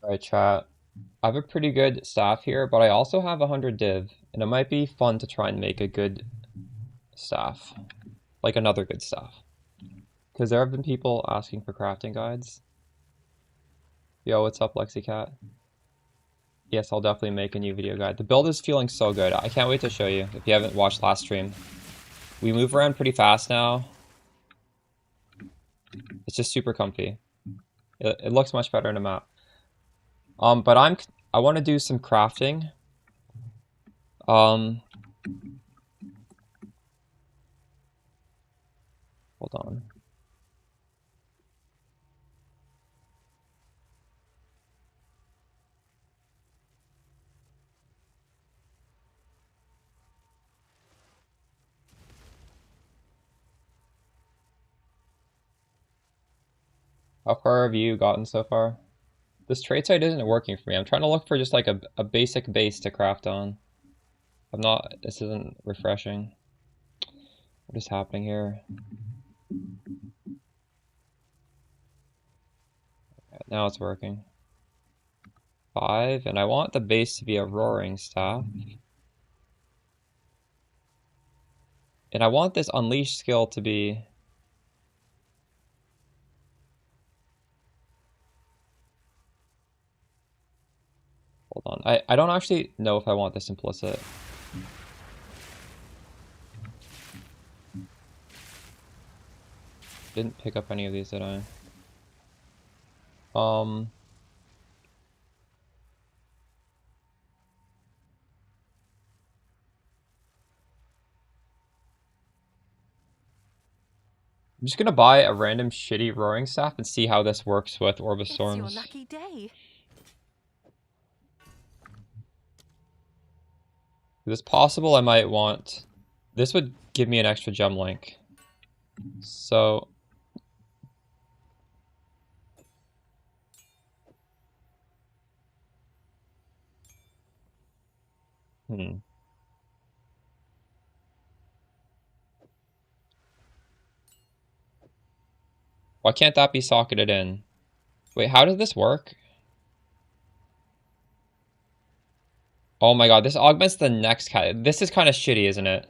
Alright, chat. I have a pretty good staff here, but I also have 100 div, and it might be fun to try and make a good staff. Like another good staff. Because there have been people asking for crafting guides. Yo, what's up, LexiCat? Yes, I'll definitely make a new video guide. The build is feeling so good. I can't wait to show you if you haven't watched last stream. We move around pretty fast now. It's just super comfy. It looks much better in a map. But I want to do some crafting. Um, Hold on. How far have you gotten so far? This trade site isn't working for me. I'm trying to look for just like a basic base to craft on. This isn't refreshing. What is happening here? Now it's working. 5, and I want the base to be a roaring staff. And I want this unleash skill to be... Hold on. I don't actually know if I want this implicit. Didn't pick up any of these, did I? I'm just gonna buy a random shitty roaring staff and see how this works with Orb Storms. It's your lucky day. Is it possible I might want... This would give me an extra gem link. So... Why can't that be socketed in? Wait, how does this work? Oh my god, this augments the next cat. This is kind of shitty, isn't it?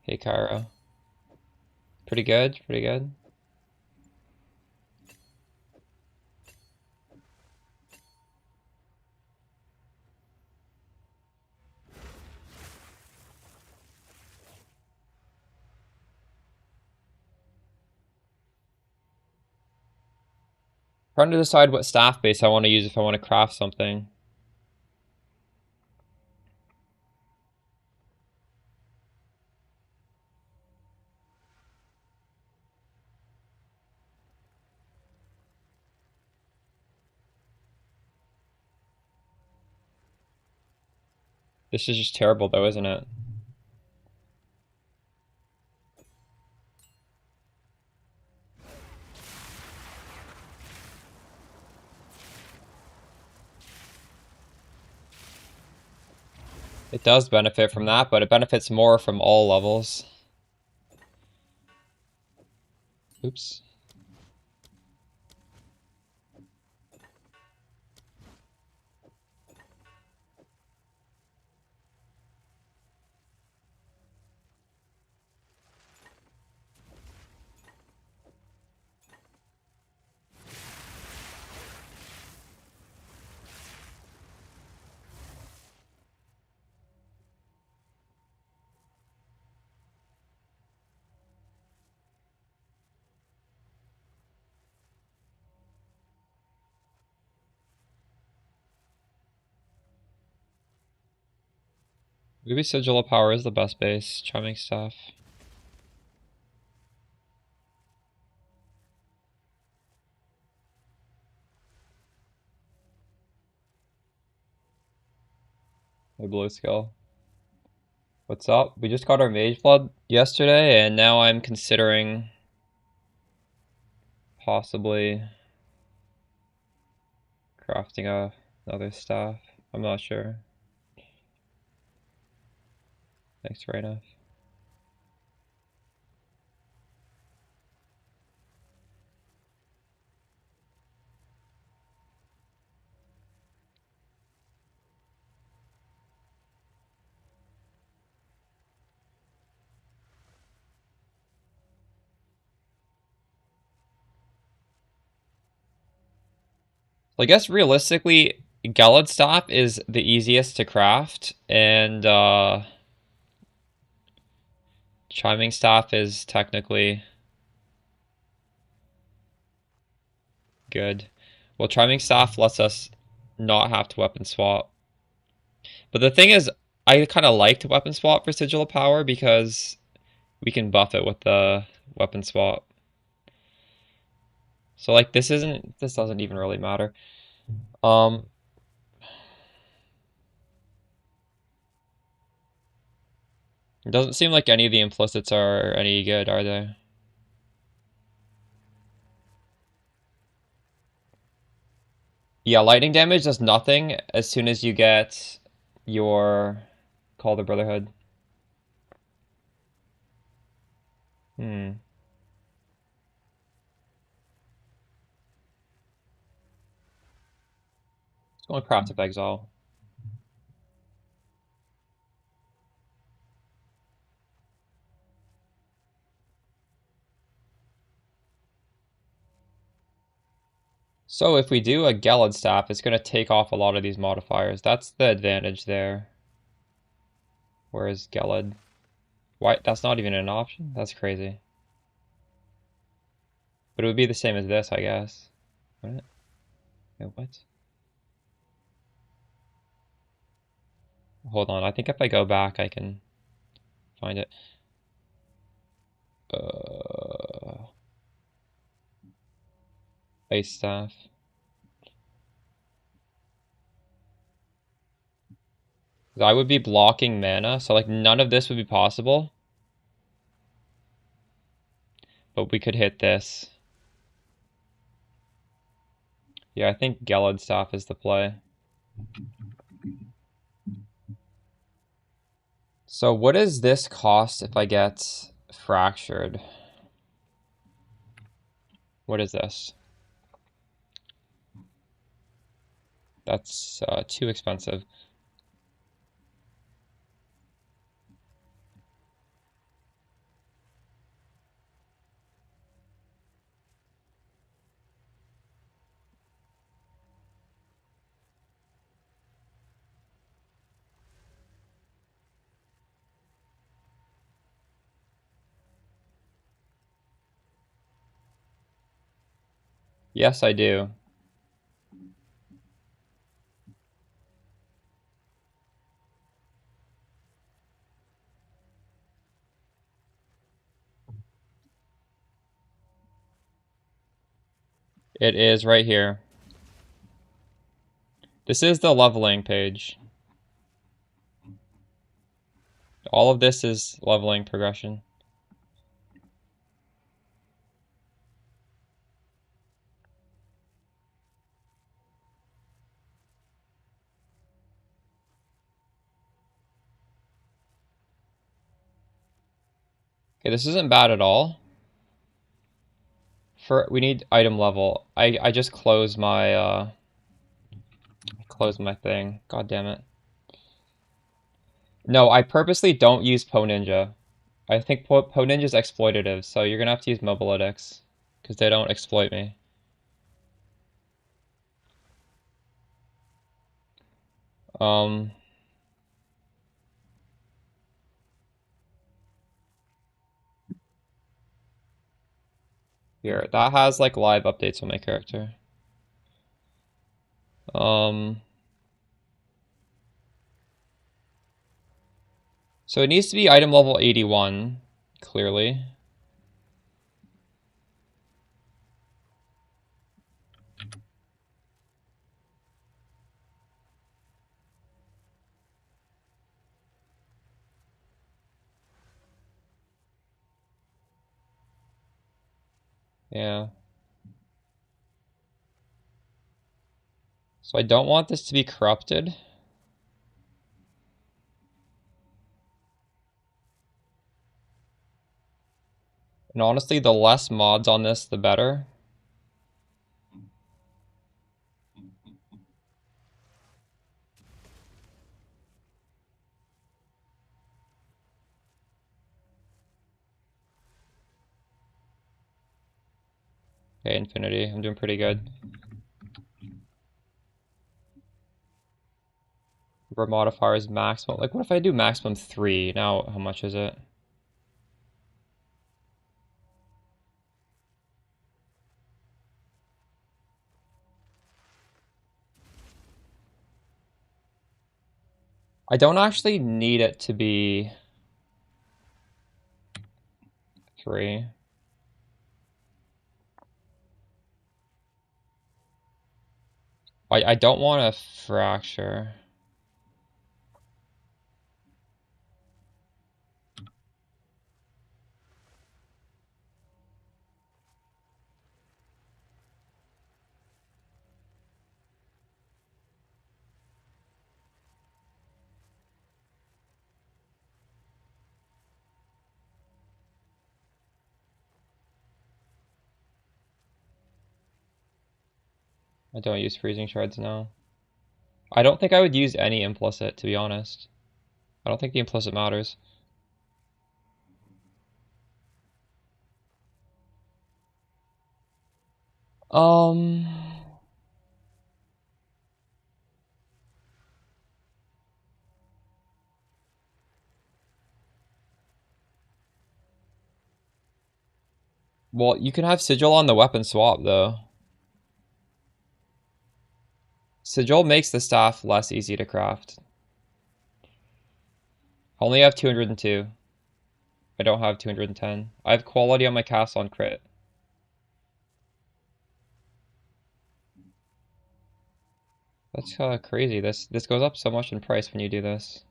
Hey, Cairo. Pretty good, pretty good. Trying to decide what staff base I want to use if I want to craft something. This is just terrible though, isn't it? It does benefit from that, but it benefits more from all levels. Oops. Maybe Sigil of Power is the best base. Charming stuff. My blue skill. What's up? We just got our Mageblood yesterday, and now I'm considering possibly crafting another staff. I'm not sure. Thanks, right enough. I guess realistically, Gelid Staff is the easiest to craft, and Chiming Staff is technically good. Well, Chiming Staff lets us not have to weapon swap. But the thing is, I kind of liked weapon swap for Sigil of Power because we can buff it with the weapon swap. So like this doesn't even really matter. Um it doesn't seem like any of the implicits are any good, are they? Yeah, lightning damage does nothing as soon as you get your Call the Brotherhood. Hmm. Let's go on Craft of Exile. So if we do a Gelid Staff, it's going to take off a lot of these modifiers. That's the advantage there. Whereas Gelid... Why? That's not even an option? That's crazy. But it would be the same as this, I guess. Wouldn't it? Wait, what? Hold on, I think if I go back, I can find it. Ice Staff. I would be blocking mana, so like none of this would be possible. But we could hit this. Yeah, I think Gelid Staff is the play. So what does this cost if I get Fractured? What is this? That's too expensive. Yes, I do. It is right here. This is the leveling page. All of this is leveling progression. Okay, this isn't bad at all. We need item level. I just closed my thing. God damn it. No, I purposely don't use Po Ninja. I think Po Ninja is exploitative, so you're gonna have to use Mobilytics because they don't exploit me. Um, Here, that has like live updates on my character. So it needs to be item level 81, clearly. Yeah. So I don't want this to be corrupted. And honestly, the less mods on this, the better. Okay, Infinity. I'm doing pretty good. Number of modifiers maximum. Like, what if I do maximum 3? Now, how much is it? I don't actually need it to be 3. I don't want a fracture. I don't use freezing shards now. I don't think I would use any implicit, to be honest. I don't think the implicit matters. Um, well, you can have Sigil on the weapon swap, though. Sigil makes the staff less easy to craft. I only have 202. I don't have 210. I have quality on my castle on crit. That's kind of crazy. This goes up so much in price when you do this.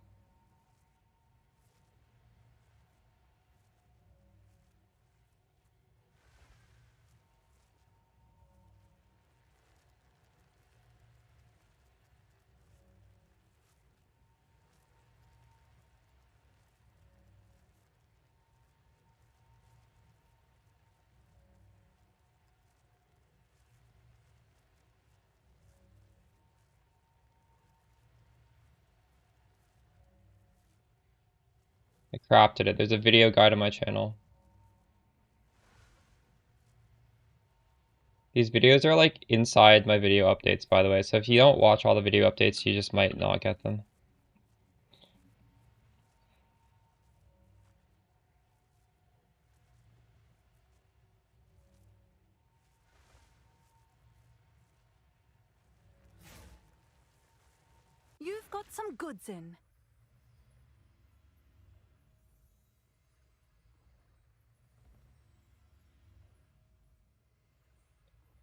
I crafted it. There's a video guide on my channel. These videos are like inside my video updates, by the way. So if you don't watch all the video updates, you just might not get them. You've got some goods in.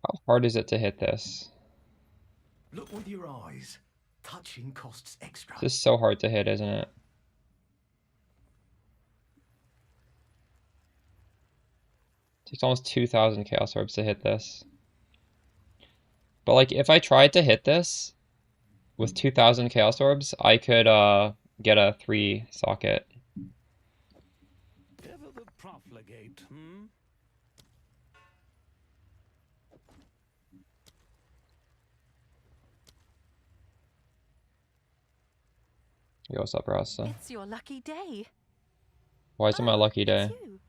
How hard is it to hit this? Look with your eyes. Touching costs extra. This is so hard to hit, isn't it? It takes almost 2,000 Chaos Orbs to hit this. But like, if I tried to hit this with 2,000 Chaos Orbs, I could get a 3 socket. Ever the profligate, hmm? Yo, what's up, Rasta? It's your lucky day. Why is it my lucky It's day? you.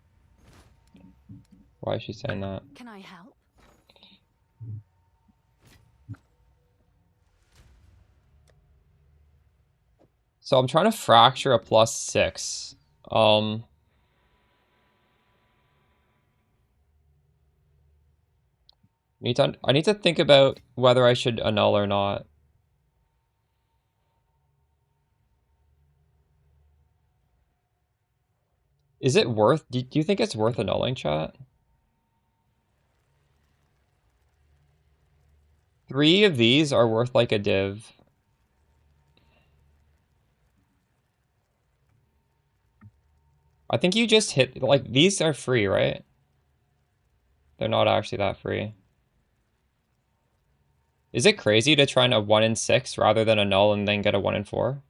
Why is she saying that? Can I help? So I'm trying to fracture a +6. I need to think about whether I should annul or not. Is it worth? Do you think it's worth annulling, chat? 3 of these are worth like a div. I think you just hit, like, these are free, right? They're not actually that free. Is it crazy to try a 1 in 6 rather than annul and then get a 1 in 4?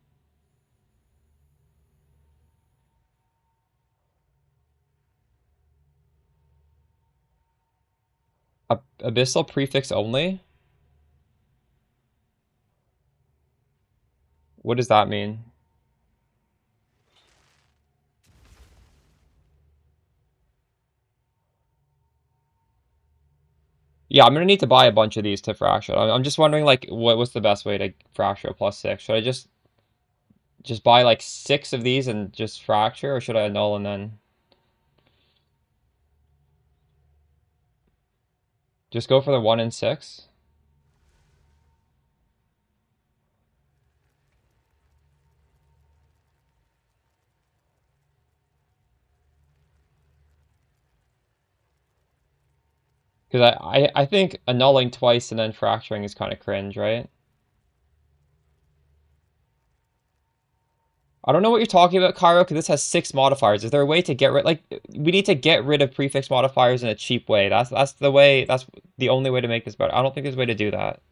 Abyssal prefix only? What does that mean? Yeah, I'm gonna need to buy a bunch of these to fracture. I'm just wondering, like, what's the best way to fracture a +6? Should I just just buy like 6 of these and just fracture, or should I annul and then just go for the 1 and 6? Because I think annulling twice and then fracturing is kind of cringe, right? I don't know what you're talking about, Cairo, because this has 6 modifiers. Is there a way to get rid, like, we need to get rid of prefix modifiers in a cheap way. That's the way, that's the only way to make this better. I don't think there's a way to do that.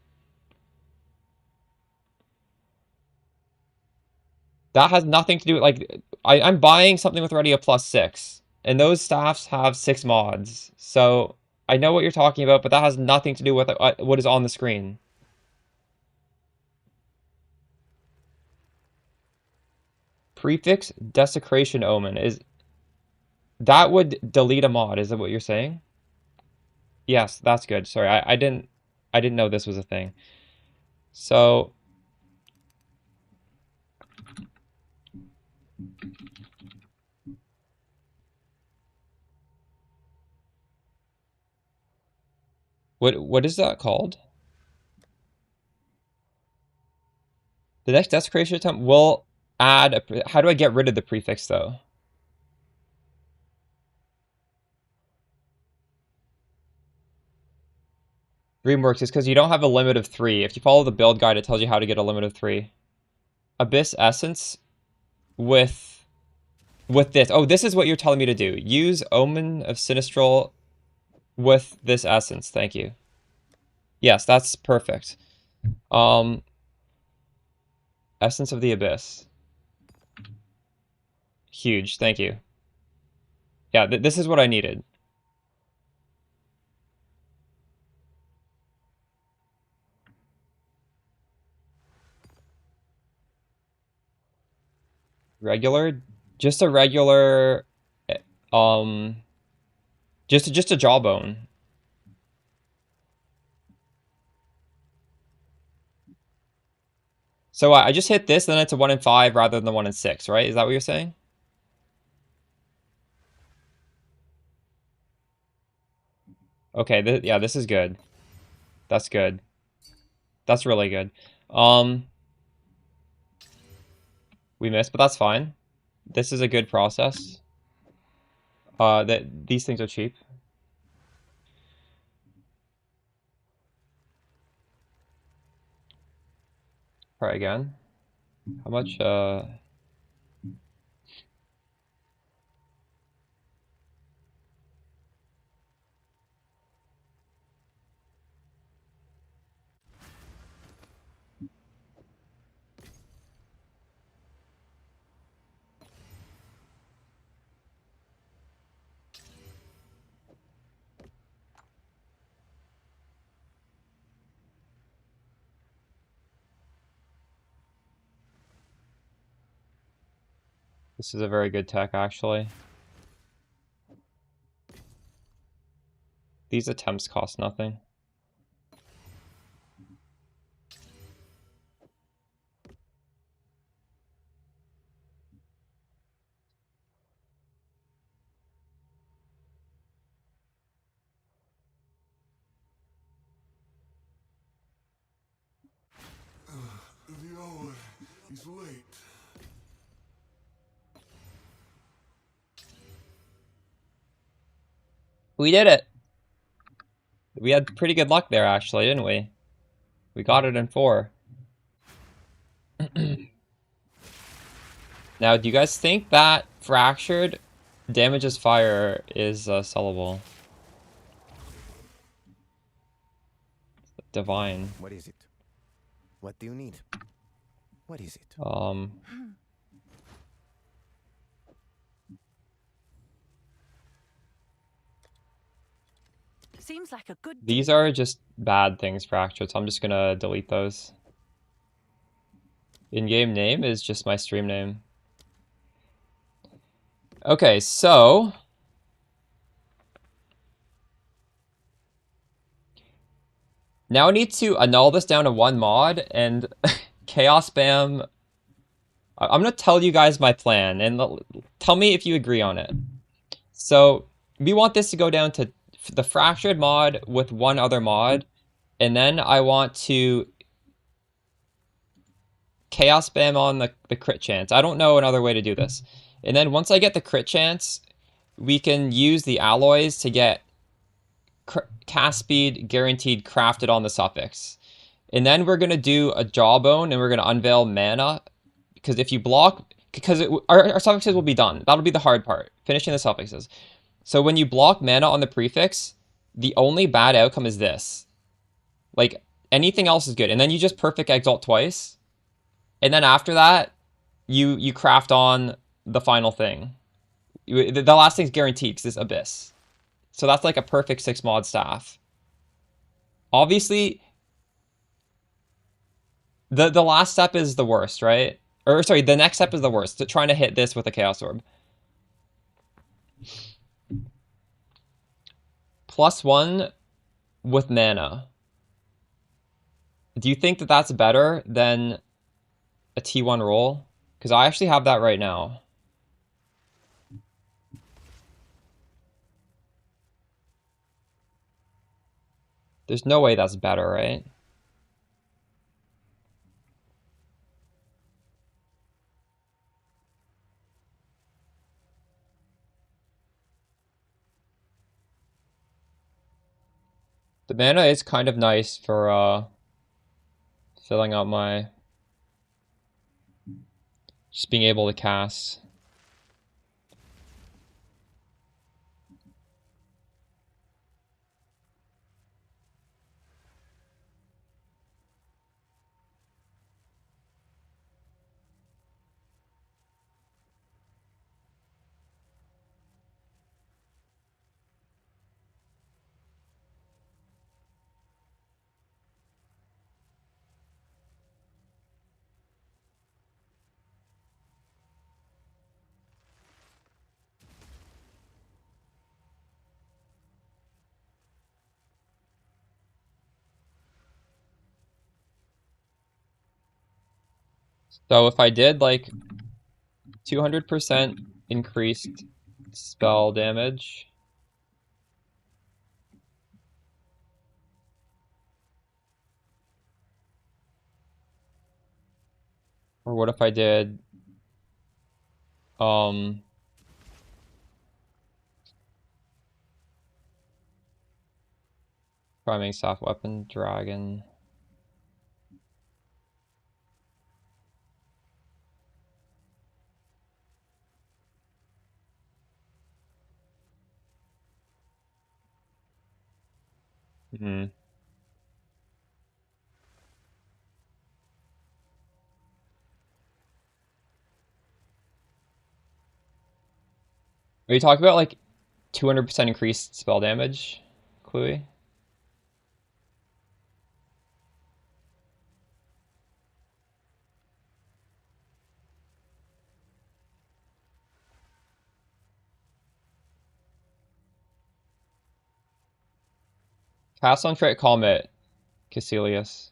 That has nothing to do with, like, I'm buying something with already a +6, and those staffs have 6 mods. So I know what you're talking about, but that has nothing to do with what is on the screen. Prefix desecration omen is that would delete a mod, is that what you're saying? Yes, that's good. Sorry, I didn't know this was a thing. So what is that called? The next desecration attempt will add a, how do I get rid of the prefix though? Dreamworks is because you don't have a limit of 3. If you follow the build guide, it tells you how to get a limit of 3. Abyss Essence with this. Oh, this is what you're telling me to do. Use Omen of Sinistral with this essence. Thank you. Yes, that's perfect. Essence of the Abyss. Huge. Thank you. Yeah, this is what I needed. Regular, just a regular, um, just a jawbone. So I just hit this, then it's a 1 and 5 rather than the 1 and 6, right? Is that what you're saying? Okay, yeah, this is good. That's good. That's really good. We missed, but that's fine. This is a good process. That these things are cheap. Try again. How much? This is a very good tech, actually. These attempts cost nothing. The hour is late. We did it! We had pretty good luck there, actually, didn't we? We got it in 4. Now, do you guys think that Fractured damages fire is sellable? Divine. What is it? What do you need? What is it? Seems like a good These are just bad things, Fractured, so I'm just gonna delete those. In-game name is just my stream name. Okay, so now I need to annul this down to 1 mod and Chaos Spam I'm gonna tell you guys my plan, and tell me if you agree on it. So we want this to go down to the fractured mod with one other mod, and then I want to chaos spam on the crit chance. I don't know another way to do this. And then once I get the crit chance, we can use the alloys to get cast speed guaranteed crafted on the suffix. And then we're going to do a jawbone and we're going to unveil mana. Because if you block, because our suffixes will be done. That'll be the hard part, finishing the suffixes. So when you block mana on the prefix, the only bad outcome is this. Like, anything else is good. And then you just perfect exalt twice. And then after that, you craft on the final thing. The last thing's guaranteed because it's Abyss. So that's like a perfect 6 mod staff. Obviously, the last step is the worst, right? Or sorry, the next step is the worst. Trying to hit this with a Chaos Orb. +1 with mana. Do you think that that's better than a T1 roll? Because I actually have that right now. There's no way that's better, right? The mana is kind of nice for filling out my... just being able to cast. So if I did like 200% increased spell damage, or what if I did priming soft weapon dragon? Hmm. Are you talking about like 200% increased spell damage, Cluey? Cast on Crit Comet, Caecilius.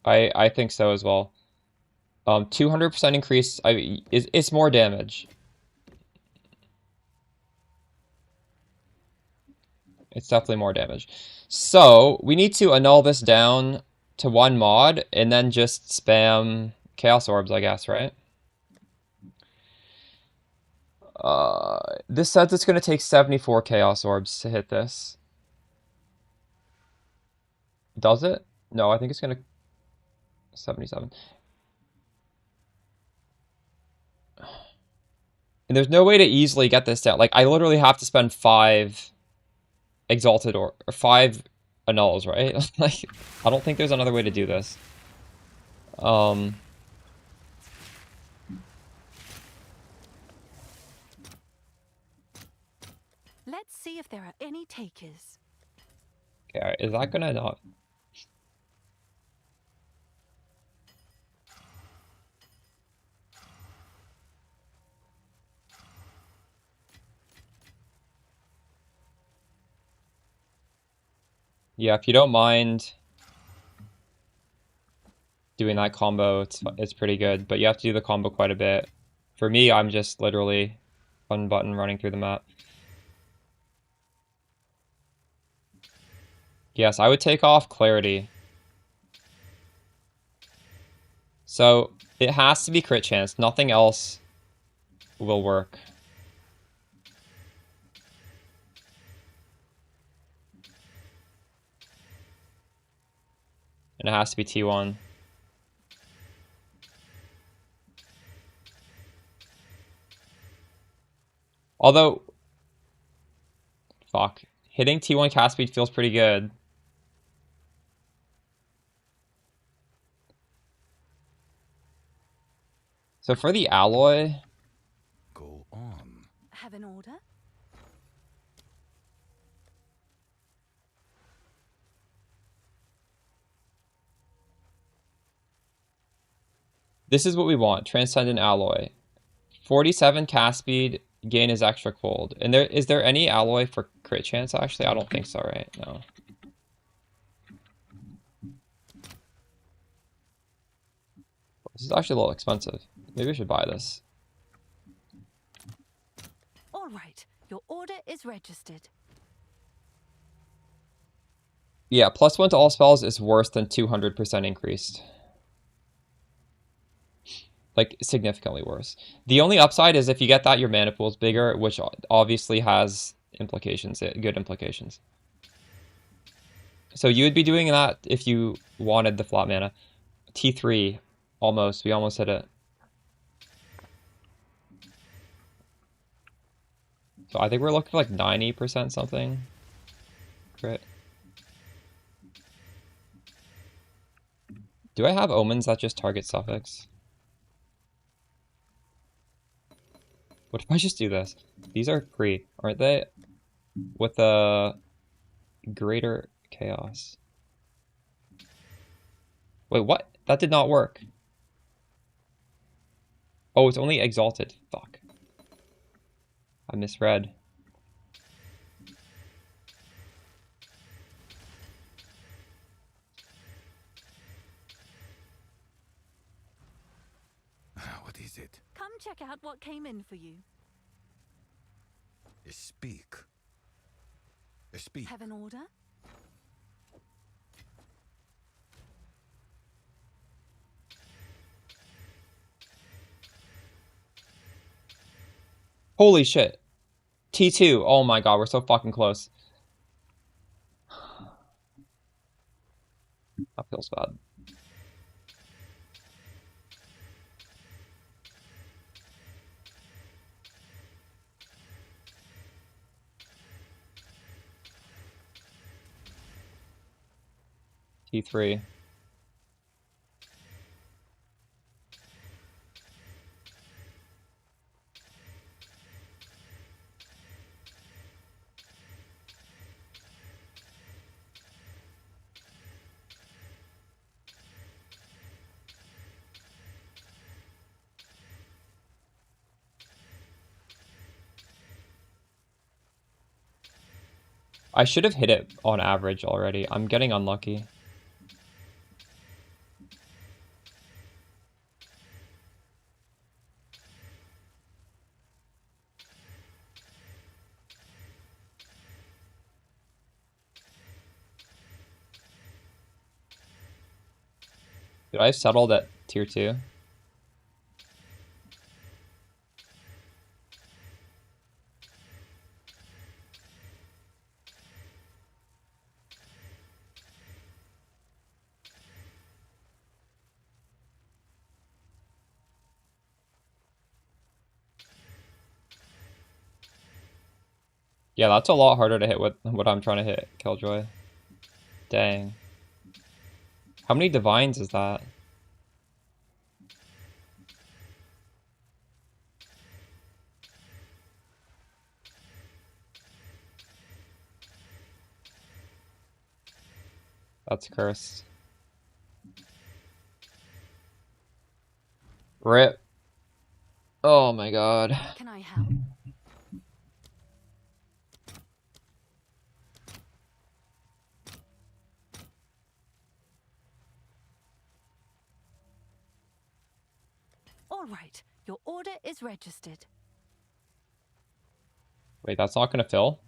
I think so as well. 200% increase it's more damage. It's definitely more damage. So we need to annul this down to 1 mod and then just spam Chaos Orbs, I guess, right? This says it's going to take 74 Chaos Orbs to hit this. Does it? No, I think it's going to... 77. And there's no way to easily get this down. Like, I literally have to spend 5 Exalted or 5 Annuls, right? Like, I don't think there's another way to do this. Let's see if there are any takers. Okay, is that gonna not... Yeah, if you don't mind doing that combo, it's pretty good, but you have to do the combo quite a bit. For me, I'm just literally one button running through the map. Yes, I would take off Clarity. So it has to be crit chance. Nothing else will work. And it has to be T1. Although, fuck. Hitting T1 cast speed feels pretty good. So for the alloy... Go on. Have an order? This is what we want. Transcendent alloy. 47 cast speed, gain is extra cold. And is there any alloy for crit chance, actually? I don't think so, right? No. This is actually a little expensive. Maybe we should buy this. All right, your order is registered. Yeah, +1 to all spells is worse than 200% increased. Like, significantly worse. The only upside is if you get that, your mana pool is bigger, which obviously has implications, good implications. So you would be doing that if you wanted the flat mana. T3, almost. We almost hit it. So I think we're looking for like 90% something. Crit. Do I have omens that just target suffix? What if I just do this? These are free, aren't they? With a greater chaos. Wait, what? That did not work. Oh, it's only exalted. Fuck. I misread. What is it? Come check out what came in for you. Speak. Speak. Have an order? Holy shit. T2. Oh my god, we're so fucking close. That feels bad. T3. I should have hit it on average already. I'm getting unlucky. Did I settle at tier 2? Yeah, that's a lot harder to hit with what I'm trying to hit, Killjoy. Dang. How many divines is that? That's cursed. RIP. Oh my god. Can I help? All right, your order is registered. Wait, that's not gonna fill?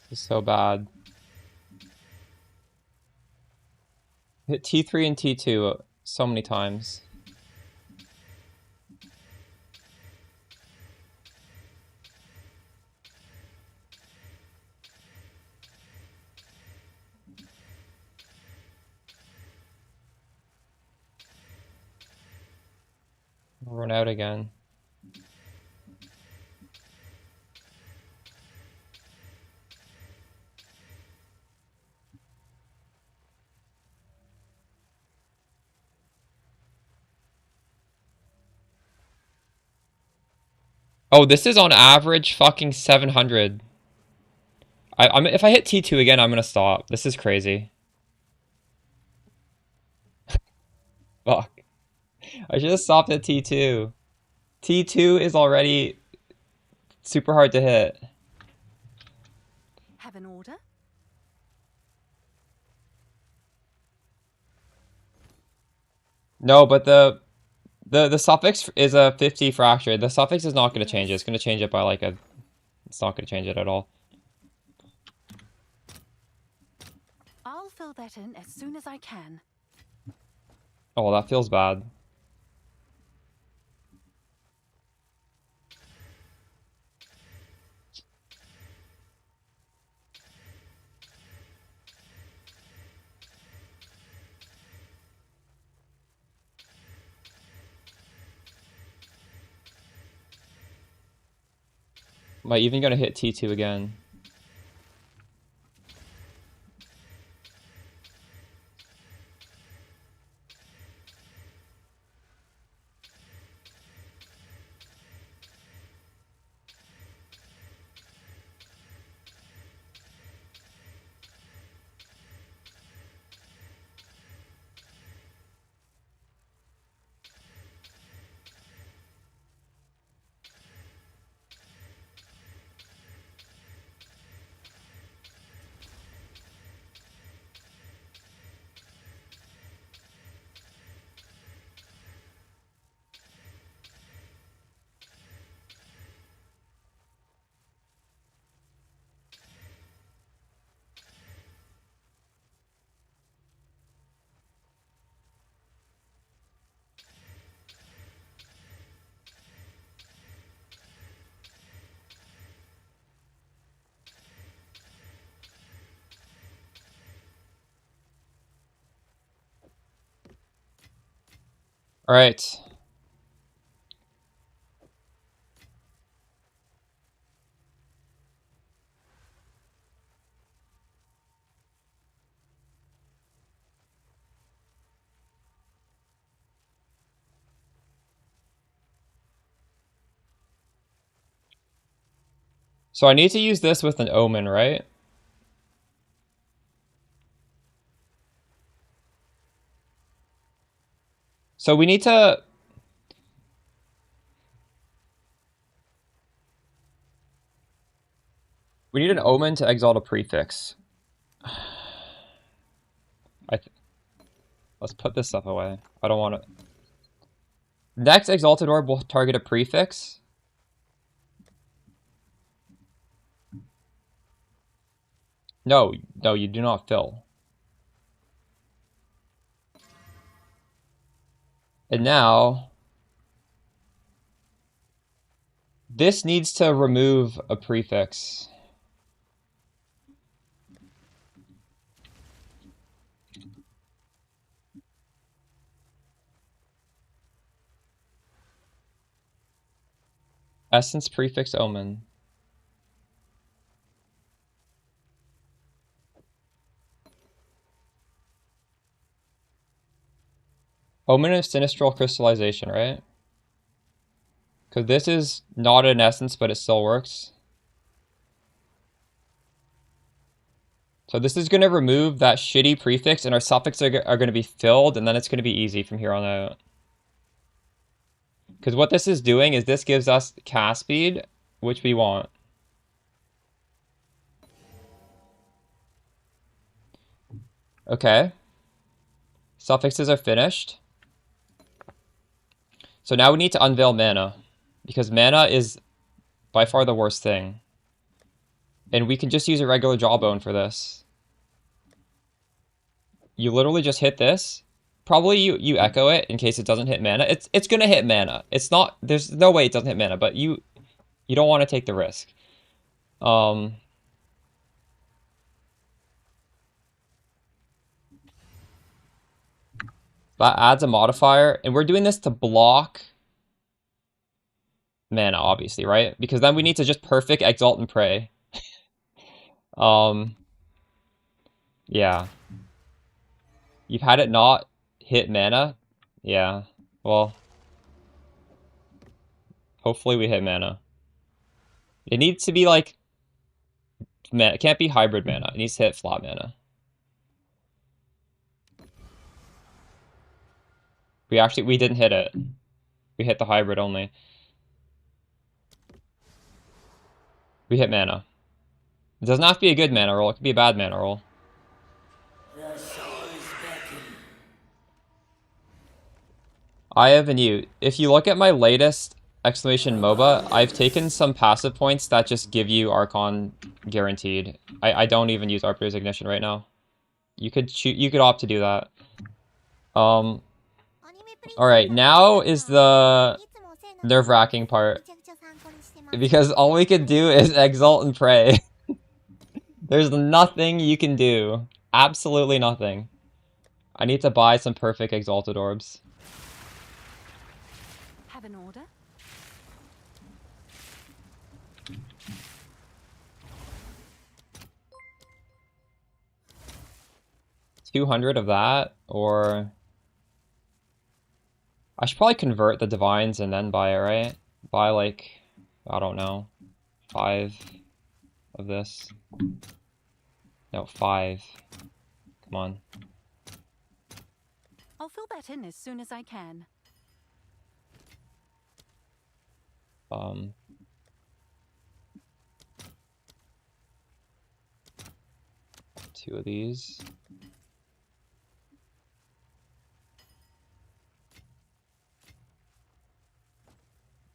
This is so bad. Hit T3 and T2 so many times. I'll run out again. Oh, this is on average fucking 700. If I hit T2 again, I'm gonna stop. This is crazy. Fuck. I should have stopped at T2. T2 is already super hard to hit. Have an order? No, but the suffix is a 50 fracture. The suffix is not going to change it. It's going to change it by like a... It's not going to change it at all. I'll fill that in as soon as I can. Oh, well, that feels bad. Am I even going to hit T2 again? All right. So I need to use this with an Omen, right? So we need to... We need an Omen to exalt a prefix. Let's put this stuff away. I don't want to... Next Exalted Orb will target a prefix. No, no, you do not fill. And now... This needs to remove a prefix. Essence prefix Omen. Omen of Sinistral Crystallization, right? Because this is not an essence, but it still works. So this is going to remove that shitty prefix, and our suffixes are going to be filled, and then it's going to be easy from here on out. Because what this is doing is this gives us cast speed, which we want. Okay. Suffixes are finished. So now we need to unveil mana, because mana is by far the worst thing. And we can just use a regular Jawbone for this. You literally just hit this. Probably you echo it in case it doesn't hit mana. It's gonna hit mana. It's not, there's no way it doesn't hit mana, but you don't want to take the risk. That adds a modifier, and we're doing this to block mana, obviously, right? Because then we need to just perfect Exalt and Pray. Yeah. You've had it not hit mana? Yeah. Well, hopefully we hit mana. It needs to be like... It can't be hybrid mana. It needs to hit flat mana. We didn't hit it. We hit the hybrid only. We hit mana. It doesn't have to be a good mana roll. It could be a bad mana roll. I have a new. If you look at my latest exclamation MOBA, I've taken some passive points that just give you Archon guaranteed. I don't even use Arbiter's Ignition right now. You could opt to do that. Alright, now is the nerve-wracking part. Because all we can do is Exalt and Pray. There's nothing you can do. Absolutely nothing. I need to buy some perfect Exalted Orbs. Have an order? 200 of that, or... I should probably convert the Divines and then buy it, right? Buy, like, I don't know, 5 of this. No, 5. Come on. I'll fill that in as soon as I can. 2 of these.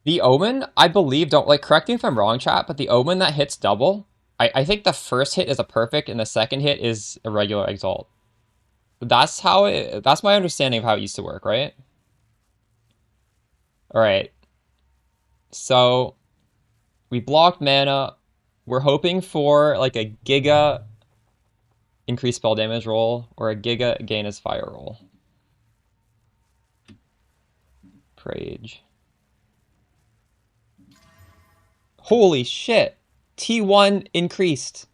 The Omen, I believe, don't, like, correct me if I'm wrong, chat, but the Omen that hits double, I think the first hit is a perfect and the second hit is a regular Exalt. That's my understanding of how it used to work, right? Alright. So, we blocked mana. We're hoping for, like, a Giga increased spell damage roll or a Giga gain as fire roll. Prage. Holy shit! T1 increased.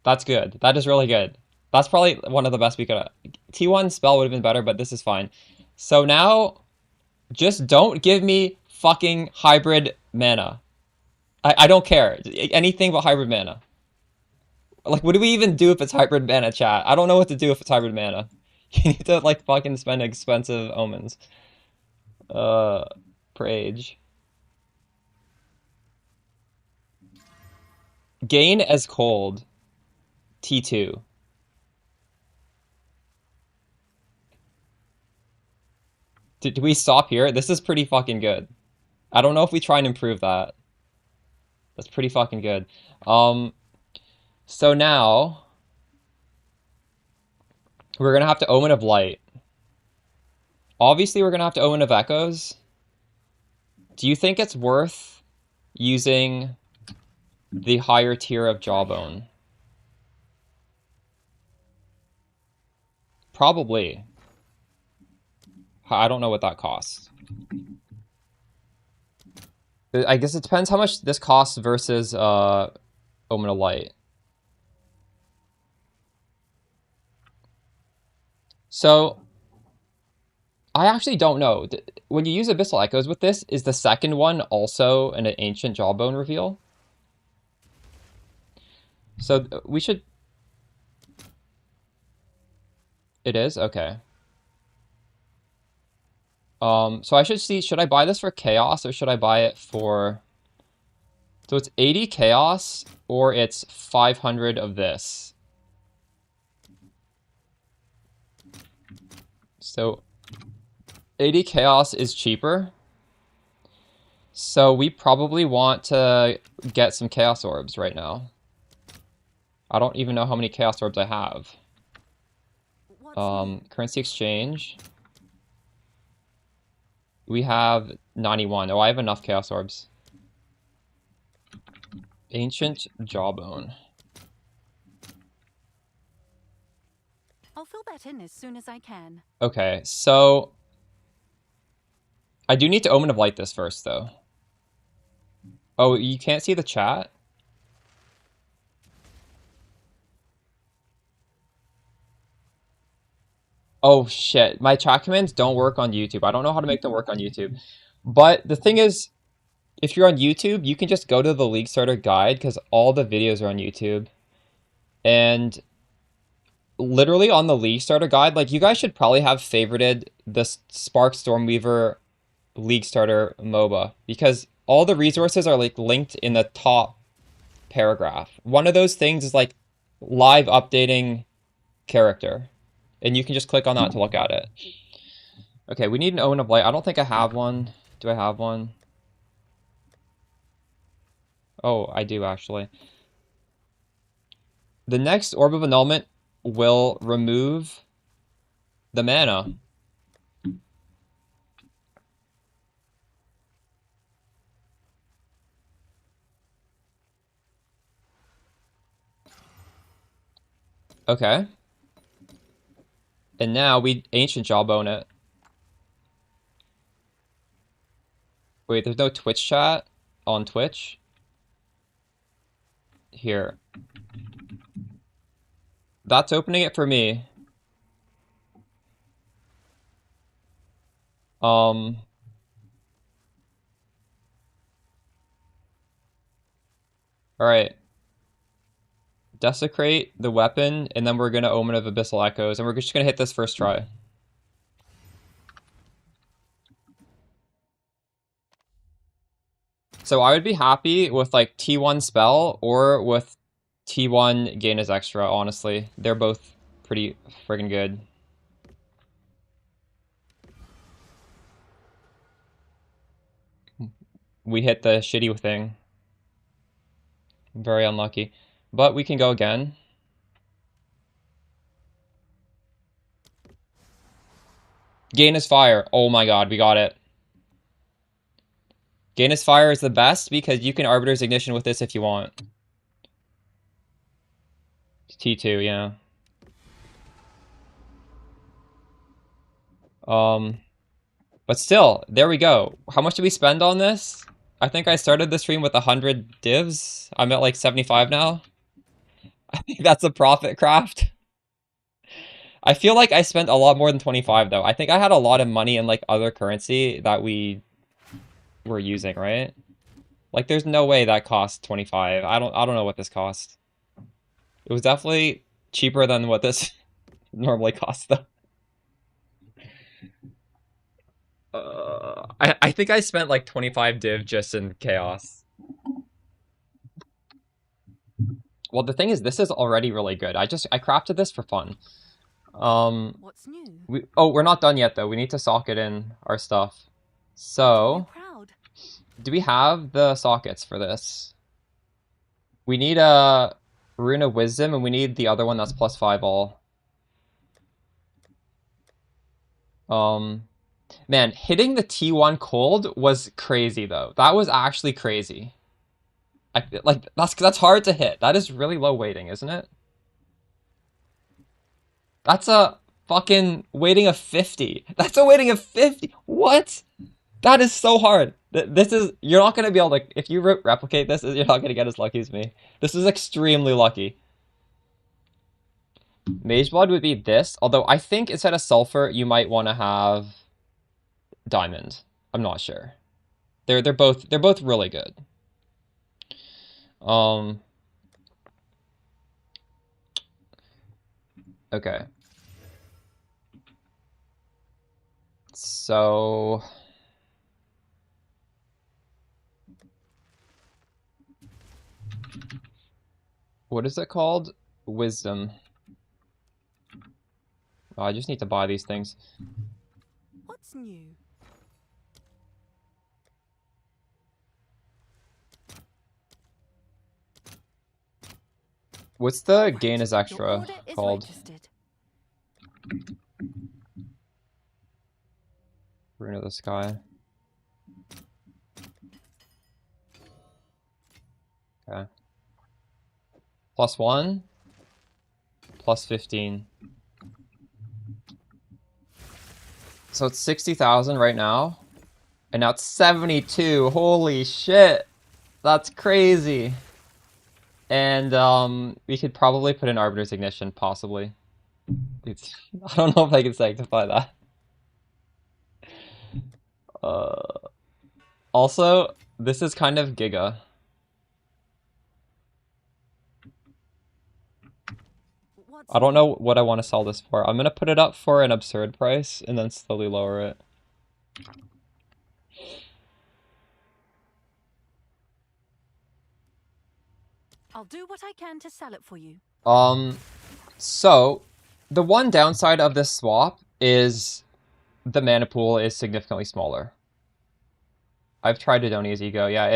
That's good. That is really good. That's probably one of the best we could... T1 spell would have been better, but this is fine. So now, just don't give me fucking hybrid mana. I don't care. Anything but hybrid mana. Like, what do we even do if it's hybrid mana, chat? I don't know what to do if it's hybrid mana. You need to, like, fucking spend expensive omens. Per age. Gain as cold. T2. Do we stop here? This is pretty fucking good. I don't know if we try and improve that. That's pretty fucking good. So now we're gonna have to Omen of Light. Obviously, we're gonna have to Omen of Echoes. Do you think it's worth using the higher tier of Jawbone? Probably. I don't know what that costs. I guess it depends how much this costs versus Omen of Light. So I actually don't know. When you use Abyssal Echoes with this, is the second one also an Ancient Jawbone reveal? So we should... It is? Okay. So I should see, should I buy this for Chaos or should I buy it for... So it's 80 Chaos or it's 500 of this. So 80 Chaos is cheaper. So we probably want to get some Chaos Orbs right now. I don't even know how many Chaos Orbs I have. Currency exchange. We have 91. Oh, I have enough Chaos Orbs. Ancient Jawbone. I'll fill that in as soon as I can. Okay, so... I do need to Omen of Light this first, though. Oh, you can't see the chat? Oh, shit. My chat commands don't work on YouTube. I don't know how to make them work on YouTube. But the thing is, if you're on YouTube, you can just go to the League Starter Guide, because all the videos are on YouTube. And literally on the League Starter Guide, like, you guys should probably have favorited the Spark Stormweaver League Starter MOBA, because all the resources are, like, linked in the top paragraph. One of those things is, like, live updating character. And you can just click on that to look at it. Okay, we need an Omen of Light. I don't think I have one. Do I have one? Oh, I do, actually. The next Orb of Annulment will remove the mana. Okay. And now we Ancient Jawbone it. Wait, there's no Twitch chat on Twitch? Here. That's opening it for me. Alright. Desecrate the weapon, and then we're gonna Omen of Abyssal Echoes, and we're just gonna hit this first try. So I would be happy with, like, T1 spell or with T1 gain as extra, honestly. They're both pretty friggin' good. We hit the shitty thing. Very unlucky. But we can go again. Gain is fire. Oh my god, we got it. Gain is fire is the best because you can Arbiter's Ignition with this if you want. It's T2, yeah. But still, there we go. How much did we spend on this? I think I started the stream with 100 divs. I'm at like 75 now. I think that's a profit craft. I feel like I spent a lot more than 25 though. I think I had a lot of money in like other currency that we were using, right? Like, there's no way that cost 25. I don't know what this cost. It was definitely cheaper than what this normally costs, though. I think I spent like 25 div just in chaos. Well, the thing is, this is already really good. I crafted this for fun. What's new? We're not done yet though. We need to socket in our stuff. So, Proud. do we have the sockets for this? We need a Rune of Wisdom, and we need the other one that's +5 all. Man, hitting the T1 cold was crazy though. That was actually crazy. Like that's hard to hit. That is really low weighting, isn't it? That's a fucking weighting of 50. That's a weighting of 50. What? That is so hard. This is, you're not gonna be able to, if you replicate this, you're not gonna get as lucky as me. This is extremely lucky. Mageblood would be this, although I think instead of sulfur, you might want to have diamond. I'm not sure. They're both really good. Okay. So what is it called? Wisdom. Oh, I just need to buy these things. What's new? What's the gain is Your extra order is called? registered. Rune of the Sky. Okay. +1, +15. So it's 60,000 right now. And now it's 72. Holy shit. That's crazy. And we could probably put in Arbiter's Ignition, possibly. I don't know if I can sanctify that. Also, this is kind of giga. I don't know what I want to sell this for. I'm gonna put it up for an absurd price and then slowly lower it. I'll do what I can to sell it for you. So the one downside of this swap is the mana pool is significantly smaller. I've tried Adonia's Ego. Yeah,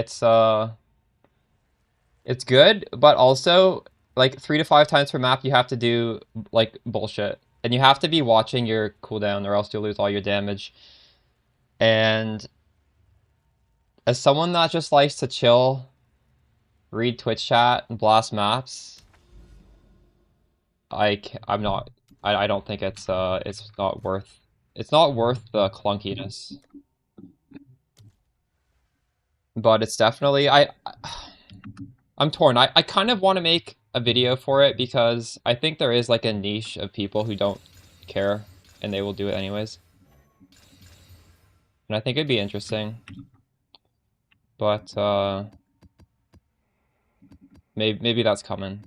it's good, but also like 3 to 5 times per map you have to do like bullshit. And you have to be watching your cooldown or else you'll lose all your damage. And as someone that just likes to chill, read Twitch chat, and blast maps, I don't think it's not worth the clunkiness. But it's definitely I'm torn. I kind of want to make a video for it because I think there is like a niche of people who don't care and they will do it anyways. And I think it'd be interesting. But maybe that's coming.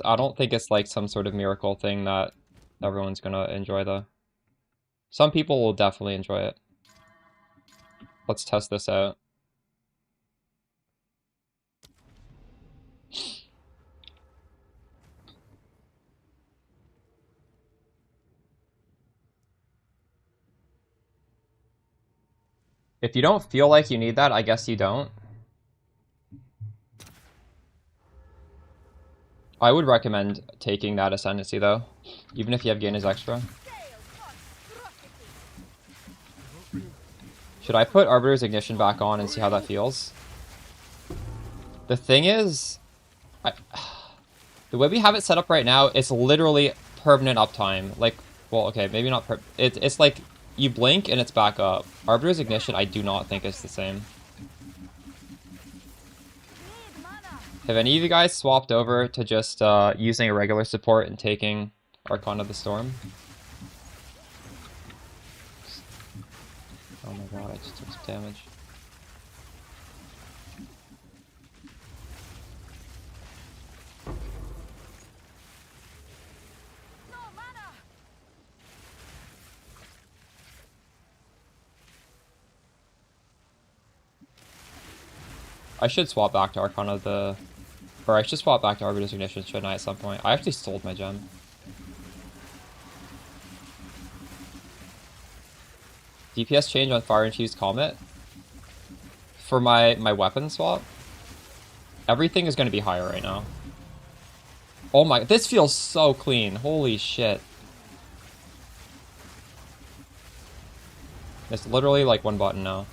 I don't think it's like some sort of miracle thing that everyone's gonna enjoy though. Some people will definitely enjoy it. Let's test this out. If you don't feel like you need that, I guess you don't. I would recommend taking that Ascendancy though, even if you have Gain as extra. Should I put Arbiter's Ignition back on and see how that feels? The thing is, the way we have it set up right now, it's literally permanent uptime. Like, well, okay, maybe not it's like you blink and it's back up. Arbiter's Ignition, I do not think is the same. Have any of you guys swapped over to just using a regular support and taking Archon of the Storm? Oh my god, I just took some damage. I should swap back to Arcana the... Or I should swap back to Arbiter's Ignition, shouldn't I, at some point? I actually sold my gem. DPS change on Fire Infused Comet? For my weapon swap? Everything is going to be higher right now. Oh my... This feels so clean. Holy shit. It's literally like one button now.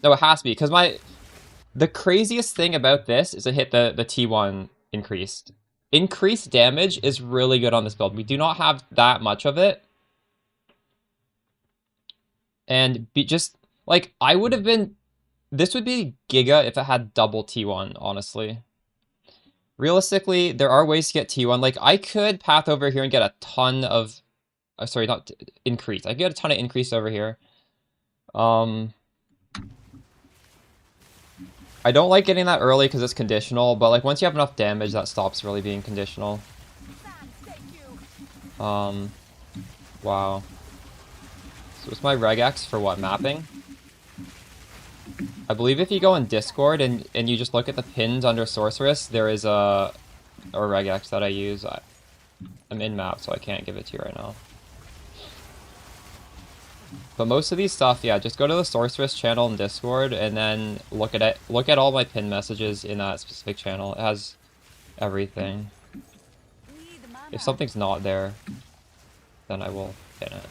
No, it has to be, because the craziest thing about this is it hit the T1 increased. Increased damage is really good on this build. We do not have that much of it. And just, like, I would have been... This would be Giga if it had double T1, honestly. Realistically, there are ways to get T1. Like, I could path over here and get a ton of... sorry, not increase. I could get a ton of increase over here. I don't like getting that early because it's conditional, but like once you have enough damage, that stops really being conditional. Wow. So it's my regex for what, mapping? I believe if you go in Discord and you just look at the pins under Sorceress, there is a regex that I use. I'm in map, so I can't give it to you right now. But most of these stuff, yeah, just go to the Sorceress channel in Discord and then look at it. Look at all my pin messages in that specific channel. It has everything. If something's not there, then I will pin it.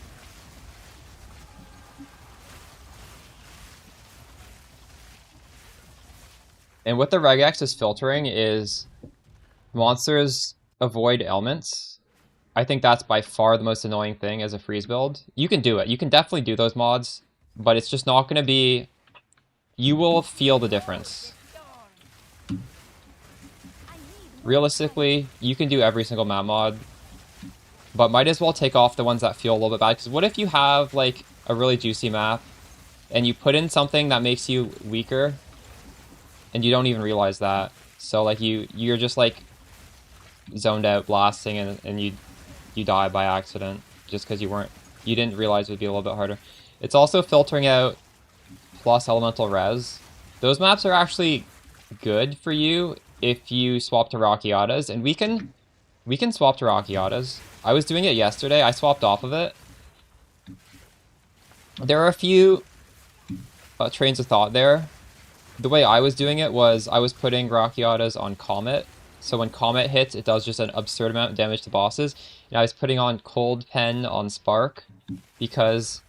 And what the regex is filtering is monsters avoid ailments. I think that's by far the most annoying thing as a freeze build. You can do it. You can definitely do those mods, but it's just not going to be... You will feel the difference. Realistically, you can do every single map mod, but might as well take off the ones that feel a little bit bad. Because what if you have like a really juicy map and you put in something that makes you weaker and you don't even realize that? So like you're just like zoned out blasting and you die by accident just because you didn't realize it would be a little bit harder. It's also filtering out plus elemental res. Those maps are actually good for you if you swap to Rockiatas, and we can swap to Rockiatas. I was doing it yesterday. I swapped off of it. There are a few trains of thought there. The way I was doing it was I was putting Rockiatas on Comet. So when Comet hits, it does just an absurd amount of damage to bosses. And I was putting on Cold Pen on Spark because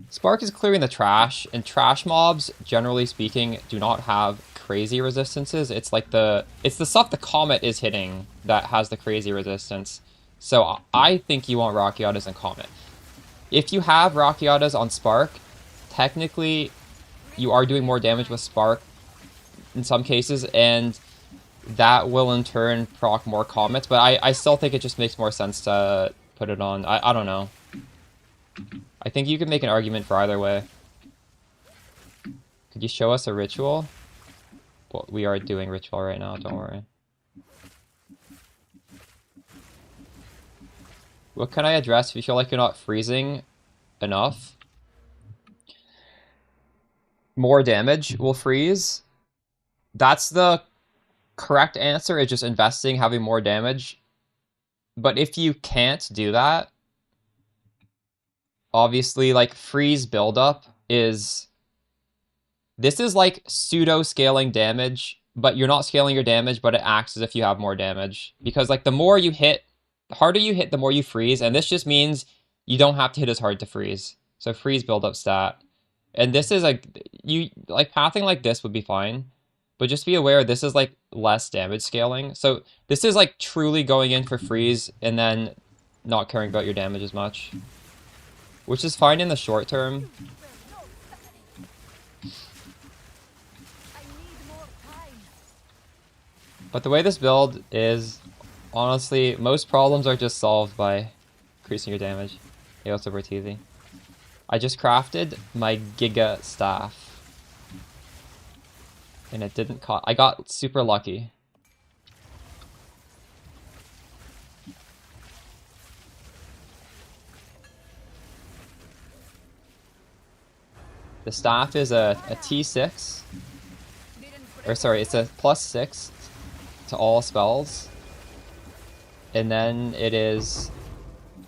Spark is clearing the trash, and trash mobs, generally speaking, do not have crazy resistances. It's like it's the stuff the Comet is hitting that has the crazy resistance. So I think you want Rockiatas and Comet. If you have Rockiatas on Spark, technically you are doing more damage with Spark in some cases, and that will in turn proc more Comets, but I still think it just makes more sense to put it on. I don't know. I think you can make an argument for either way. Could you show us a ritual? Well, we are doing ritual right now, don't worry. What can I address if you feel like you're not freezing enough? More damage will freeze. That's the correct answer, is just investing, having more damage. But if you can't do that, obviously, like, freeze buildup is... This is like pseudo-scaling damage, but you're not scaling your damage, but it acts as if you have more damage. Because, like, the more you hit, the harder you hit, the more you freeze, and this just means you don't have to hit as hard to freeze. So freeze buildup stat. And this is, like, pathing like this would be fine. But just be aware, this is, like, less damage scaling. So this is, like, truly going in for freeze and then not caring about your damage as much. Which is fine in the short term. But the way this build is, honestly, most problems are just solved by increasing your damage. Hey, what's up, Bertizzi? I just crafted my Giga Staff. And it didn't cost... I got super lucky. The staff is a T6. Or sorry, it's a +6 to all spells. And then it is...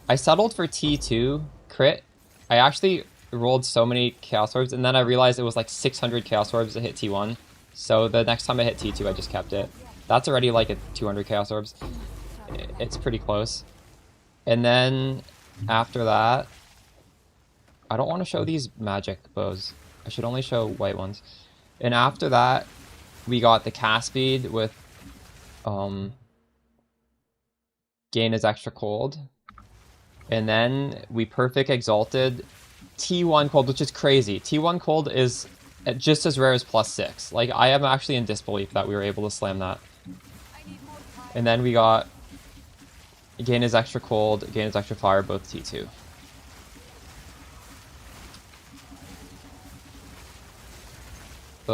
I settled for T2 crit. I actually rolled so many Chaos Orbs, and then I realized it was like 600 Chaos Orbs to hit T1. So the next time I hit T2, I just kept it. That's already like a 200 Chaos Orbs. It's pretty close. And then after that... I don't want to show these magic bows. I should only show white ones. And after that, we got the cast speed with gain is extra cold. And then we perfect exalted T1 cold, which is crazy. T1 cold is just as rare as +6. Like, I am actually in disbelief that we were able to slam that. And then we got gain is extra cold, gain is extra fire, both T2.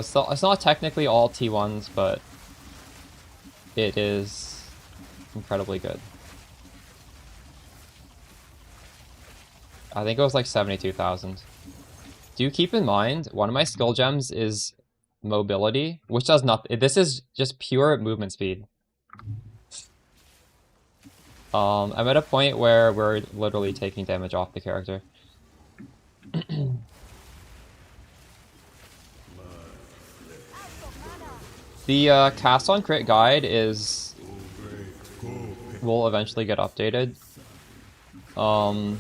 So it's not technically all T1s, but it is incredibly good. I think it was like 72,000. Do keep in mind, one of my skill gems is mobility, which does nothing. This is just pure movement speed. I'm at a point where we're literally taking damage off the character. The cast on crit guide will eventually get updated to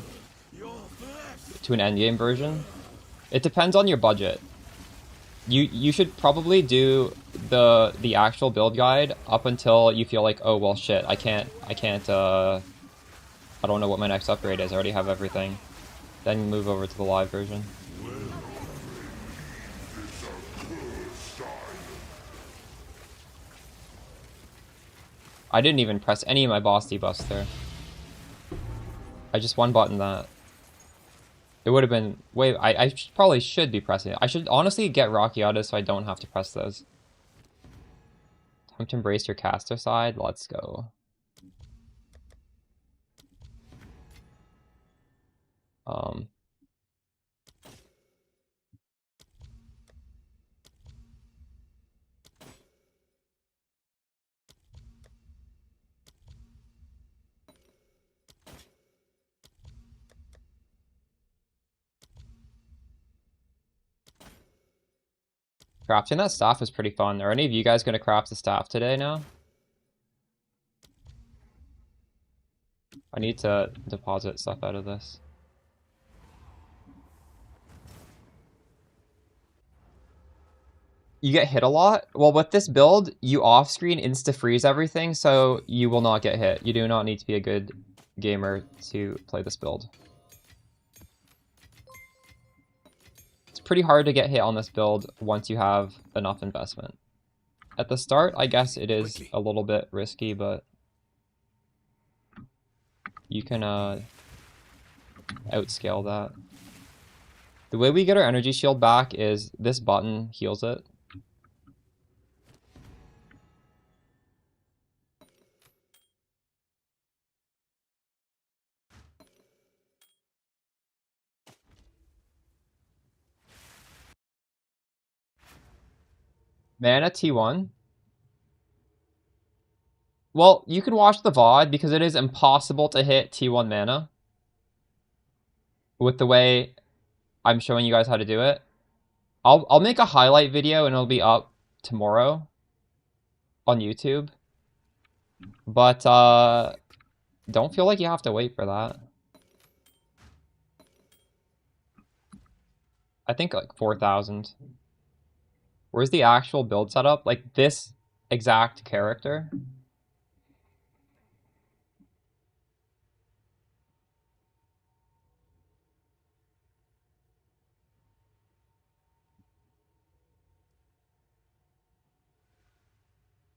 an endgame version. It depends on your budget. You should probably do the actual build guide up until you feel like, oh well shit, I don't know what my next upgrade is, I already have everything. Then move over to the live version. I didn't even press any of my boss debuffs there. I just one button that. It would have been... Wait, I probably should be pressing it. I should honestly get Rockiata so I don't have to press those. Time to embrace your caster side. Let's go. Crafting that staff is pretty fun. Are any of you guys going to craft the staff today now? I need to deposit stuff out of this. You get hit a lot? Well, with this build, you off-screen insta-freeze everything, so you will not get hit. You do not need to be a good gamer to play this build. Pretty hard to get hit on this build once you have enough investment. At the start, I guess it is a little bit risky, but you can outscale that. The way we get our energy shield back is this button heals it. Mana T1. Well, you can watch the VOD because it is impossible to hit T1 mana with the way I'm showing you guys how to do it. I'll make a highlight video and it'll be up tomorrow on YouTube. But don't feel like you have to wait for that. I think like 4,000. Where's the actual build setup? Like this exact character.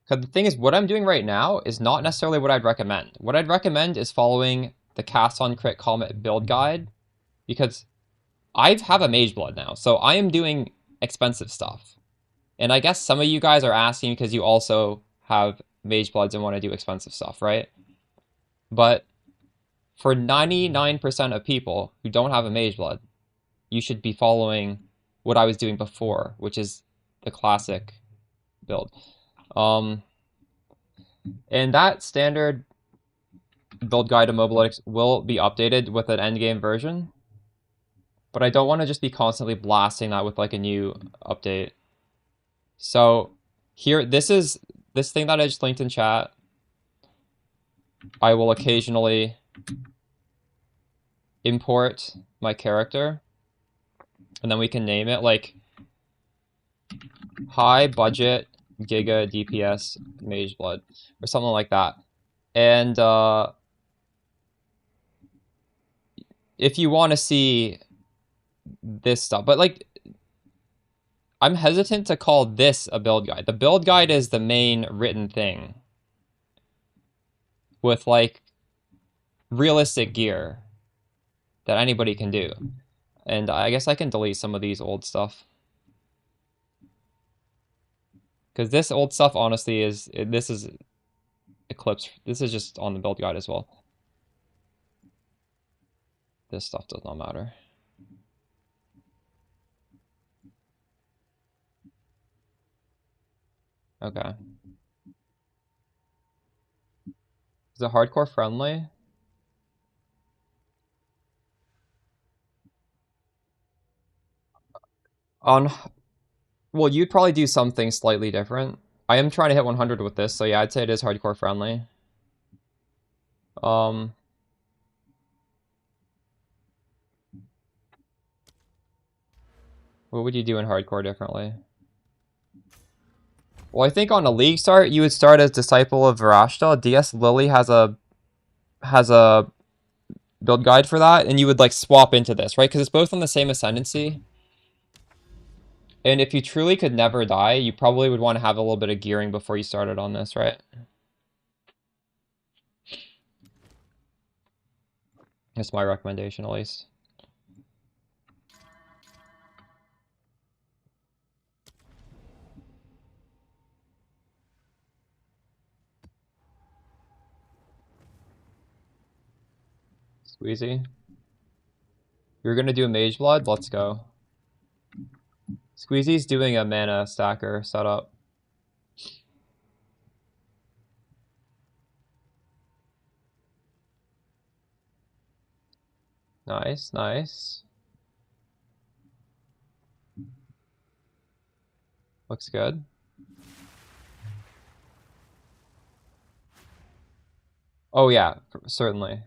Because the thing is, what I'm doing right now is not necessarily what I'd recommend. What I'd recommend is following the Cast on CoC Comet build guide, because I have a Mageblood now, so I am doing expensive stuff. And I guess some of you guys are asking because you also have Magebloods and want to do expensive stuff, right? But for 99% of people who don't have a Mageblood, you should be following what I was doing before, which is the classic build. And that standard build guide to Mobalytics will be updated with an endgame version, but I don't want to just be constantly blasting that with like a new update. So here, this thing that I just linked in chat. I will occasionally import my character, and then we can name it like high budget Giga DPS Mageblood or something like that. And if you want to see this stuff, but like I'm hesitant to call this a build guide. The build guide is the main written thing with like realistic gear that anybody can do. And I guess I can delete some of these old stuff. Because this old stuff, honestly, this is Eclipse. This is just on the build guide as well. This stuff does not matter. Okay. Is it hardcore friendly? Well, you'd probably do something slightly different. I am trying to hit 100 with this, so yeah, I'd say it is hardcore friendly. What would you do in hardcore differently? Well, I think on a league start, you would start as Disciple of Varashta. DS Lily has a build guide for that, and you would like swap into this, right? Because it's both on the same ascendancy. And if you truly could never die, you probably would want to have a little bit of gearing before you started on this, right? That's my recommendation, at least. Squeezy. You're gonna do a Mageblood? Let's go. Squeezy's doing a mana stacker setup. Nice, nice. Looks good. Oh yeah, certainly.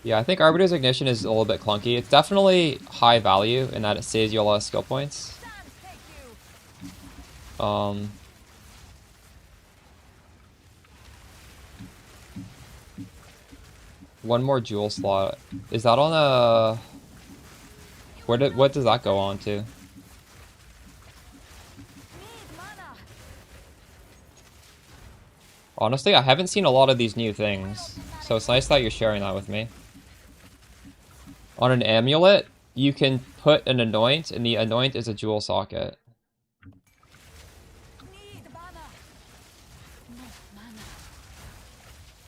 Yeah, I think Arbiter's Ignition is a little bit clunky. It's definitely high value in that it saves you a lot of skill points. One more jewel slot. Is that on a... What does that go on to? Honestly, I haven't seen a lot of these new things, so it's nice that you're sharing that with me. On an amulet, you can put an anoint, and the anoint is a jewel socket.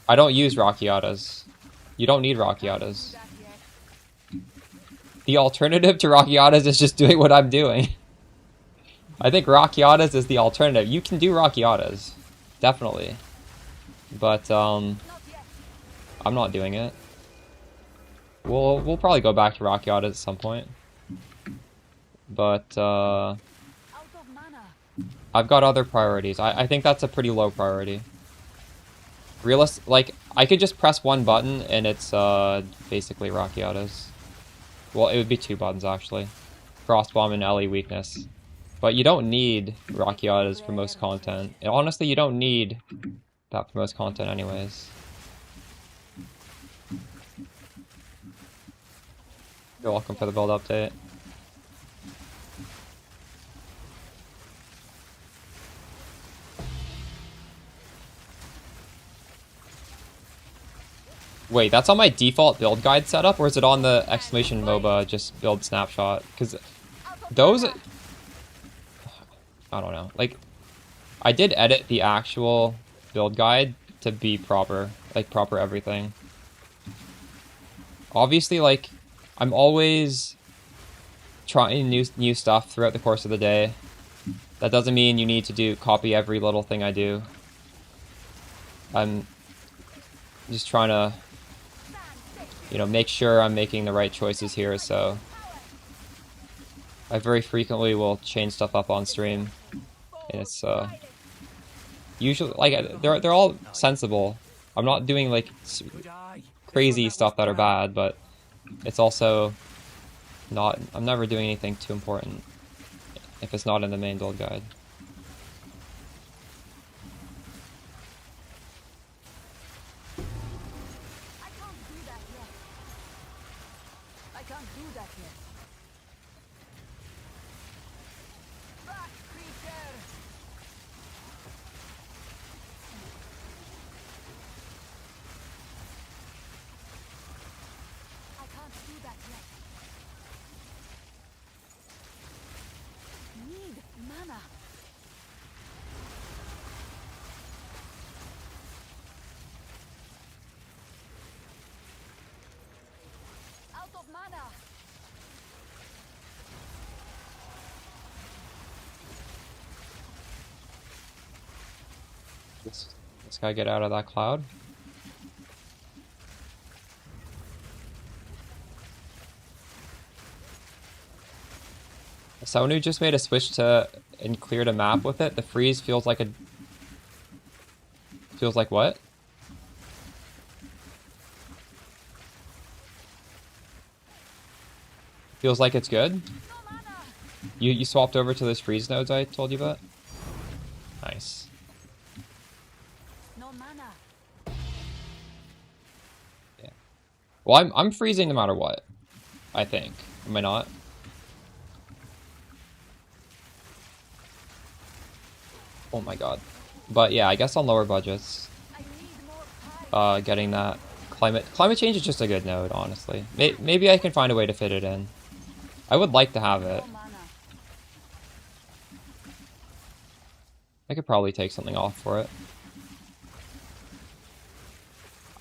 I don't use Rakiatas. You don't need Rakiatas. The alternative to Rakiatas is just doing what I'm doing. I think Rakiatas is the alternative. You can do Rakiatas, definitely. But, I'm not doing it. We'll probably go back to Rakiatas at some point. But, I've got other priorities. I think that's a pretty low priority. Like, I could just press one button and it's, basically Rakiatas. Well, it would be two buttons, actually. Frostbomb and Ellie weakness. But you don't need Rakiatas for most content. And honestly, you don't need that for most content anyways. You're welcome for the build update. Wait, that's on my default build guide setup, or is it on the exclamation MOBA just build snapshot? Because those... I don't know. Like, I did edit the actual build guide to be proper. Like, proper everything. Obviously, like, I'm always trying new stuff throughout the course of the day. That doesn't mean you need to copy every little thing I do. I'm just trying to, you know, make sure I'm making the right choices here, so I very frequently will change stuff up on stream, and it's usually like they're all sensible. I'm not doing like crazy stuff that are bad, but it's also not. I'm never doing anything too important if it's not in the main build guide. This guy get out of that cloud. As someone who just made a switch to and cleared a map with it, the freeze feels like what? Feels like it's good? You swapped over to those freeze nodes I told you about? Nice. Yeah. Well, I'm freezing no matter what, I think. Am I not? Oh my god. But yeah, I guess on lower budgets, getting that climate change is just a good node, honestly. Maybe I can find a way to fit it in. I would like to have it. I could probably take something off for it.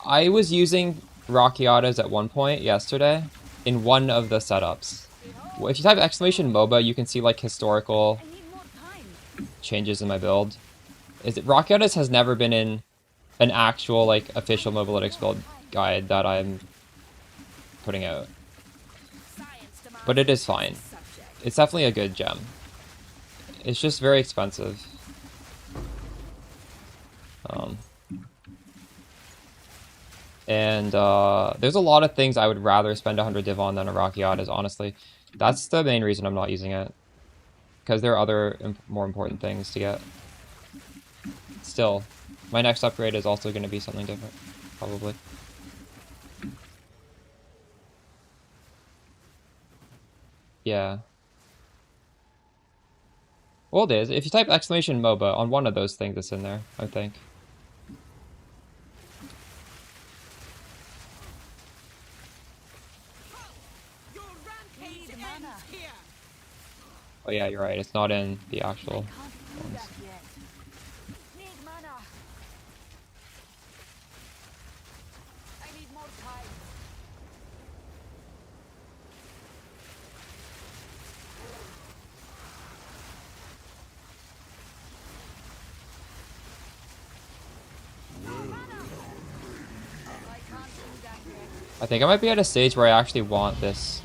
I was using Rockiatas at one point yesterday in one of the setups. If you type exclamation MOBA, you can see like historical changes in my build. Rockiatas has never been in an actual like official Mobalytics build guide that I'm putting out. But it is fine. It's definitely a good gem. It's just very expensive. And there's a lot of things I would rather spend 100 div on than a Rockiatas, honestly. That's the main reason I'm not using it. Because there are other more important things to get. Still, my next upgrade is also going to be something different, probably. Yeah. Well, it is. If you type exclamation MOBA on one of those things, it's in there, I think. Oh yeah, you're right. It's not in the actual ones. I think I might be at a stage where I actually want this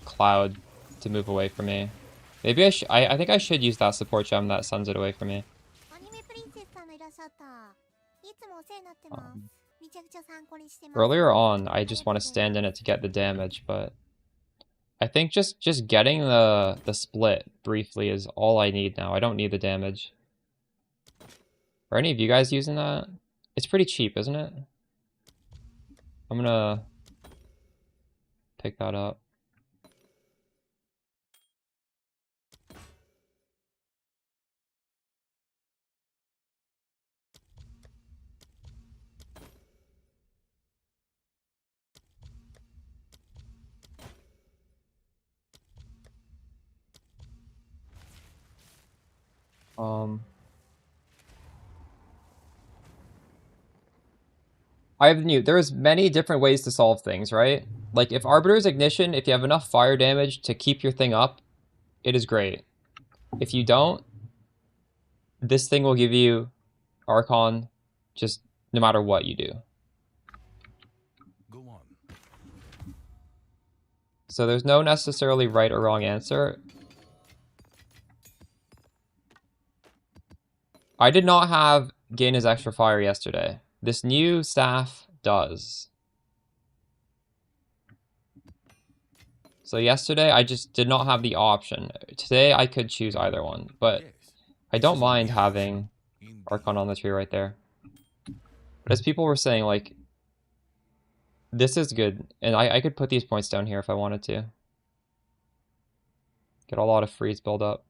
cloud to move away from me. Maybe I think I should use that support gem that sends it away from me. Earlier on, I just want to stand in it to get the damage, but I think just getting the split briefly is all I need now. I don't need the damage. Are any of you guys using that? It's pretty cheap, isn't it? I'm gonna pick that up. I have the new. There's many different ways to solve things, right? Like if Arbiter's Ignition, if you have enough fire damage to keep your thing up, it is great. If you don't, this thing will give you Archon just no matter what you do. Go on. So there's no necessarily right or wrong answer. I did not have gain his extra fire yesterday. This new staff does. So yesterday I just did not have the option. Today I could choose either one, but I don't mind having Archon on the tree right there. But as people were saying, like, this is good, and I could put these points down here if I wanted to. Get a lot of freeze build up.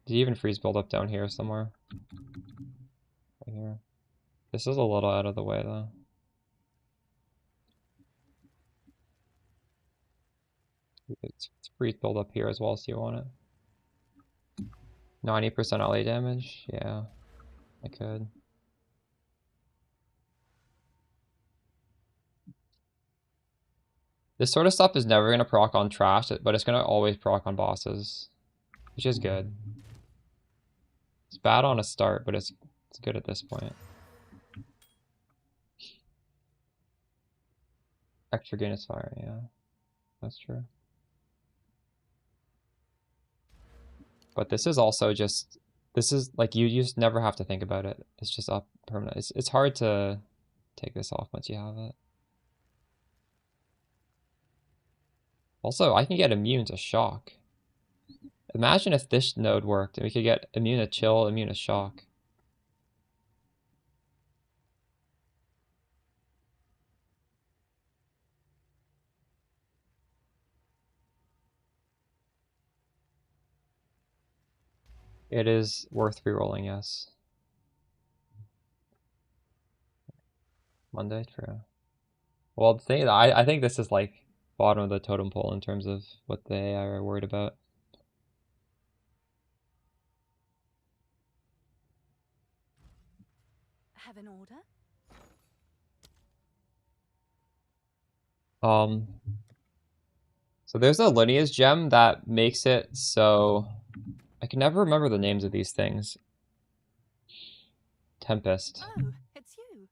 Did you even freeze build up down here somewhere? Right here. This is a little out of the way though. It's freeze build up here as well, so you want it. 90% LA damage? Yeah, I could. This sort of stuff is never going to proc on trash, but it's going to always proc on bosses, which is good. It's bad on a start, but it's good at this point. Extra gain is fire, yeah. That's true. But this is also just, this is like, you just never have to think about it. It's just up permanent. It's hard to take this off once you have it. Also, I can get immune to shock. Imagine if this node worked and we could get immune to chill, immune to shock. It is worth rerolling, yes. Monday, true. Well, the thing, I think this is like bottom of the totem pole in terms of what the AI are worried about. Have an order? So there's a lineage gem that makes it so I can never remember the names of these things. Tempest. Oh, it's you.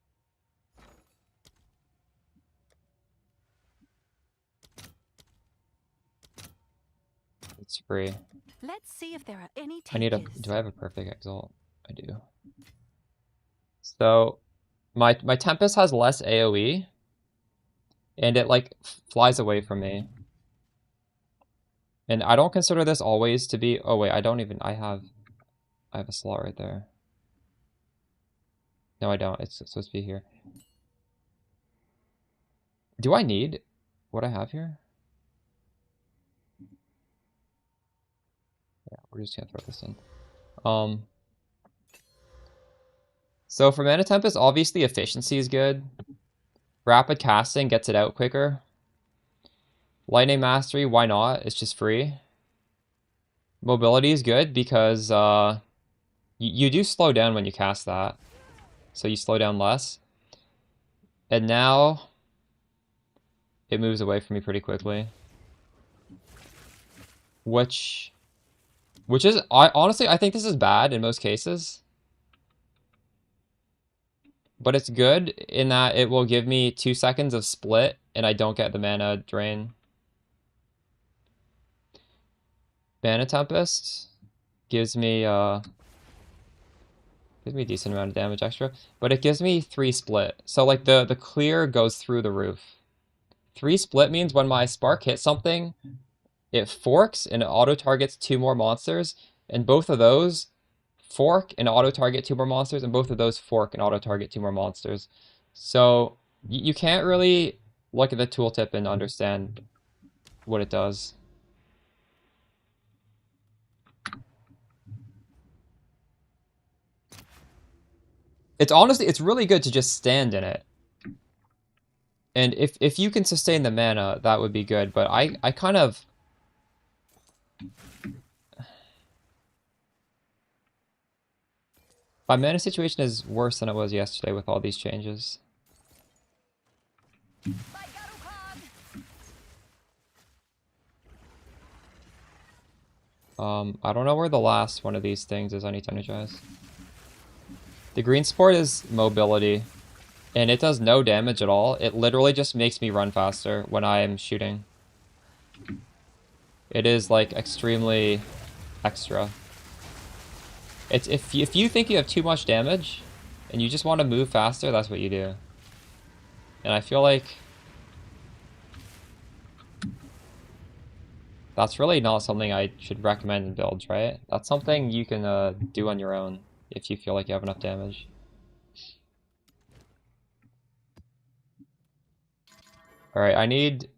It's free. Let's see if there are any takers. I need a. Do I have a perfect exalt? I do. So my Tempest has less AoE, and it like flies away from me. And I don't consider this always to be. Oh wait, I don't even. I have a slot right there. No, I don't. It's supposed to be here. Do I need what I have here? Yeah, we're just gonna throw this in. So for Mana Tempest, obviously efficiency is good. Rapid casting gets it out quicker. Lightning Mastery, why not? It's just free. Mobility is good because you do slow down when you cast that. So you slow down less. And now it moves away from me pretty quickly. Which is, honestly, I think this is bad in most cases. But it's good in that it will give me 2 seconds of split and I don't get the mana drain. Mana Tempest gives me a decent amount of damage extra, but it gives me 3 split. So like the clear goes through the roof. 3 split means when my spark hits something, it forks and it auto targets 2 more monsters, and both of those fork and auto target 2 more monsters, and both of those fork and auto target 2 more monsters. So you can't really look at the tooltip and understand what it does. It's honestly, it's really good to just stand in it. And if you can sustain the mana, that would be good. But I kind of... My mana situation is worse than it was yesterday with all these changes. I don't know where the last one of these things is. I need to energize. The green support is mobility, and it does no damage at all. It literally just makes me run faster when I am shooting. It is like extremely extra. It's if you think you have too much damage and you just want to move faster, that's what you do. And I feel like that's really not something I should recommend in builds, right? That's something you can do on your own if you feel like you have enough damage. Alright, I need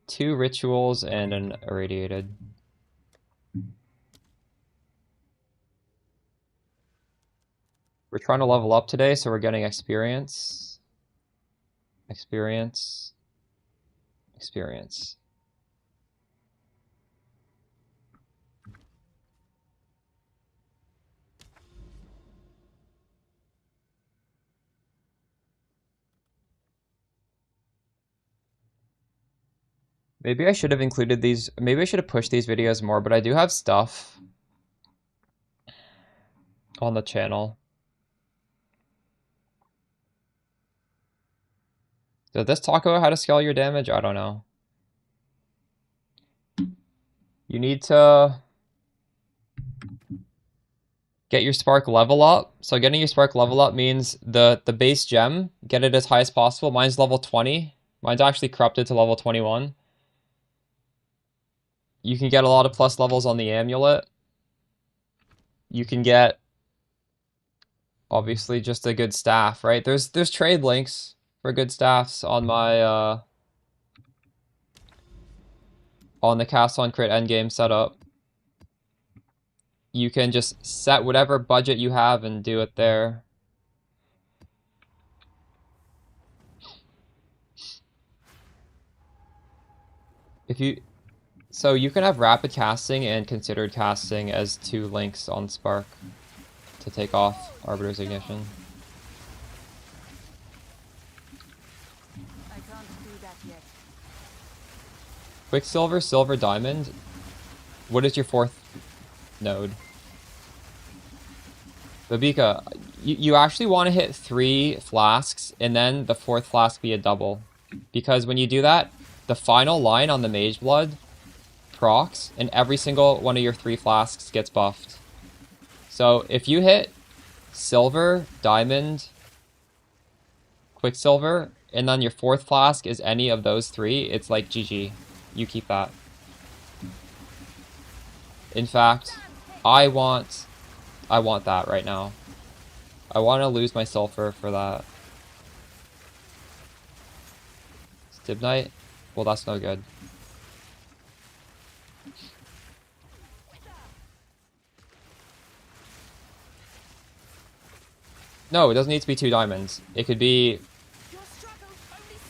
2 rituals and an irradiated. We're trying to level up today, so we're getting experience. Experience. Experience. Maybe I should have included these. Maybe I should have pushed these videos more, but I do have stuff on the channel. Did this talk about how to scale your damage? I don't know. You need to get your spark level up. So getting your spark level up means the base gem, get it as high as possible. Mine's level 20. Mine's actually corrupted to level 21. You can get a lot of plus levels on the amulet. You can get obviously just a good staff, right? There's trade links for good staffs on my on the cast on crit endgame setup. You can just set whatever budget you have and do it there. So you can have rapid casting and considered casting as 2 links on Spark to take off Arbiter's Ignition. I can't do that yet. Quicksilver, Silver, Diamond. What is your 4th node? Babika, you actually want to hit 3 flasks and then the 4th flask be a double. Because when you do that, the final line on the Mageblood procs and every single one of your 3 flasks gets buffed. So if you hit Silver, Diamond, Quicksilver, and then your 4th flask is any of those 3, it's like GG. You keep that. In fact, I want that right now. I want to lose my sulfur for that. Stibnite? Well, that's no good. No, it doesn't need to be 2 diamonds. It could be...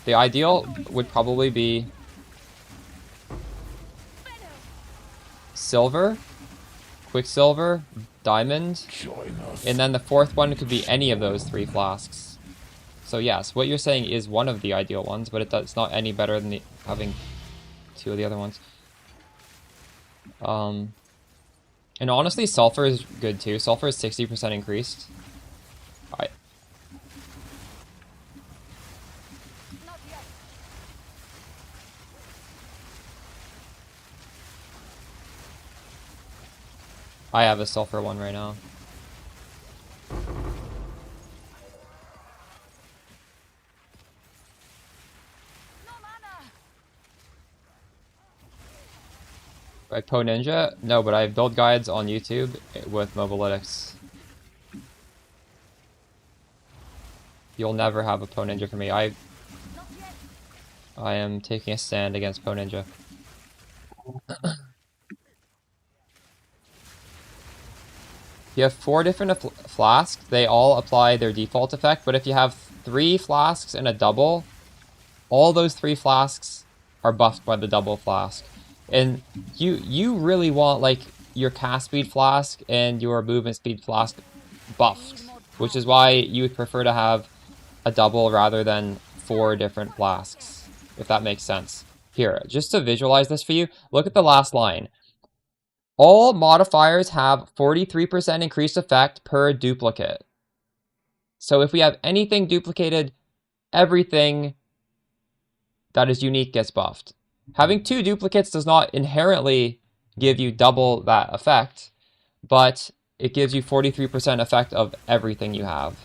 The ideal would probably be... Silver, Quicksilver, Diamond, and then the 4th one could be any of those 3 flasks. So yes, what you're saying is one of the ideal ones, but it's not any better than having 2 of the other ones. And honestly, Sulfur is good too. Sulfur is 60% increased. I have a Sulfur one right now. Right, Po Ninja? No, but I have build guides on YouTube with Mobalytics. You'll never have a Po Ninja for me. I am taking a stand against Po Ninja. You have 4 different flasks. They all apply their default effect, but if you have 3 flasks and a double, all those 3 flasks are buffed by the double flask. And you really want like your cast speed flask and your movement speed flask buffed. which is why you would prefer to have a double rather than 4 different flasks, if that makes sense. Here, just to visualize this for you, look at the last line. All modifiers have 43% increased effect per duplicate. So if we have anything duplicated, everything that is unique gets buffed. Having 2 duplicates does not inherently give you double that effect, but it gives you 43% effect of everything you have.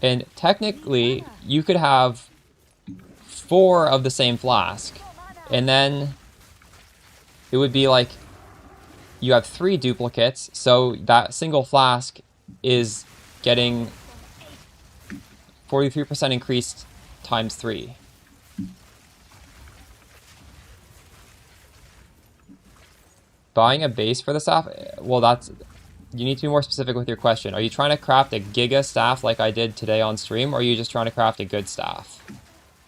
And technically, you could have 4 of the same flask, and then it would be like you have 3 duplicates, so that single flask is getting 43% increased times 3. Buying a base for the staff? Well, that's... You need to be more specific with your question. Are you trying to craft a giga staff like I did today on stream, or are you just trying to craft a good staff?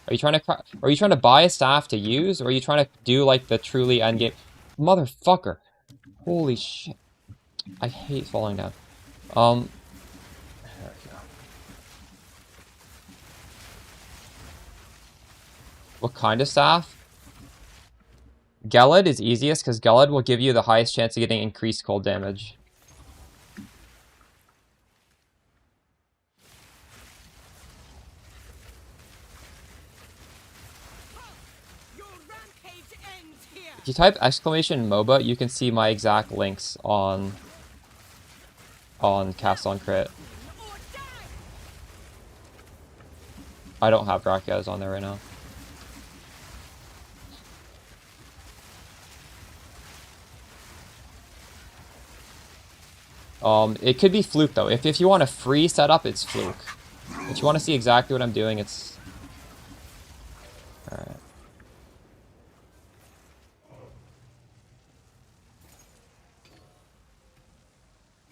Are you trying to buy a staff to use, or are you trying to do like the truly endgame? Motherfucker! Holy shit! I hate falling down. There we go. What kind of staff? Gelid is easiest because Gelid will give you the highest chance of getting increased cold damage. If you type exclamation MOBA, you can see my exact links on Cast on Crit. I don't have Brachio's on there right now. It could be Fluke though. If you want a free setup, it's Fluke. If you want to see exactly what I'm doing, it's... Alright.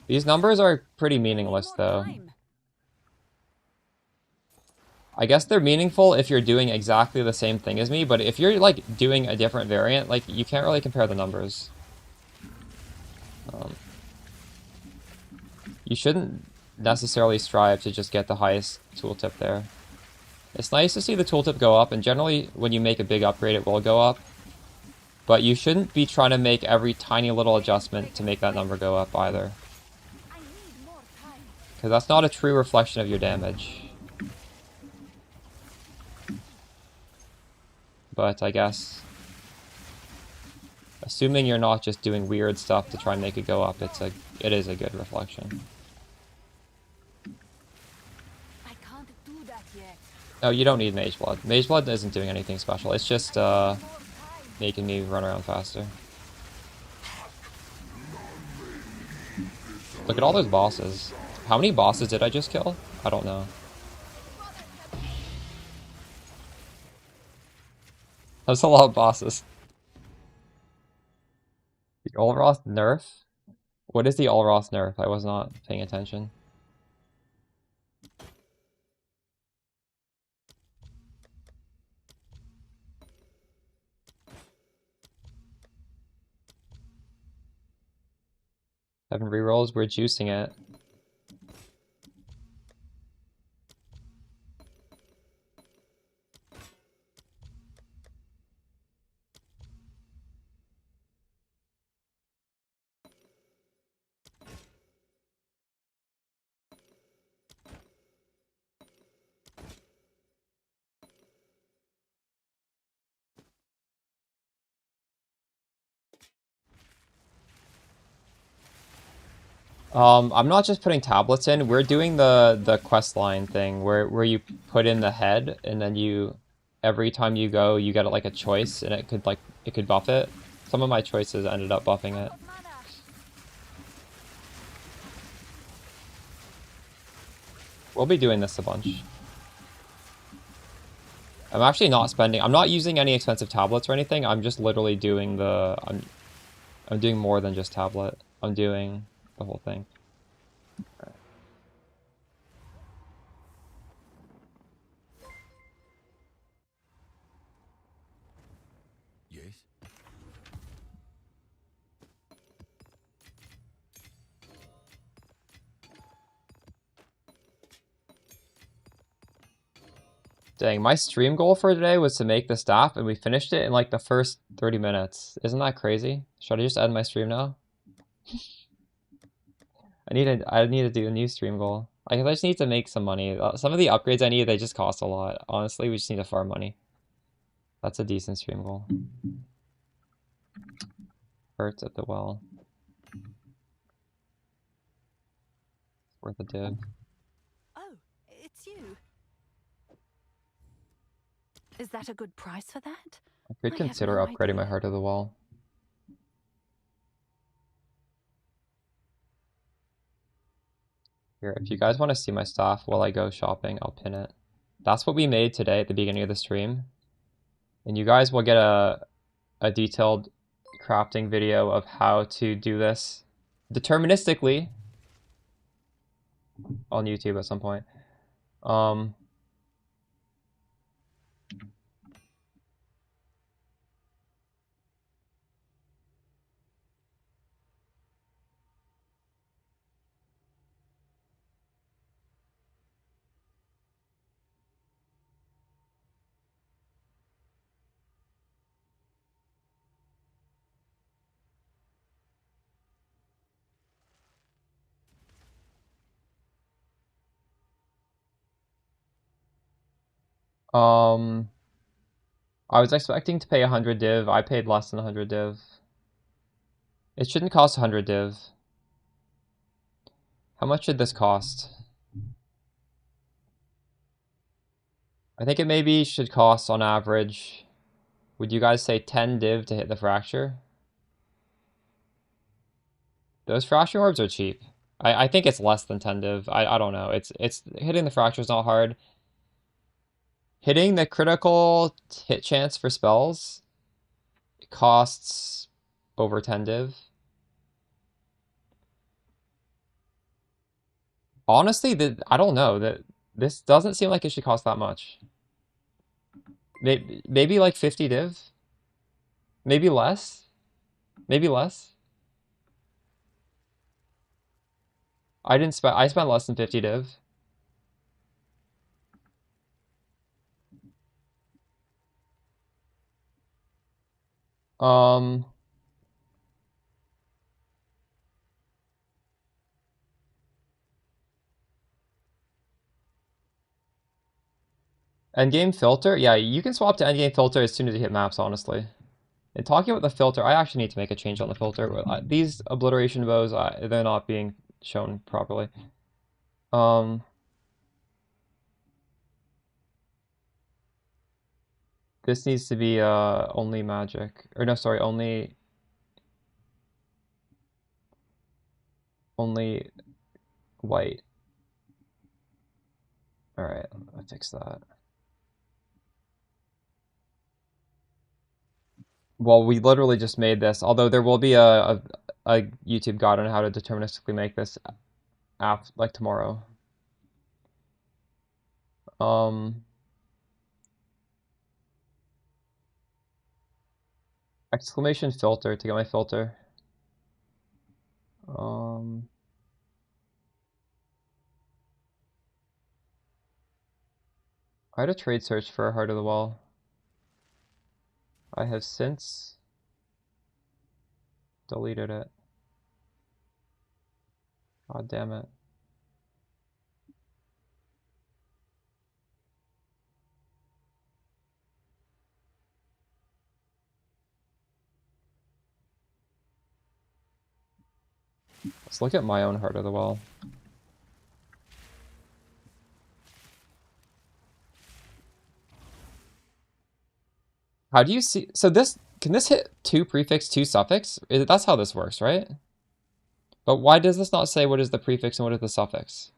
These numbers are pretty meaningless though. I guess they're meaningful if you're doing exactly the same thing as me, but if you're like doing a different variant, like you can't really compare the numbers. You shouldn't necessarily strive to just get the highest tooltip there. It's nice to see the tooltip go up, and generally when you make a big upgrade it will go up. But you shouldn't be trying to make every tiny little adjustment to make that number go up either. Because that's not a true reflection of your damage. But I guess, assuming you're not just doing weird stuff to try and make it go up, it is a good reflection. I can't do that yet. Oh, you don't need Mageblood. Mageblood isn't doing anything special. It's just making me run around faster. Look at all those bosses. How many bosses did I just kill? I don't know. That's a lot of bosses. The Olroth nerf? What is the Olroth nerf? I was not paying attention. Having rerolls, we're juicing it. I'm not just putting tablets in, we're doing the quest line thing where you put in the head and then you every time you go you get like a choice and it could buff it. Some of my choices ended up buffing it. We'll be doing this a bunch. I'm actually not spending, I'm not using any expensive tablets or anything, I'm just literally doing I'm doing more than just tablet. I'm doing the whole thing. Right. Yes. Dang, my stream goal for today was to make the staff, and we finished it in like the first 30 minutes. Isn't that crazy? Should I just end my stream now? I need to do a new stream goal. I guess I just need to make some money. Some of the upgrades I need, they just cost a lot. Honestly, we just need to farm money. That's a decent stream goal. Hurts at the well. Worth a div. Oh, it's you. Is that a good price for that? I could I have consider no upgrading my idea. Heart of the Well. Here, if you guys want to see my stuff while I go shopping, I'll pin it. That's what we made today at the beginning of the stream. And you guys will get a detailed crafting video of how to do this deterministically on YouTube at some point. I was expecting to pay 100 div. I paid less than 100 div. It shouldn't cost 100 div. How much should this cost? I think it maybe should cost on average. Would you guys say 10 div to hit the fracture? Those fracture orbs are cheap. I think it's less than 10 div. I don't know. It's hitting the fracture is not hard. Hitting the critical hit chance for spells costs over 10 div. Honestly, I don't know. This doesn't seem like it should cost that much. Maybe like 50 div? Maybe less? Maybe less? I spent less than 50 div. Um Endgame filter? Yeah, you can swap to endgame filter as soon as you hit maps, honestly. And talking about the filter, I actually need to make a change on the filter. These obliteration bows, they're not being shown properly. This needs to be only magic. Or no, sorry, only white. Alright, I'll fix that. Well, we literally just made this, although there will be a YouTube guide on how to deterministically make this app like tomorrow. Exclamation filter to get my filter. I had a trade search for a Heart of the Well. I have since deleted it. God damn it. Let's look at my own Heart of the Well. How do you see? So this, can this hit 2 prefix, 2 suffix? That's how this works, right? But why does this not say what is the prefix and what is the suffix?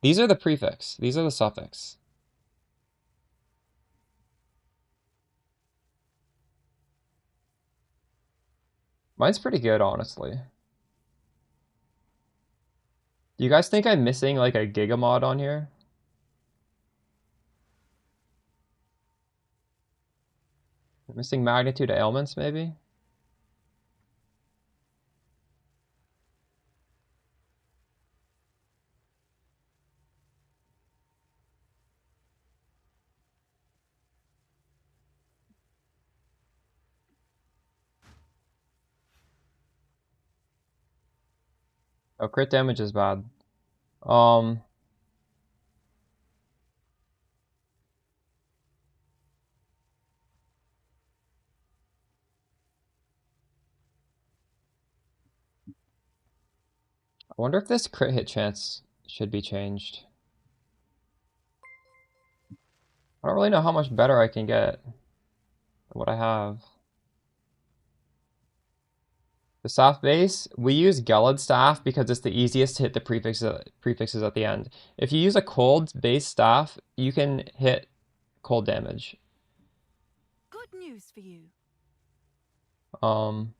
These are the prefix. These are the suffix. Mine's pretty good, honestly. Do you guys think I'm missing like a Giga mod on here? Missing magnitude ailments, maybe? Oh, crit damage is bad. I wonder if this crit hit chance should be changed. I don't really know how much better I can get than what I have. The staff base, we use Gelid staff because it's the easiest to hit the prefixes at the end. If you use a cold base staff, you can hit cold damage. Good news for you. Um,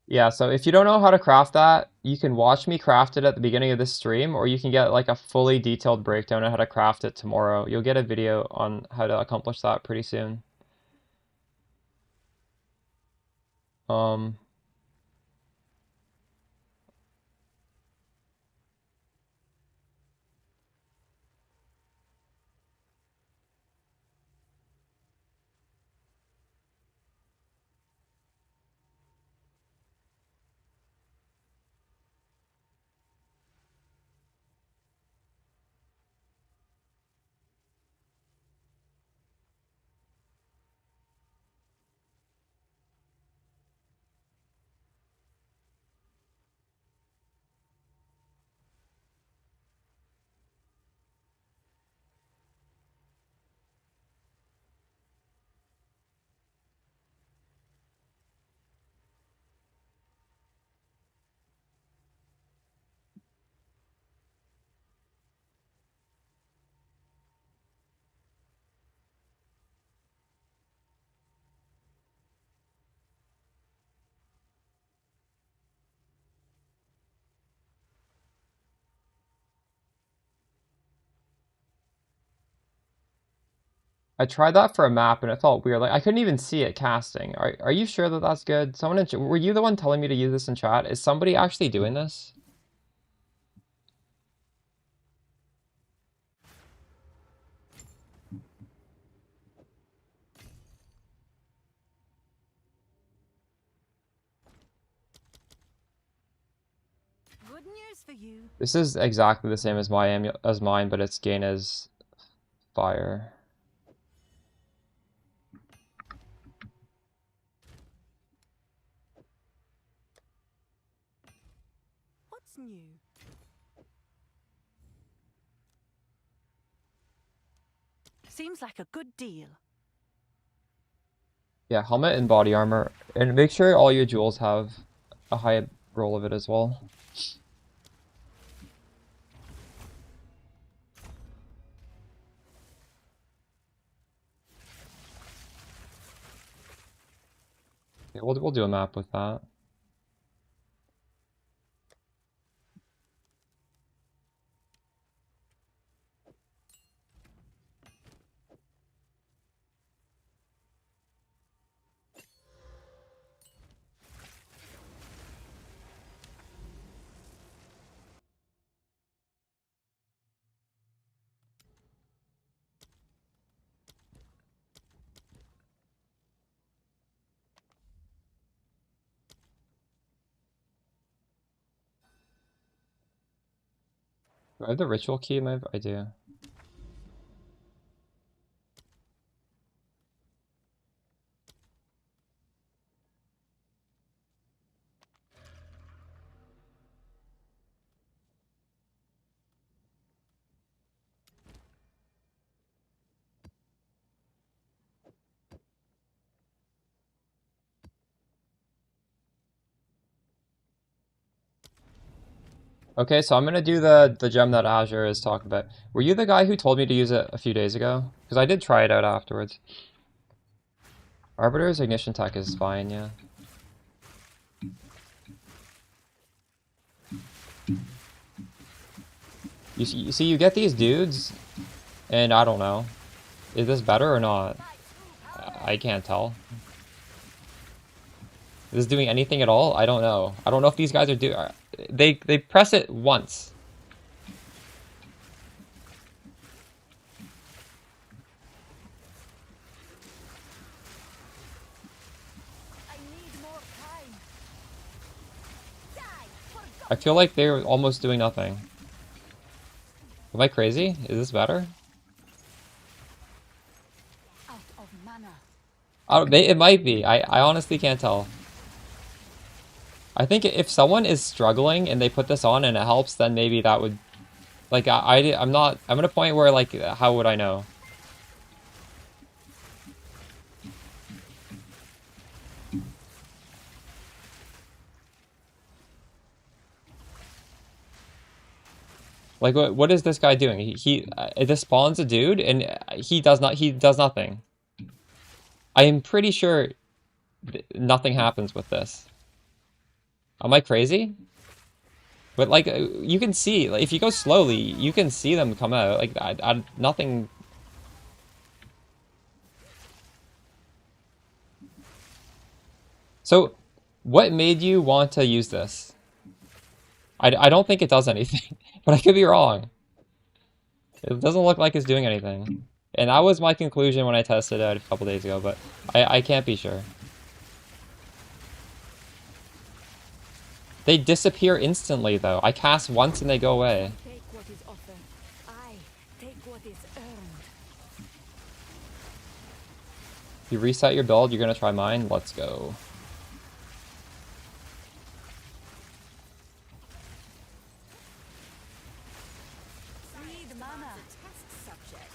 yeah, so if you don't know how to craft that, you can watch me craft it at the beginning of this stream, or you can get like a fully detailed breakdown on how to craft it tomorrow. You'll get a video on how to accomplish that pretty soon. Um, I tried that for a map and it felt weird. Like I couldn't even see it casting. Are you sure that that's good? Someone were you the one telling me to use this in chat? Is somebody actually doing this? Good news for you. This is exactly the same as mine, but its gain is fire. What's new? Seems like a good deal. Yeah, helmet and body armor. And make sure all your jewels have a high roll of it as well. Okay, we'll do a map with that. Do I have the ritual key? I do. Okay, so I'm gonna do the gem that Azure is talking about. Were you the guy who told me to use it a few days ago? Because I did try it out afterwards. Arbiter's ignition tech is fine, yeah. You see, you get these dudes, and I don't know. Is this better or not? I can't tell. Is this doing anything at all? I don't know. I don't know if these guys are doing... They press it once. I feel like they're almost doing nothing. Am I crazy? Is this better? Out of mana. It might be. I honestly can't tell. I think if someone is struggling and they put this on and it helps, then maybe that would... Like, I'm not... I'm at a point where, like, how would I know? Like, what is this guy doing? This spawns a dude, and he does nothing. I am pretty sure nothing happens with this. Am I crazy? But, like, you can see, like, if you go slowly, you can see them come out. Like, nothing... So, what made you want to use this? I don't think it does anything, but I could be wrong. It doesn't look like it's doing anything. And that was my conclusion when I tested it a couple days ago, but I can't be sure. They disappear instantly, though. I cast once and they go away. Take what is offered. I take what is earned. You reset your build, you're gonna try mine? Let's go. Need mana. Test subject.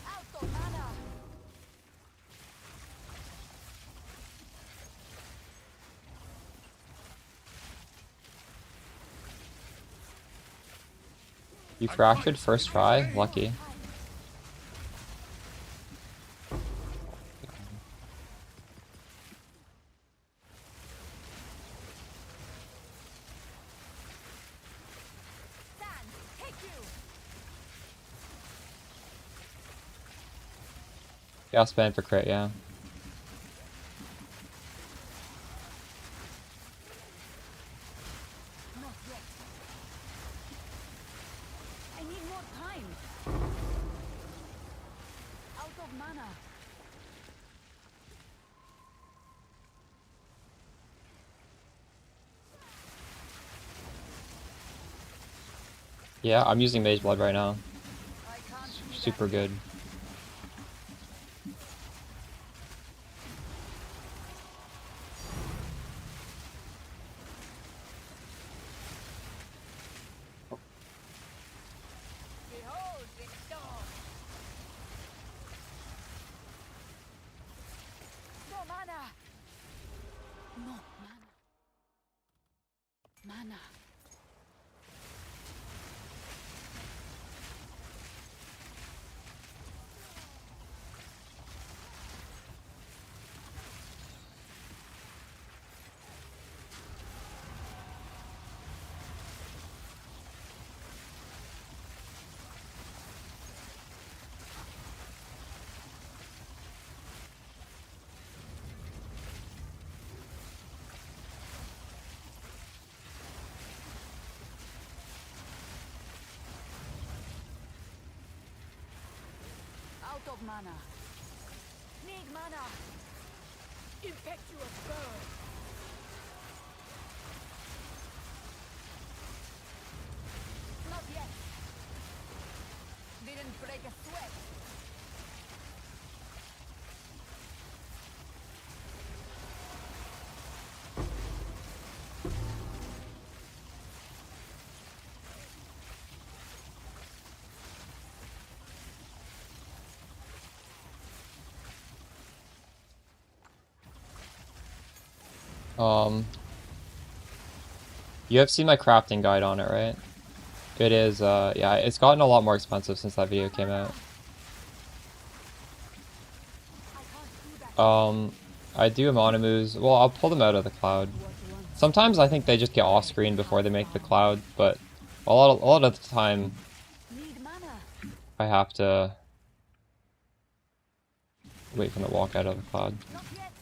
Out of mana. You fractured first try? Lucky. Gas band for crit, yeah. Not yet. I need more time. Out of mana. Yeah, I'm using Mageblood right now. I can't do that. Super good. Behold this dawn. No mana. No mana. Mana. Out of mana. Need mana. Impetuous burn. Not yet. Didn't break a sweat. You have seen my crafting guide on it, right? It is, yeah, it's gotten a lot more expensive since that video came out. I do Amonimus. Well, I'll pull them out of the cloud. Sometimes I think they just get off screen before they make the cloud, but a lot of the time Need mana. I have to wait for them to walk out of the cloud. Not yet.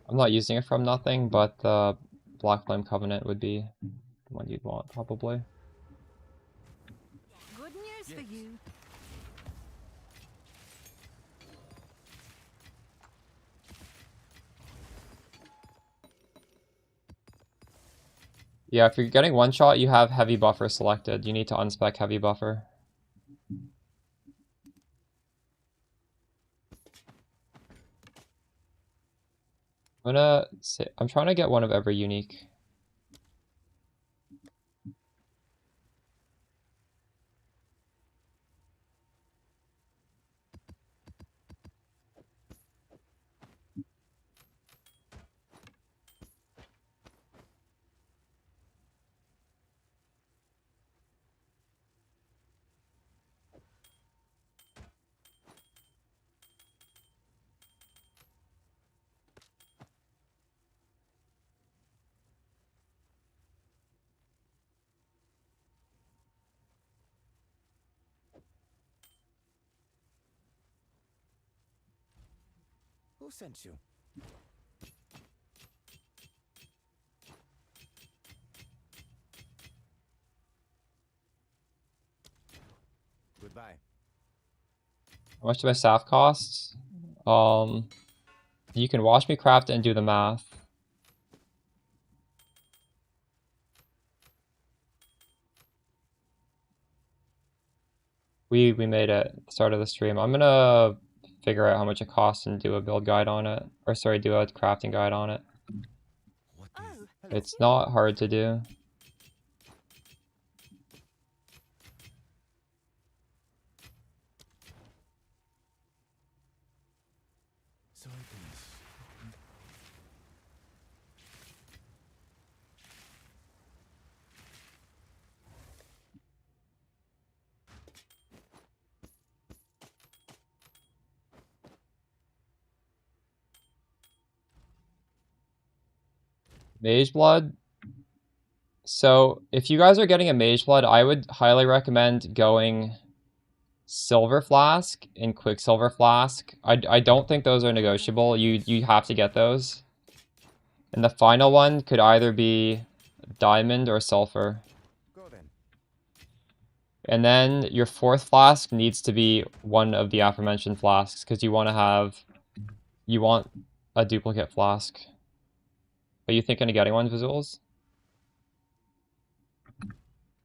I'm not using it from nothing, but the Black Flame Covenant would be the one you'd want, probably. Good news for you. Yeah, if you're getting one shot, you have heavy buffer selected. You need to unspec heavy buffer. I'm trying to get one of every unique. Who sent you? Goodbye. How much do my staff cost? You can watch me craft and do the math. We made it at the start of the stream. I'm gonna figure out how much it costs and do a build guide on it. Or sorry, do a crafting guide on it. What Oh, is... It's not hard to do. So it is. Mageblood. So if you guys are getting a Mageblood, I would highly recommend going Silver Flask and Quicksilver Flask. I don't think those are negotiable. You have to get those. And the final one could either be Diamond or Sulfur. Go then. And then your fourth flask needs to be one of the aforementioned flasks, because you want a duplicate flask. Are you thinking of getting one, Visuals?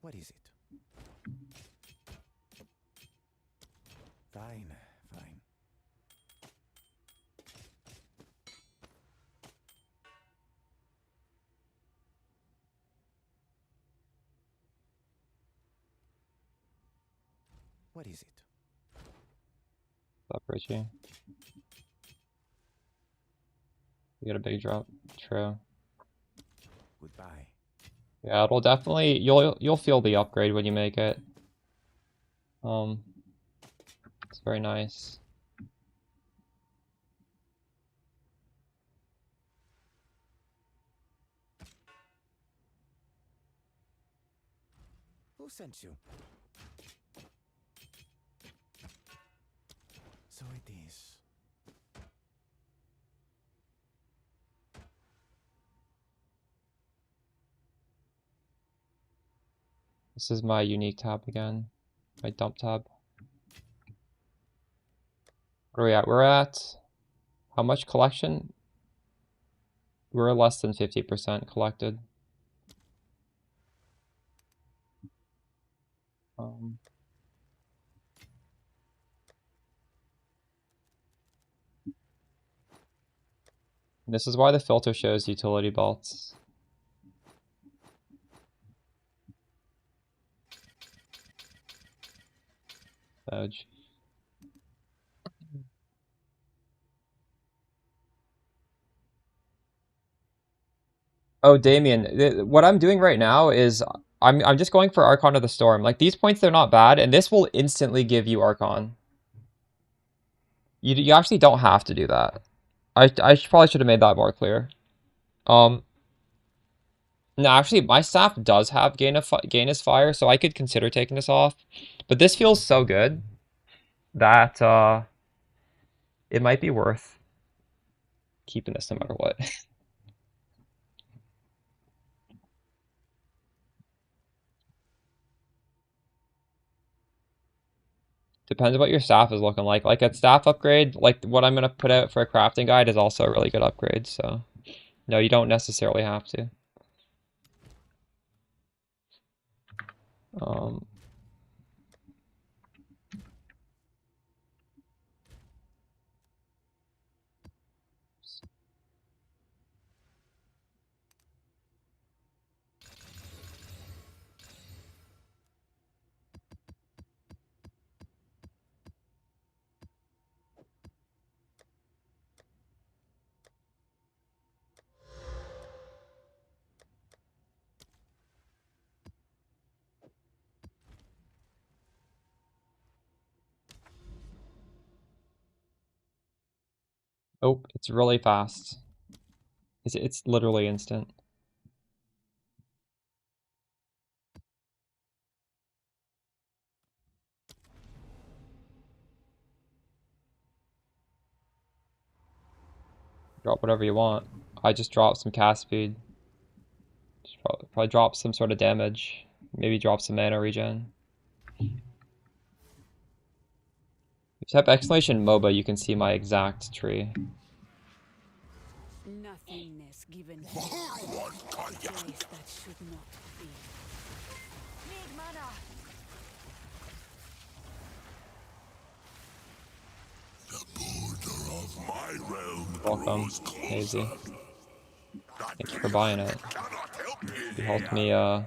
What is it? Fine, fine. What is it? What's up, Richie? You got a big drop. True. Goodbye. Yeah, it'll definitely you'll feel the upgrade when you make it. It's very nice. Who sent you? So it is. This is my unique tab again. My dump tab. What are we at? We're at how much collection? We're less than 50% collected. This is why the filter shows utility belts. Edge. Oh, Damien, what I'm doing right now is I'm just going for Archon of the Storm. Like, these points, they're not bad, and this will instantly give you Archon. You actually don't have to do that. I probably should have made that more clear. No, actually, my staff does have gain is fire, so I could consider taking this off. But this feels so good that it might be worth. keeping this no matter what. Depends what your staff is looking like. Like a staff upgrade, like what I'm gonna put out for a crafting guide is also a really good upgrade, so no, you don't necessarily have to. Um, oh, it's really fast. It's literally instant. Drop whatever you want. I just dropped some cast speed. Just probably drop some sort of damage. Maybe drop some mana regen. If you type exclamation MOBA, you can see my exact tree. Nothingness given here. Place that should not be. Need mana. Welcome, Hazy. Thank you for buying it. You helped me get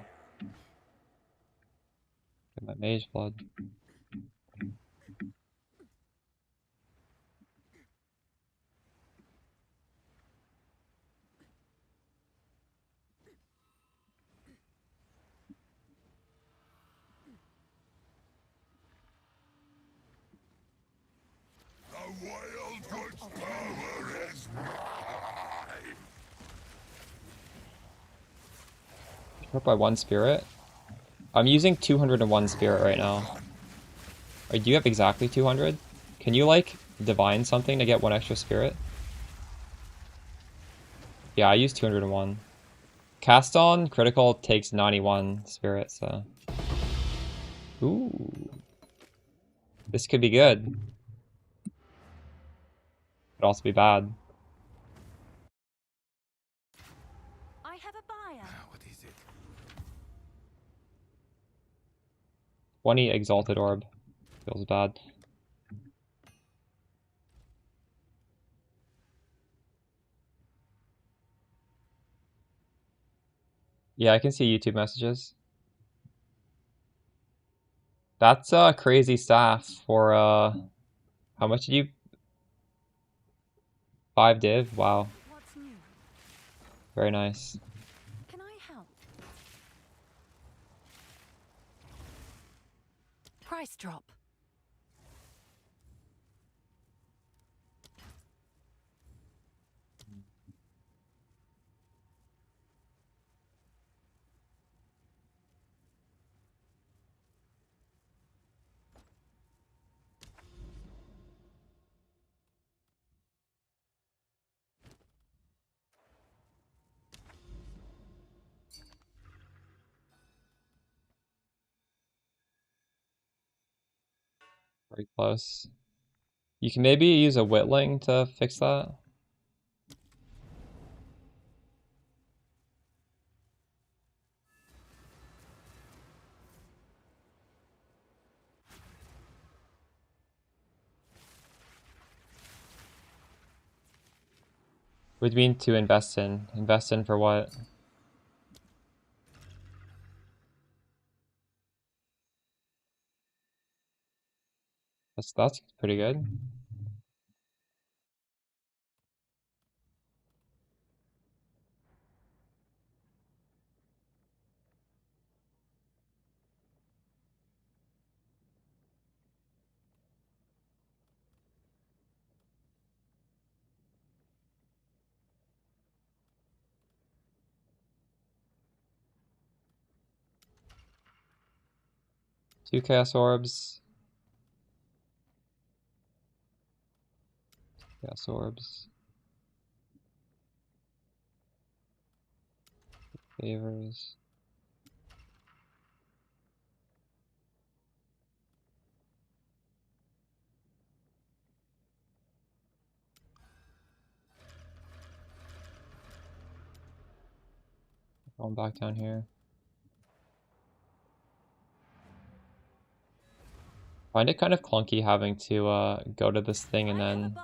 my Mageblood. Hurt by 1 spirit. I'm using 201 spirit right now. Or do you have exactly 200? Can you like divine something to get 1 extra spirit? Yeah, I use 201. Cast on critical takes 91 spirit, so. Ooh. This could be good. Could also be bad. I have a buyer. What is it? 20 exalted orb. Feels bad. Yeah, I can see YouTube messages. That's a crazy staff for how much did you 5 div? Wow. What's new? Very nice. Can I help? Price drop. Very close. You can maybe use a whittling to fix that. What do you mean to invest in? Invest in for what? That's pretty good. Two chaos orbs. Chaos orbs. Favors. Going back down here. Find it kind of clunky having to go to this thing and then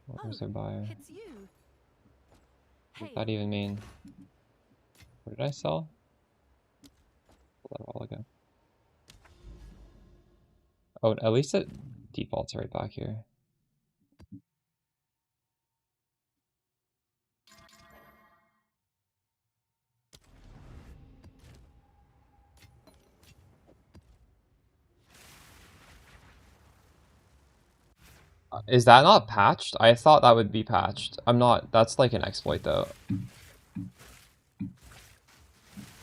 what was their buyer? It's you. What does that even mean? What did I sell? A little while ago. Oh, at least it defaults right back here. Is that not patched? I thought that would be patched. I'm not. That's like an exploit though.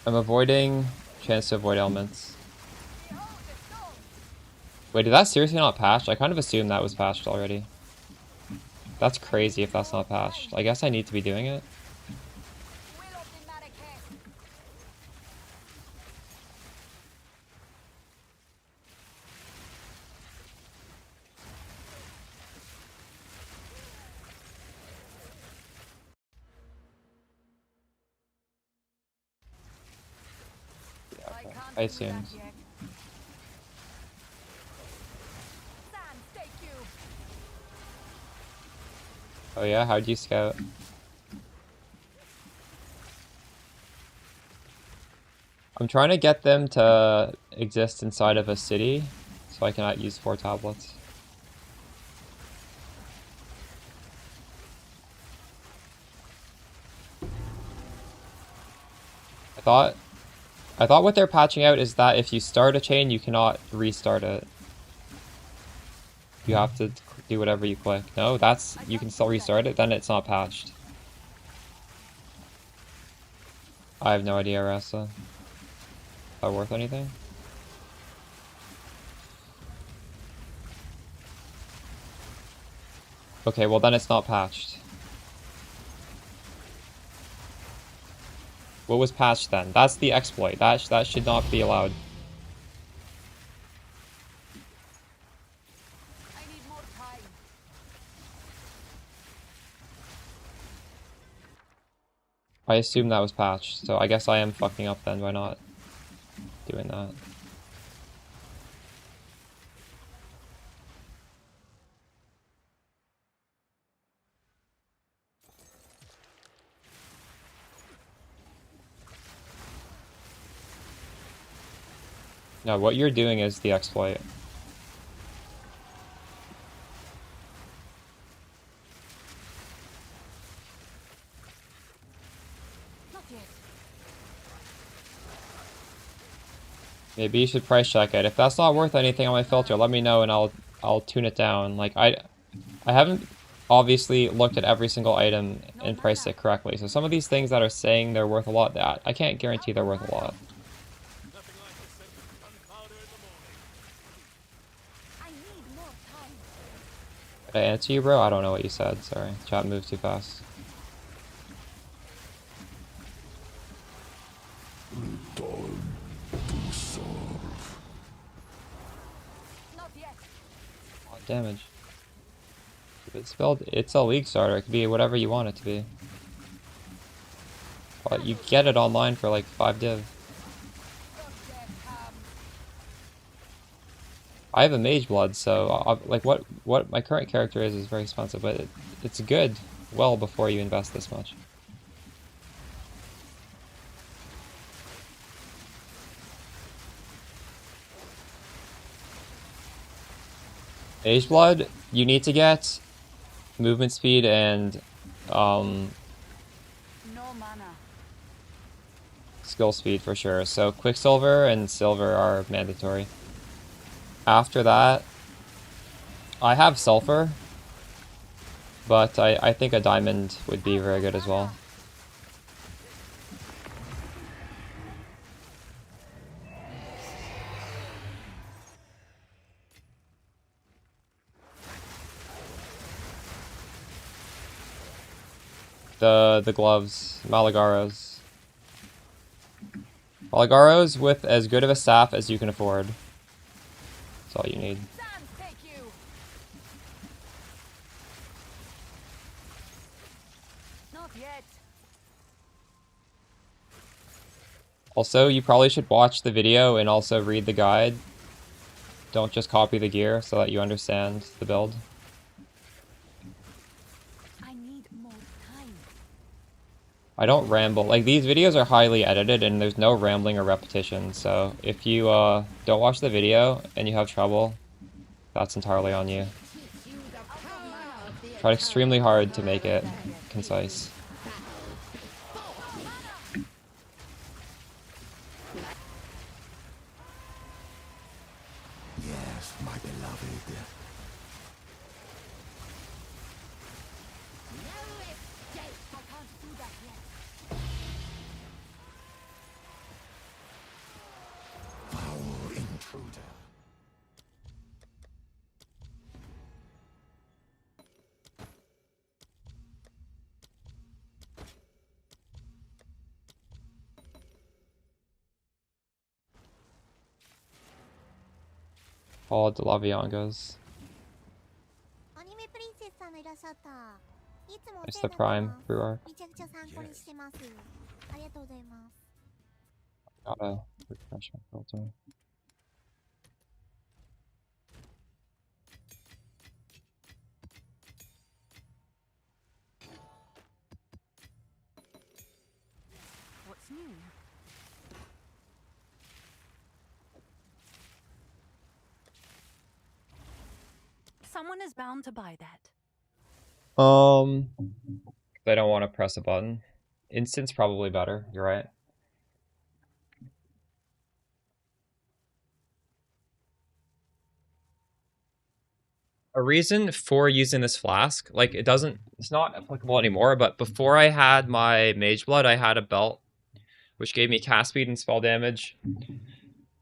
I'm avoiding chance to avoid elements. Wait, did that seriously not patched? I kind of assumed that was patched already. That's crazy if that's not patched. I guess I need to be doing it. Yeah, okay. I assumed. Oh yeah, how'd you scout? I'm trying to get them to exist inside of a city, so I cannot use 4 tablets. I thought what they're patching out is that if you start a chain, you cannot restart it. You have to do whatever you click. No, that's you can still restart it, then it's not patched. I have no idea, Rasa. Is that worth anything? Okay, well then it's not patched. What was patched then? That's the exploit. That should not be allowed. I need more time. I assume that was patched, so I guess I am fucking up then by not doing that. No, what you're doing is the exploit. Not yet. Maybe you should price check it. If that's not worth anything on my filter, let me know and I'll tune it down. Like I haven't obviously looked at every single item and priced it correctly. So some of these things that are saying they're worth a lot, that I can't guarantee they're worth a lot. I need more time. Did I answer you, bro? I don't know what you said. Sorry. Chat moved too fast. Not yet. Damage. If it's spelled, it's a league starter. It could be whatever you want it to be. But you get it online for like 5 div. I have a Mageblood, so like what my current character is very expensive, but it's good well before you invest this much. Mageblood, you need to get movement speed and No mana. skill speed for sure. So Quicksilver and Silver are mandatory. After that, I have Sulfur, but I think a Diamond would be very good as well. The gloves, Malagaros. Oligaro's with as good of a staff as you can afford. That's all you need. Sans take you. Not yet. Also, you probably should watch the video and also read the guide. Don't just copy the gear so that you understand the build. I need more time. I don't ramble. Like, these videos are highly edited and there's no rambling or repetition, so if you don't watch the video and you have trouble, that's entirely on you. Tried extremely hard to make it concise. Yes, my beloved. I can't do that yet. Foul intruder. All de la Viangas. アニメプリンセスさんのいらっしゃった。いつもお It's 世 the 話にな Prime ってます。 Brew Arc. めちゃくちゃ参考にしてます。ありがとうございます。 Gotta refresh my filter. What's new? Someone is bound to buy that. They don't want to press a button. Instant's probably better, you're right. A reason for using this flask, like it's not applicable anymore, but before I had my Mageblood, I had a belt which gave me cast speed and spell damage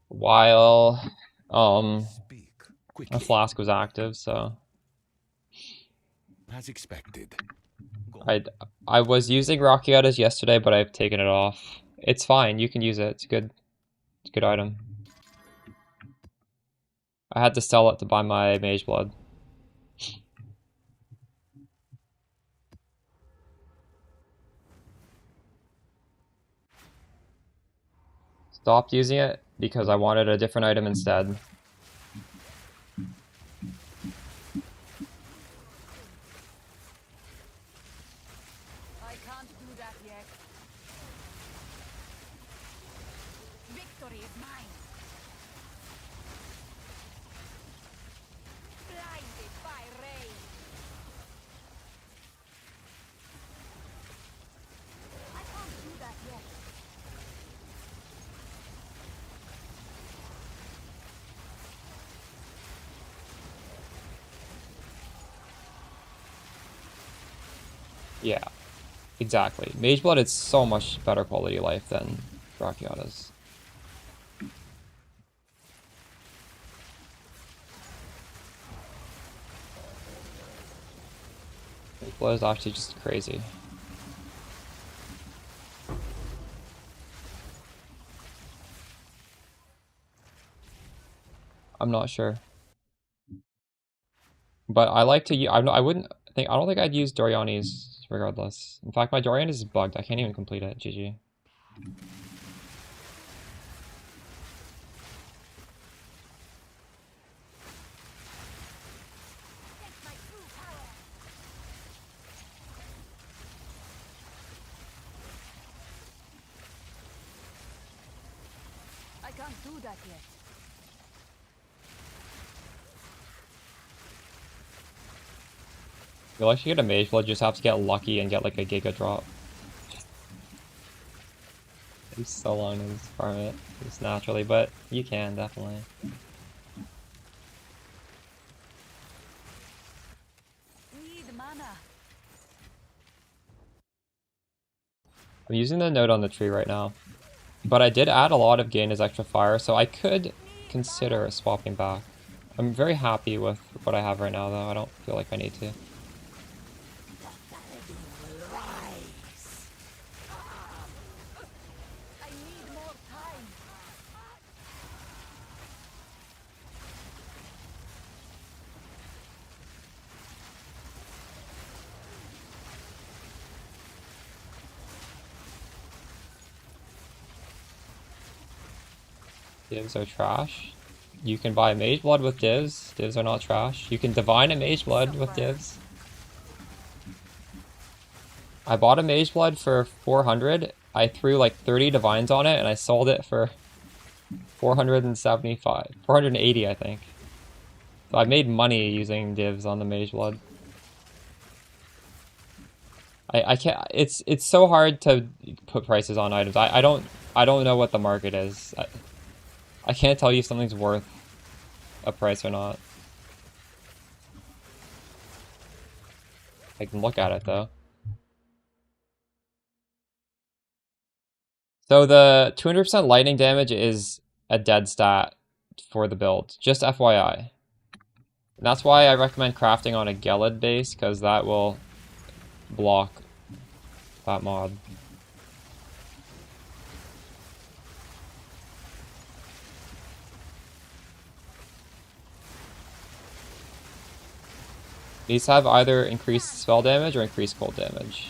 while Speak a quickly. flask was active, so As expected. Go. I was using Rockiatas yesterday, but I've taken it off. It's fine, you can use it. It's a good item. I had to sell it to buy my Mageblood. Stopped using it because I wanted a different item instead. I can't do that yet. Victory is mine. Blinded by rain. I can't do that yet. Yeah, exactly. Mageblood is so much better quality of life than Rockiatas. Mageblood is actually just crazy. I'm not sure. But I like to I don't think I'd use Doriani's regardless. In fact, my Doriani's is bugged. I can't even complete it. GG. Take my true power. I can't do that yet. You'll actually get a Mageblood, you just have to get lucky and get like a Giga drop. It's so long to farm it just naturally, but you can definitely. Need mana. I'm using the note on the tree right now. But I did add a lot of gain as extra fire, so I could consider swapping back. I'm very happy with what I have right now though, I don't feel like I need to. I need more time. Divs are trash. You can buy Mageblood with divs. Divs are not trash. You can divine a Mageblood with divs. I bought a Mageblood for 400. I threw like 30 divines on it and I sold it for 475. 480, I think. So I made money using divs on the Mageblood. I can't. It's so hard to put prices on items. I don't know what the market is. I can't tell you if something's worth a price or not. I can look at it though. So the 200% lightning damage is a dead stat for the build. Just FYI. And that's why I recommend crafting on a Gelid base, because that will block that mod. These have either increased spell damage or increased cold damage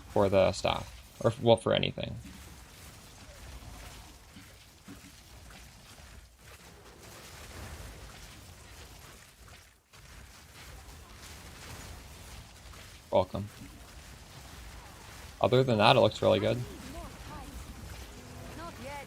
for the staff, or well, for anything. Welcome. Other than that, it looks really good. Not yet.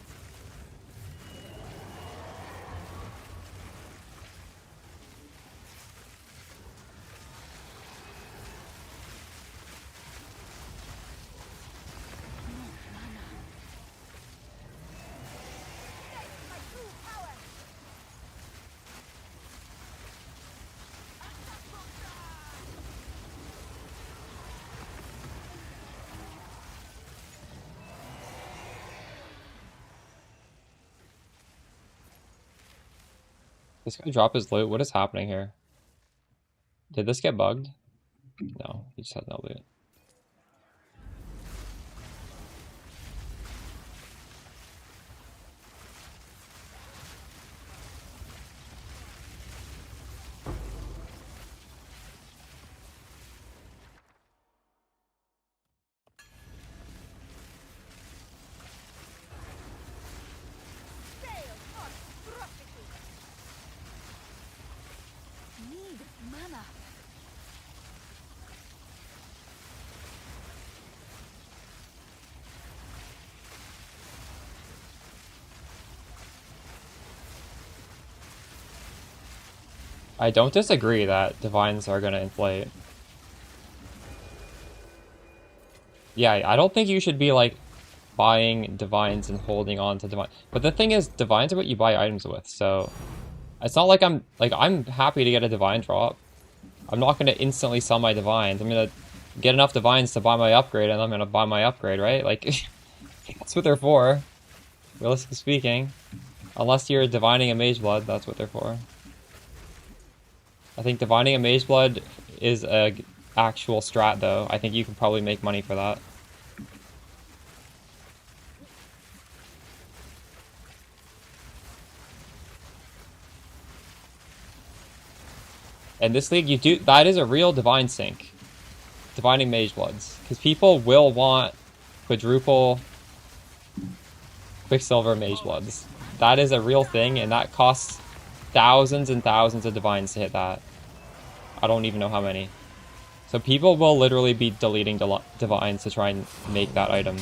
This guy dropped his loot. What is happening here? Did this get bugged? No, he just has no loot. Need mana. I don't disagree that divines are gonna inflate. Yeah, I don't think you should be like buying divines and holding on to divine. But the thing is, divines are what you buy items with, so it's not like I'm happy to get a divine drop. I'm not gonna instantly sell my divines. I'm gonna get enough divines to buy my upgrade, and I'm gonna buy my upgrade, right? Like that's what they're for, realistically speaking. Unless you're divining a Mageblood, that's what they're for. I think divining a Mageblood is a actual strat, though. I think you can probably make money for that. In this league, that is a real divine sync. Divining Magebloods. Because people will want quadruple Quicksilver Magebloods. That is a real thing, and that costs thousands and thousands of divines to hit that. I don't even know how many. So people will literally be deleting divines to try and make that item.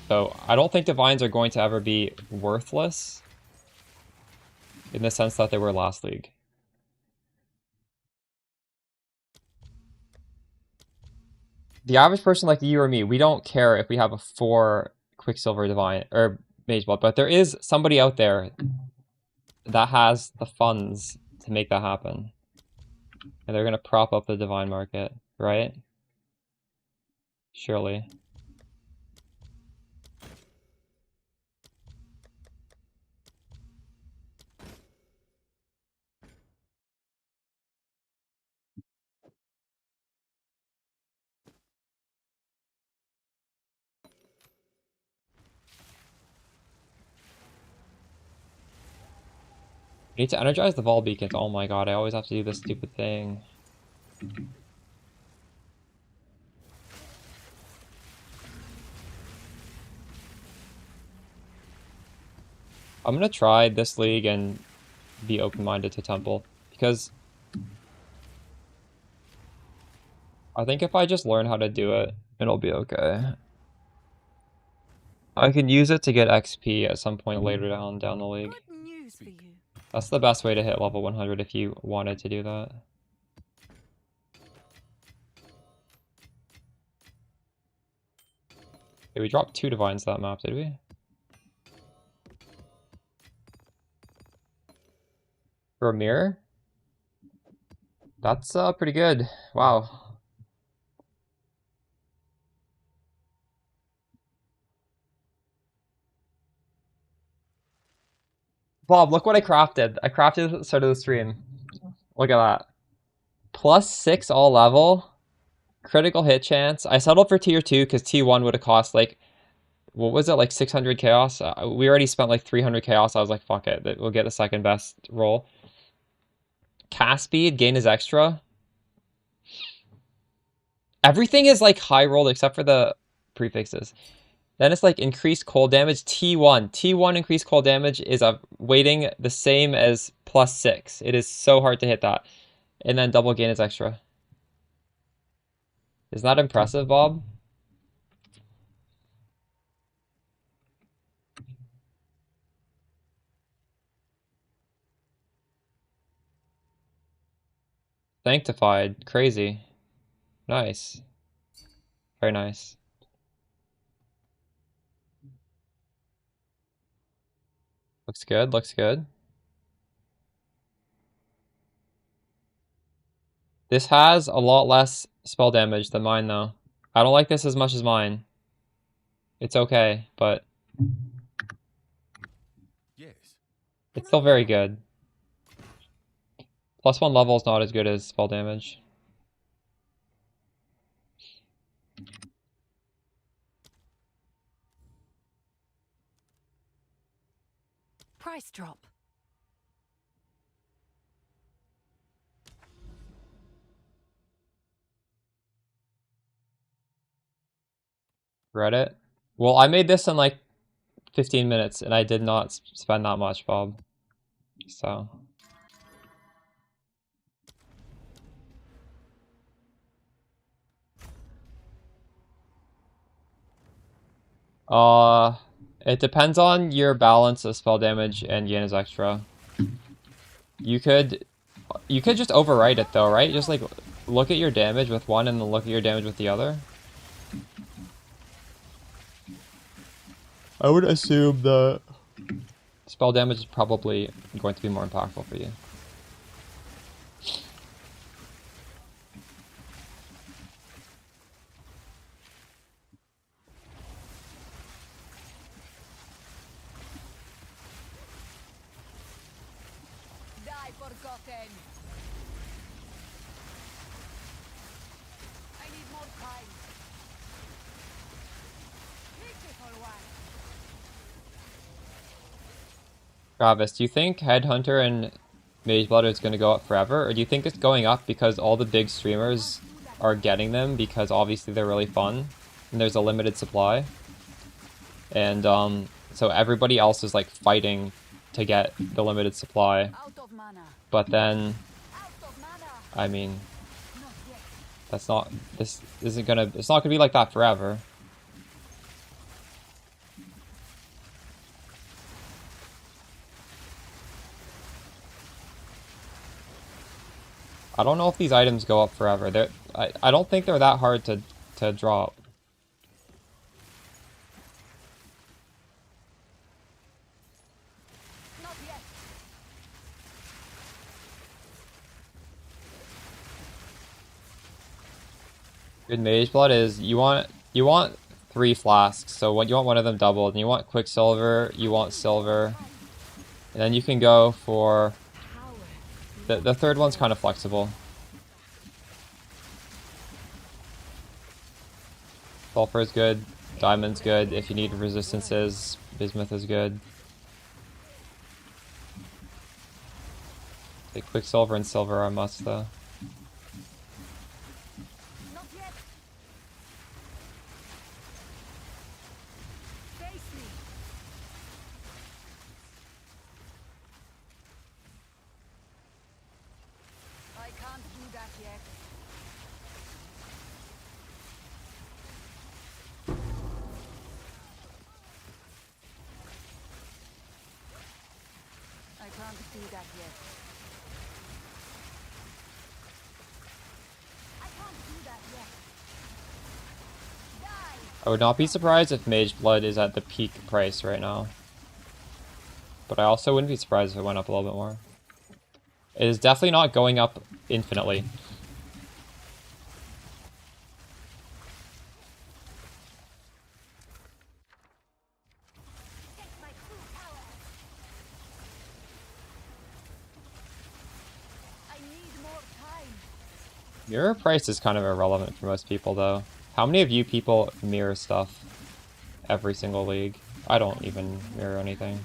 So I don't think divines are going to ever be worthless in the sense that they were last league. The average person like you or me, we don't care if we have a 4 Quicksilver Divine or Mageblood, but there is somebody out there that has the funds to make that happen. And they're gonna prop up the Divine market, right? Surely. I need to energize the Vol Beacons. Oh my god, I always have to do this stupid thing. I'm gonna try this league and be open-minded to Temple, because I think if I just learn how to do it, it'll be okay. I can use it to get XP at some point later down the league. Good news for you. That's the best way to hit level 100 if you wanted to do that. Okay, we dropped 2 divines that map, did we? For a mirror? That's pretty good. Wow. Bob, look what I crafted. I crafted at the start of the stream. Look at that. +6 all level. Critical hit chance. I settled for tier 2 because T1 would have cost like, what was it, like 600 chaos? We already spent like 300 chaos. I was like, fuck it. We'll get the second best roll. Cast speed, gain is extra. Everything is like high rolled except for the prefixes. Then it's like increased cold damage, T1. T1 increased cold damage is a weighting the same as +6. It is so hard to hit that. And then double gain is extra. Isn't that impressive, Bob? Sanctified. Crazy. Nice. Very nice. Looks good, looks good. This has a lot less spell damage than mine, though. I don't like this as much as mine. It's okay, but Yes. it's still very good. +1 level is not as good as spell damage. Price drop. Reddit? Well, I made this in like 15 minutes, and I did not spend that much, Bob. So... it depends on your balance of spell damage and Yana's extra. You could just overwrite it though, right? Just like look at your damage with one and then look at your damage with the other. I would assume the spell damage is probably going to be more impactful for you. Die forgotten. I need more time. Beautiful one. Travis, do you think Headhunter and Mageblood is going to go up forever? Or do you think it's going up because all the big streamers are getting them because obviously they're really fun and there's a limited supply? And so everybody else is like fighting to get the limited supply. Out of mana. But then, Out of mana. I mean, Not yet. this isn't gonna, it's not gonna be like that forever. I don't know if these items go up forever. I don't think they're that hard to drop. Not yet. Good Mageblood is you want 3 flasks. So what you want one of them doubled, and you want Quicksilver, you want Silver, and then you can go for the third one's kind of flexible. Sulfur is good. Diamond's good. If you need resistances, Bismuth is good. The Quicksilver and Silver are a must, though. Not yet. Face me. yet. I can't do that yet. I can't do that yet. Die! I would not be surprised if Mageblood is at the peak price right now. But I also wouldn't be surprised if it went up a little bit more. It is definitely not going up infinitely. Get my true power! I need more time. Mirror price is kind of irrelevant for most people, though. How many of you people mirror stuff every single league? I don't even mirror anything.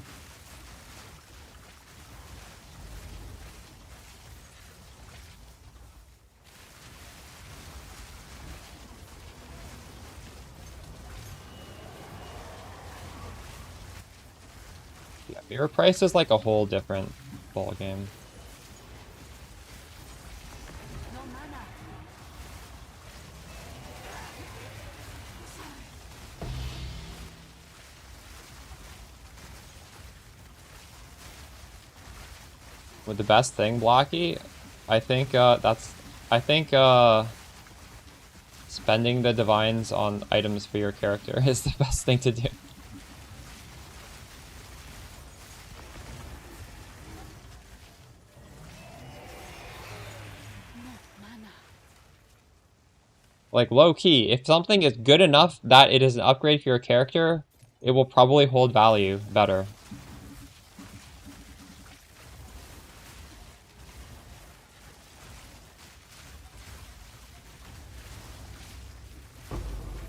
Yeah, mirror price is like a whole different ball game. No mana. With the best thing, Blocky, I think spending the divines on items for your character is the best thing to do. No mana. Like, low key, if something is good enough that it is an upgrade for your character, it will probably hold value better.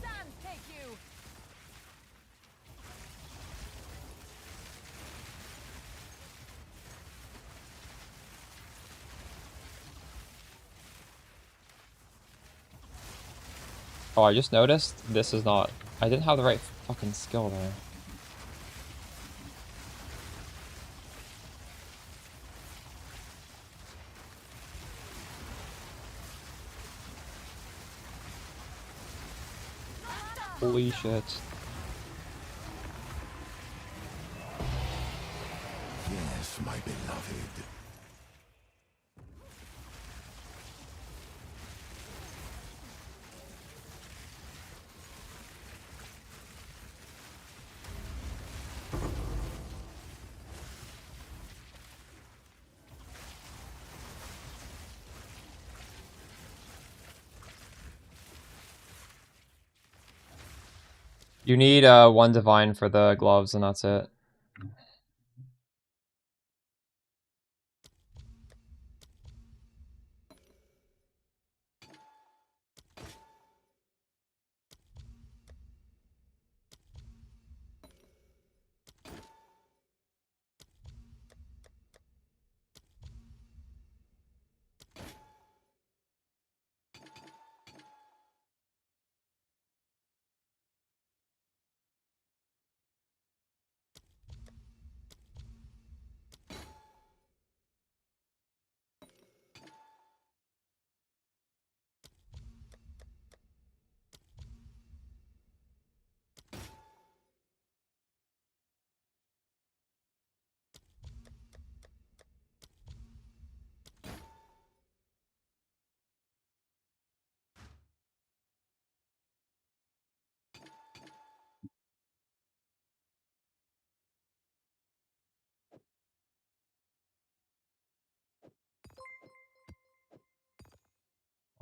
Sand take you! Oh, I just noticed this is not... I didn't have the right fucking skill there. Holy shit. Yes, my beloved. You need one divine for the gloves and that's it.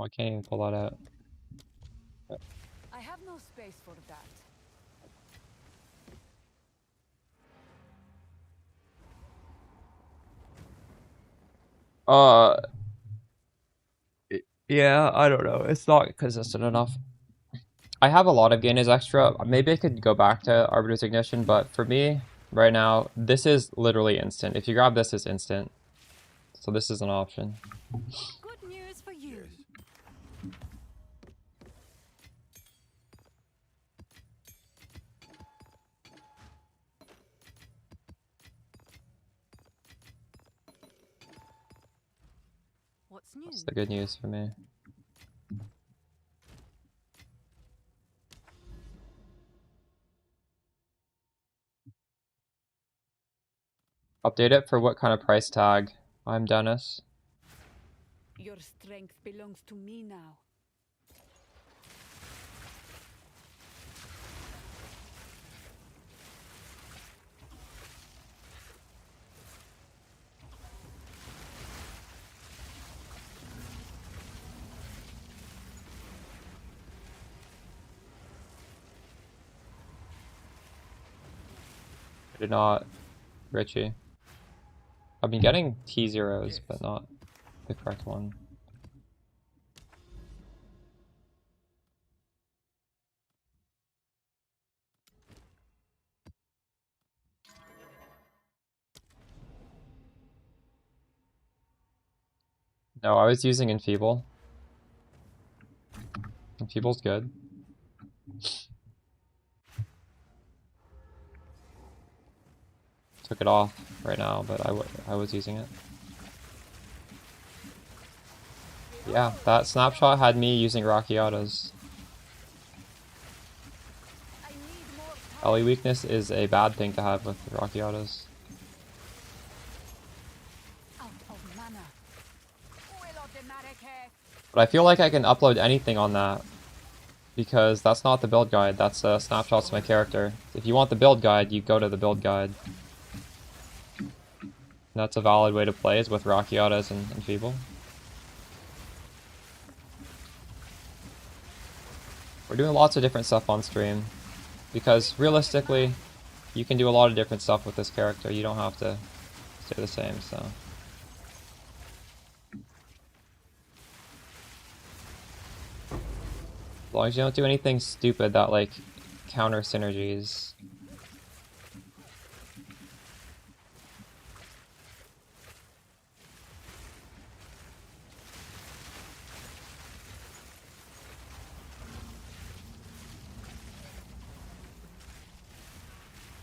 Oh, I can't even pull that out. I have no space for that. Uh, yeah, I don't know. It's not consistent enough. I have a lot of Gain is extra. Maybe I could go back to Arbiter's Ignition, but for me, right now, this is literally instant. If you grab this, it's instant. So this is an option. Good news for you. What What's new? That's the good news for me. Update it for what kind of price tag? I'm Dennis. Your strength belongs to me now. I did not, Richie. I've been getting T0s, but not the correct one. No, I was using Enfeeble. Enfeeble's good. Took it off right now, but I was using it. Yeah, that snapshot had me using Rockiatas. I need more time. Ellie weakness is a bad thing to have with Rockiatas. Out of mana. Will automatic hack. But I feel like I can upload anything on that, because that's not the build guide, that's snapshots of my character. If you want the build guide, you go to the build guide. And that's a valid way to play, is with Rockiatas and Enfeeble. We're doing lots of different stuff on stream, because realistically, you can do a lot of different stuff with this character. You don't have to stay the same, so. As long as you don't do anything stupid that, like, counter synergies.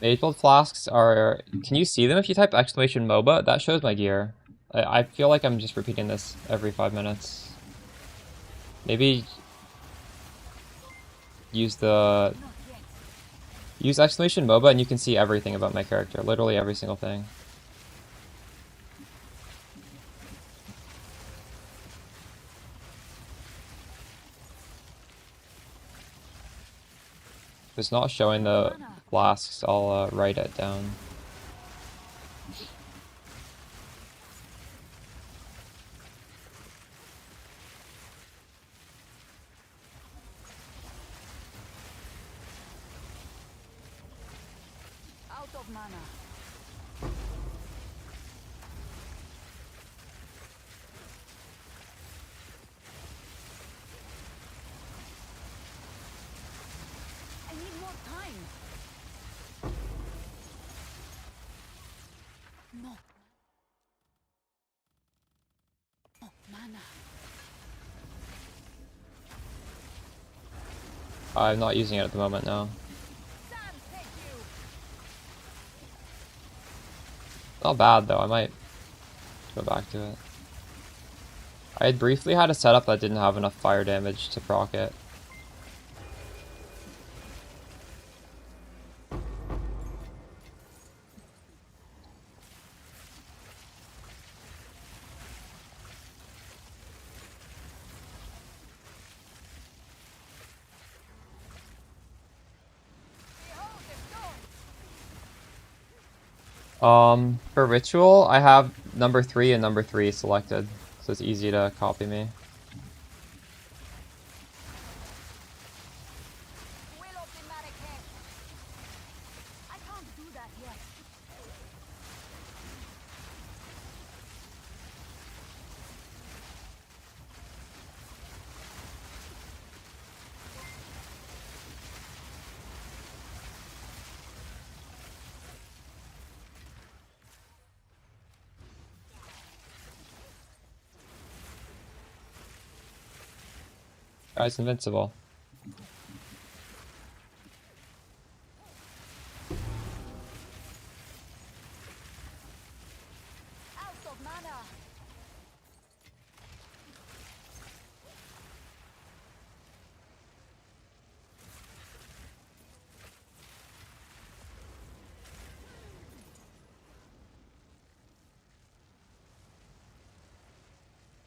Mageblood flasks are... Can you see them if you type exclamation MOBA? That shows my gear. I feel like I'm just repeating this every 5 minutes. Maybe... Use exclamation MOBA and you can see everything about my character. Literally every single thing. If it's not showing the flasks, I'll write it down. Out of mana. I need more time. No. Oh, mana. I'm not using it at the moment now. Sam, take you. Not bad though, I might go back to it. I had briefly had a setup that didn't have enough fire damage to proc it. Behold the stone. For ritual, I have number 3 and number 3 selected, so it's easy to copy me. Will automatic hack. I can't do that yet. Guy's invincible. Out of mana.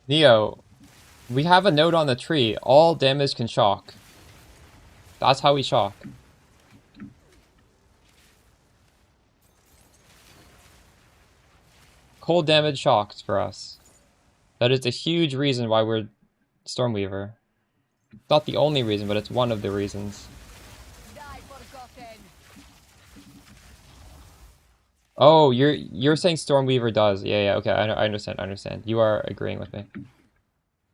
Neo, we have a note on the tree. All damage can shock. That's how we shock. Cold damage shocks for us. That is a huge reason why we're Stormweaver. Not the only reason, but it's one of the reasons. Oh, you're saying Stormweaver does. Yeah, okay, I understand. You are agreeing with me.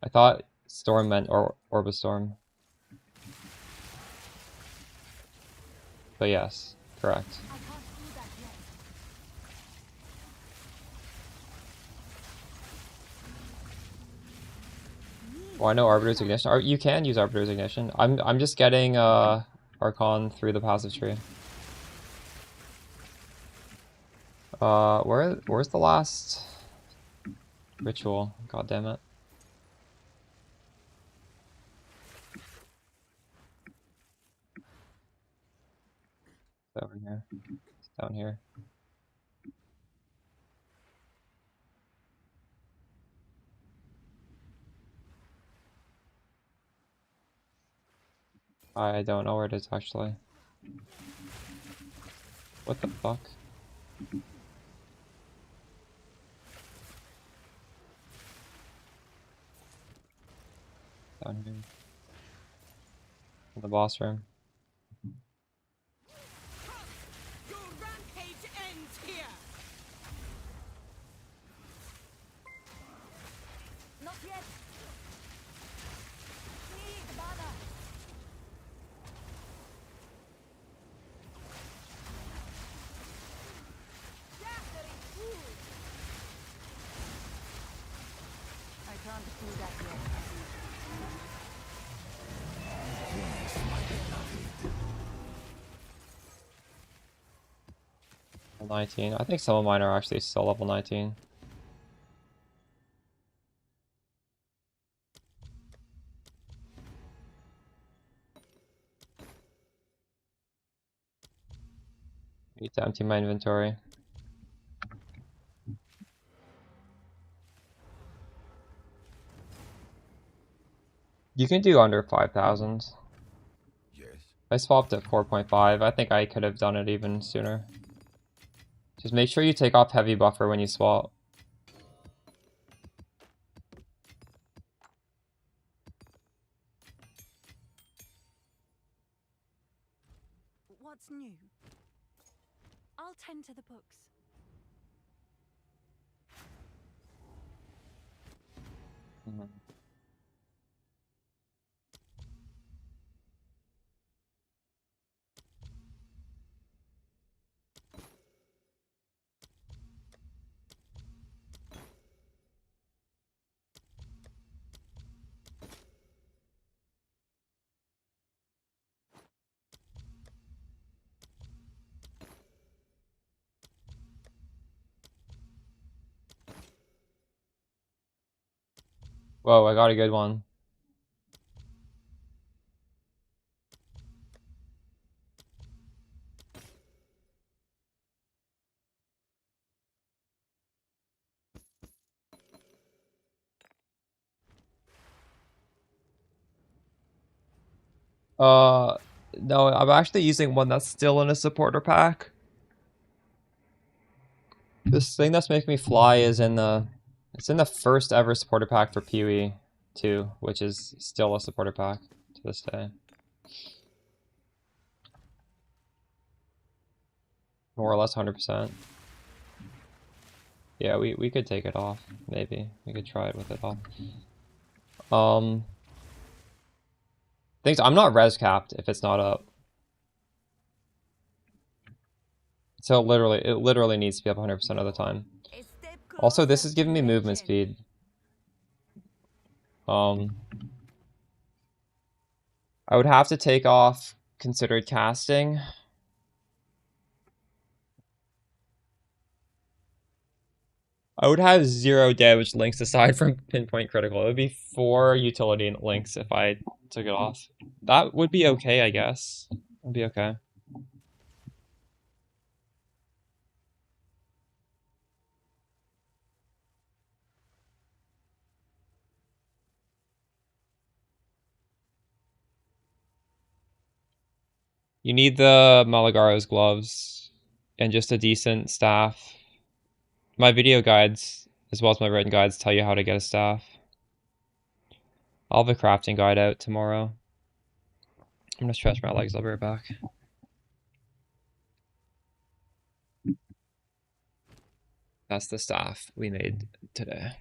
I thought Storm meant Orbistorm. But yes, correct. Well, I know Arbiter's Ignition. You can use Arbiter's Ignition. I'm just getting Archon through the passive tree. Where's the last ritual? God damn it. It's over here. It's down here. I don't know where it is actually. What the fuck? Down here. In the boss room. Your rampage ends here. Not yet. Need mana. Gathering food. I can't do that yet. 19. I think some of mine are actually still level 19. Need to empty my inventory. You can do under 5,000. Yes. I swapped at 4.5. I think I could have done it even sooner. Just make sure you take off heavy buffer when you swap. What's new? I'll tend to the books. Mhm. Whoa, I got a good one. No, I'm actually using one that's still in a supporter pack. This thing that's making me fly is it's in the first ever supporter pack for PoE 2, which is still a supporter pack to this day. More or less 100%. Yeah, we could take it off, maybe. We could try it with it off. Things I'm not res capped if it's not up. So it literally needs to be up 100% of the time. Also, this is giving me movement speed. I would have to take off considered casting. I would have 0 damage links aside from pinpoint critical. It would be 4 utility links if I took it off. That would be okay, I guess. It'd be okay. You need the Malagaro's gloves and just a decent staff. My video guides, as well as my written guides, tell you how to get a staff. I'll have a crafting guide out tomorrow. I'm gonna stretch my legs, I'll be right back. That's the staff we made today.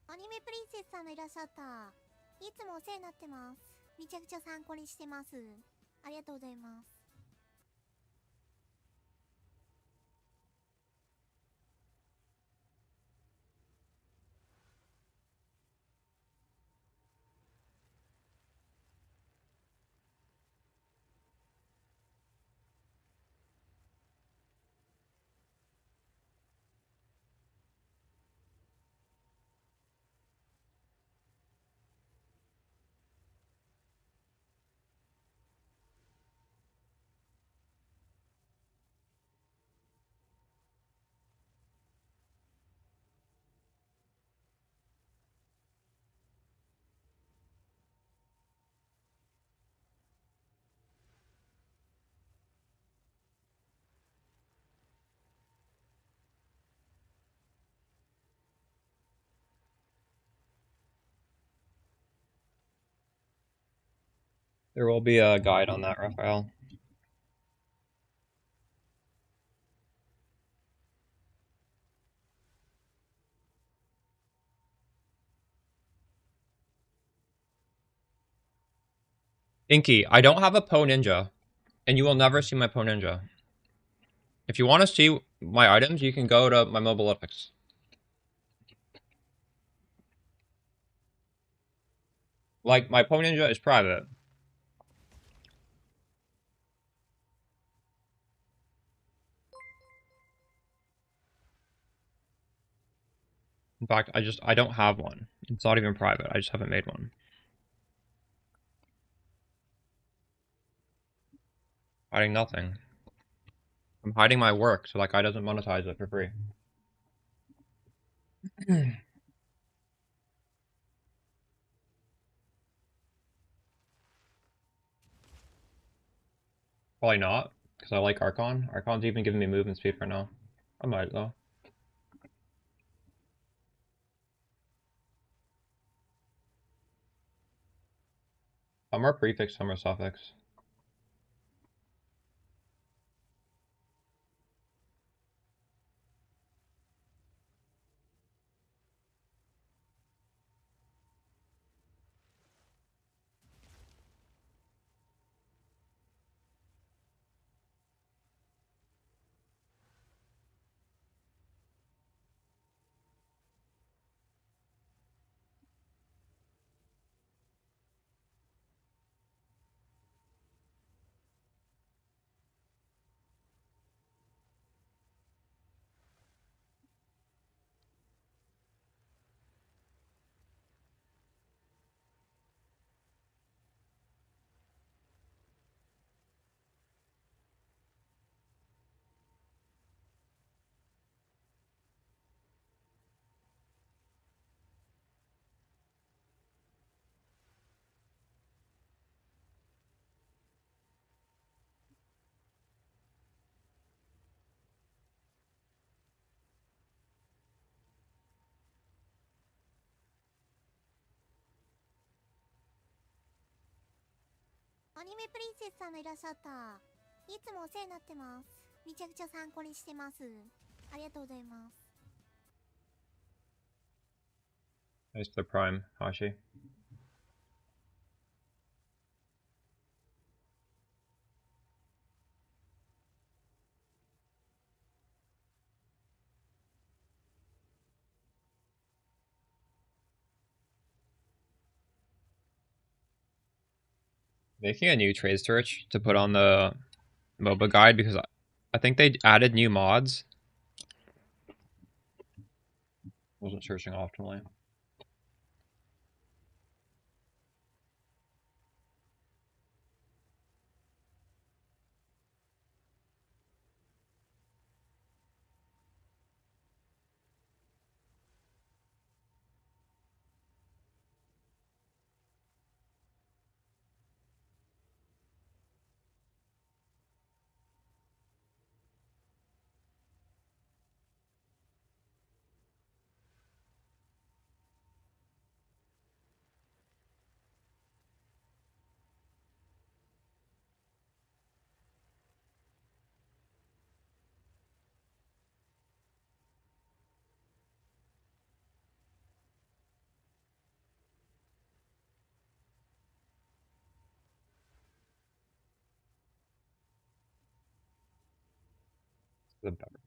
Anime Princess さんがいらっしゃった。いつもお世話になってます。めちゃくちゃ参考にしてます。ありがとうございます。There will be a guide on that, Raphael. Inky, I don't have a Poe Ninja, and you will never see my Poe Ninja. If you want to see my items, you can go to my Mobalytics. Like, my Poe Ninja is private. In fact, I don't have one. It's not even private. I just haven't made one. Hiding nothing. I'm hiding my work so that guy doesn't monetize it for free. Probably not, because I like Archon. Archon's even giving me movement speed right now. I might, though. Some are prefix, some are suffix. アニメプリンセスさんがいらっしゃった。いつもお世話になってます。めちゃくちゃ参考にしてます。ありがとうございます。 Thanks for the prime, Hashi. Making a new trade search to put on the MOBA guide because I think they added new mods. Wasn't searching optimally. The better.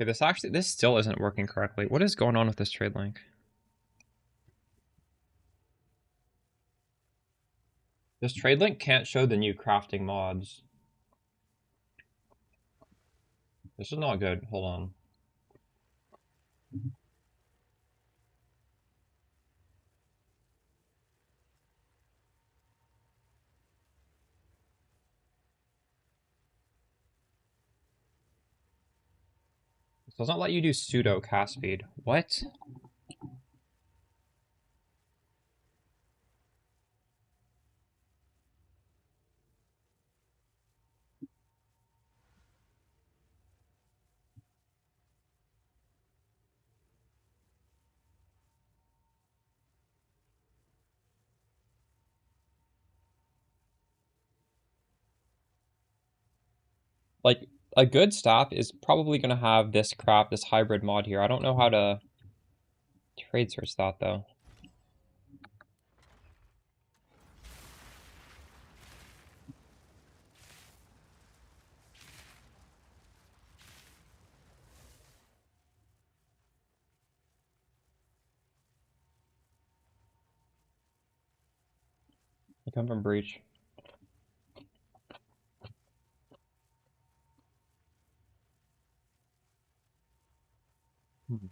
Okay, this still isn't working correctly. What is going on with this trade link? This trade link can't show the new crafting mods. This is not good. Hold on. This does not let you do pseudo cast speed. What? Like, a good staff is probably going to have this crap, this hybrid mod here. I don't know how to trade search that, though. I come from Breach. Hmm.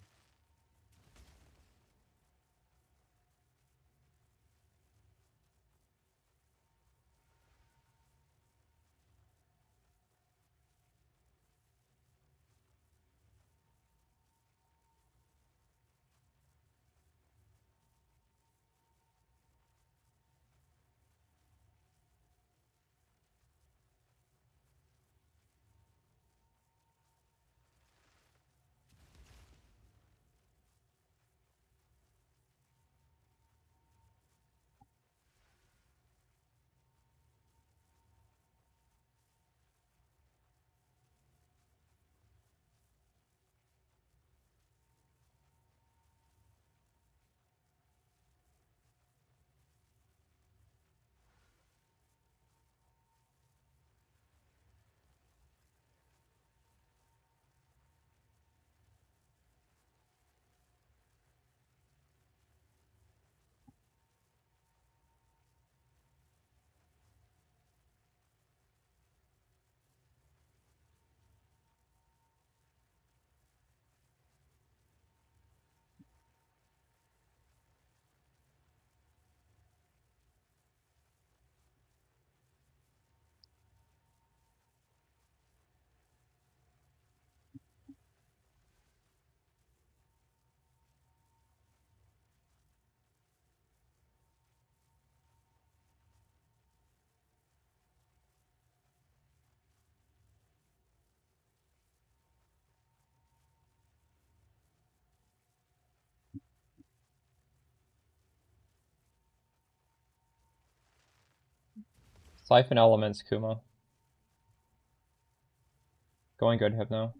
Siphon elements, Kuma. Going good, Hypno.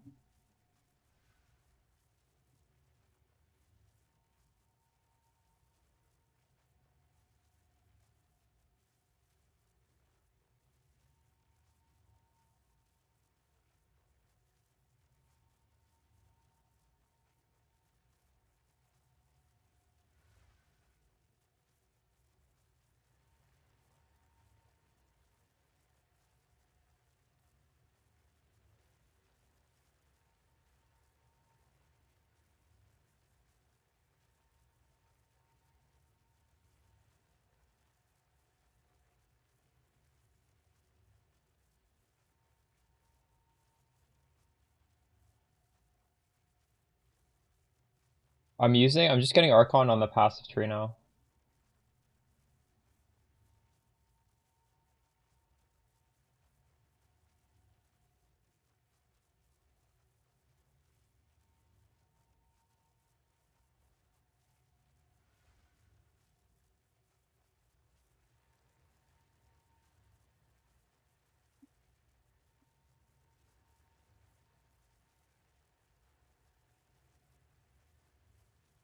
I'm just getting Archon on the passive tree now.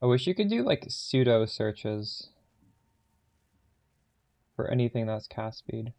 I wish you could do like pseudo searches for anything that's cast speed.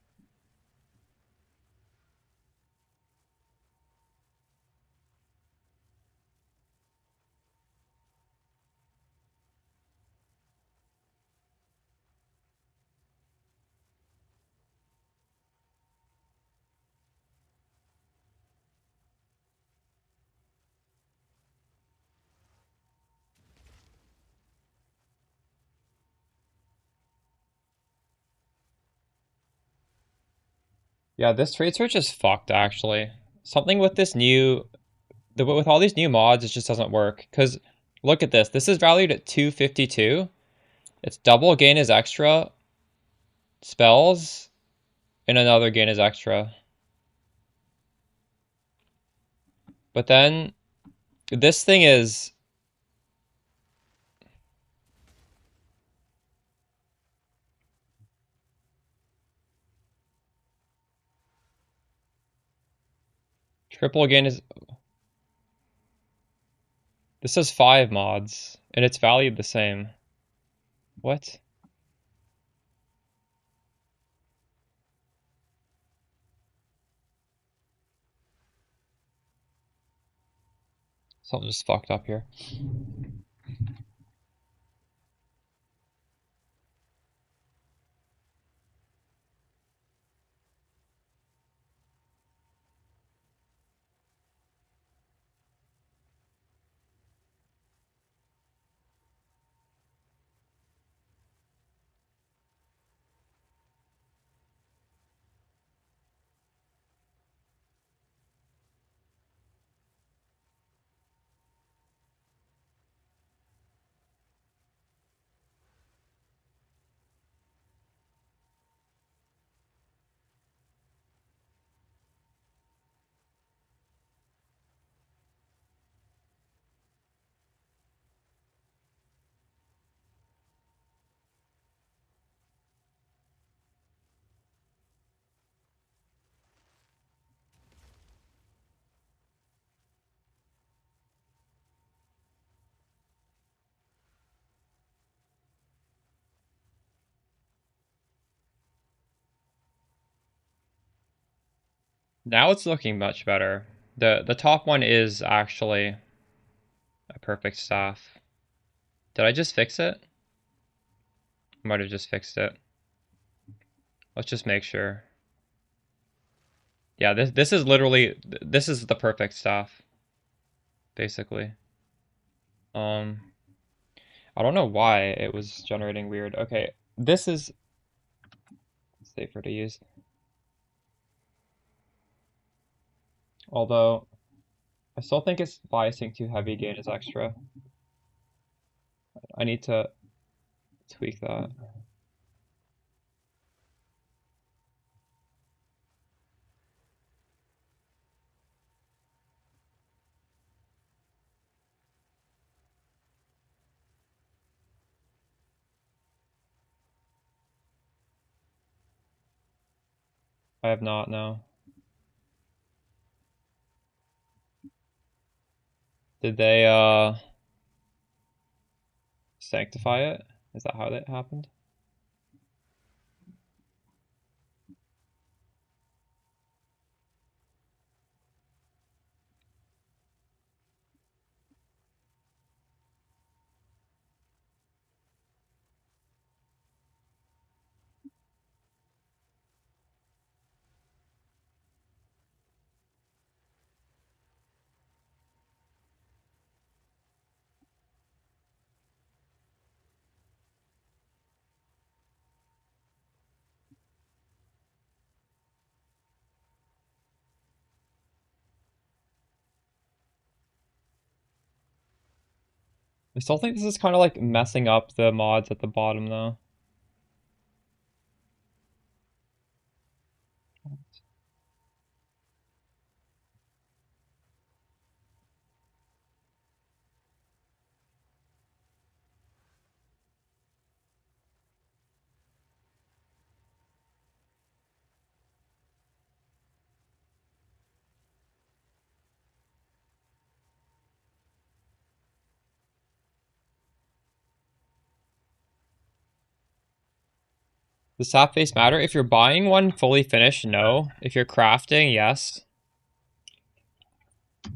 Yeah, this trade search is fucked actually. Something with this with all these new mods, it just doesn't work. Cause look at this. This is valued at 252. It's double gain is extra spells, and another gain is extra. But then this thing is triple gain is this has 5 mods, and it's valued the same. What? Something just fucked up here. Now it's looking much better. The top one is actually a perfect staff. Did I just fix it? Might have just fixed it. Let's just make sure. Yeah, this is literally this is the perfect staff, basically. I don't know why it was generating weird. Okay, this is safer to use. Although I still think it's biasing too heavy gain is extra. I need to tweak that. I have not, no. Did they sanctify it? Is that how that happened? I still think this is kind of like messing up the mods at the bottom though. The sap face matter? If you're buying one fully finished, no. If you're crafting, yes.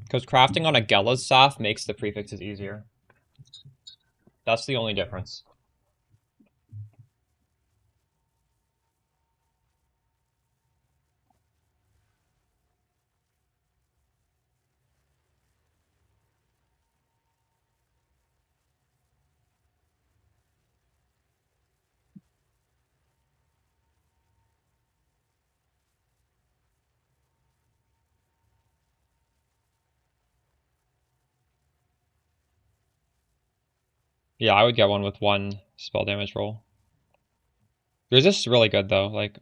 Because crafting on a Gela's sap makes the prefixes easier. That's the only difference. Yeah, I would get one with one spell damage roll. Resist is really good though. Like,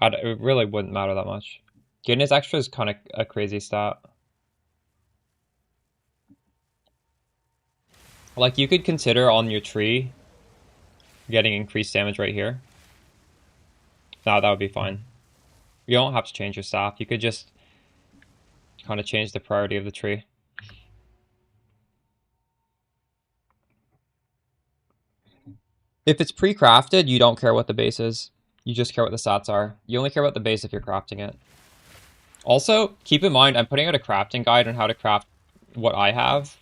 it really wouldn't matter that much. Getting his extra is kind of a crazy stat. Like, you could consider on your tree getting increased damage right here. No, that would be fine. You don't have to change your staff. You could just kind of change the priority of the tree. If it's pre-crafted, you don't care what the base is. You just care what the stats are. You only care about the base if you're crafting it. Also, keep in mind, I'm putting out a crafting guide on how to craft what I have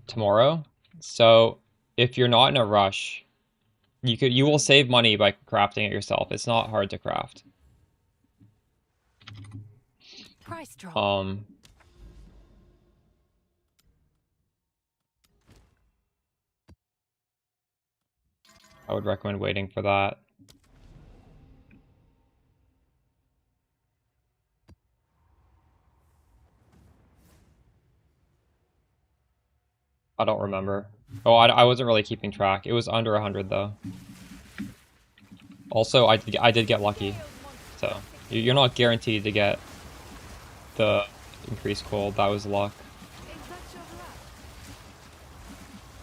tomorrow. So if you're not in a rush, you will save money by crafting it yourself. It's not hard to craft. Price drop. I would recommend waiting for that. I don't remember. Oh, I wasn't really keeping track. It was under 100 though. Also, I did get lucky. So, you're not guaranteed to get the increased cold. That was luck.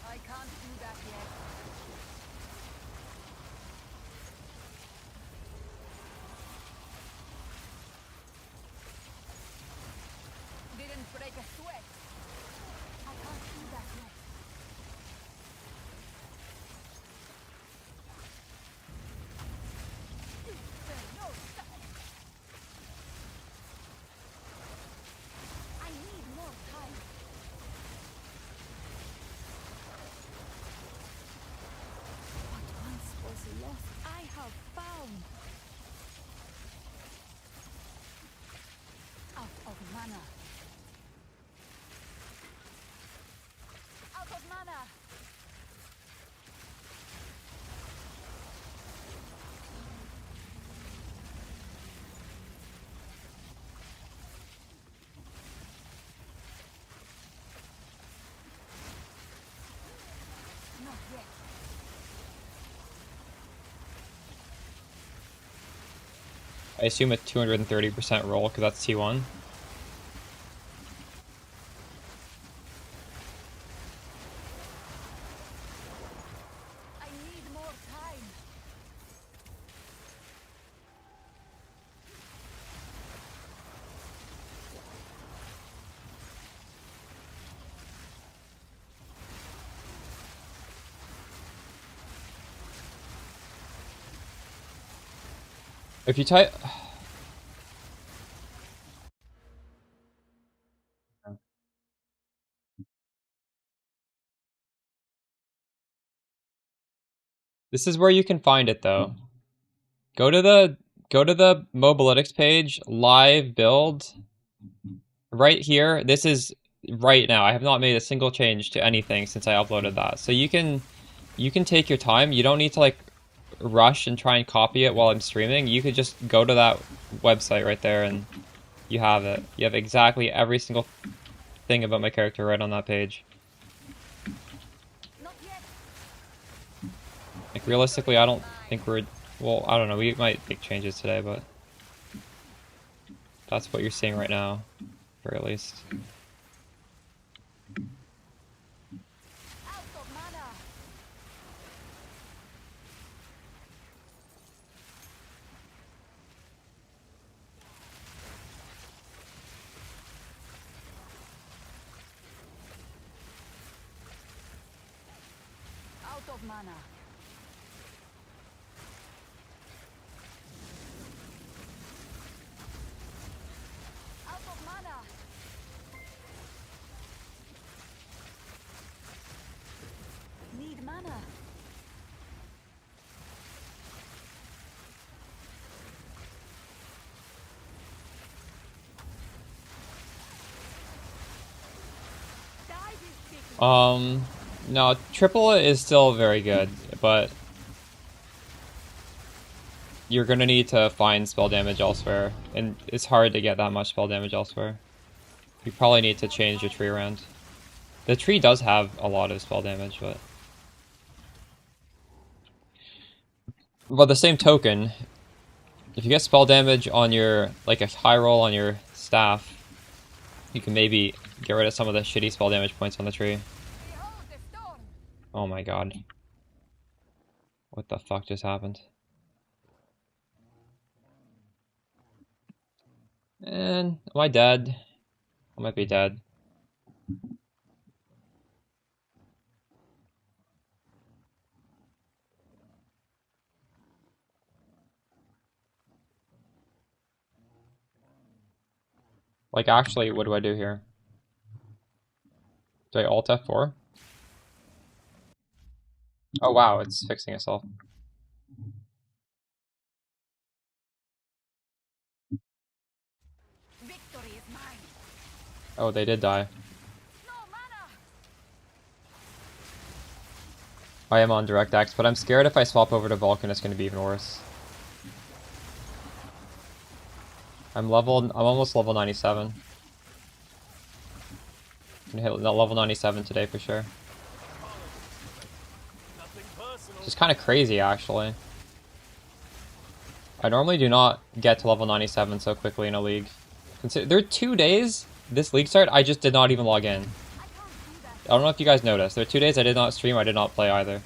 I can't do that yet. Didn't break a sweat. I can't do that yet. No, stop. I need more time. What once was lost, I have found. Out of mana. Out of mana. Not yet. I assume a 230% roll because that's T1. I need more time. If you type... This is where you can find it, though. Go to the Mobalytics page, live build. Right here, this is right now. I have not made a single change to anything since I uploaded that. So you can take your time. You don't need to like rush and try and copy it while I'm streaming. You could just go to that website right there and you have it. You have exactly every single thing about my character right on that page. Like realistically, I don't think we're... Well, I don't know. We might make changes today, but that's what you're seeing right now, or at least. Out of mana. Out of mana. Need mana. No, triple is still very good, but you're gonna need to find spell damage elsewhere, and it's hard to get that much spell damage elsewhere. You probably need to change your tree around. The tree does have a lot of spell damage, but... By the same token, if you get spell damage on your, like a high roll on your staff, you can maybe get rid of some of the shitty spell damage points on the tree. Oh my god. What the fuck just happened? And am I dead? I might be dead. Like actually, what do I do here? Do I Alt F4? Oh wow, it's fixing itself. Victory is mine. Oh, they did die. No mana. I am on DirectX, but I'm scared if I swap over to Vulcan, it's going to be even worse. I'm almost level 97. I'm gonna hit level 97 today for sure. Which is kind of crazy, actually. I normally do not get to level 97 so quickly in a league. There are 2 days this league start, I just did not even log in. I don't know if you guys noticed. There are 2 days I did not stream, I did not play either.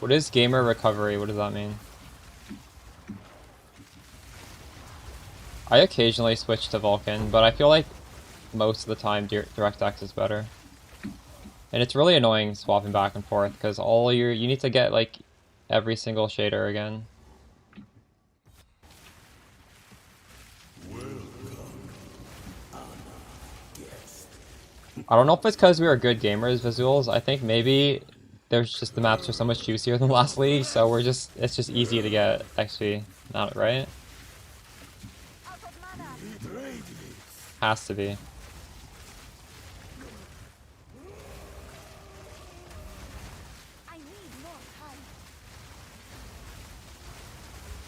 What is gamer recovery? What does that mean? I occasionally switch to Vulcan, but I feel like most of the time DirectX is better. And it's really annoying swapping back and forth because you need to get like every single shader again. I don't know if it's because we are good gamers, Visuals. I think maybe there's just the maps are so much juicier than last league, so it's just easy to get XP. Not right? Has to be.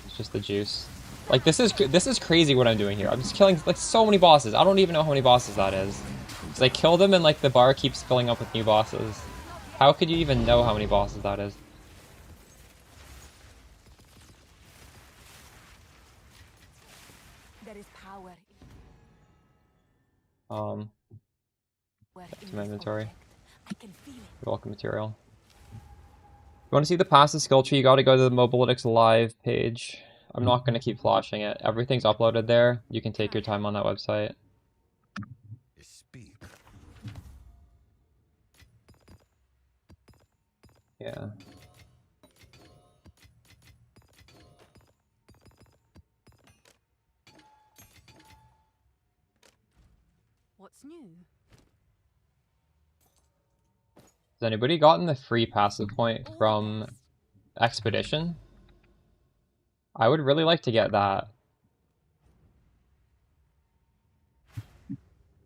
It's just the juice. Like this is crazy what I'm doing here. I'm just killing like so many bosses. I don't even know how many bosses that is. Because I kill them and like the bar keeps filling up with new bosses. How could you even know how many bosses that is? There is power. Back to my inventory. I can feel it. Welcome material. want to see the passive skill tree, you gotta go to the Mobalytics live page. I'm not gonna keep flashing it. Everything's uploaded there. You can take your time on that website. Speak. Yeah. What's new? Has anybody gotten the free passive point from Expedition? I would really like to get that.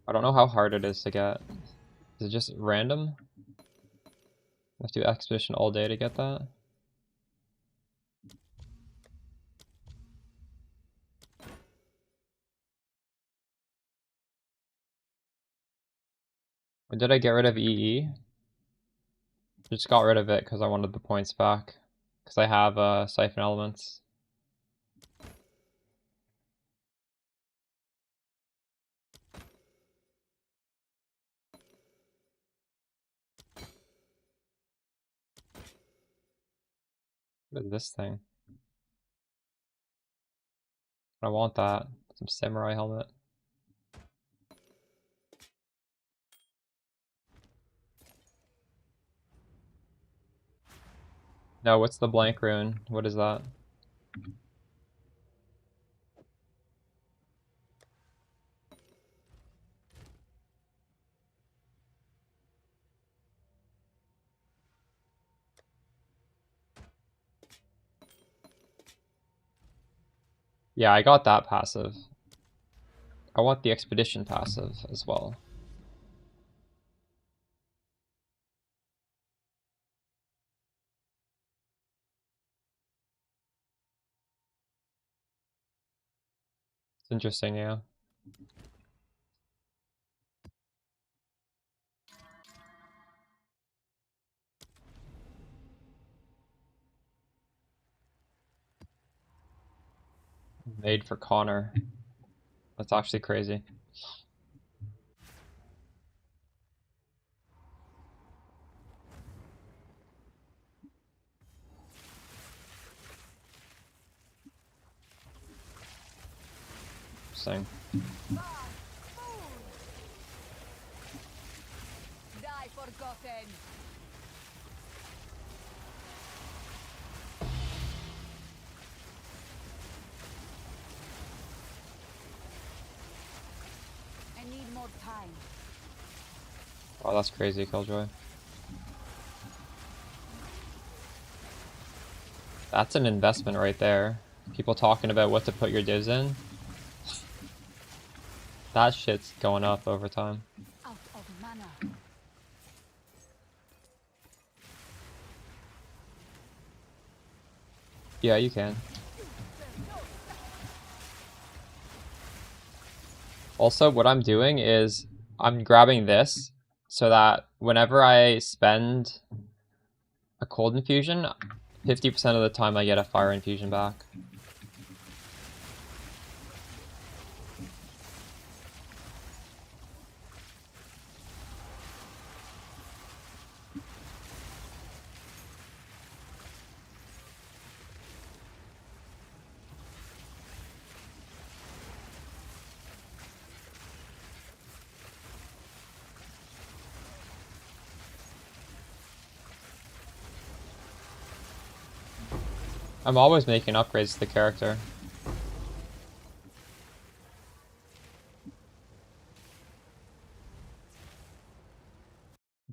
I don't know how hard it is to get. Is it just random? I have to do Expedition all day to get that? Or did I get rid of EE? Just got rid of it because I wanted the points back. Because I have Siphon Elements. What is this thing? I want that. Some samurai helmet. No, what's the blank rune? What is that? Yeah, I got that passive. I want the Expedition passive as well. It's interesting, yeah. Made for Connor. That's actually crazy. Interesting. Die forgotten. I need more time. Oh, that's crazy, Killjoy. That's an investment right there. People talking about what to put your divs in. That shit's going up over time. Out of mana. Yeah, you can. Also, what I'm doing is I'm grabbing this so that whenever I spend a cold infusion, 50% of the time I get a fire infusion back. I'm always making upgrades to the character.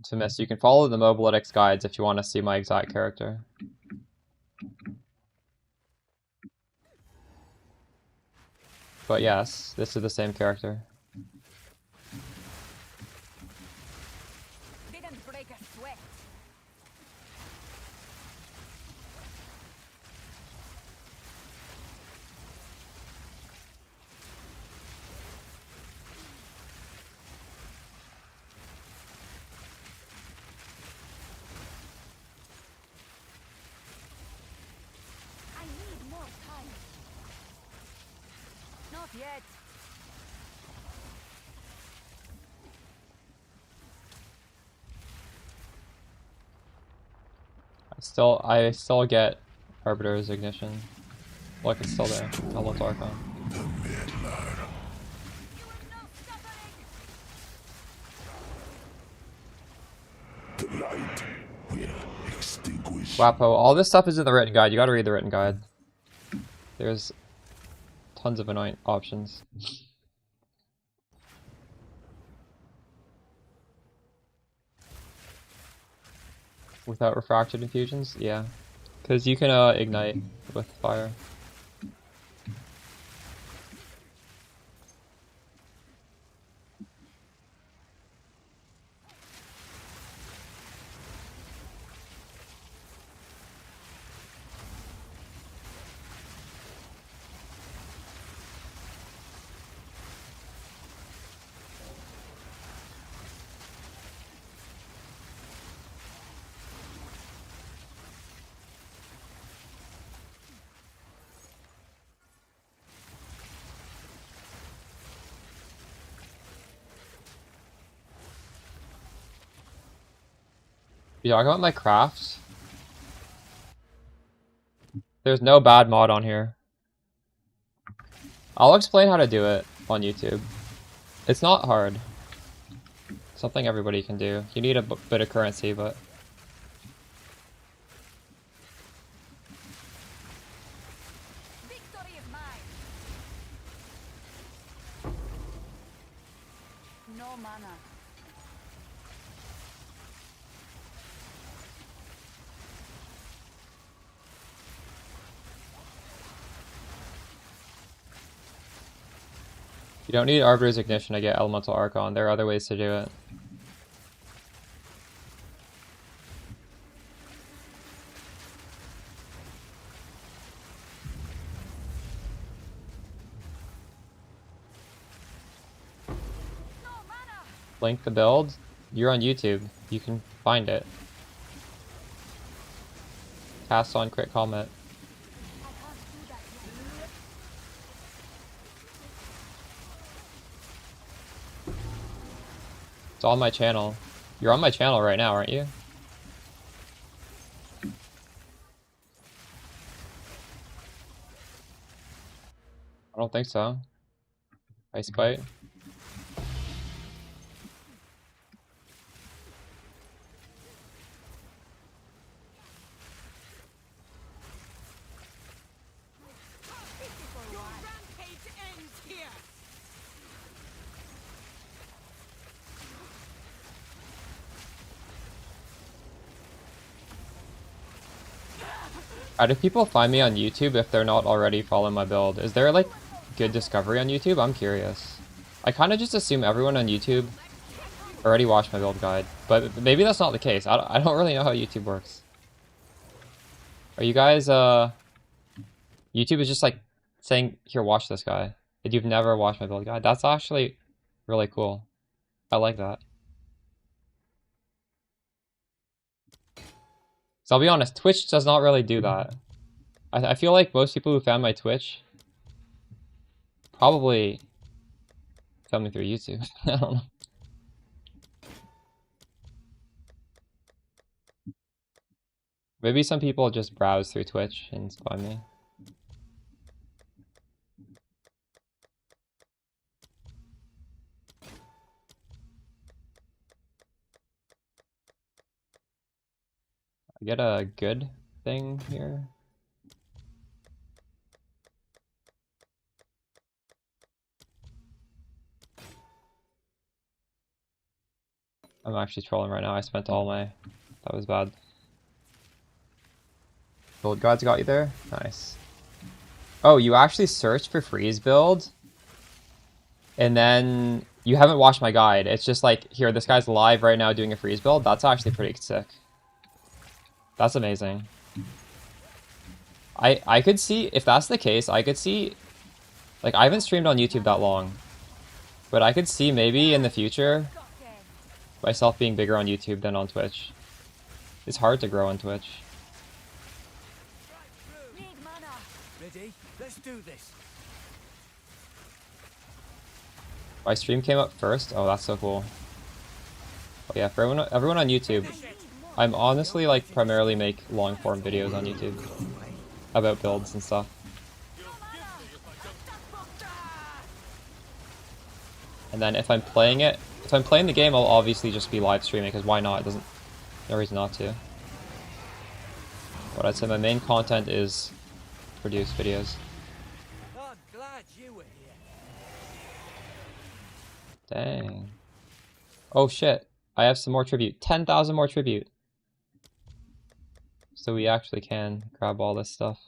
To miss, you can follow the Mobalytics guides if you want to see my exact character. But yes, this is the same character. Didn't break a sweat. I need more time. Not yet. I still get Arbiter's Ignition. Look, it's still there. Elemental Archon. The light will extinguish. Wapo, all this stuff is in the written guide. You gotta read the written guide. There's tons of annoying options. Without refracted infusions? Yeah. Because you can ignite with fire. You talking about my craft? There's no bad mod on here. I'll explain how to do it on YouTube. It's not hard. Something everybody can do. You need a bit of currency, but... Victory is mine. No mana. You don't need Arbiter's Ignition to get Elemental Archon. There are other ways to do it. Link the build. You're on YouTube. You can find it. Cast on CoC Comet. It's on my channel. You're on my channel right now, aren't you? I don't think so. Ice Bite. How do people find me on YouTube if they're not already following my build? Is there like good discovery on YouTube? I'm curious. I kind of just assume everyone on YouTube already watched my build guide, but maybe that's not the case. I don't really know how YouTube works. Are you guys, YouTube is just like saying, here, watch this guy. And you've never watched my build guide. That's actually really cool. I like that. So I'll be honest, Twitch does not really do that. I feel like most people who found my Twitch probably found me through YouTube. I don't know. Maybe some people just browse through Twitch and find me. I get a good thing here. I'm actually trolling right now. I spent all my... That was bad. Build gods got you there? Nice. Oh, you actually searched for freeze build? And then you haven't watched my guide. It's just like, here, this guy's live right now doing a freeze build. That's actually pretty sick. That's amazing. I could see, if that's the case, I could see... Like, I haven't streamed on YouTube that long. But I could see maybe in the future myself being bigger on YouTube than on Twitch. It's hard to grow on Twitch. Ready? Let's do this. My stream came up first? Oh, that's so cool. Oh yeah, for everyone on YouTube, I'm honestly like primarily make long form videos on YouTube about builds and stuff. And then if I'm playing the game, I'll obviously just be live streaming, because why not? No reason not to. But I'd say my main content is produce videos. I'm glad you were here. Dang. Oh shit. I have some more tribute. 10,000 more tribute. So we actually can grab all this stuff.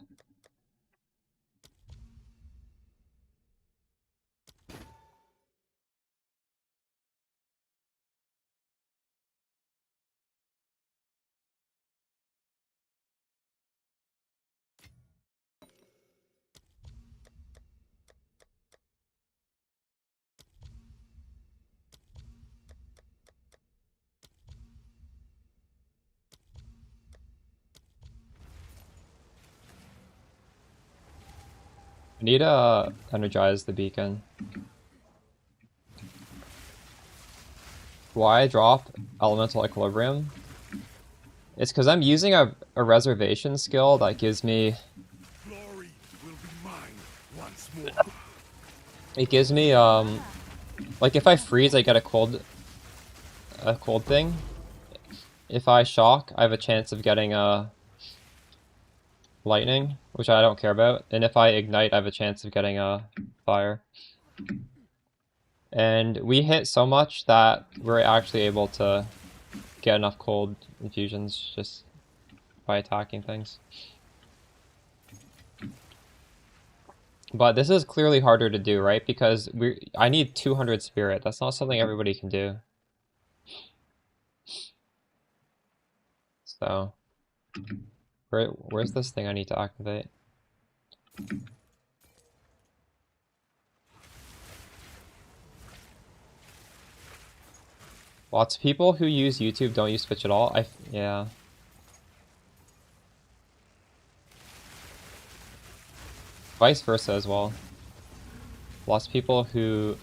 I need to energize the beacon. Why I drop elemental equilibrium? It's because I'm using a reservation skill that gives me. Glory will be mine once more. It gives me like if I freeze, I get a cold thing. If I shock, I have a chance of getting a lightning, which I don't care about. And if I ignite, I have a chance of getting a fire. And we hit so much that we're actually able to get enough cold infusions just by attacking things. But this is clearly harder to do, right? Because I need 200 spirit. That's not something everybody can do. So, where's this thing I need to activate? Lots of people who use YouTube don't use Twitch at all. Yeah. Vice versa as well. Lots of people who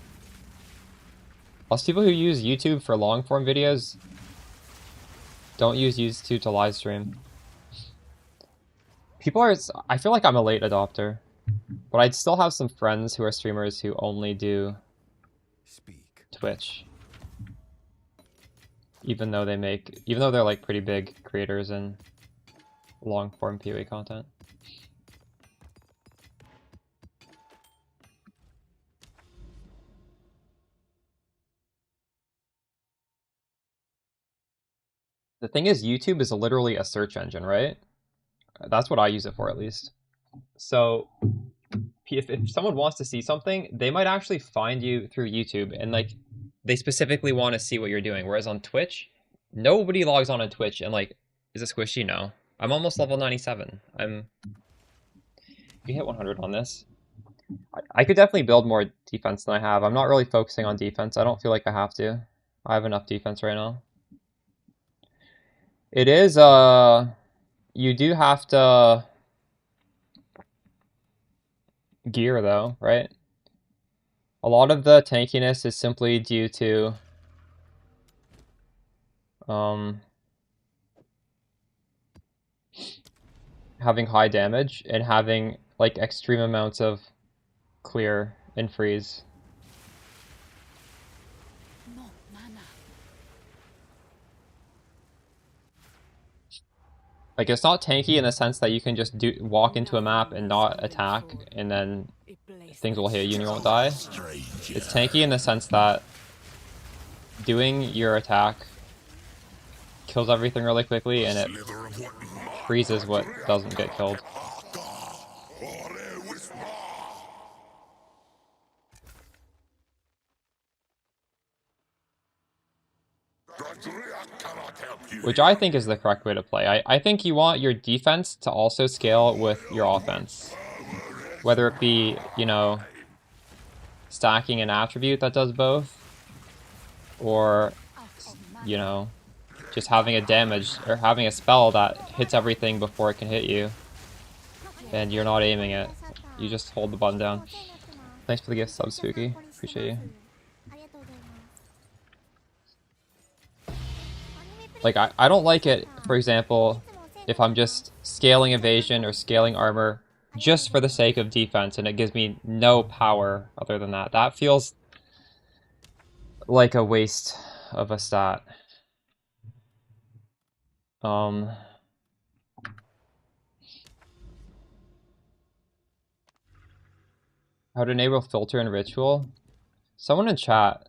use YouTube for long form videos don't use YouTube to live stream. I feel like I'm a late adopter, but I'd still have some friends who are streamers who only do Twitch. Even though they're like pretty big creators in long form PoE content. The thing is, YouTube is literally a search engine, right? That's what I use it for, at least. So if someone wants to see something, they might actually find you through YouTube, and like they specifically want to see what you're doing. Whereas on Twitch, nobody logs on Twitch and like, is it squishy? No. I'm almost level 97. You hit 100 on this. I could definitely build more defense than I have. I'm not really focusing on defense. I don't feel like I have to. I have enough defense right now. It is, you do have to gear though, right? A lot of the tankiness is simply due to having high damage and having like extreme amounts of clear and freeze. No mana. Like, it's not tanky in the sense that you can just walk into a map and not attack, and then things will hit you and you won't die. It's tanky in the sense that doing your attack kills everything really quickly, and it freezes what doesn't get killed. Which I think is the correct way to play. I think you want your defense to also scale with your offense. Whether it be, you know, stacking an attribute that does both, or, you know, just having a damage, or having a spell that hits everything before it can hit you, and you're not aiming it. You just hold the button down. Thanks for the gift sub, Spooky. Appreciate you. Like, I don't like it, for example, if I'm just scaling evasion or scaling armor just for the sake of defense and it gives me no power other than that. That feels like a waste of a stat. How to enable filter and ritual? Someone in chat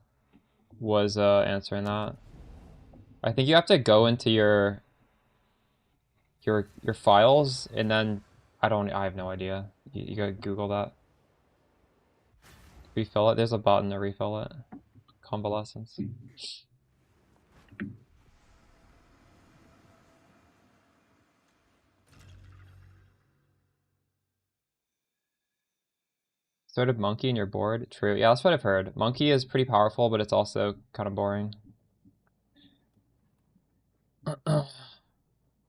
was answering that. I think you have to go into your files and then I have no idea. You gotta Google that. Refill it. There's a button to refill it. Convalescence. Started Monkey and you're bored? True. Yeah, that's what I've heard. Monkey is pretty powerful, but it's also kind of boring.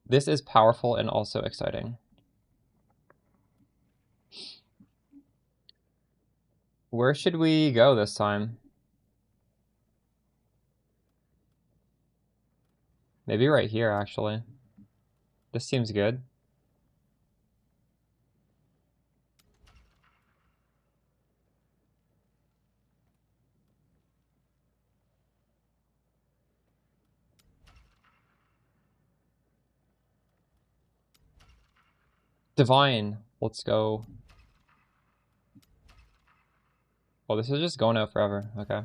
This is powerful and also exciting. Where should we go this time? Maybe right here, actually. This seems good. Divine. Let's go. Oh, this is just going out forever. Okay.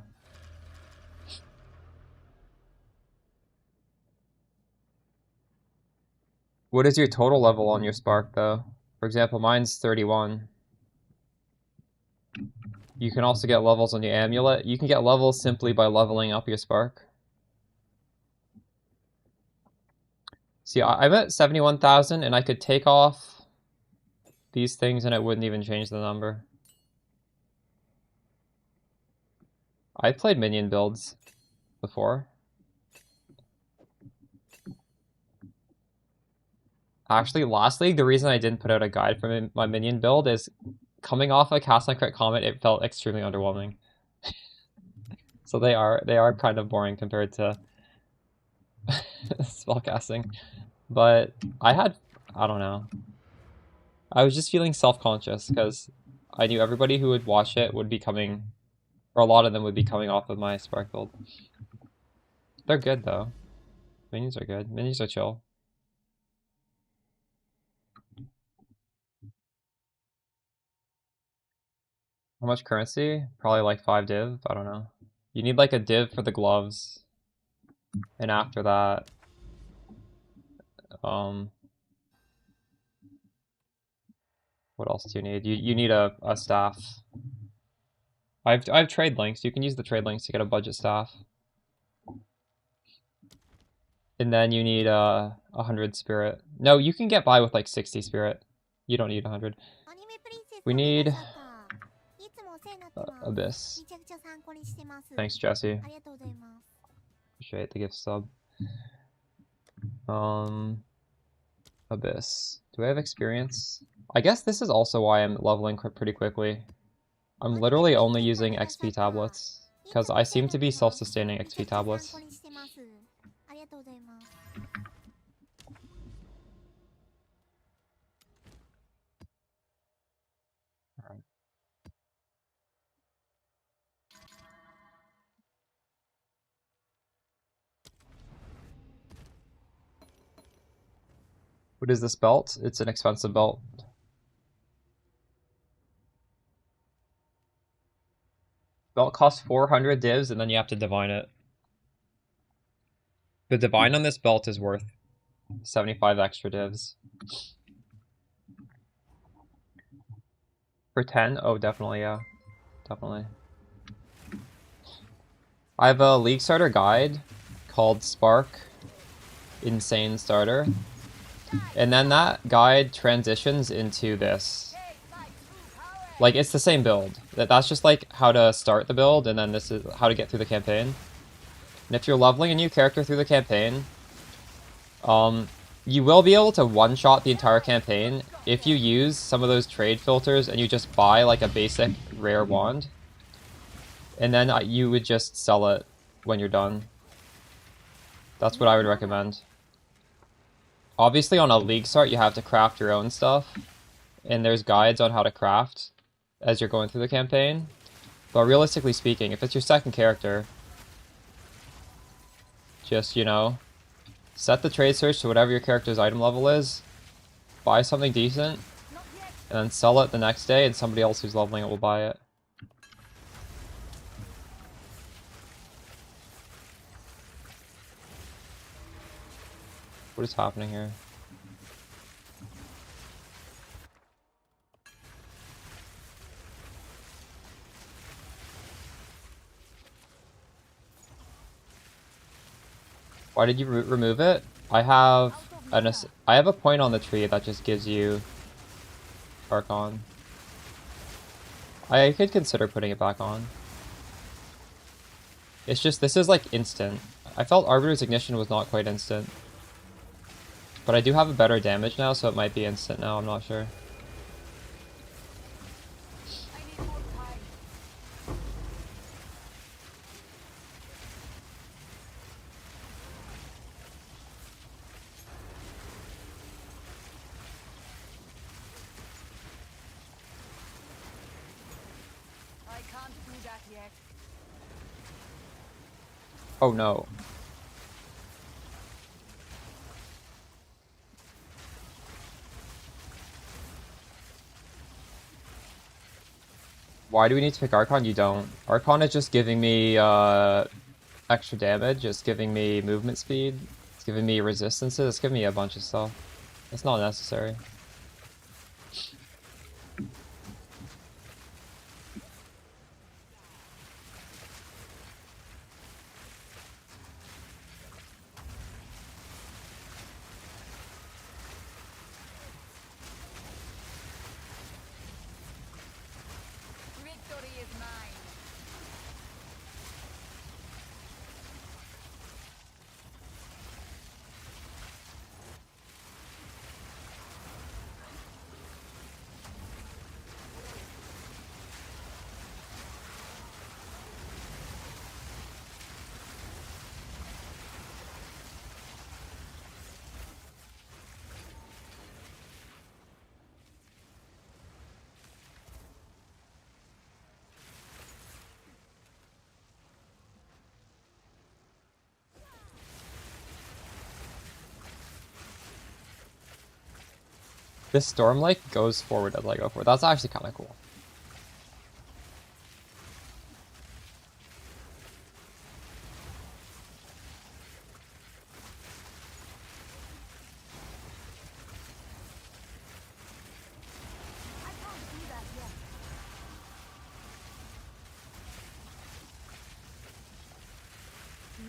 What is your total level on your spark, though? For example, mine's 31. You can also get levels on your amulet. You can get levels simply by leveling up your spark. See, I'm at 71,000 and I could take off these things and it wouldn't even change the number. I played minion builds before. Actually, last league, the reason I didn't put out a guide for my minion build is coming off a CoC Comet, it felt extremely underwhelming. So they are kind of boring compared to spellcasting. But I don't know. I was just feeling self-conscious because I knew everybody who would watch it would be coming, or a lot of them would be coming off of my Spark build. They're good though. Minions are good. Minions are chill. How much currency? Probably like 5 div. I don't know. You need like a div for the gloves. And after that, what else do you need? You need a staff. I've trade links. You can use the trade links to get a budget staff. And then you need 100 spirit. No, you can get by with like 60 spirit. You don't need 100. We need Abyss. Thanks, Jesse. Appreciate the gift sub. Abyss. Do I have experience? I guess this is also why I'm leveling pretty quickly. I'm literally only using XP tablets, because I seem to be self-sustaining XP tablets. Alright. What is this belt? It's an expensive belt. Belt costs 400 divs and then you have to divine it. The divine on this belt is worth 75 extra divs. For 10? Oh, definitely, yeah. Definitely. I have a League Starter guide called Spark Insane Starter. And then that guide transitions into this. Like, it's the same build. That's just like how to start the build, and then this is how to get through the campaign. And if you're leveling a new character through the campaign, you will be able to one-shot the entire campaign if you use some of those trade filters and you just buy like a basic rare wand. And then you would just sell it when you're done. That's what I would recommend. Obviously on a league start you have to craft your own stuff, and there's guides on how to craft as you're going through the campaign. But realistically speaking, if it's your second character, just, you know, set the trade search to whatever your character's item level is, buy something decent, and then sell it the next day, and somebody else who's leveling it will buy it. What is happening here? Why did you remove it? I have a point on the tree that just gives you Archon. I could consider putting it back on. It's just, this is like instant. I felt Arbiter's Ignition was not quite instant. But I do have a better damage now, so it might be instant now, I'm not sure. I can't do that yet. Oh no. Why do we need to pick Archon? You don't. Archon is just giving me extra damage, it's giving me movement speed, it's giving me resistances, it's giving me a bunch of stuff. It's not necessary. Victory is mine. This Stormlight goes forward as I go forward. That's actually kind of cool. I can't do that yet.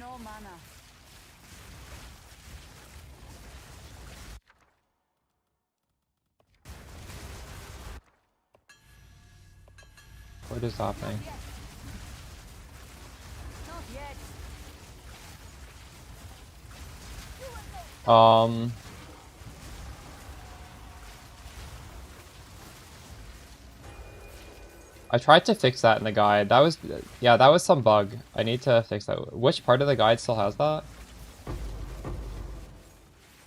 No mana. What is happening? Not yet. I tried to fix that in the guide. That was, yeah, that was some bug. I need to fix that. Which part of the guide still has that?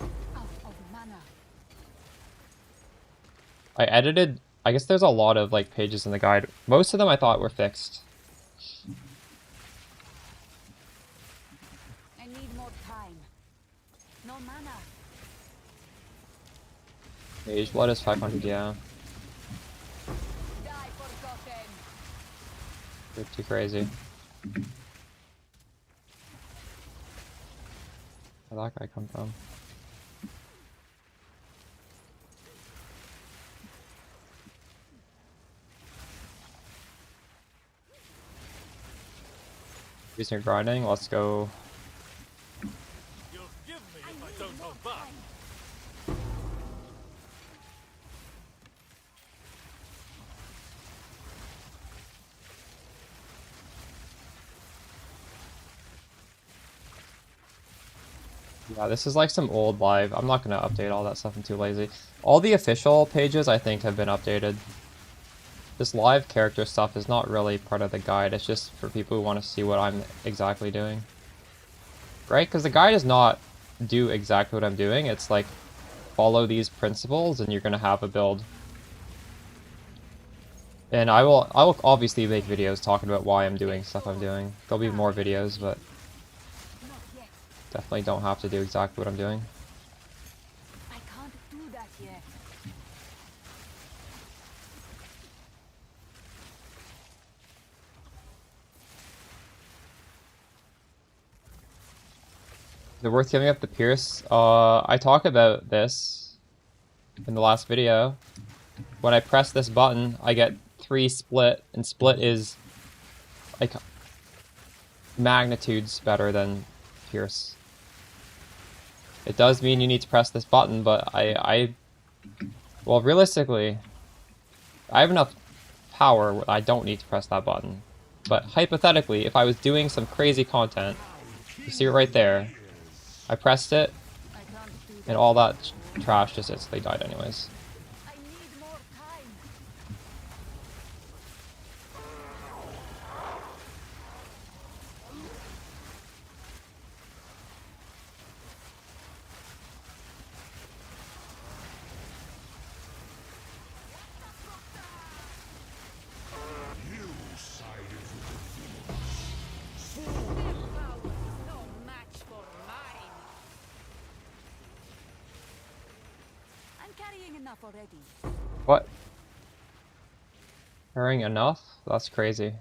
Out of mana. I edited, I guess there's a lot of like pages in the guide. Most of them I thought were fixed. I need more time. No mana. Mage Blood is 500, yeah. Die forgotten. You're too crazy. Where'd that guy come from? Recent grinding, let's go. You'll give me if I don't hold back. Yeah, this is like some old live. I'm not gonna update all that stuff, I'm too lazy. All the official pages I think have been updated. This live character stuff is not really part of the guide, it's just for people who want to see what I'm exactly doing. right? Because the guide does not do exactly what I'm doing. It's like, follow these principles and you're gonna have a build. And I will obviously make videos talking about why I'm doing stuff I'm doing. There'll be more videos, but Not yet. definitely don't have to do exactly what I'm doing. I can't do that yet. Is it worth giving up the Pierce? I talk about this in the last video. When I press this button, I get 3 split, and split is like magnitudes better than Pierce. It does mean you need to press this button, but well, realistically, I have enough power where I don't need to press that button. But hypothetically, if I was doing some crazy content, you see it right there, I pressed it, I can't do that. and all that trash just instantly died anyways. I need more time. You sided Their power is no match for mine. I'm carrying enough already. What? Carrying enough? That's crazy.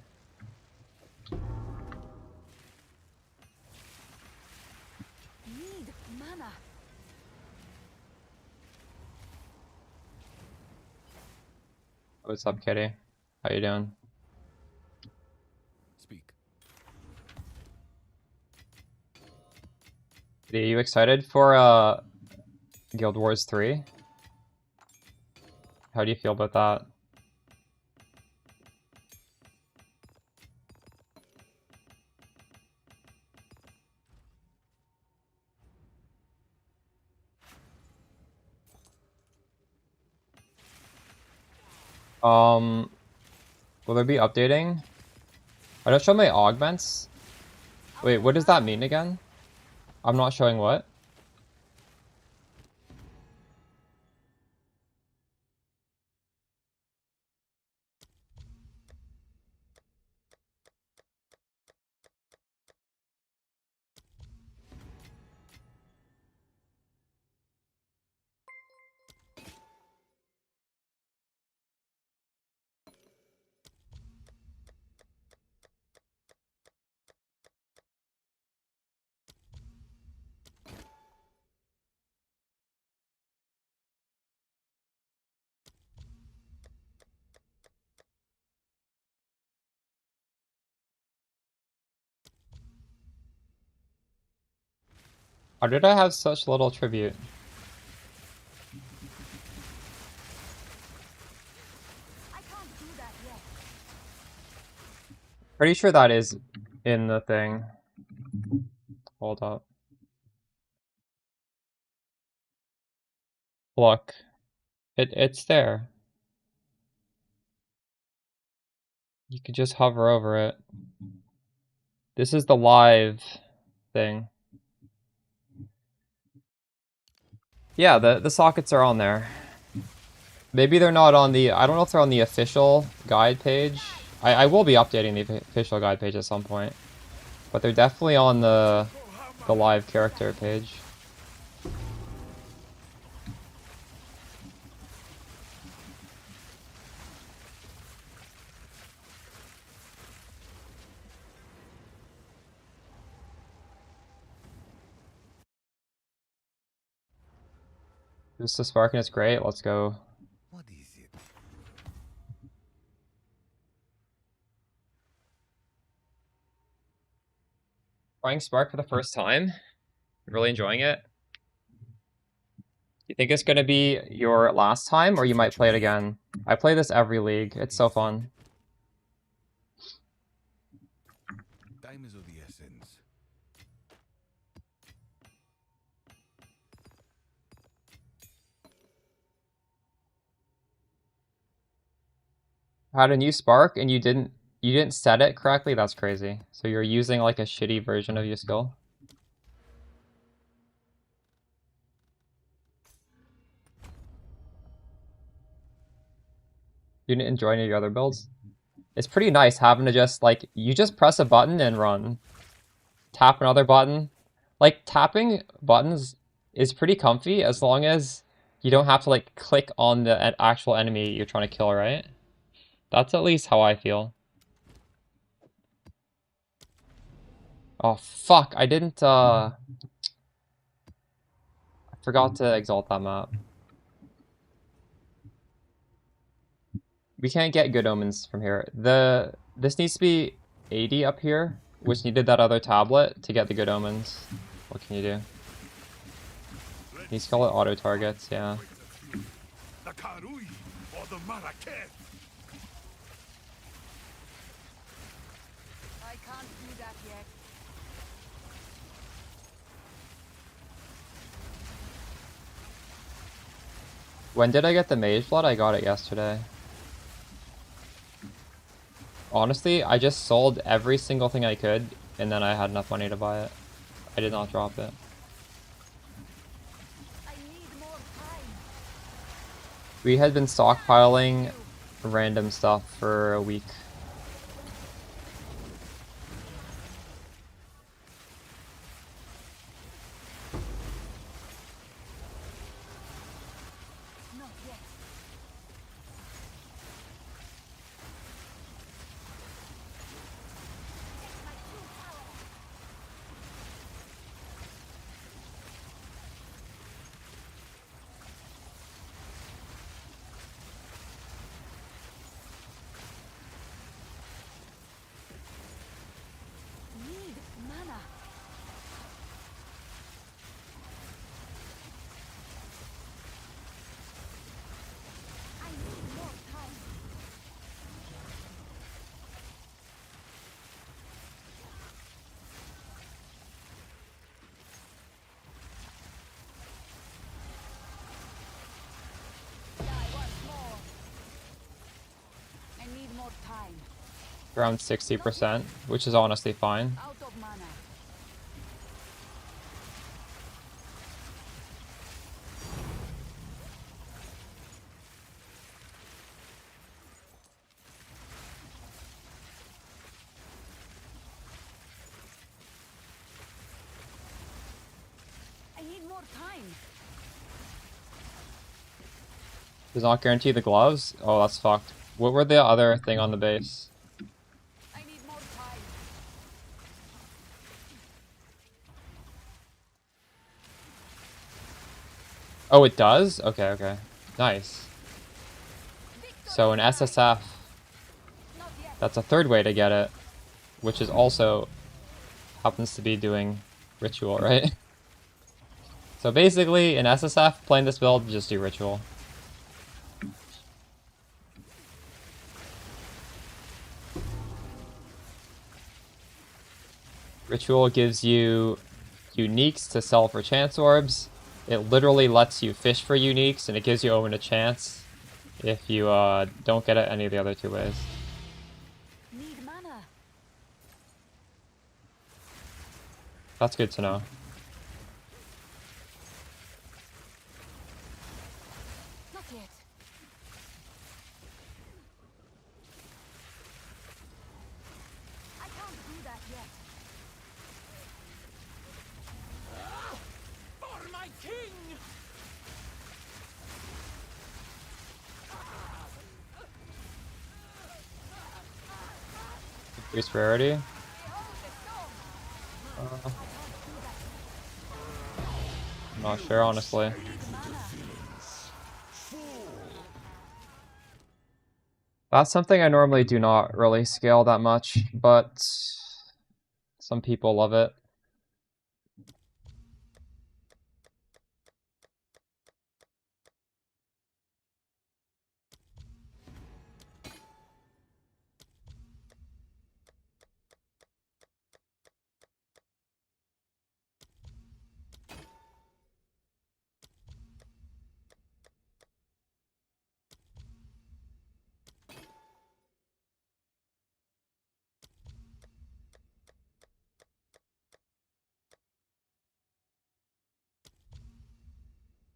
Need mana. What's up, Kitty? How you doing? Speak. Kitty, are you excited for Guild Wars 3? How do you feel about that? Will there be updating? I don't show my augments. Wait, what does that mean again? I'm not showing what? How did I have such little tribute? I can't do that yet. Pretty sure that is in the thing. Hold up. Look. It's there. You could just hover over it. This is the live thing. Yeah, the sockets are on there. Maybe they're not on the... I don't know if they're on the official guide page. I will be updating the official guide page at some point. But they're definitely on the live character page. Boost the spark and it's great. Let's go. What is it? Trying Spark for the first time. Really enjoying it. You think it's going to be your last time, or you might play it again? I play this every league. It's so fun. Time is of the essence. Had a new Spark and you didn't set it correctly? That's crazy. So you're using like a shitty version of your skill? You didn't enjoy any of your other builds? It's pretty nice having to just, like, you just press a button and run. Tap another button. Like, tapping buttons is pretty comfy as long as you don't have to, like, click on the actual enemy you're trying to kill, right? That's at least how I feel. Oh, fuck. I didn't, I forgot to exalt that map. We can't get good omens from here. This needs to be 80 up here, which needed that other tablet to get the good omens. What can you do? Needs to call it auto targets, yeah. The Karui or the Maraket. I can't do that yet. When did I get the Mageblood? I got it yesterday. Honestly, I just sold every single thing I could, and then I had enough money to buy it. I did not drop it. I need more time. We had been stockpiling random stuff for a week. Not yet. My true power. Need mana. I need more time. Die once more. I need more time. Around 60%, which is honestly fine. Out of mana. I need more time. Does not guarantee the gloves? Oh, that's fucked. What were the other thing on the base? I need more time. Oh, it does? Okay, okay. Nice. Victory So an tonight. SSF, Not yet. that's a third way to get it, which is also happens to be doing ritual, right? So basically, in SSF, playing this build, just do ritual. Ritual gives you uniques to sell for chance orbs. It literally lets you fish for uniques, and it gives you Omen a chance if you don't get it any of the other two ways. Need mana. That's good to know. Not yet. I can't do that yet. For my king! Increased rarity. Behold the storm! Uh, I'm not sure, honestly. Mana. That's something I normally do not really scale that much, but some people love it.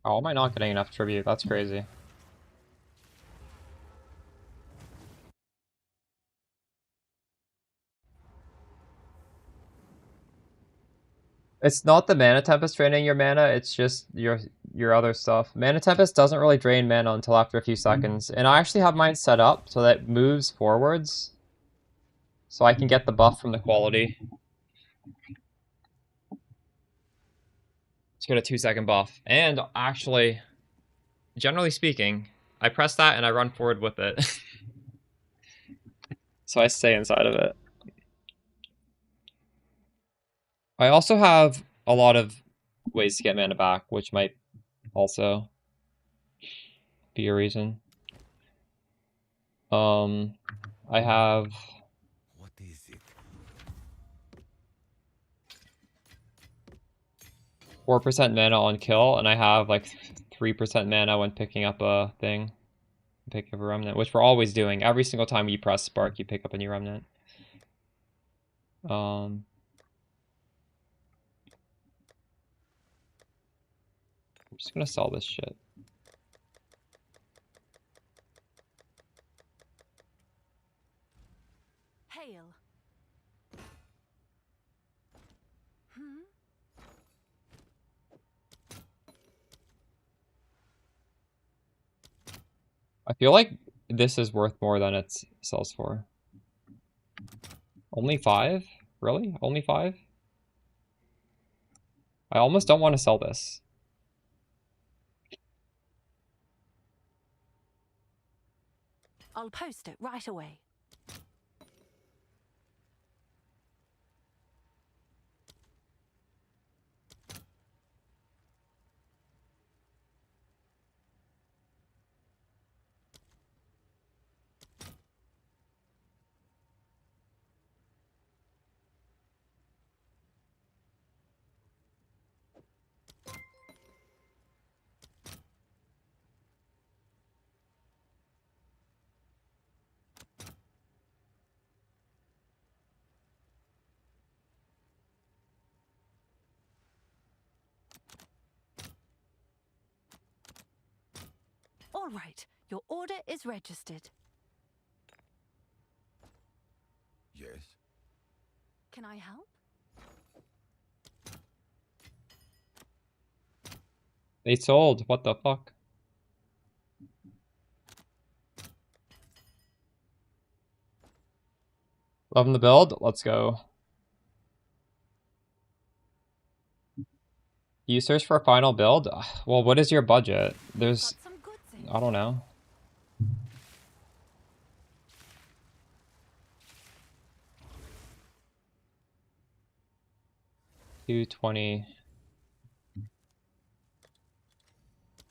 Oh, am I not getting enough tribute? That's crazy. It's not the Mana Tempest draining your mana, it's just your other stuff. Mana Tempest doesn't really drain mana until after a few seconds, and I actually have mine set up so that it moves forwards, so I can get the buff from the quality. To get a 2-second buff. And actually, generally speaking, I press that and I run forward with it. So I stay inside of it. I also have a lot of ways to get mana back, which might also be a reason. I have What is it? 4% mana on kill, and I have like 3% mana when picking up a thing. Pick up a remnant, which we're always doing. Every single time you press spark, you pick up a new remnant. I'm just gonna sell this shit. Hail. Hmm? I feel like this is worth more than it sells for. Only 5? Really? Only 5? I almost don't want to sell this. I'll post it right away. All right, your order is registered. Yes. Can I help? They sold. What the fuck? Loving the build? Let's go. You search for a final build? Well, what is your budget? There's... Got some good things. I don't know. $220.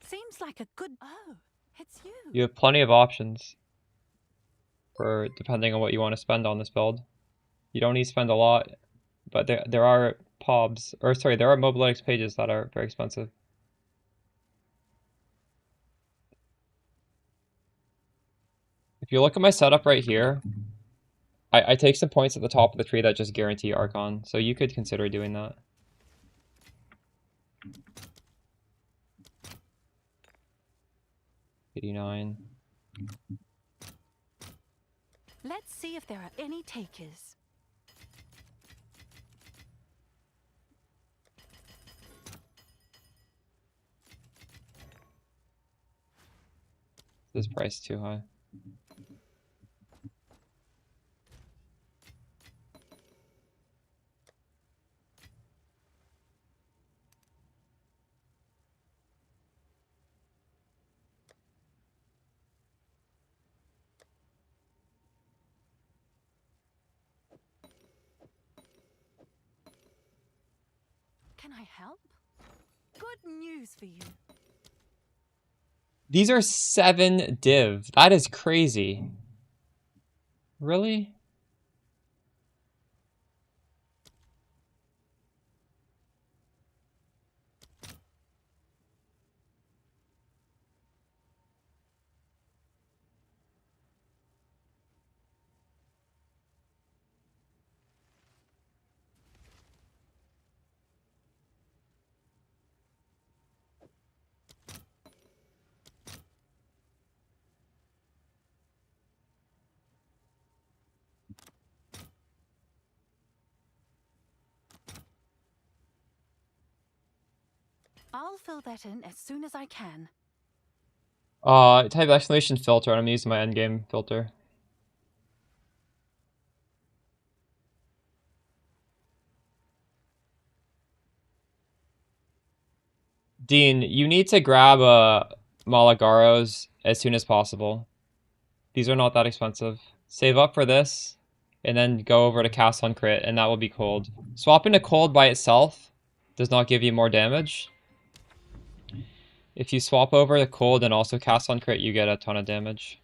Seems like a good. Oh, it's you. You have plenty of options for depending on what you want to spend on this build. You don't need to spend a lot, but there are pobs, or sorry, there are Mobletics pages that are very expensive. If you look at my setup right here, I take some points at the top of the tree that just guarantee Archon, so you could consider doing that. $89. Let's see if there are any takers. This price too high. Can I help? Good news for you. These are 7 div. That is crazy. Really? I'll fill that in as soon as I can. Type exclamation filter, and I'm using my endgame filter. Dean, you need to grab Malagaros as soon as possible. These are not that expensive. Save up for this, and then go over to cast on crit, and that will be cold. Swapping to cold by itself does not give you more damage. If you swap over to cold and also cast on crit, you get a ton of damage.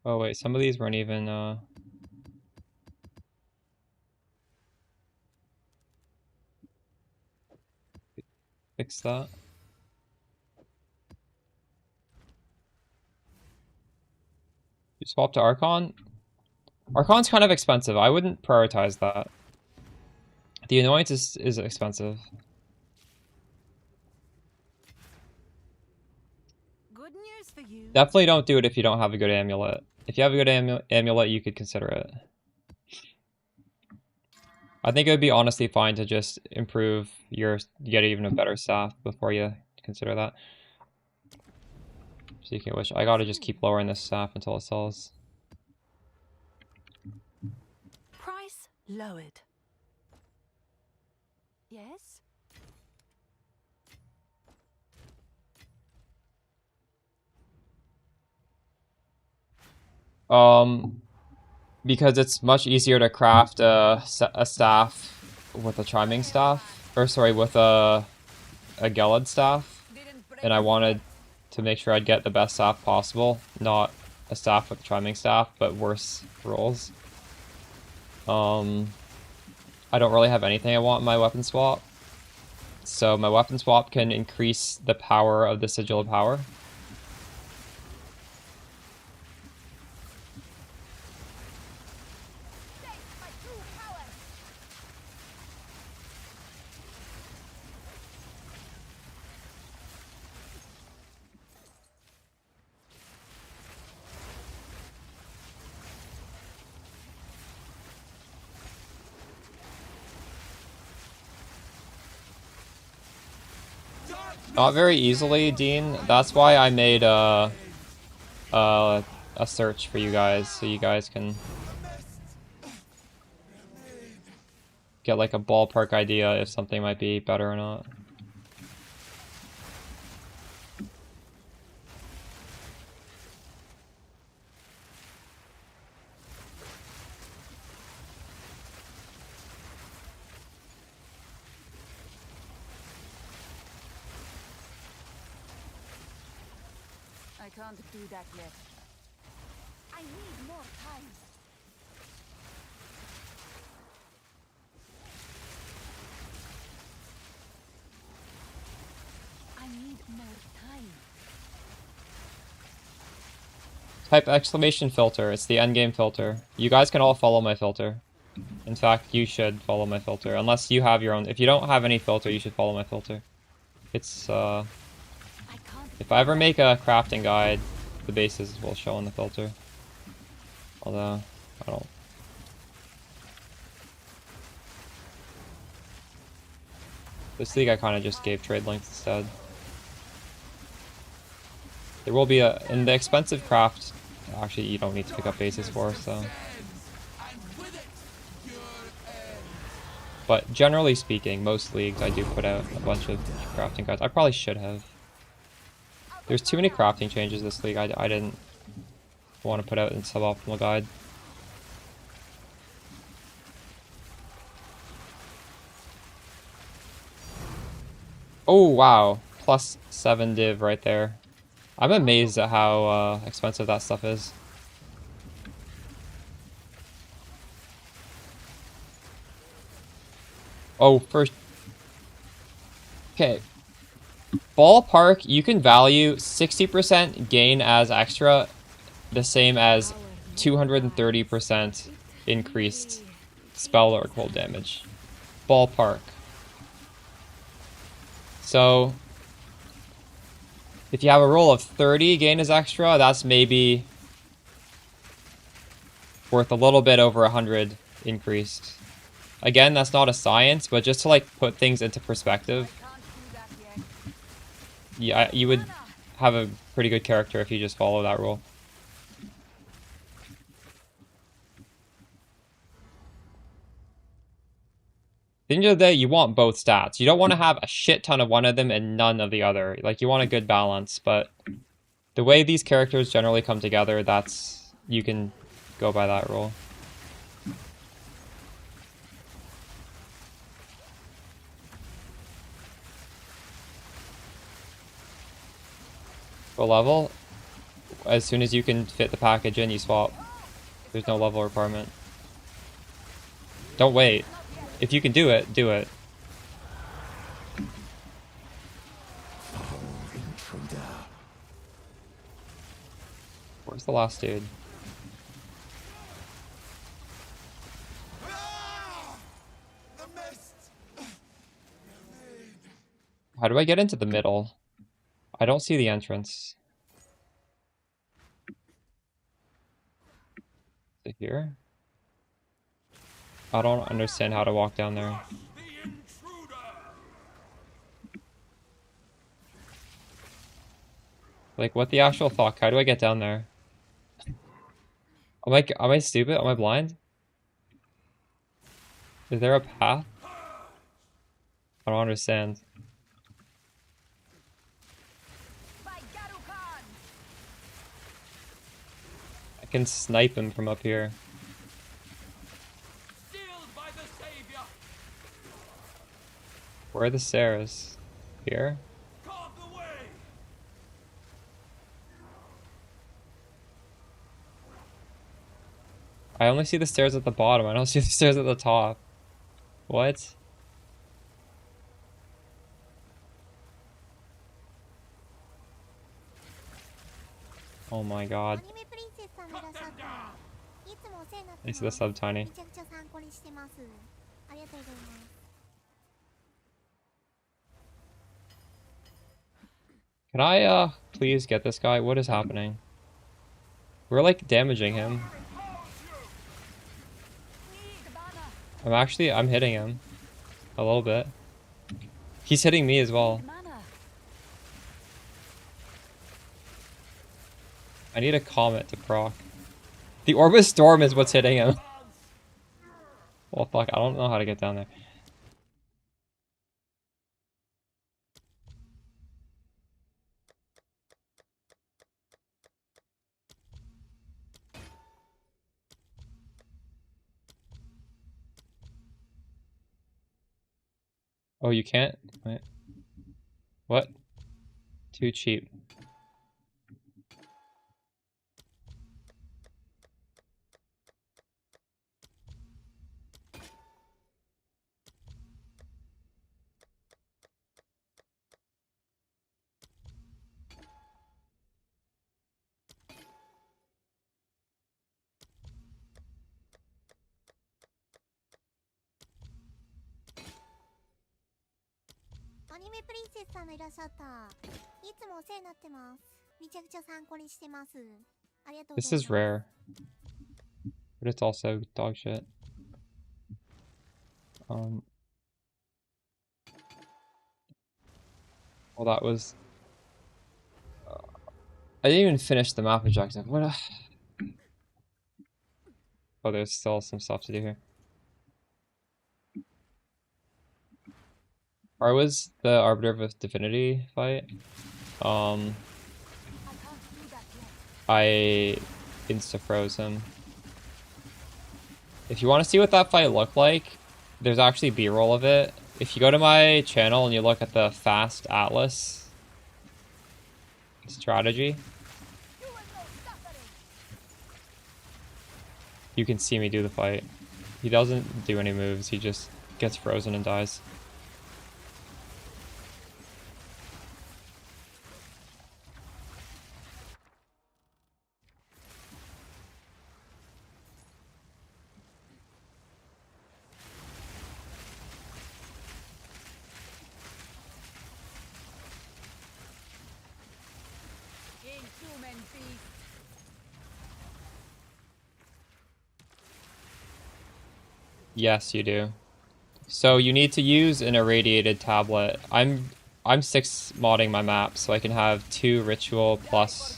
Oh wait, some of these weren't even fix that. You swap to Archon? Archon's kind of expensive. I wouldn't prioritize that. The Annoyance is expensive. Good news for you. Definitely don't do it if you don't have a good amulet. If you have a good amulet, you could consider it. I think it would be honestly fine to just improve get even a better staff before you consider that. Speaking of which, I gotta just keep lowering this staff until it sells. Price lowered. Yes? Because it's much easier to craft a staff with a chiming staff, or sorry, with a Gelid staff, and I wanted to make sure I'd get the best staff possible, not a staff with a chiming staff, but worse rolls. I don't really have anything I want in my weapon swap, so my weapon swap can increase the power of the Sigil of Power. Not very easily, Dean. That's why I made a search for you guys, so you guys can get like a ballpark idea if something might be better or not. I can't do that yet. I need more time. I need more time. Type exclamation filter. It's the endgame filter. You guys can all follow my filter. In fact, you should follow my filter. Unless you have your own. If you don't have any filter, you should follow my filter. It's, if I ever make a crafting guide, the bases will show in the filter. Although, I don't. This league I kind of just gave trade links instead. There will be in the expensive craft, actually you don't need to pick up bases for, so. But generally speaking, most leagues I do put out a bunch of crafting guides. I probably should have. There's too many crafting changes this league. I didn't want to put out a suboptimal guide. Oh wow, +7 div right there. I'm amazed at how expensive that stuff is. Oh, first. Okay. Ballpark, you can value 60% gain as extra, the same as 230% increased spell or cold damage. Ballpark. So, if you have a roll of 30 gain as extra, that's maybe worth a little bit over 100 increased. Again, that's not a science, but just to like put things into perspective, yeah, you would have a pretty good character if you just follow that rule. At the end of the day, you want both stats. You don't want to have a shit ton of one of them and none of the other. Like, you want a good balance, but the way these characters generally come together, that's... you can go by that rule. For level, as soon as you can fit the package in, you swap. There's no level requirement. Don't wait. If you can do it, do it. Where's the last dude? How do I get into the middle? I don't see the entrance. Is it here? I don't understand how to walk down there. Like, what the actual fuck? How do I get down there? Am I stupid? Am I blind? Is there a path? I don't understand. I can snipe him from up here. Where are the stairs? Here? I only see the stairs at the bottom. I don't see the stairs at the top. What? Oh my god. I see the sub tiny. Can I, please get this guy? What is happening? We're, like, damaging him. I'm hitting him. A little bit. He's hitting me as well. I need a comet to proc. The Orbis Storm is what's hitting him. Well, fuck, I don't know how to get down there. Oh, you can't? Wait. What? Too cheap. This is rare. But it's also dog shit. Well, that was... I didn't even finish the map objective. What Oh, there's still some stuff to do here. Or was the Arbiter of Divinity fight? I insta-froze him. If you want to see what that fight looked like, there's actually B-roll of it. If you go to my channel and you look at the Fast Atlas strategy, you can see me do the fight. He doesn't do any moves, he just gets frozen and dies. Inhuman beast. Yes, you do. So you need to use an irradiated tablet. I'm 6 modding my map so I can have 2 ritual plus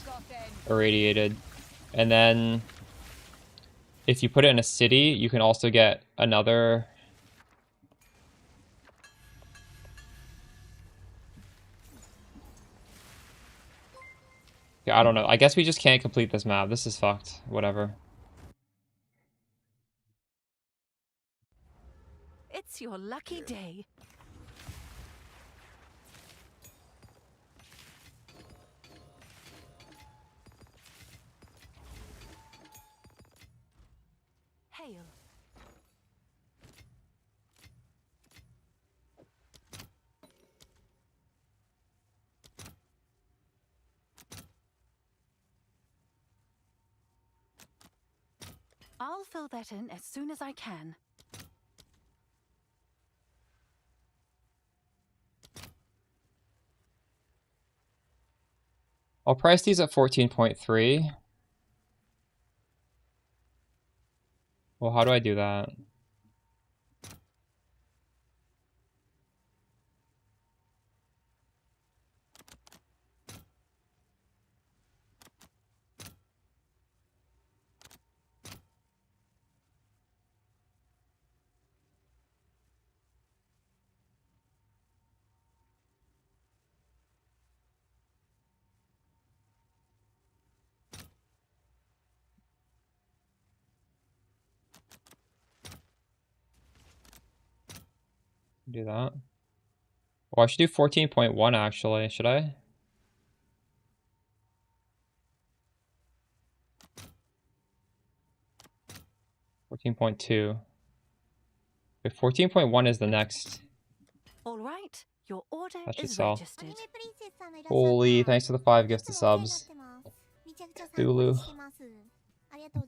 irradiated. And then if you put it in a city, you can also get another. Yeah, I don't know. I guess we just can't complete this map. This is fucked. Whatever. It's your lucky day. Hail. I'll fill that in as soon as I can. I'll price these at 14.3. Well, how do I do that? Do that. Well, I should do 14.1 actually, should I? $14.2. Okay, 14.1 is the next. All right, your order That should is sell. registered. Holy, thanks to the 5 gifts to subs. Thulu.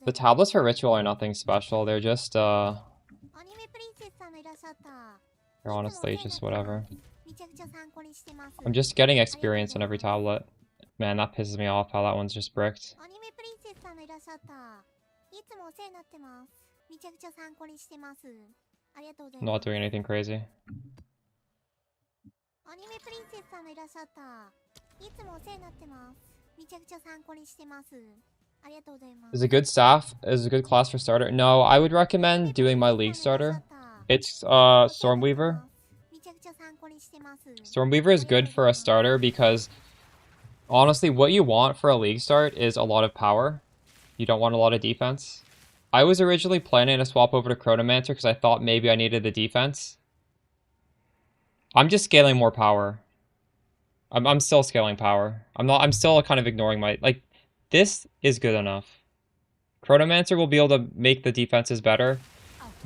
The tablets for ritual are nothing special. They're just they're honestly just whatever. I'm just getting experience on every tablet. Man, that pisses me off how that one's just bricked. I'm not doing anything crazy. Is a good staff? Is a good class for starter? No, I would recommend doing my league starter. It's Stormweaver. Stormweaver is good for a starter because honestly, what you want for a league start is a lot of power. You don't want a lot of defense. I was originally planning to swap over to Chronomancer because I thought maybe I needed the defense. I'm just scaling more power. I'm still scaling power. I'm still kind of ignoring my like this is good enough. Chronomancer will be able to make the defenses better.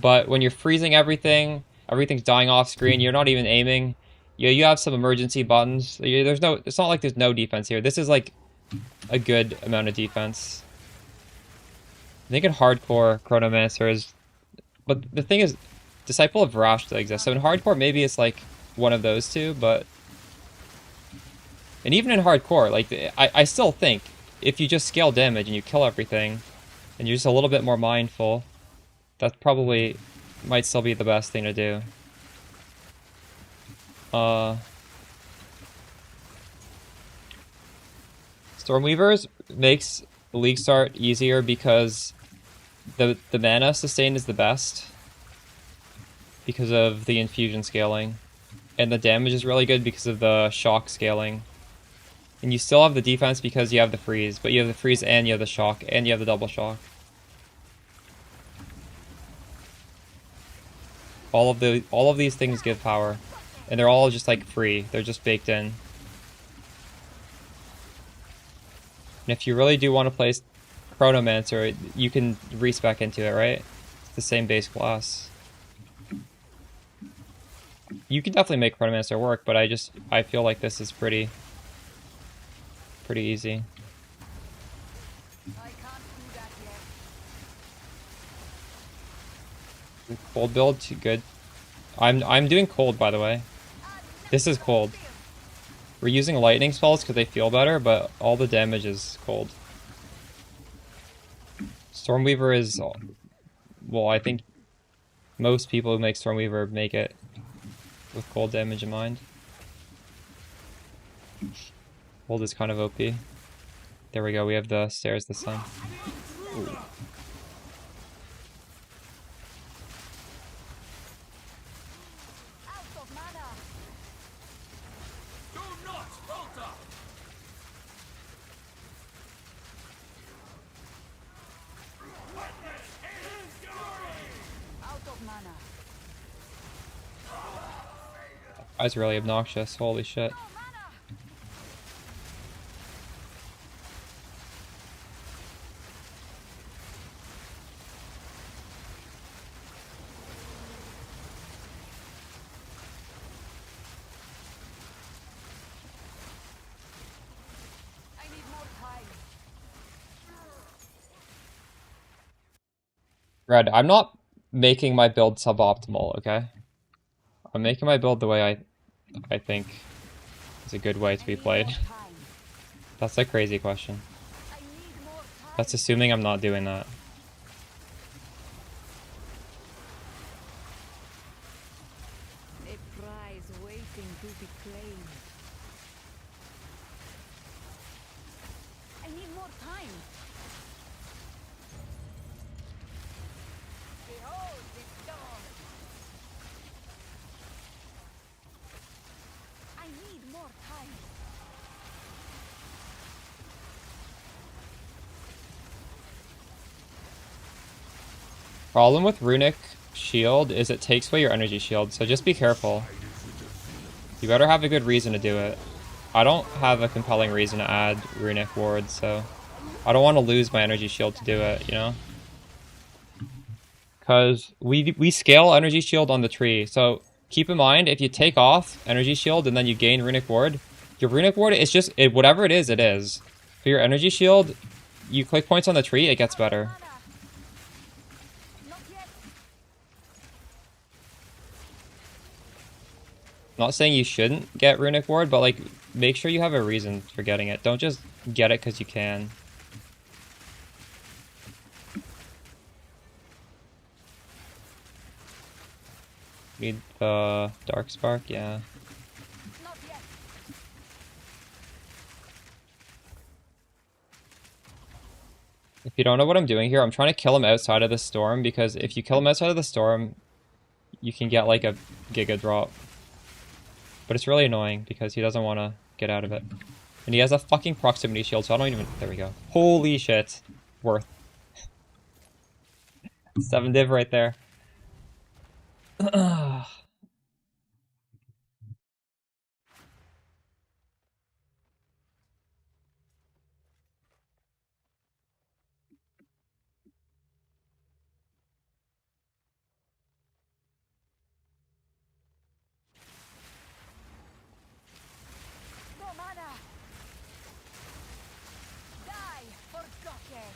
But when you're freezing everything, everything's dying off screen, you're not even aiming. You have some emergency buttons. There's no it's not like there's no defense here. This is like a good amount of defense. I think in hardcore, Chronomancer is... But the thing is, Disciple of Varash still exists. So in hardcore, maybe it's like one of those two, but... And even in hardcore, like, I still think if you just scale damage and you kill everything, and you're just a little bit more mindful, that probably might still be the best thing to do. Stormweavers makes the league start easier because the mana sustain is the best because of the infusion scaling, and the damage is really good because of the shock scaling. And you still have the defense because you have the freeze, but you have the freeze and you have the shock and you have the double shock. All of these things give power, and they're all just like free. They're just baked in. And if you really do want to play Chronomancer, you can respec into it, right? It's the same base class. You can definitely make Chronomancer work, but I feel like this is pretty easy. I can't do that yet. Cold build, too good. I'm doing cold, by the way. This is cold. We're using lightning spells because they feel better, but all the damage is cold. Stormweaver is, well, I think most people who make Stormweaver make it with cold damage in mind. Cold is kind of OP. There we go, we have the stairs this time. Ooh. Out of mana. Do not falter! Out of mana. Guy's really obnoxious, holy shit. I need more time. Red, I'm not making my build suboptimal, okay? I'm making my build the way I think is a good way to be played. That's a crazy question. I need more time. That's assuming I'm not doing that. A prize waiting to be claimed. I need more time. Behold this dawn. I need more time. Problem with Runic Shield is it takes away your energy shield, so just be careful. You better have a good reason to do it. I don't have a compelling reason to add Runic Ward, so I don't want to lose my energy shield to do it, you know? Because we scale energy shield on the tree, so keep in mind, if you take off energy shield and then you gain Runic Ward, your Runic Ward is just, whatever it is. For your energy shield, you click points on the tree, it gets better. Not yet. Not saying you shouldn't get Runic Ward, but like, make sure you have a reason for getting it. Don't just get it because you can. Need the Dark Spark, yeah. Not yet. If you don't know what I'm doing here, I'm trying to kill him outside of the storm, because if you kill him outside of the storm, you can get like a Giga drop. But it's really annoying because he doesn't want to get out of it. And he has a fucking proximity shield, so I don't even... There we go. Holy shit. Worth. 7 div right there. No mana. Die, forgotten.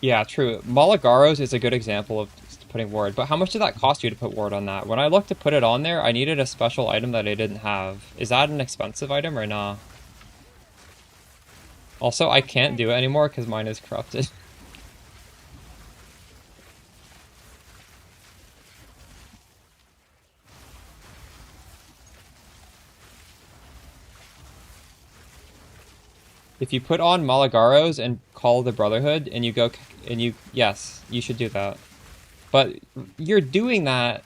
Yeah, true. Malagaros is a good example of putting ward, but how much did that cost you to put ward on that? When I looked to put it on there, I needed a special item that I didn't have. Is that an expensive item or nah? Also, I can't do it anymore because mine is corrupted. If you put on Malagaros and call the Brotherhood and you go and yes, you should do that. But you're doing that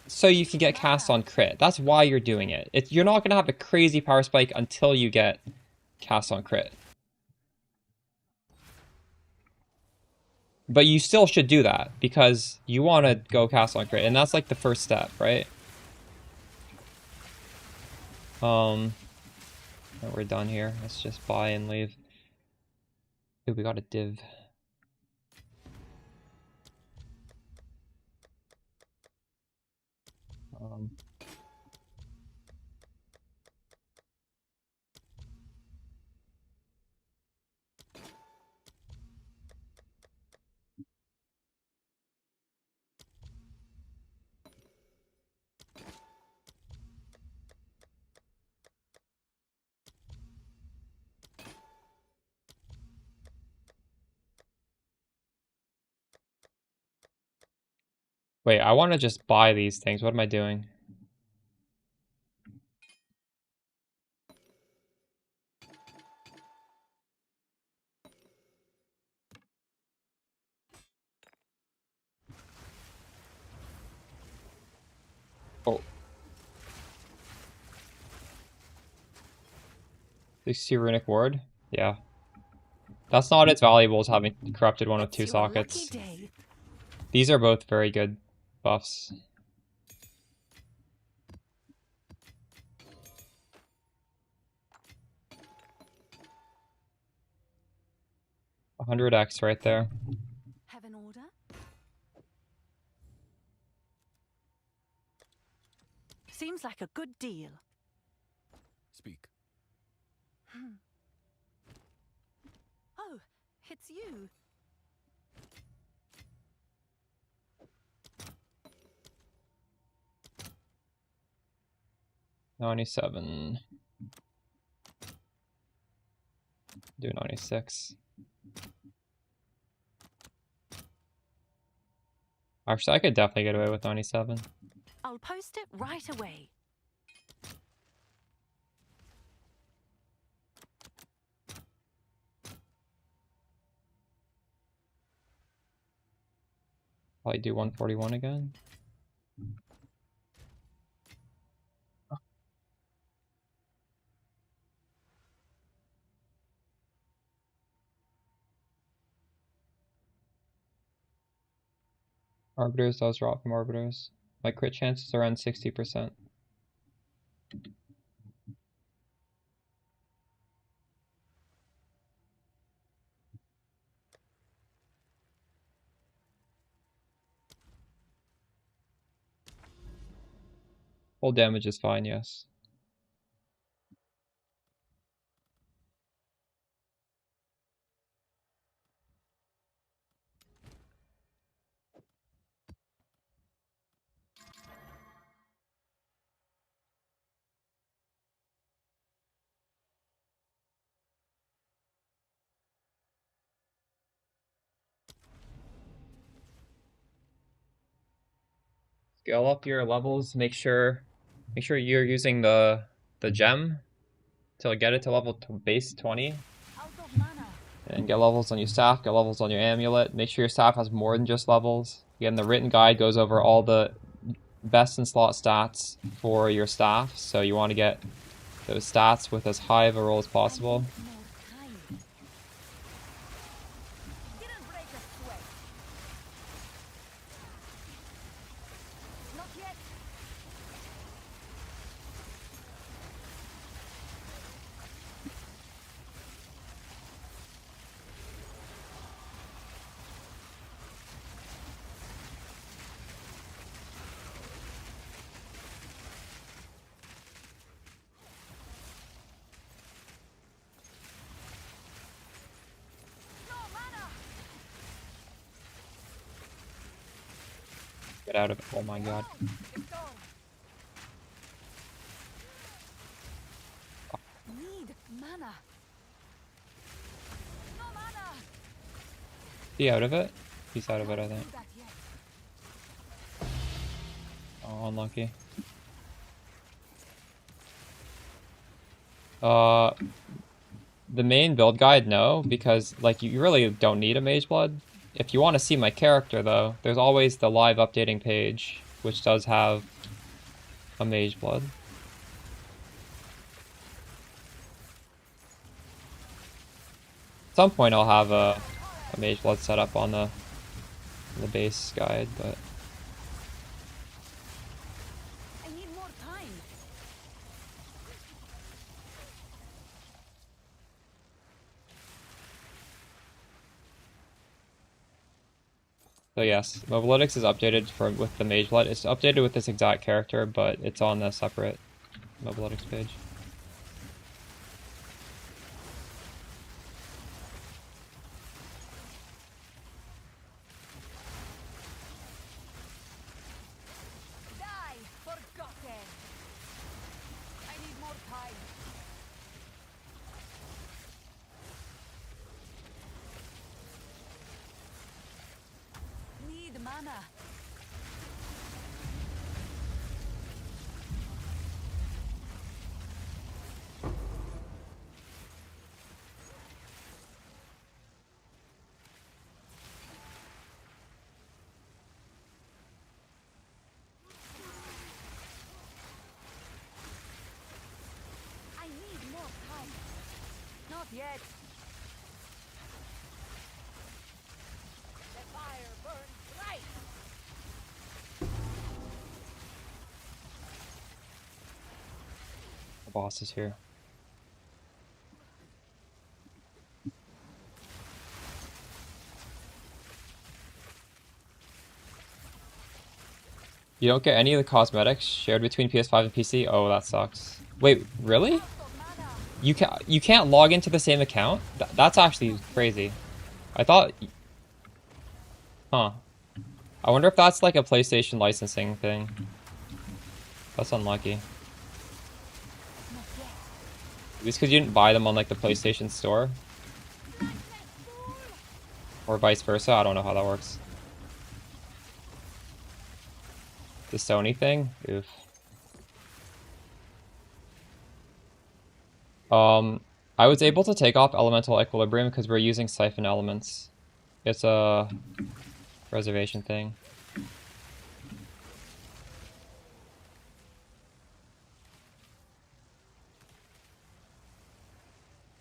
so you can get cast on crit. That's why you're doing it. You're not going to have a crazy power spike until you get cast on crit. But you still should do that because you want to go cast on crit, and that's like the first step, right? We're done here. Let's just buy and leave. Dude, we got a div. Wait, I want to just buy these things. What am I doing? Oh. You see Runic Ward? Yeah. That's not as valuable as having corrupted one with 2 sockets. These are both very good buffs. A 100x right there. Have an order? Seems like a good deal. Speak. Oh, it's you. $97. Do 96. Actually, I could definitely get away with 97. I'll post it right away. Probably do 141 again. Arbiters does drop from Arbiters. My crit chance is around 60%. Full damage is fine, yes. Scale up your levels. Make sure you're using the gem to get it to level base 20. And get levels on your staff, get levels on your amulet. Make sure your staff has more than just levels. Again, the written guide goes over all the best in slot stats for your staff, so you want to get those stats with as high of a roll as possible. Get out of it. Oh my god. Need mana. No mana. He out of it? He's out of it, I think. Oh, unlucky. The main build guide, no, because like you really don't need a Mageblood. If you want to see my character though, there's always the live updating page, which does have a Mageblood. At some point I'll have a Mageblood set up on the base guide, but I need more time. So yes, Mobalytics is updated with the Mageblood. It's updated with this exact character, but it's on the separate Mobalytics page. Die, forgotten. I need more time. Need mana. I need more time. Not yet. The fire burns bright. The boss is here. You don't get any of the cosmetics shared between PS5 and PC? Oh, that sucks. Wait, really? You can't log into the same account? That's actually crazy. I thought... Huh. I wonder if that's like a PlayStation licensing thing. That's unlucky. Just because you didn't buy them on like the PlayStation Store? Or vice versa? I don't know how that works. The Sony thing? Oof. I was able to take off Elemental Equilibrium because we're using Siphon Elements. It's a reservation thing.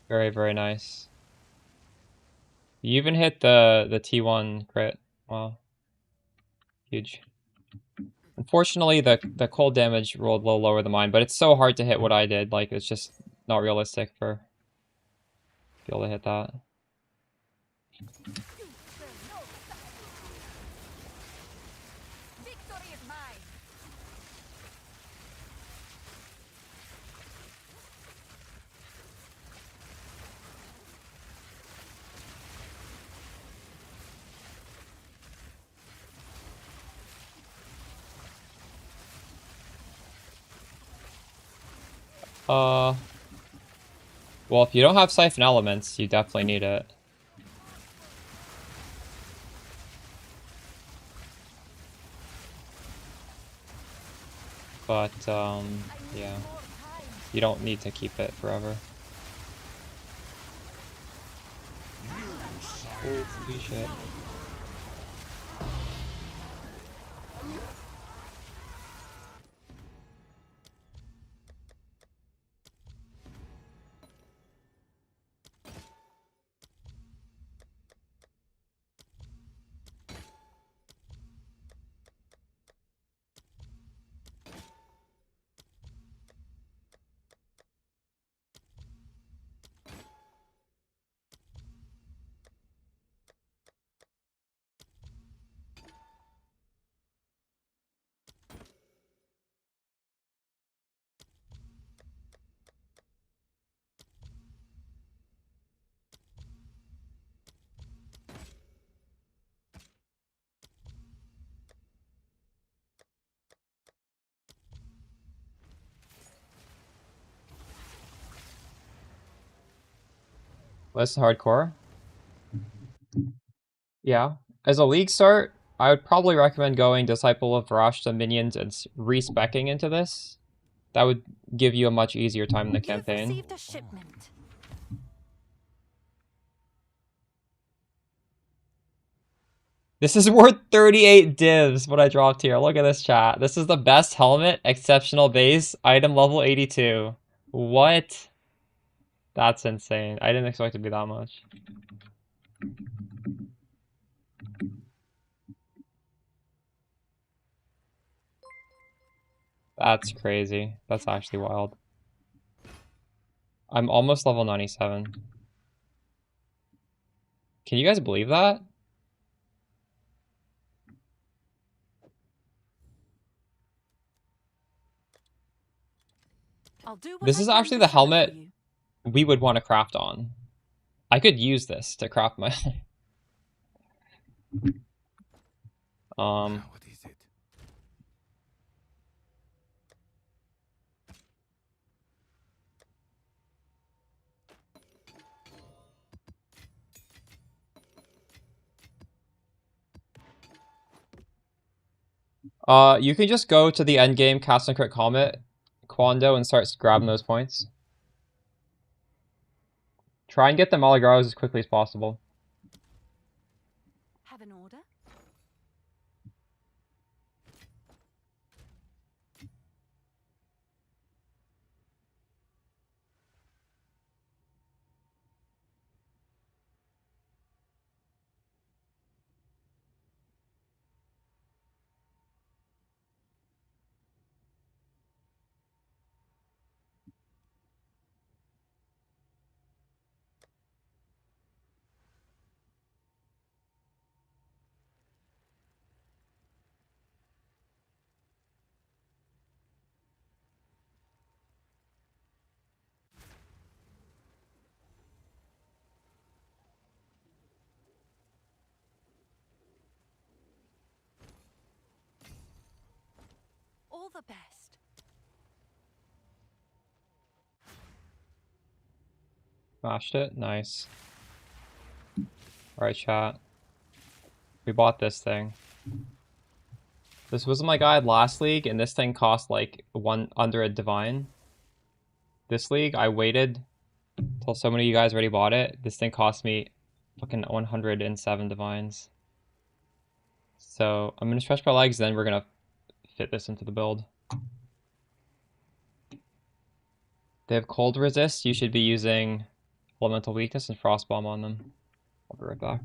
Very, very nice. You even hit the T1 crit. Wow. Huge. Unfortunately, the cold damage rolled a little lower than mine, but it's so hard to hit what I did. Like, it's just not realistic for be able to hit that. Victory is mine. Well, if you don't have Siphon Elements, you definitely need it. But, yeah. You don't need to keep it forever. Holy shit. Less hardcore? Yeah. As a league start, I would probably recommend going Disciple of Varashta minions and respecking into this. That would give you a much easier time in the campaign. You've received a shipment. This is worth 38 divs, what I dropped here. Look at this chat. This is the best helmet, exceptional base, item level 82. What? That's insane. I didn't expect it to be that much. That's crazy. That's actually wild. I'm almost level 97. Can you guys believe that? I'll do what This I is can actually to the show it helmet for you. we would want to craft on. I could use this to craft my What is it? You can just go to the end game, cast and crit Comet, Quando, and start grabbing those points. Try and get the Malagraos as quickly as possible. Have an order? All the best. Smashed it. Nice. Alright, chat. We bought this thing. This was my guide last league, and this thing cost like under a divine. This league, I waited till so many of you guys already bought it. This thing cost me fucking 107 divines. So I'm gonna stretch my legs, then we're gonna fit this into the build. They have cold resist. You should be using elemental weakness and frost bomb on them. I'll be right back.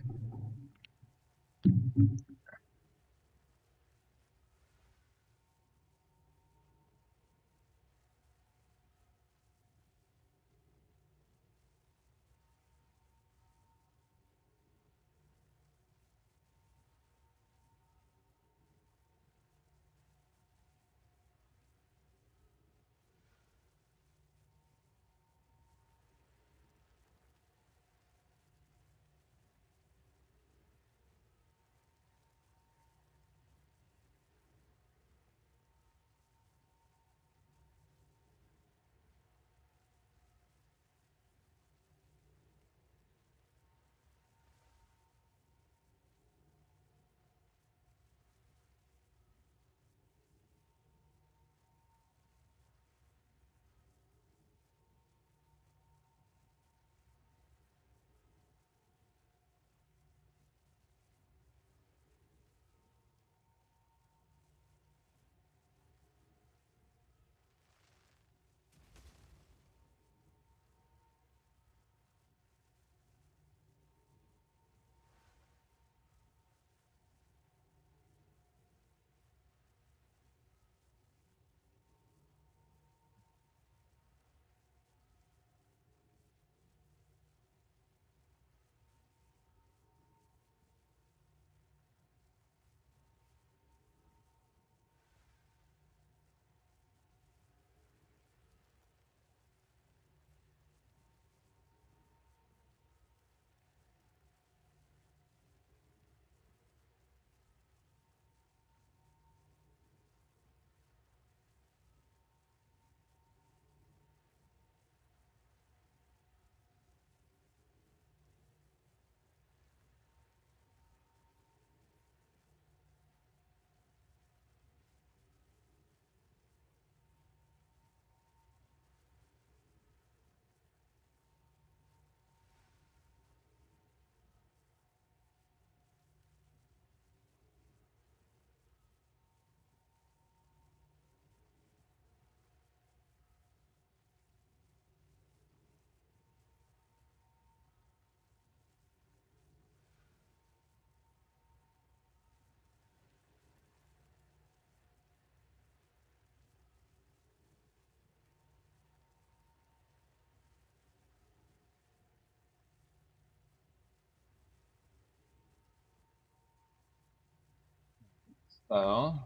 So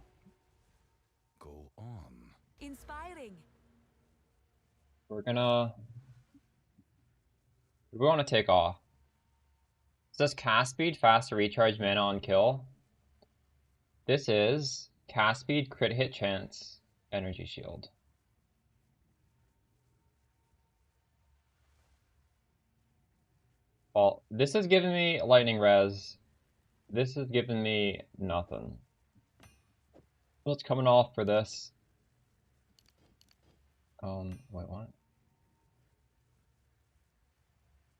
Go on. Inspiring. We want to take off. It says cast speed, faster recharge, mana on kill. This is cast speed, crit hit chance, energy shield. Well, this is giving me lightning res. This is giving me nothing. What's coming off for this? Wait, what?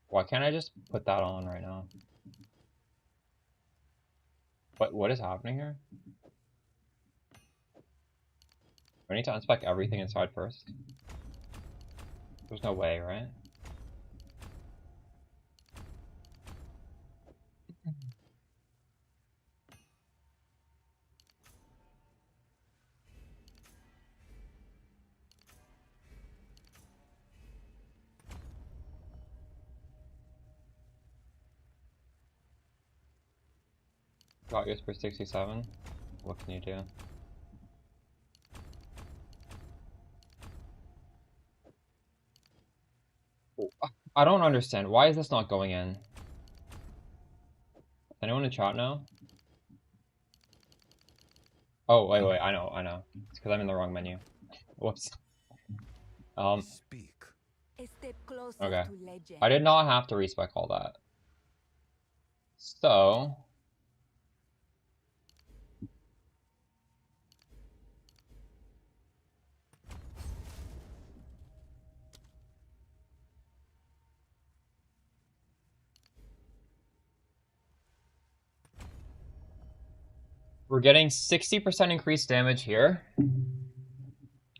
Why can't I just put that on right now? What is happening here? I need to unspec everything inside first. There's no way, right? Got yours for 67. What can you do? I don't understand. Why is this not going in? Anyone in chat know? Oh, wait, I know. It's because I'm in the wrong menu. Whoops. Speak. A step closer Okay. to legend. I did not have to respec all that. So... we're getting 60% increased damage here.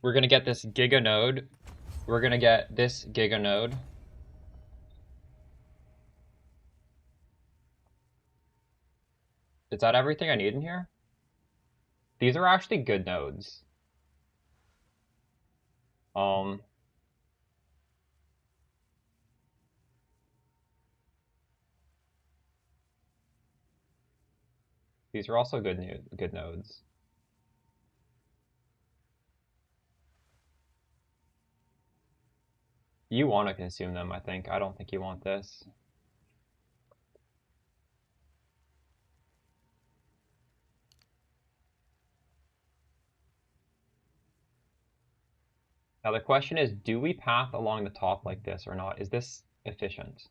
We're gonna get this Giga Node. We're gonna get this Giga Node. Is that everything I need in here? These are actually good nodes. These are also good nodes. You want to consume them, I think. I don't think you want this. Now the question is, do we path along the top like this or not? Is this efficient?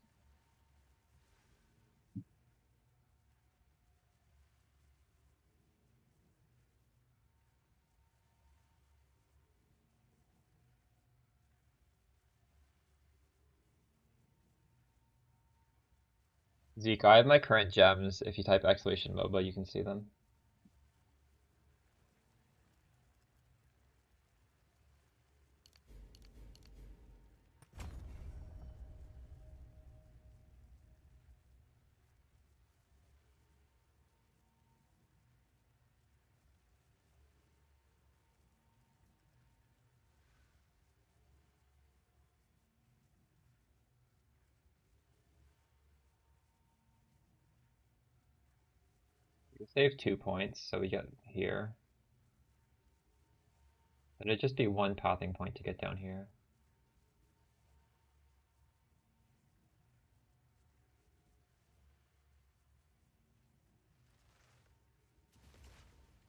Zeke, I have my current gems. If you type exclamation MOBA, you can see them. We save 2 points, so we get here. And it'd just be one pathing point to get down here.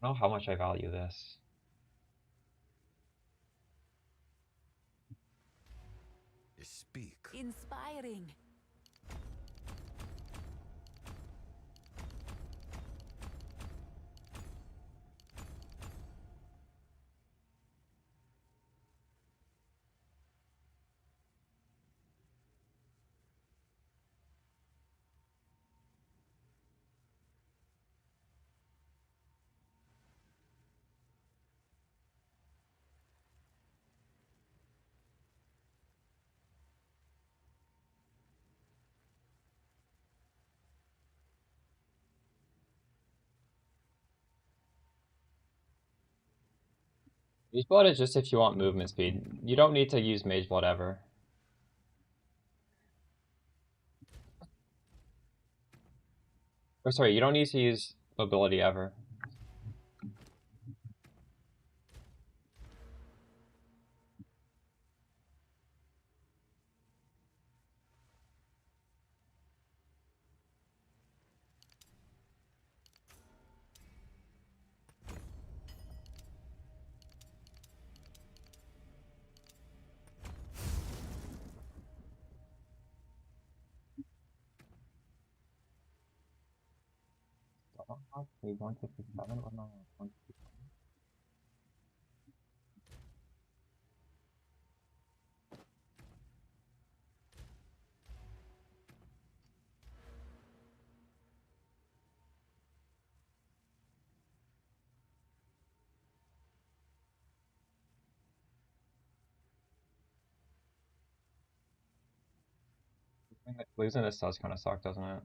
I don't know how much I value this. Speak. Inspiring. Mageblood is just if you want movement speed. You don't need to use Mageblood ever. Or sorry, you don't need to use mobility ever. Okay, 157 or not? 157. I mean, losing this does kind of suck, doesn't it?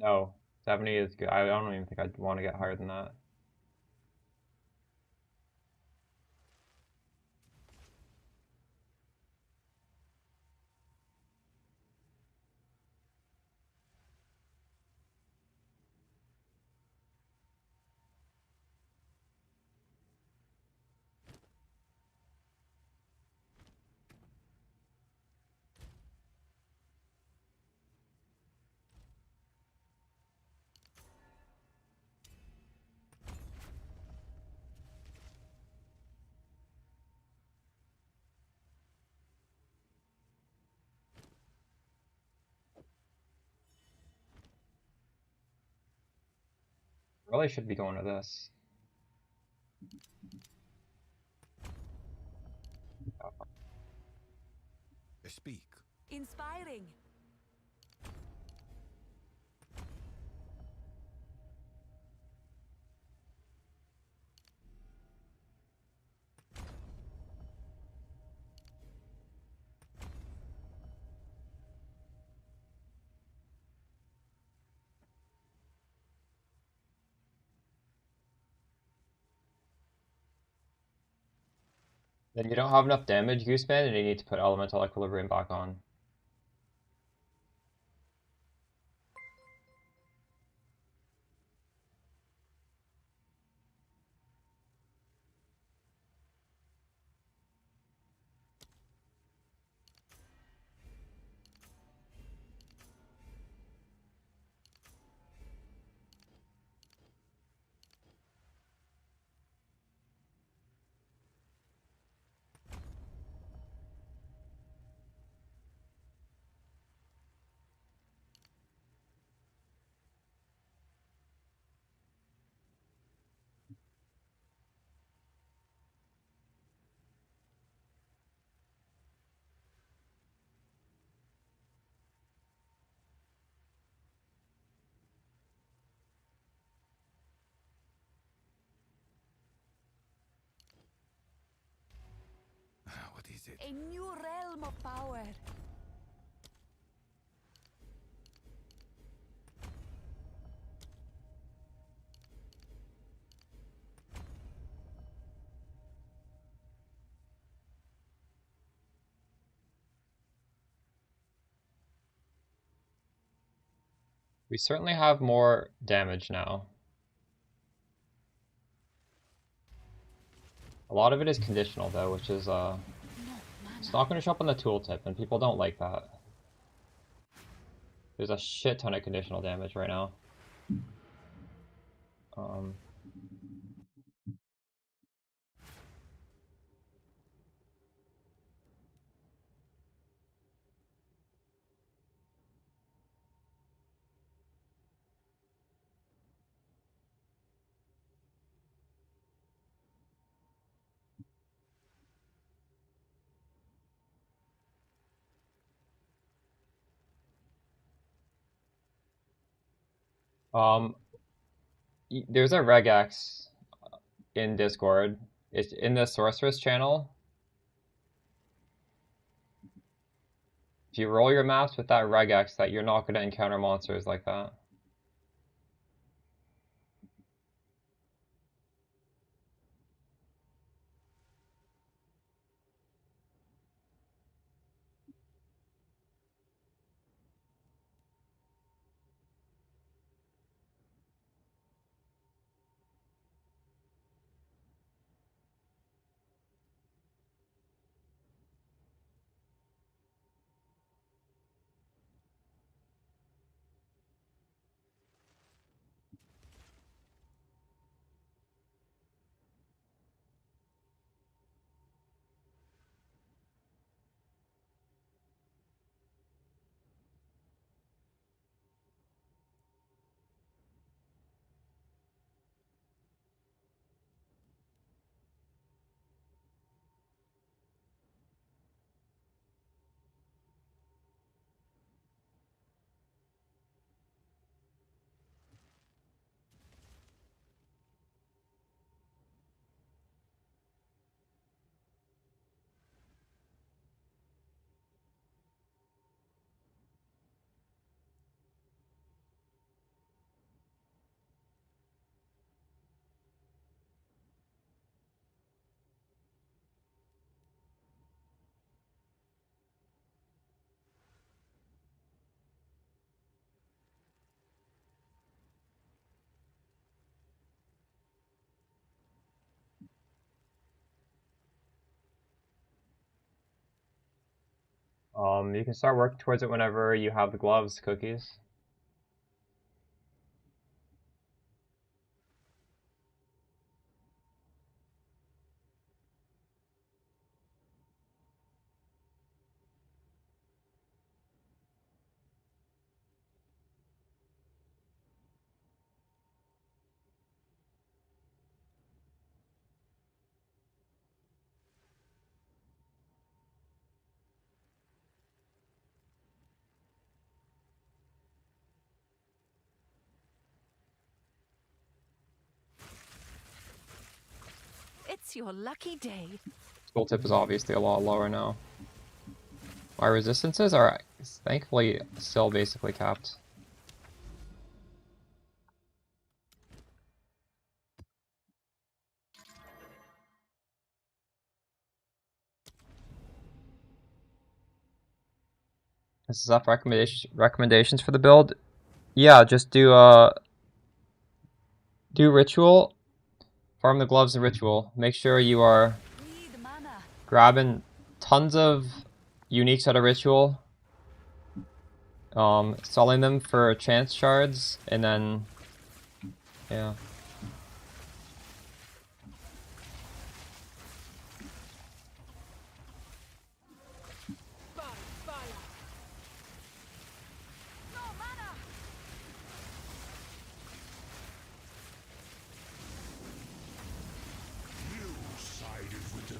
No, 70 is good. I don't even think I'd want to get higher than that. Really should be going to this. Speak. Inspiring. Then you don't have enough damage, Gooseman, and you need to put Elemental Equilibrium back on. What is it? A new realm of power. We certainly have more damage now. A lot of it is conditional though, which is it's not going to show up on the tooltip, and people don't like that. There's a shit ton of conditional damage right now. Um, um, there's a regex in Discord. It's in the Sorceress channel. If you roll your maps with that regex, that you're not going to encounter monsters like that. You can start working towards it whenever you have the gloves, Cookies. It's your lucky day. Skill tip is obviously a lot lower now. My resistances are thankfully still basically capped. This is up recommendations for the build. Yeah, just do ritual, farm the gloves and ritual. Make sure you are grabbing tons of uniques out of ritual, selling them for chance shards, and then yeah. You sided with the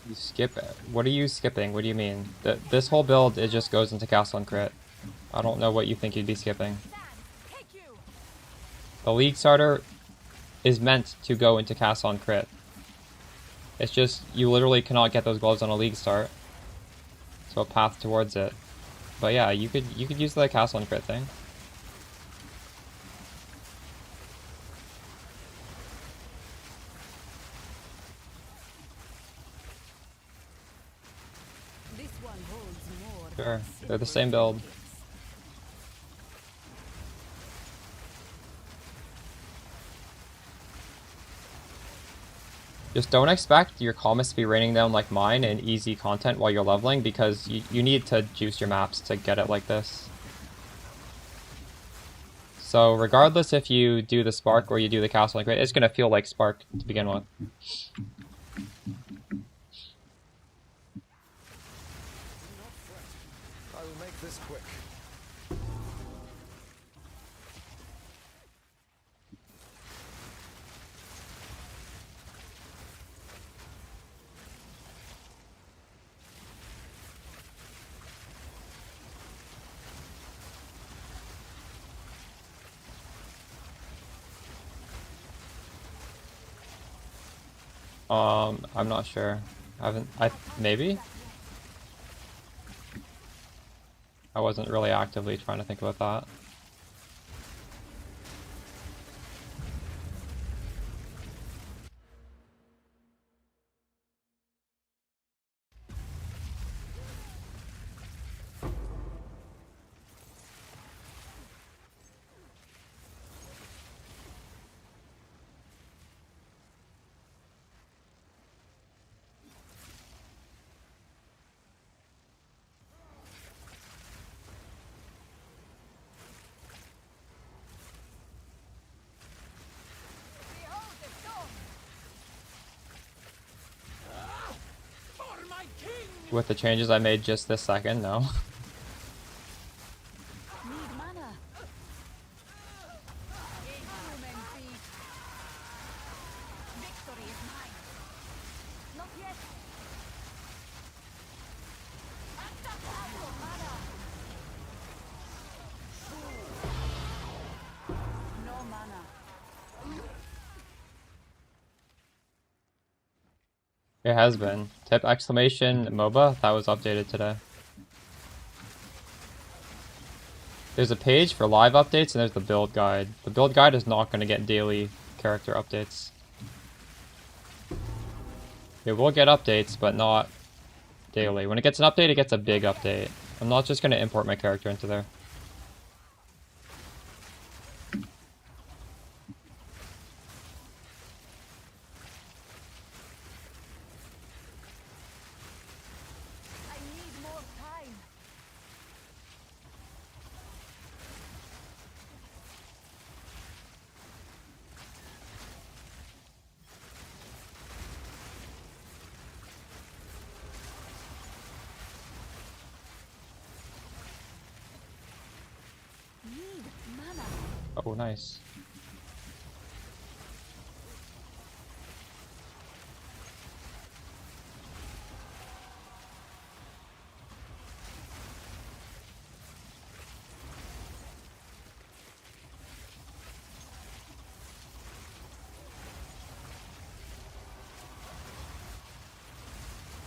You skip it. What are you skipping? What do you mean? This whole build, it just goes into cast on crit. I don't know what you think you'd be skipping. The League starter is meant to go into cast on crit. It's just, you literally cannot get those gloves on a League start. So a path towards it. But yeah, you could use the cast on crit thing. This one holds more. Sure, they're the same build. Just don't expect your comets to be raining down like mine in easy content while you're leveling, because you need to juice your maps to get it like this. So regardless if you do the Spark or you do the Castle Link, it's going to feel like Spark to begin with. I will make this quick. I'm not sure. Maybe? I wasn't really actively trying to think about that. With the changes I made just this second, no. Need mana. Human feet. Victory is mine. Not yet. No mana. It has been. Tip exclamation MOBA, that was updated today. There's a page for live updates and there's the build guide. The build guide is not going to get daily character updates. It will get updates, but not daily. When it gets an update, it gets a big update. I'm not just going to import my character into there. Oh, nice.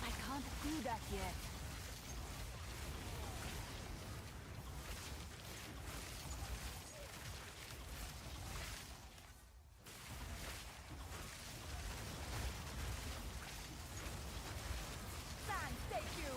I can't do that yet. Sand, thank you.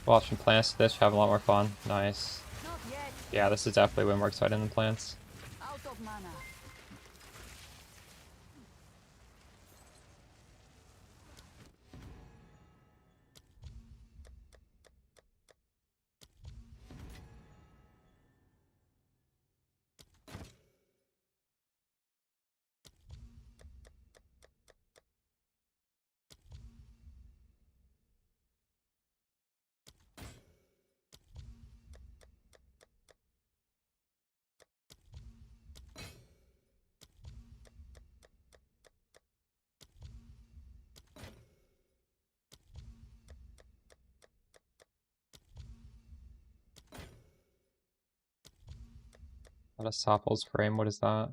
Watching plants to this, having a lot more fun. Nice. Not yet. Yeah, this is definitely way more exciting than plants. Out of mana. What a Sopple's frame, what is that?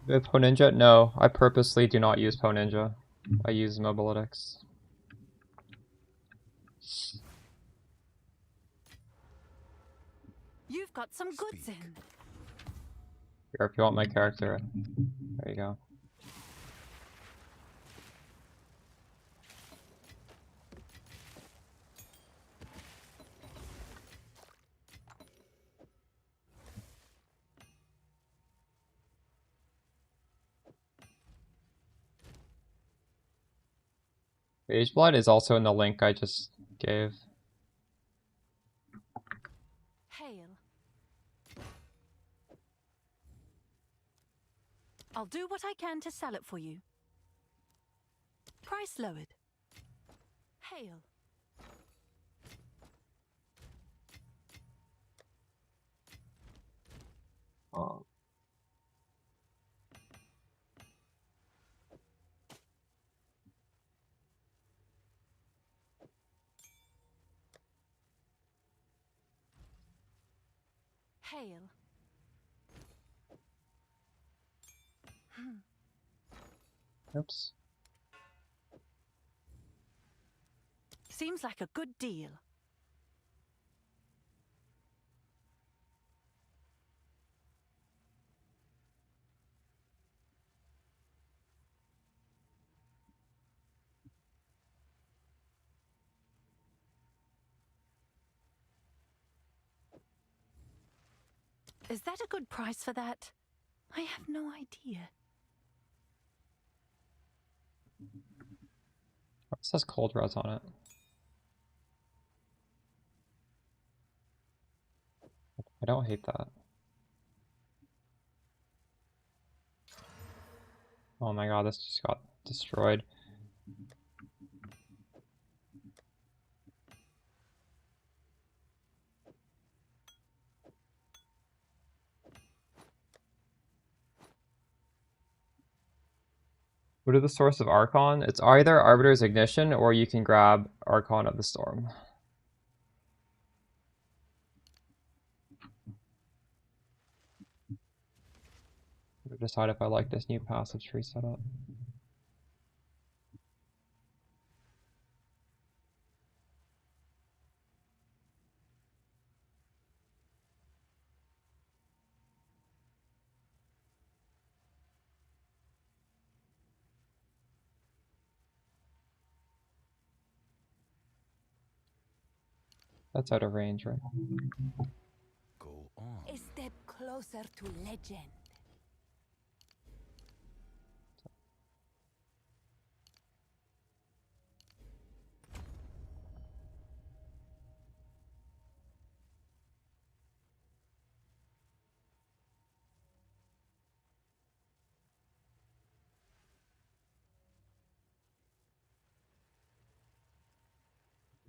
With Poninja? No, I purposely do not use Poninja. I use Mobilytics. You've got some goods in. Here, if you want my character, there you go. Mageblood is also in the link I just gave. Hail. I'll do what I can to sell it for you. Price lowered. Hail. Oh. Hail. Oops. Seems like a good deal. Is that a good price for that? I have no idea. It says cold res on it. I don't hate that. Oh my god, this just got destroyed. What are the source of Archon? It's either Arbiter's Ignition or you can grab Archon of the Storm. Decide if I like this new passive tree setup. That's out of range, right? Go on. A step closer to legend.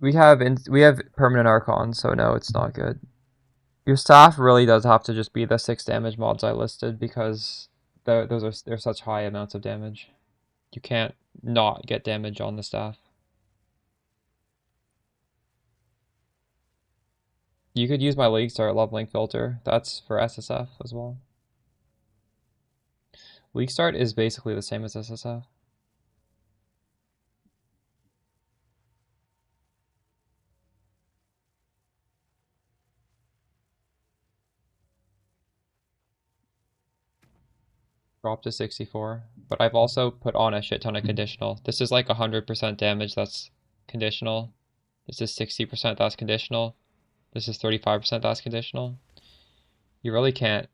We have permanent Archon, so no, it's not good. Your staff really does have to just be the 6 damage mods I listed because they're such high amounts of damage. You can't not get damage on the staff. You could use my League Start leveling filter. That's for SSF as well. League Start is basically the same as SSF. Drop to 64. But I've also put on a shit ton of conditional. This is like 100% damage that's conditional. This is 60% that's conditional. This is 35% that's conditional. You really can't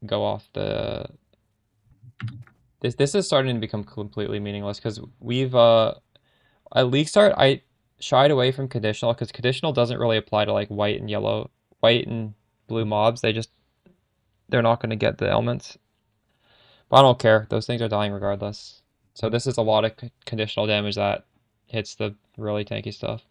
go off the... This is starting to become completely meaningless because we've... At League Start, I shied away from conditional because conditional doesn't really apply to like white and blue mobs. They're not going to get the elements. But I don't care. Those things are dying regardless. So this is a lot of conditional damage that hits the really tanky stuff.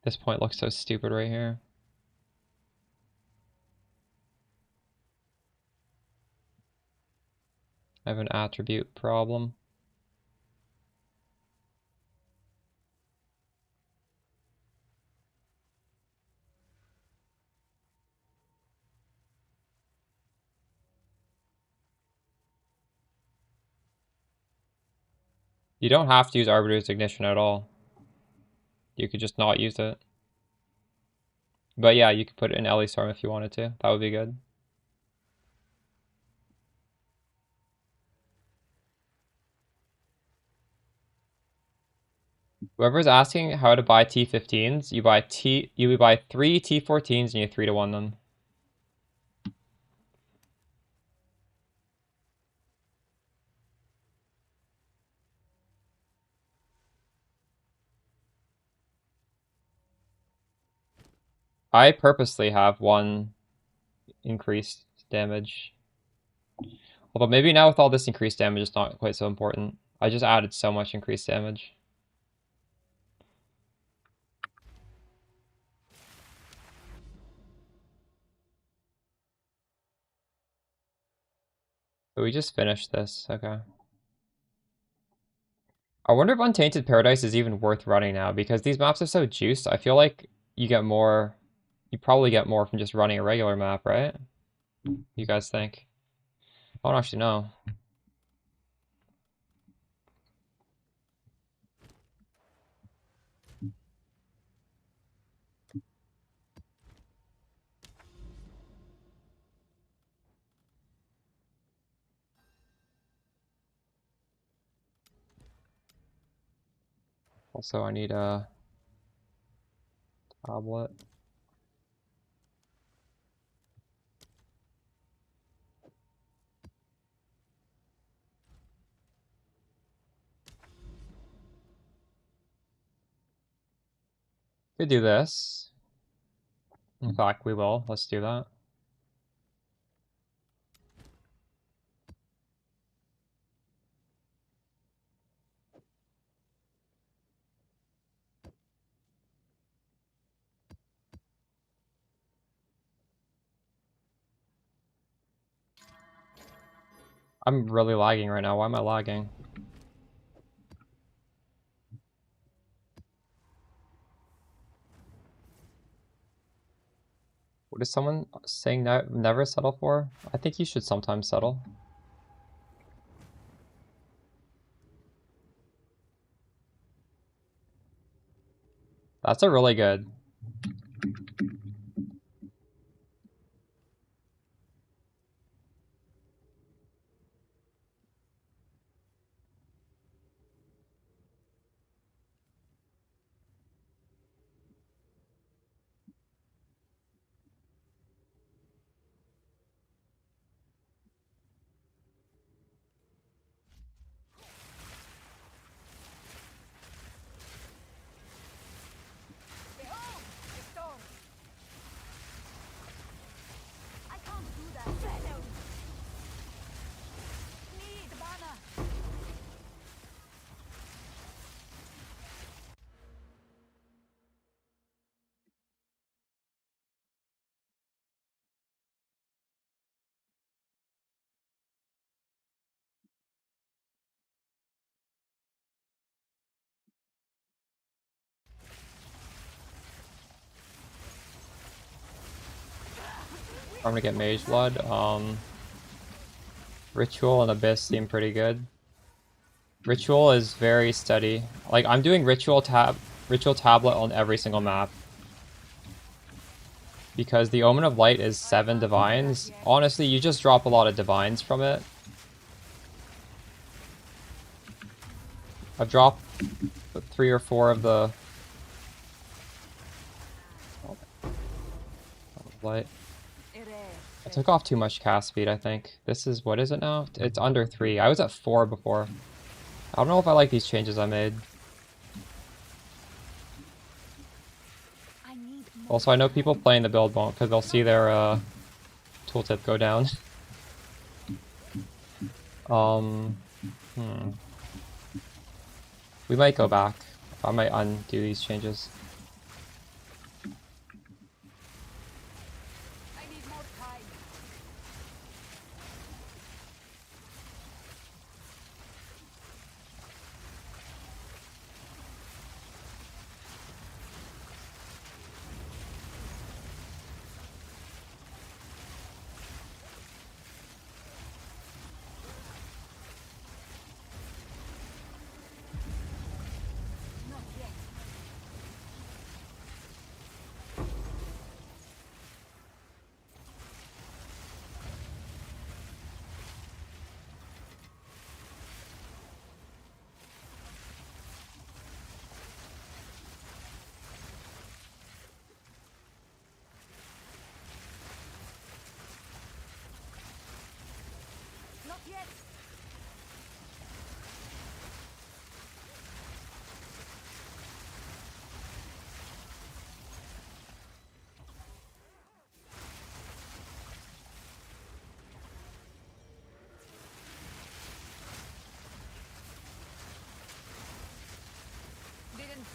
This point looks so stupid right here. I have an attribute problem. You don't have to use Arbiter's Ignition at all. You could just not use it. But yeah, you could put it in Ellie Storm if you wanted to. That would be good. Whoever's asking how to buy T15s, you buy 3 T14s and you 3-to-1 them. I purposely have 1 increased damage. Although maybe now with all this increased damage, it's not quite so important. I just added so much increased damage. So we just finished this, okay. I wonder if Untainted Paradise is even worth running now, because these maps are so juiced. I feel like you probably get more from just running a regular map, right? You guys think? I don't actually know. Also, I need a tablet. Could do this. In fact, we will. Let's do that. I'm really lagging right now. Why am I lagging? What is someone saying never settle for? I think you should sometimes settle. That's a really good. I'm gonna get Mageblood. Ritual and Abyss seem pretty good. Ritual is very steady. Like, I'm doing Ritual Tablet on every single map. Because the Omen of Light is 7 Divines. Honestly, you just drop a lot of Divines from it. I've dropped 3 or 4 of the Light. I took off too much cast speed, I think. This is, what is it now? It's under 3. I was at 4 before. I don't know if I like these changes I made. Also, I know people playing the build won't, because they'll see their tooltip go down. We might go back. I might undo these changes.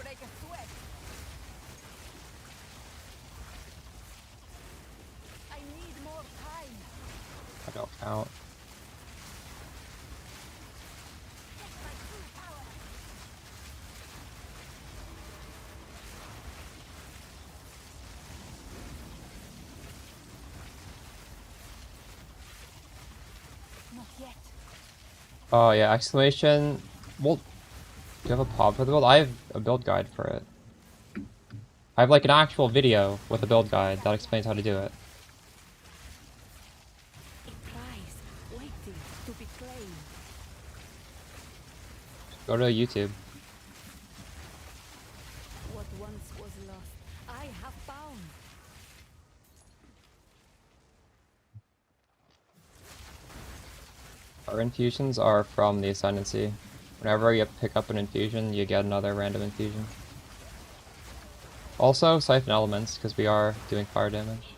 Break a sweat. I need more time. I don't count. Not yet. Oh yeah, exclamation. Well, do you have a pod for the build? I have a build guide for it. I have like an actual video with a build guide that explains how to do it. A prize waiting to be claimed. Go to YouTube. What once was lost, I have found. Our infusions are from the Ascendancy. Whenever you pick up an infusion, you get another random infusion. Also, Siphon Elements, because we are doing fire damage.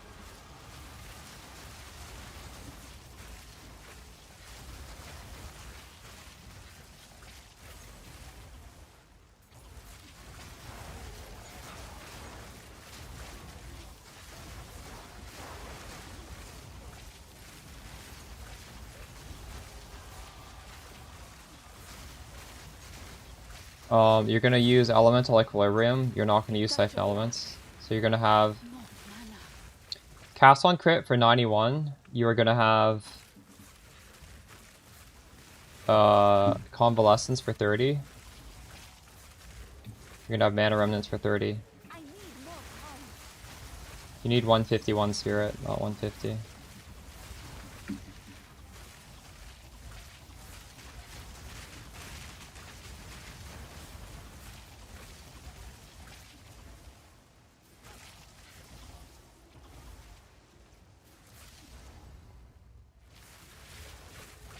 You're gonna use Elemental Equilibrium, you're not gonna use Siphon Elements. So you're gonna have Cast on Crit for 91, you are gonna have Convalescence for 30. You're gonna have Mana Remnants for 30. You need 151 Spirit, not 150.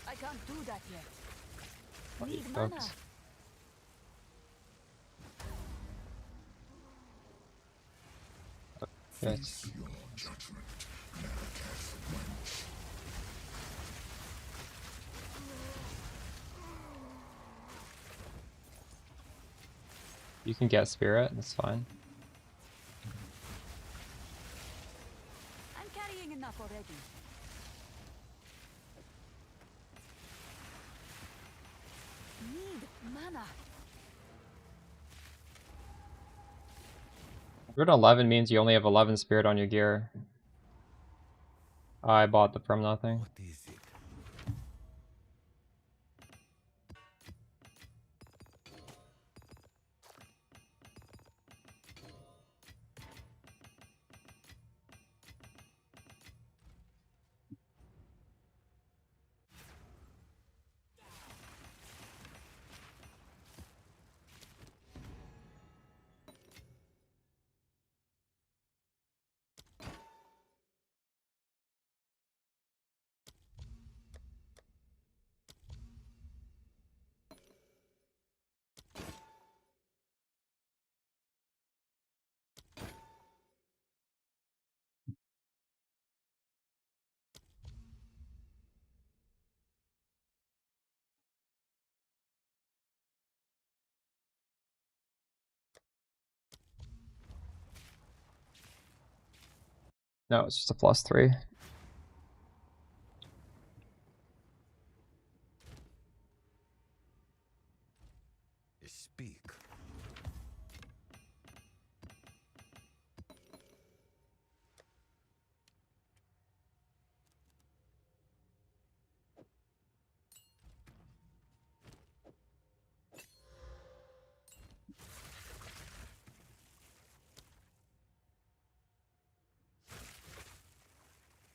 I can't do that yet. What are you Need mana. folks? Yes. You can get Spirit, that's fine. I'm carrying enough already. Need mana. Route 11 means you only have 11 Spirit on your gear. I bought the from nothing. What is it? No, it's just a +3. Speak.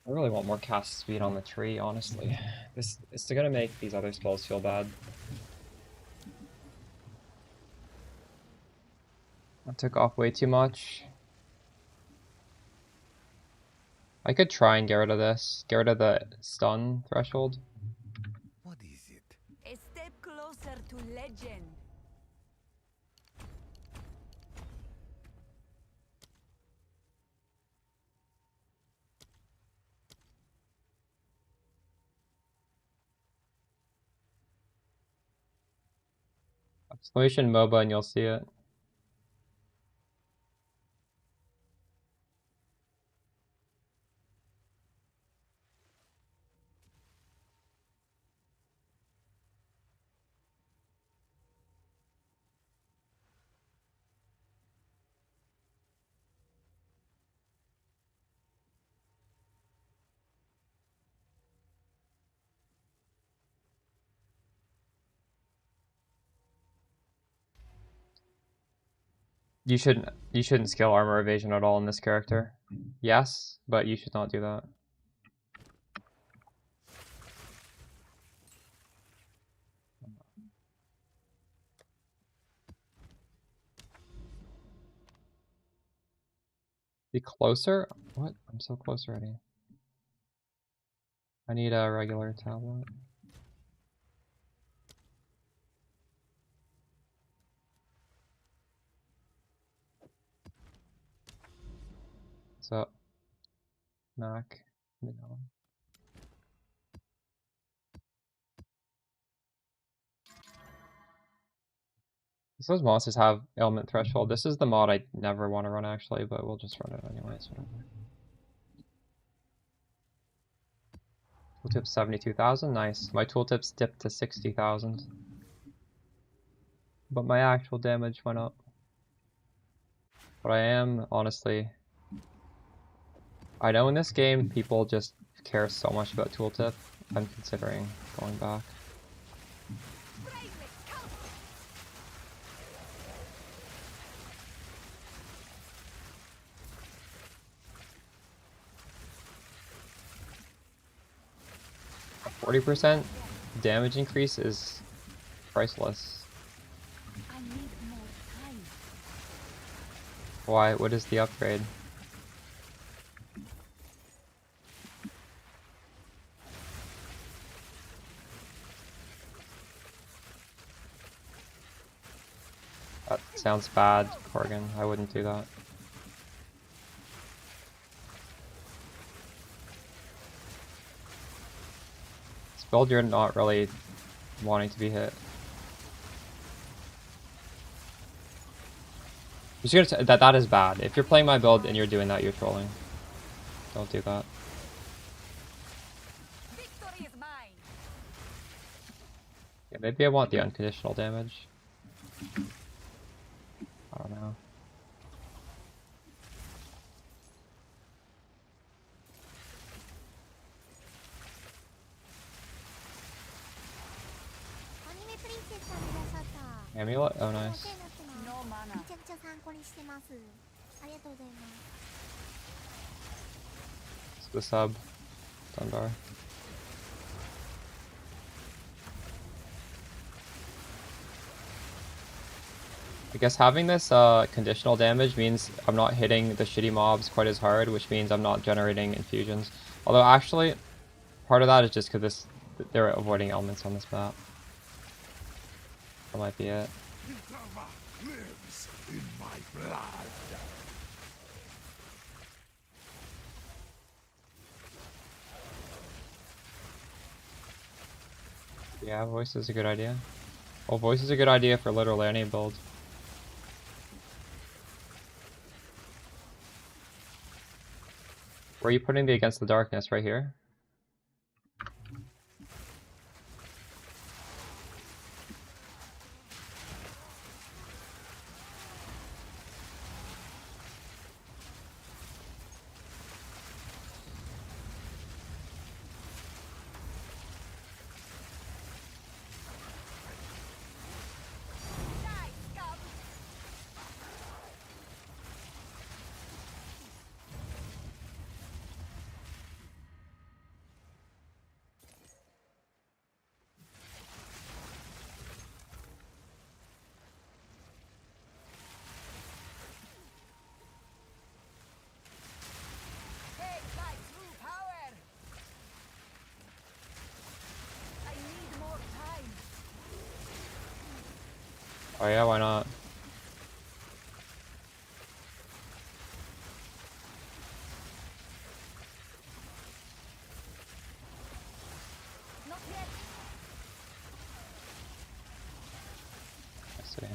I really want more cast speed on the tree, honestly. This is gonna make these other spells feel bad. I took off way too much. I could try and get rid of this. Get rid of the stun threshold. What is it? A step closer to legend. Exclamation MOBA and you'll see it. You shouldn't scale armor evasion at all in this character. Yes, but you should not do that. Be closer? What? I'm so close already. I need a regular tablet. What's up? Mac. No. Those monsters have ailment threshold. This is the mod I never want to run actually, but we'll just run it anyways. Whatever. Tooltip 72,000, nice. My tooltips dipped to 60,000. But my actual damage went up. But I am, honestly... I know in this game people just care so much about tooltip. I'm considering going back. 40% damage increase is priceless. I need more time. Why? What is the upgrade? That sounds bad, Corgan. I wouldn't do that. This build you're not really wanting to be hit. That is bad. If you're playing my build and you're doing that, you're trolling. Don't do that. Victory is mine. Yeah, maybe I want the unconditional damage. I don't know. Amulet? Oh, いつもお世 nice. 話になってます。 No mana. めちゃくちゃ参考にしてます。ありがとうございます。 It's the sub. Dundar. I guess having this conditional damage means I'm not hitting the shitty mobs quite as hard, which means I'm not generating infusions. Although actually, part of that is just because they're avoiding elements on this map. That might be it. Drama lives in my blood. Yeah, voice is a good idea. Well, voice is a good idea for literally any build. Where are you putting the Against the Darkness? Right here? Take my true power. I need more time. Oh yeah, why not? Not yet. I see.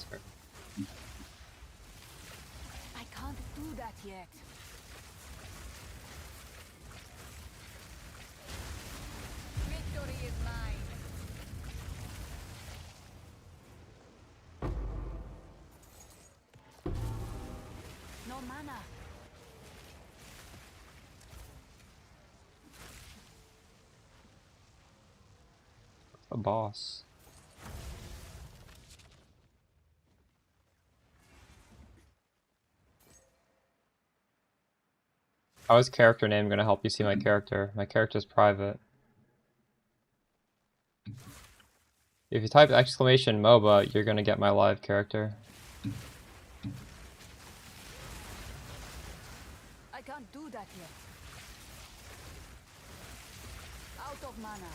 Sure. I can't do that yet. Victory is mine. No mana. A boss. How is character name gonna help you see my character? My character's private. If you type exclamation MOBA, you're gonna get my live character. I can't do that yet. Out of mana.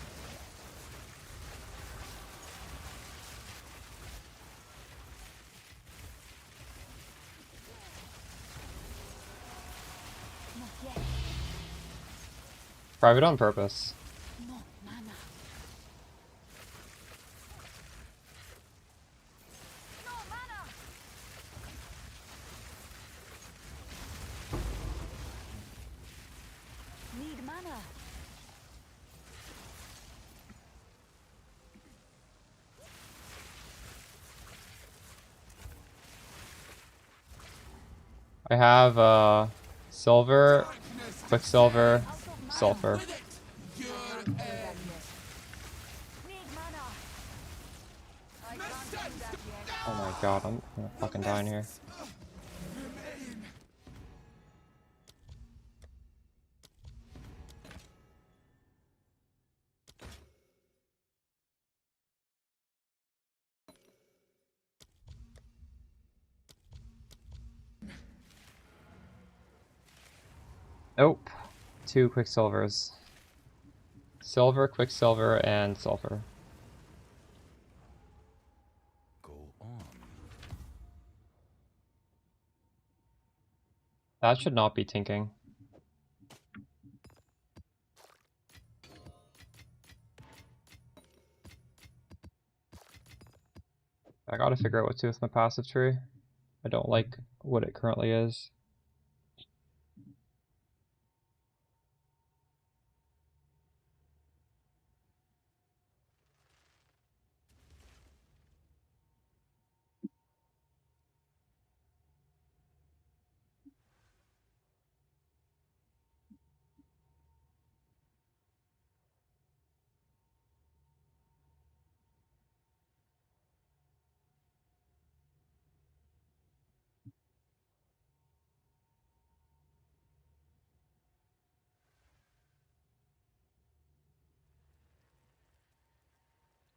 Not yet. Private on purpose. No mana. No mana. Need mana. I have silver, quicksilver, sulfur. Need mana. I can't do that yet. Oh my god, I'm gonna fucking die in here. Nope. 2 quicksilvers. Silver, quicksilver, and sulfur. Go on. That should not be tinking. I gotta figure out what to do with my passive tree. I don't like what it currently is.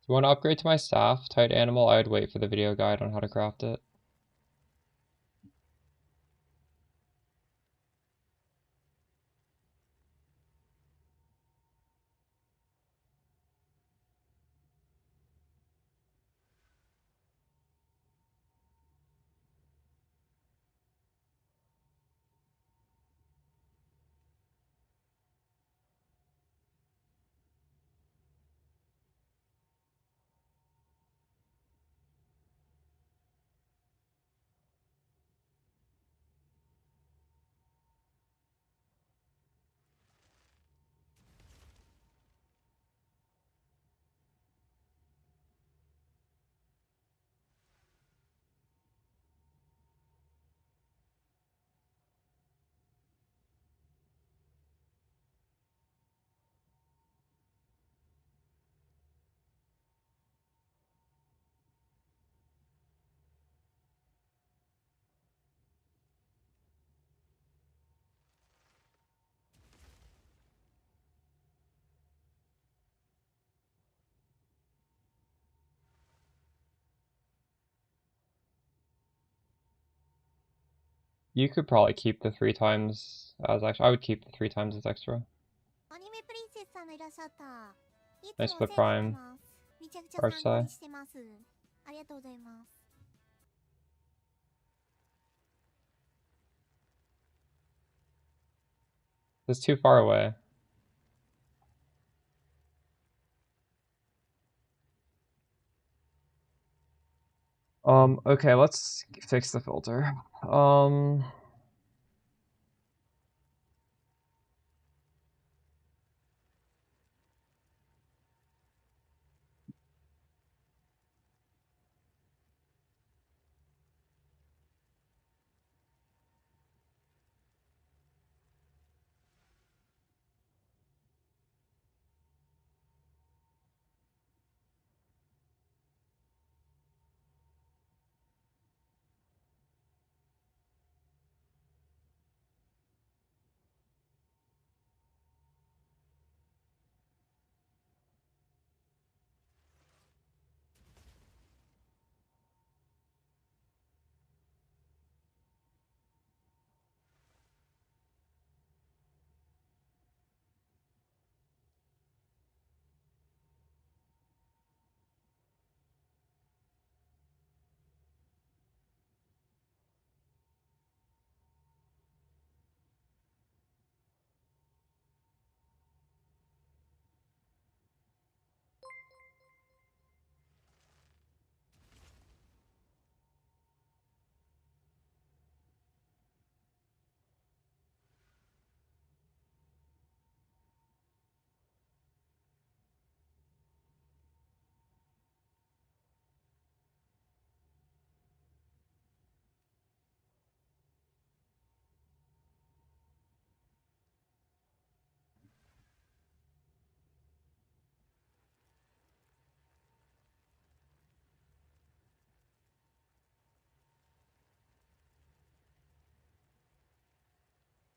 you want to upgrade to my staff, tight animal, I would wait for the video guide on how to craft it. You could probably keep the 3 times as extra. I would keep the 3 times as extra. アニメプリンセスさんがいらっしゃった。いつ Nice も for お世 the 話になって prime ます。めちゃくちゃ参考 Archsai. にしてます。ありがとうございます。It's too far away. Okay, let's fix the filter.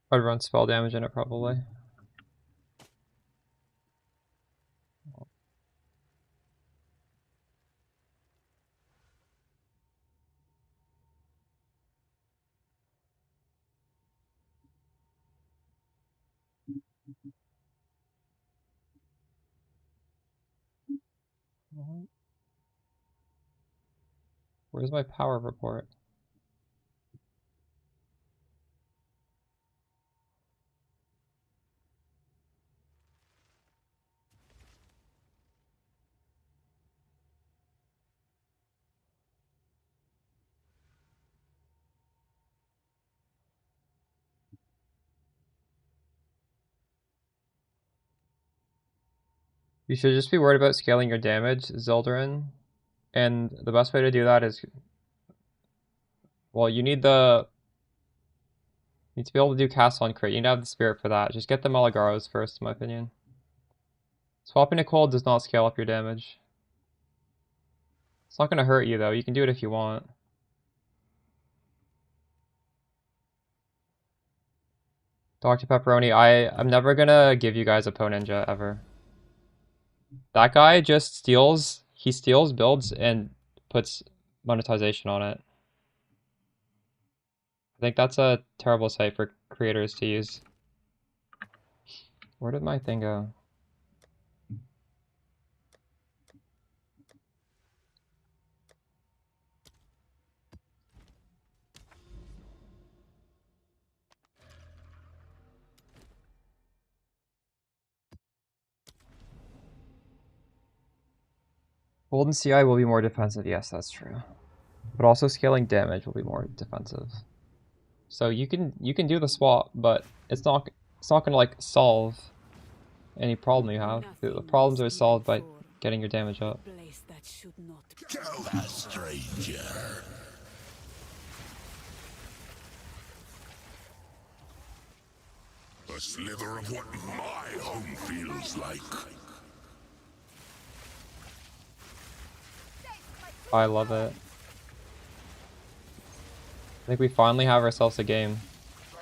I'd run spell damage in it probably. Where's my power report? You should just be worried about scaling your damage, Zildurin. And the best way to do that is, well, you need to be able to do cast on crit. You need to have the spirit for that. Just get the Malagaros first, in my opinion. Swapping to cold does not scale up your damage. It's not going to hurt you, though. You can do it if you want. Dr. Pepperoni, I'm never going to give you guys a Ninja, ever. That guy just steals He steals builds and puts monetization on it. I think that's a terrible site for creators to use. Where did my thing go? Golden CI will be more defensive. Yes, that's true. But also scaling damage will be more defensive. So you can do the swap, but it's not gonna like solve any problem you have. The problems are solved by getting your damage up. Place that should not Tell the stranger. A slither of what my home feels like. I love it. I think we finally have ourselves a game.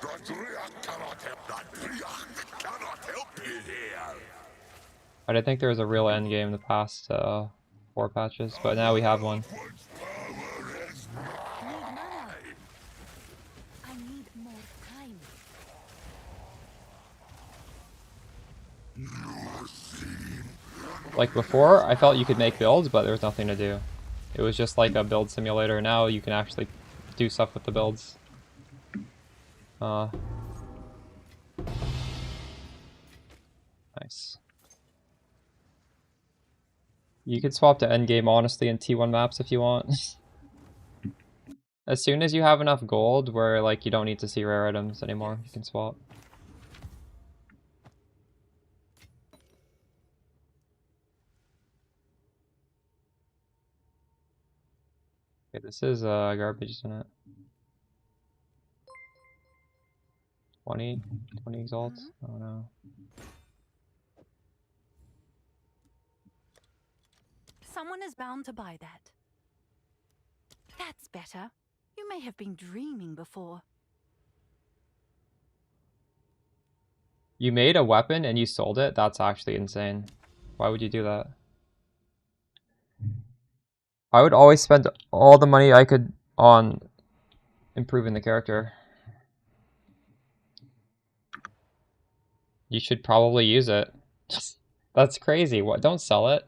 That Riach cannot help. That Riach cannot help you here. I didn't think there was a real end game the past 4 patches, but now we have one. I need more time. Like before, I felt you could make builds, but there was nothing to do. It was just like a build simulator. Now you can actually do stuff with the builds. Nice. You can swap to endgame honestly in T1 maps if you want. As soon as you have enough gold where like you don't need to see rare items anymore, you can swap. Okay, this is garbage, isn't it? 20 exalts? Oh no. Someone is bound to buy that. That's better. You may have been dreaming before. You made a weapon and you sold it? That's actually insane. Why would you do that? I would always spend all the money I could on improving the character. You should probably use it. That's crazy. What? Don't sell it.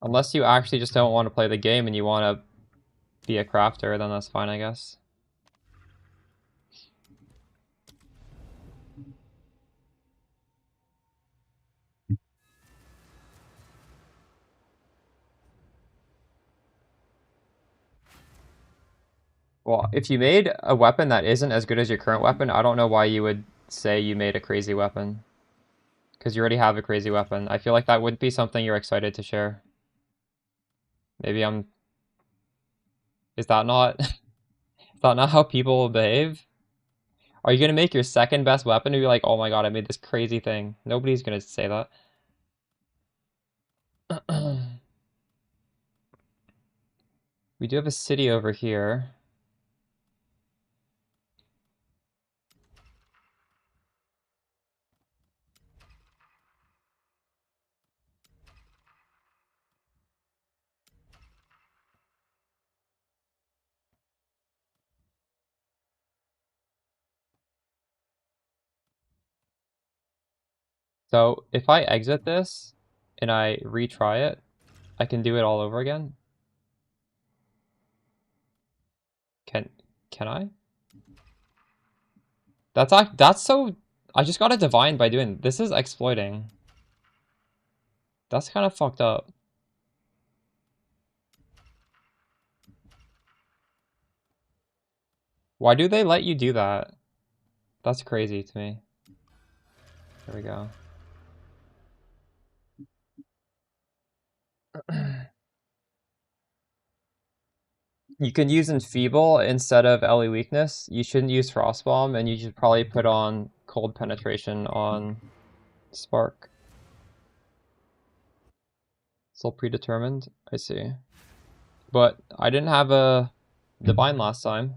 Unless you actually just don't want to play the game and you want to be a crafter, then that's fine, I guess. Well, if you made a weapon that isn't as good as your current weapon, I don't know why you would say you made a crazy weapon. Because you already have a crazy weapon. I feel like that wouldn't be something you're excited to share. Maybe I'm... Is that not... Is that not how people behave? Are you going to make your second best weapon and be like, oh my god, I made this crazy thing? Nobody's going to say that. We do have a city over here. So if I exit this and I retry it, I can do it all over again. Can I? That's so... I just got a divine by doing... This is exploiting. That's kind of fucked up. Why do they let you do that? That's crazy to me. There we go. You can use Enfeeble instead of Ellie Weakness. You shouldn't use Frostbomb, and you should probably put on Cold Penetration on Spark. Still predetermined? I see. But I didn't have a Divine last time.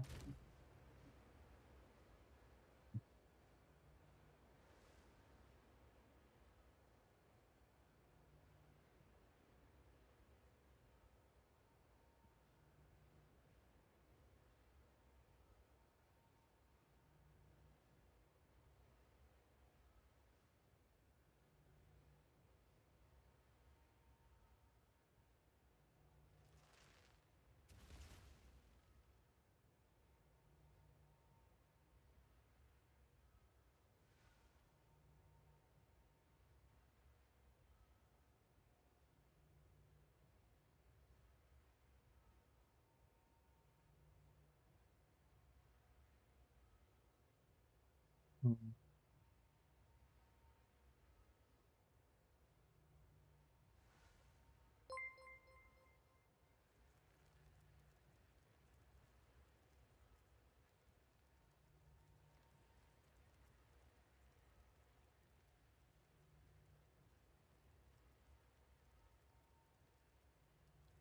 Hmm.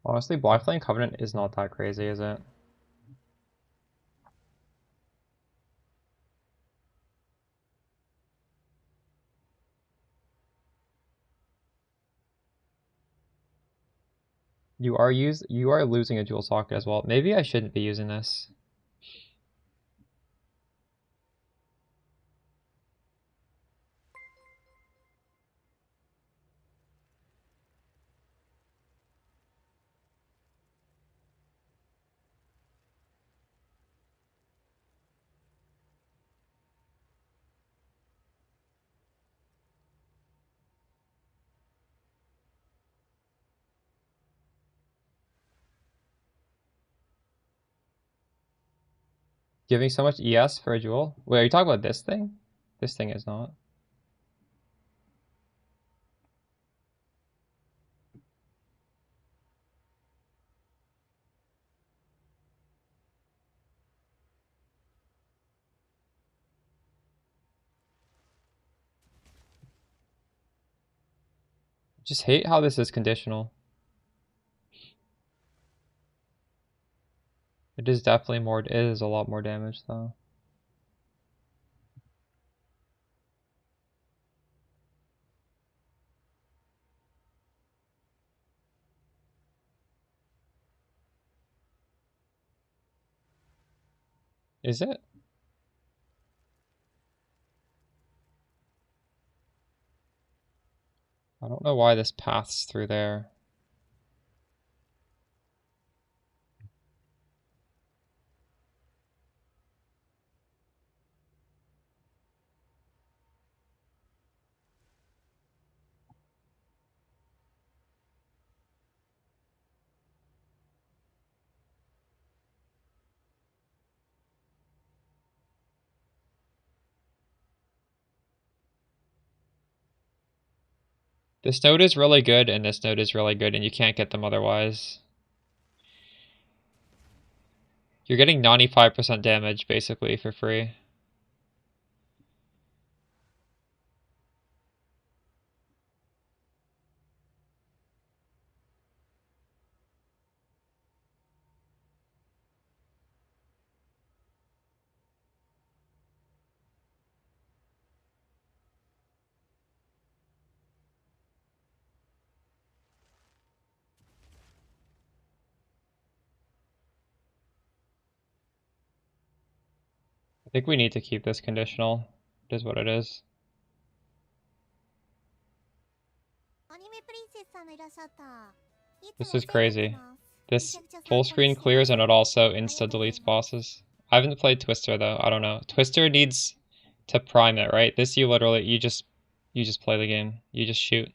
Honestly, Black Flame Covenant is not that crazy, is it? You are losing a dual socket as well. Maybe I shouldn't be using this. Giving so much ES for a duel? Wait, are you talking about this thing? This thing is not. Just hate how this is conditional. It is definitely more, it is a lot more damage though. Is it? I don't know why this paths through there. This node is really good and this node is really good and you can't get them otherwise. You're getting 95% damage basically for free. I think we need to keep this conditional. It is what it is. This is crazy. This full screen clears and it also insta-deletes bosses. I haven't played Twister though, I don't know. Twister needs to prime it, right? This you literally, you just play the game. You just shoot.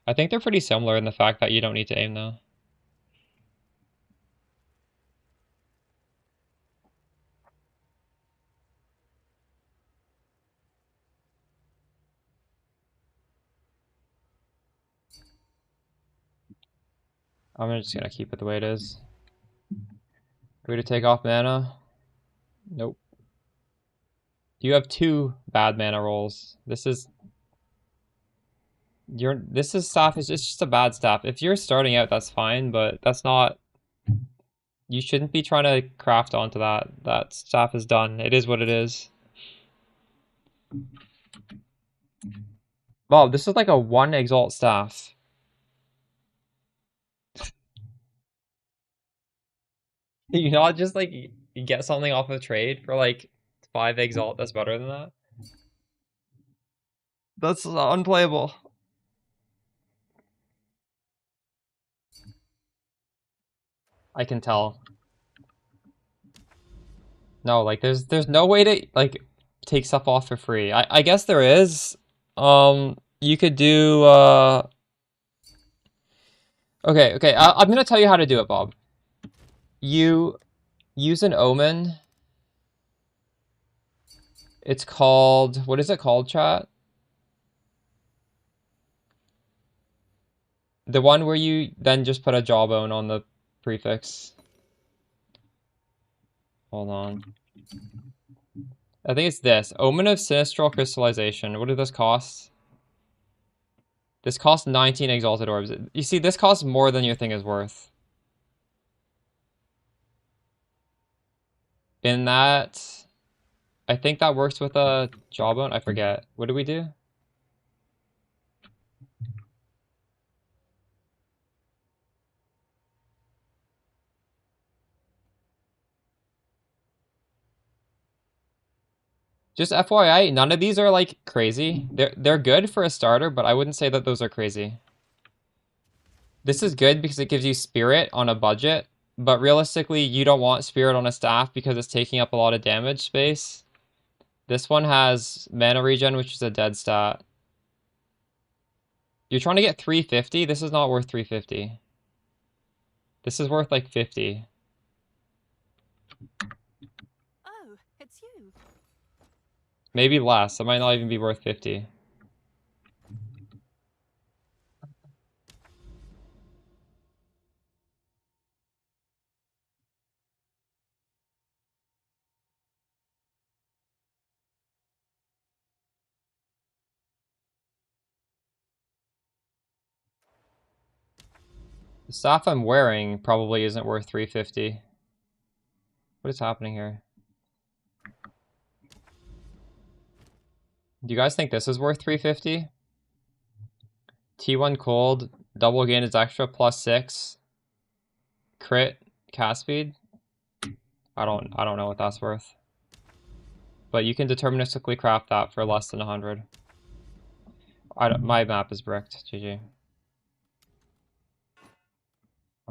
I think they're pretty similar in the fact that you don't need to aim though. I'm just gonna keep it the way it is. Are we to take off mana? Nope. You have 2 bad mana rolls. This is staff is just a bad staff. If you're starting out, that's fine, but that's not. You shouldn't be trying to craft onto that. That staff is done. It is what it is. Wow, this is like a 1 exalt staff. You not just like you get something off of trade for like 5 exalt that's better than that? That's unplayable. I can tell. No, like there's no way to like take stuff off for free. I guess there is. You could do okay, I'm gonna tell you how to do it, Bob. You use an omen It's called... What is it called, chat? The one where you then just put a jawbone on the prefix. Hold on. I think it's this. Omen of Sinistral Crystallization. What did this cost? This costs 19 Exalted Orbs. You see, this costs more than your thing is worth. In that... I think that works with a jawbone. I forget. What do we do? Just FYI, none of these are like crazy. They're good for a starter, but I wouldn't say that those are crazy. This is good because it gives you spirit on a budget, but realistically, you don't want spirit on a staff because it's taking up a lot of damage space. This one has mana regen, which is a dead stat. You're trying to get 350? This is not worth 350. This is worth like 50. Oh, it's you. Maybe less. It might not even be worth 50. The staff I'm wearing probably isn't worth 350. What is happening here? Do you guys think this is worth 350? T1 cold, double gain is extra, +6. Crit, cast speed. I don't know what that's worth. But you can deterministically craft that for less than 100. My map is bricked, GG.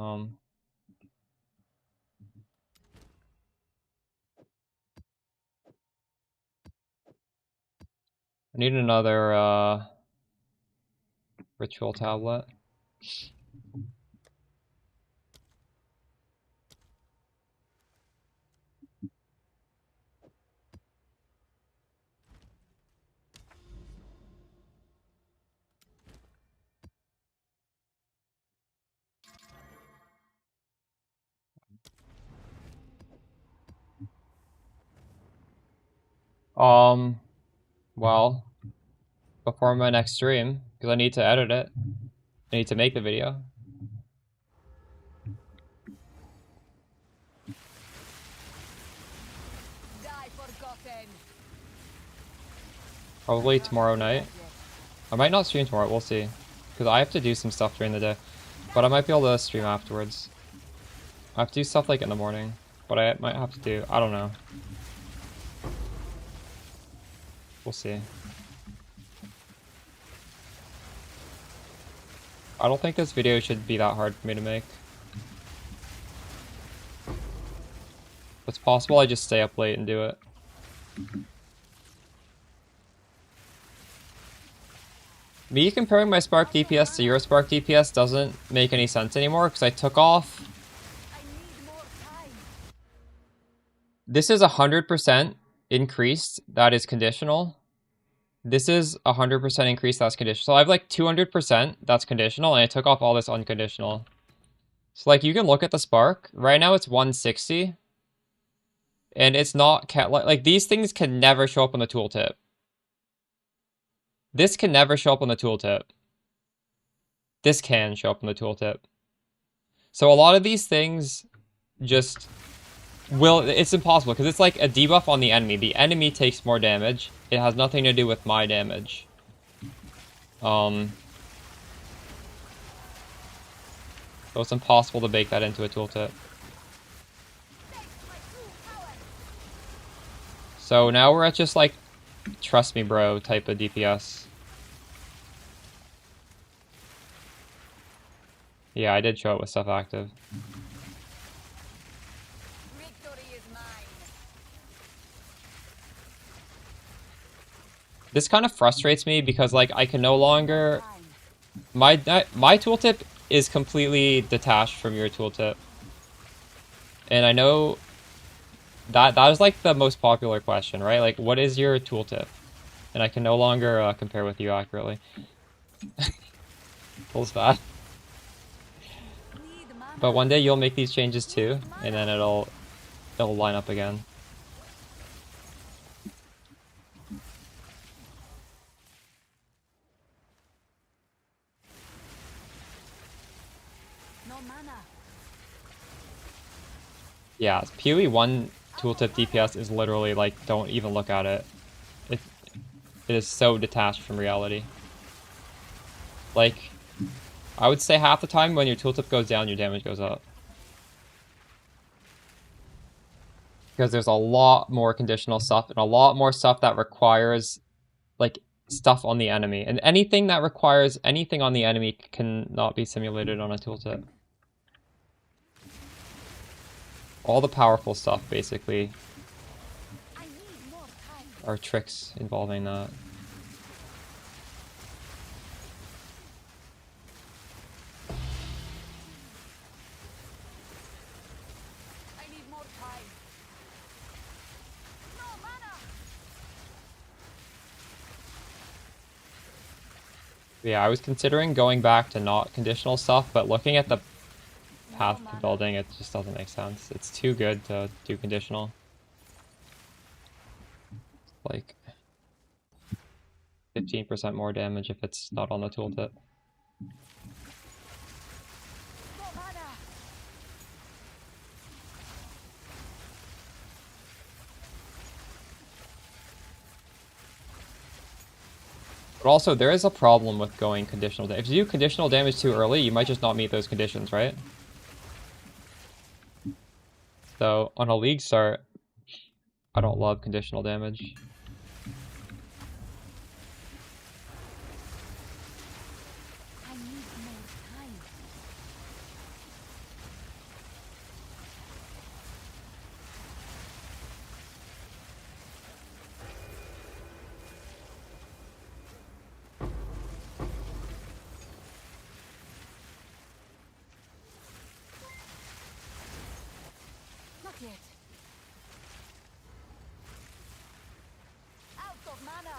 I need another ritual tablet. Well, before my next stream, because I need to edit it. I need to make the video. Die forgotten. Probably tomorrow night. I might not stream tomorrow, we'll see. Because I have to do some stuff during the day. But I might be able to stream afterwards. I have to do stuff like in the morning. But I might have to do, I don't know. We'll see. I don't think this video should be that hard for me to make. It's possible I just stay up late and do it. Me comparing my Spark DPS to your Spark DPS doesn't make any sense anymore because I took off. I need more time. This is 100% increased. That is conditional. This is 100% increase, that's conditional. So I have like 200%, that's conditional, and I took off all this unconditional. So like you can look at the Spark. Right now it's 160. And it's not, like these things can never show up on the tooltip. This can never show up on the tooltip. This can show up on the tooltip. So a lot of these things just will, it's impossible because it's like a debuff on the enemy. The enemy takes more damage. It has nothing to do with my damage. So it's impossible to bake that into a tooltip. So now we're at just like, trust me bro type of DPS. Yeah, I did show it with stuff active. Victory is mine. This kind of frustrates me because like I can no longer, my tooltip is completely detached from your tooltip. And I know that is like the most popular question, right? Like, what is your tooltip? And I can no longer compare with you accurately. Feels bad. Need mana. But one day you'll make these changes too, and then it'll line up again. No mana. Yeah, PoE 1 tooltip DPS is literally like, don't even look at it. It is so detached from reality. Like, I would say half the time when your tooltip goes down, your damage goes up. Because there's a lot more conditional stuff and a lot more stuff that requires like stuff on the enemy. And anything that requires anything on the enemy cannot be simulated on a tooltip. All the powerful stuff basically I need more time. are tricks involving that. I need more time. No mana. Yeah, I was considering going back to not conditional stuff, but looking at the path to building, it just doesn't make sense. It's too good to do conditional. Like 15% more damage if it's not on the tooltip. No mana. But also, there is a problem with going conditional damage. If you do conditional damage too early, you might just not meet those conditions, right? So, on a league start, I don't love conditional damage. I need more time. Not yet. Out of mana.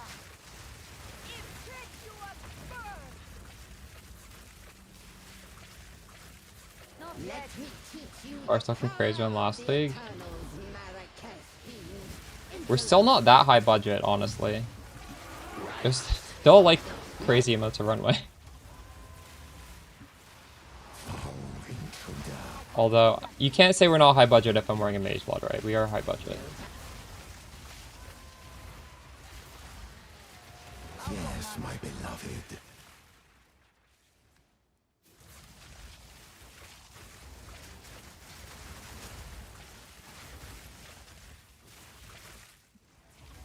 It takes you a bird. Not yet. I was looking crazy on last league. We're still not that high budget, honestly. There's still like crazy amounts of runway. Although, you can't say we're not high budget if I'm wearing a Mageblood, right? We are high budget. Yes, my beloved.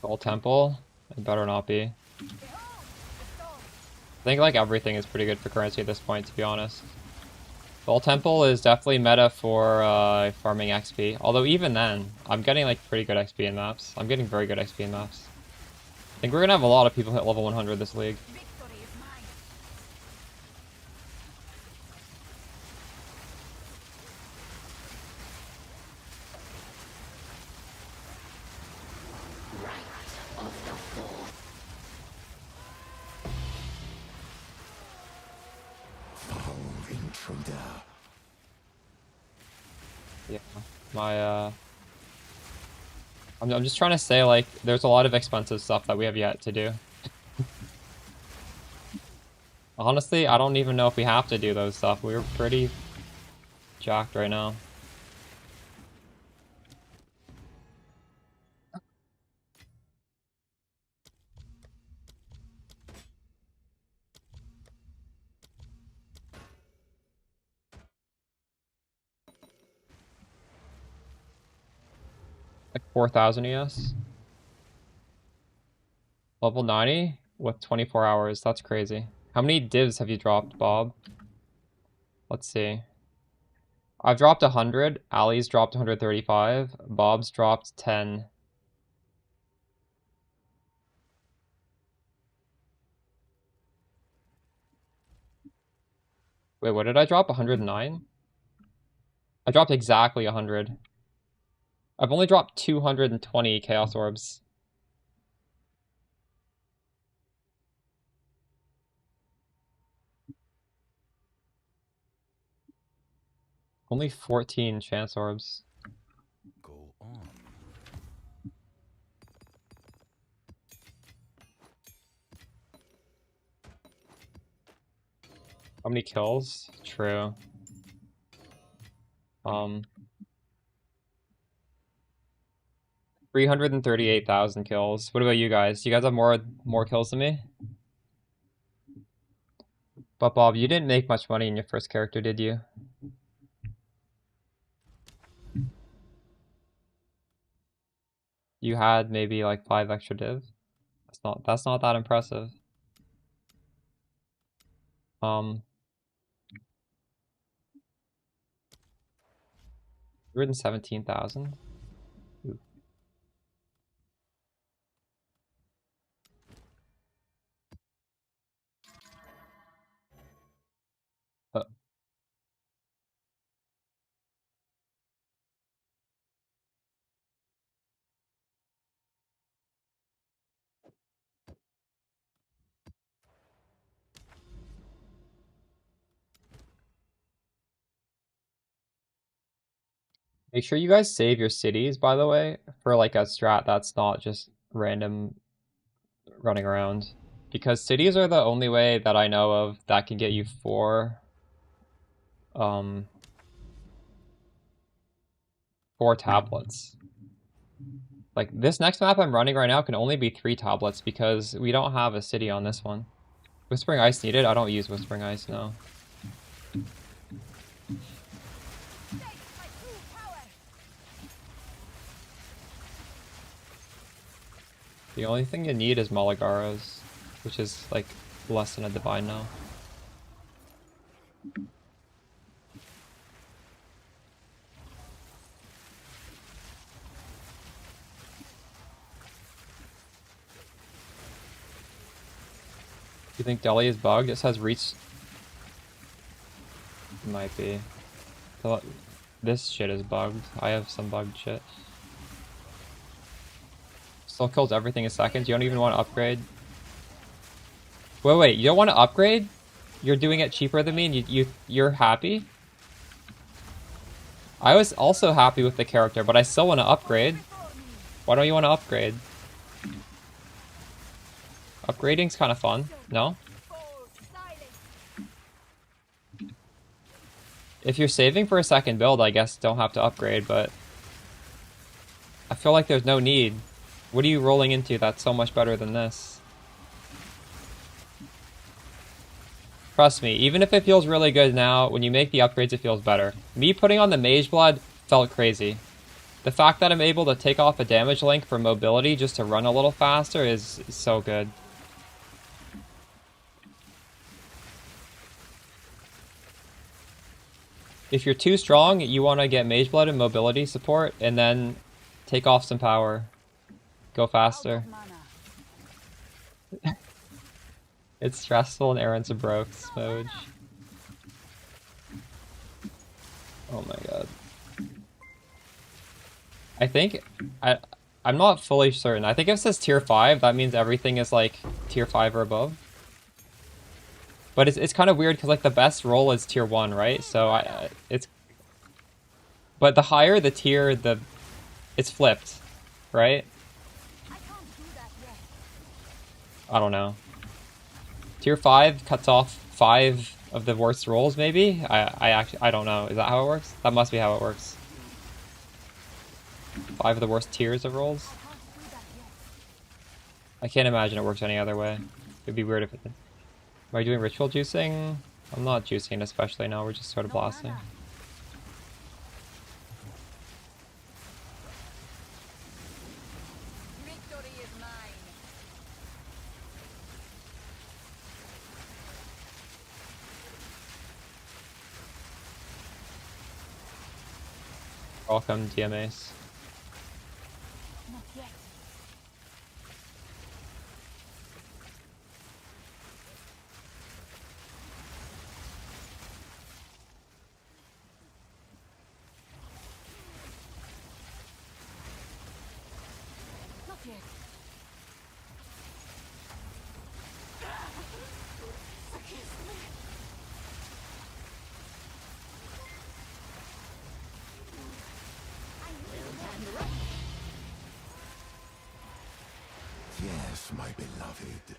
Gold Temple? It better not be. I think like everything is pretty good for currency at this point, to be honest. Gold Temple is definitely meta for farming XP. Although even then, I'm getting like pretty good XP in maps. I'm getting very good XP in maps. I think we're gonna have a lot of people hit level 100 this league. Victory is mine. Intruder. Yeah, my I'm just trying to say like there's a lot of expensive stuff that we have yet to do. Honestly, I don't even know if we have to do those stuff. We're pretty jacked right now. Like 4,000 ES. Level 90 with 24 hours. That's crazy. How many divs have you dropped, Bob? Let's see. I've dropped 100. Ali's dropped 135. Bob's dropped 10. Wait, what did I drop? 109? I dropped exactly 100. I've only dropped 220 Chaos Orbs. Only 14 Chance Orbs. Go on. How many kills? True. 338,000 kills. What about you guys? Do you guys have more kills than me? But Bob, you didn't make much money in your first character, did you? You had maybe like 5 extra div. That's not that impressive. 117,000. Make sure you guys save your cities, by the way, for like a strat that's not just random running around. Because cities are the only way that I know of that can get you 4 tablets. Like this next map I'm running right now can only be 3 tablets because we don't have a city on this one. Whispering Ice needed? I don't use Whispering Ice, no. The only thing you need is Malagaros, which is like less than a divine now. You think Delhi is bugged? It says reach. It might be. This shit is bugged. I have some bugged shit. Still kills everything in seconds. You don't even want to upgrade. Wait, you don't want to upgrade? You're doing it cheaper than me and you're happy? I was also happy with the character, but I still want to upgrade. Why don't you want to upgrade? Upgrading's kind of fun, no? If you're saving for a second build, I guess don't have to upgrade, but I feel like there's no need. What are you rolling into that's so much better than this? Trust me, even if it feels really good now, when you make the upgrades it feels better. Me putting on the Mageblood felt crazy. The fact that I'm able to take off a damage link for mobility just to run a little faster is so good. If you're too strong, you want to get Mageblood and mobility support, and then take off some power. Go faster. It's stressful and Aaron's a broke, Smooge. Oh my god. I think... I'm not fully certain. I think if it says tier 5, that means everything is like tier 5 or above. But it's kind of weird because like the best roll is tier 1, right? So it's... But the higher the tier, it's flipped, right? I don't know. Tier 5 cuts off 5 of the worst rolls, maybe? I don't know. Is that how it works? That must be how it works. 5 of the worst tiers of rolls? I can't imagine it works any other way. It'd be weird if it did. Am I doing ritual juicing? I'm not juicing especially now, we're just sort of blasting. Welcome, DMAs. Yes, my beloved.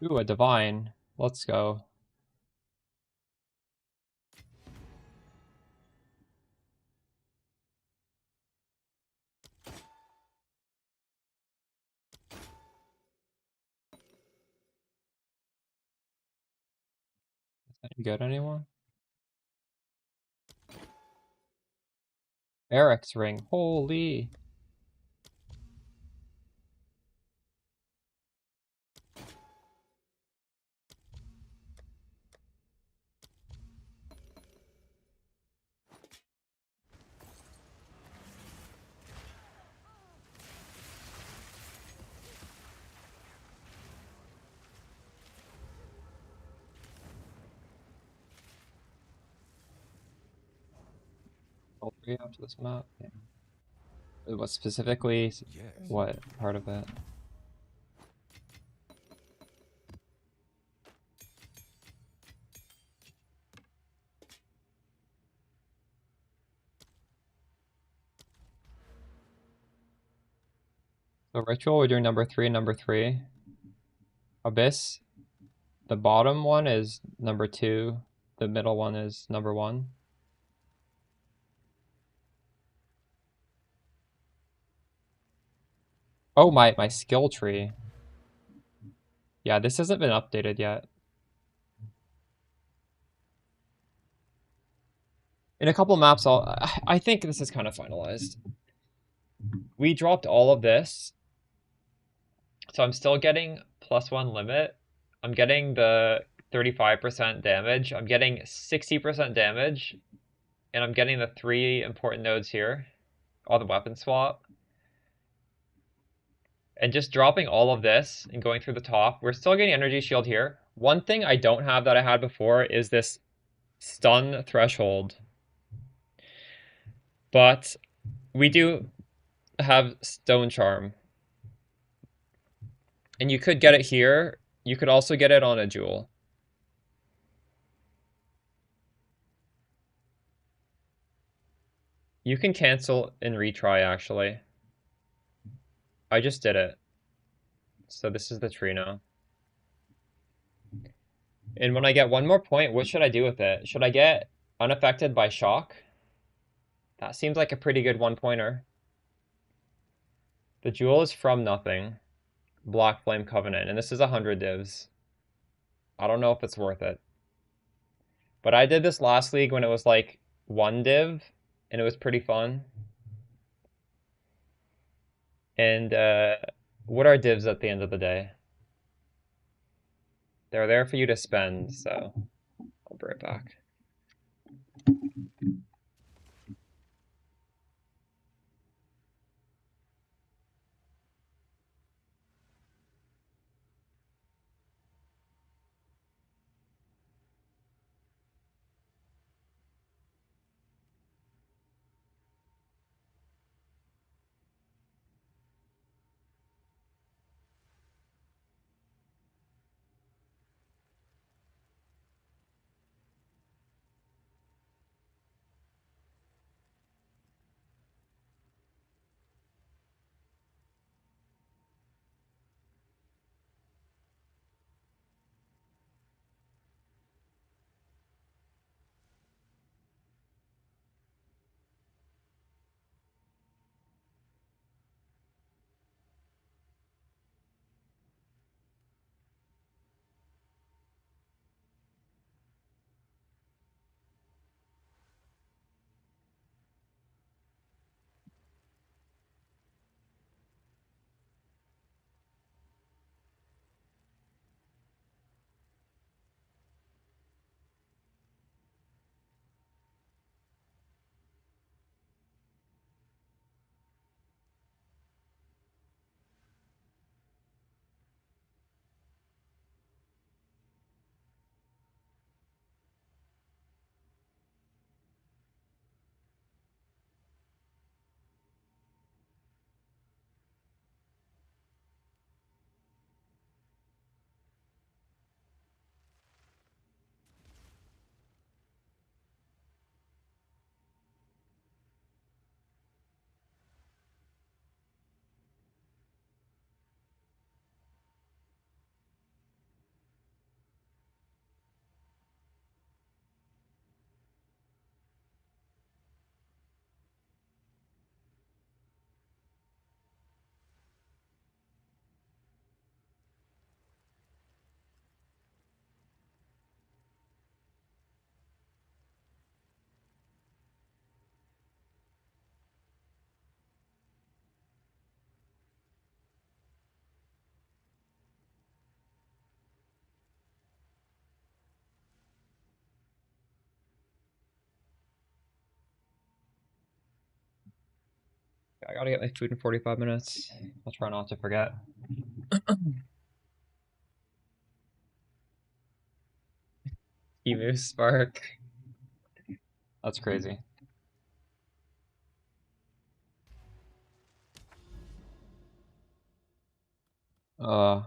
Ooh, a divine. Let's go. Is that good anymore? Eric's ring. Holy. All three after this map? Yeah. What specifically? Yes. What part of it? So ritual, we're doing number 3 and number 3. Abyss, the bottom one is number 2. The middle one is number 1. Oh, my skill tree. Yeah, this hasn't been updated yet. In a couple maps, I think this is kind of finalized. We dropped all of this, so I'm still getting +1 limit. I'm getting the 35% damage. I'm getting 60% damage, and I'm getting the 3 important nodes here. All the weapon swap. And just dropping all of this and going through the top, we're still getting energy shield here. One thing I don't have that I had before is this stun threshold. But we do have stone charm. And you could get it here. You could also get it on a jewel. You can cancel and retry, actually. I just did it. So this is the tree now. And when I get one more point, what should I do with it? Should I get unaffected by shock? That seems like a pretty good one-pointer. The jewel is from nothing. Black Flame Covenant, and this is 100 divs. I don't know if it's worth it. But I did this last league when it was like 1 div, and it was pretty fun. And what are divs at the end of the day? They're there for you to spend, so I'll be right back. I gotta get my food in 45 minutes. I'll try not to forget. Emu Spark. That's crazy. Uh,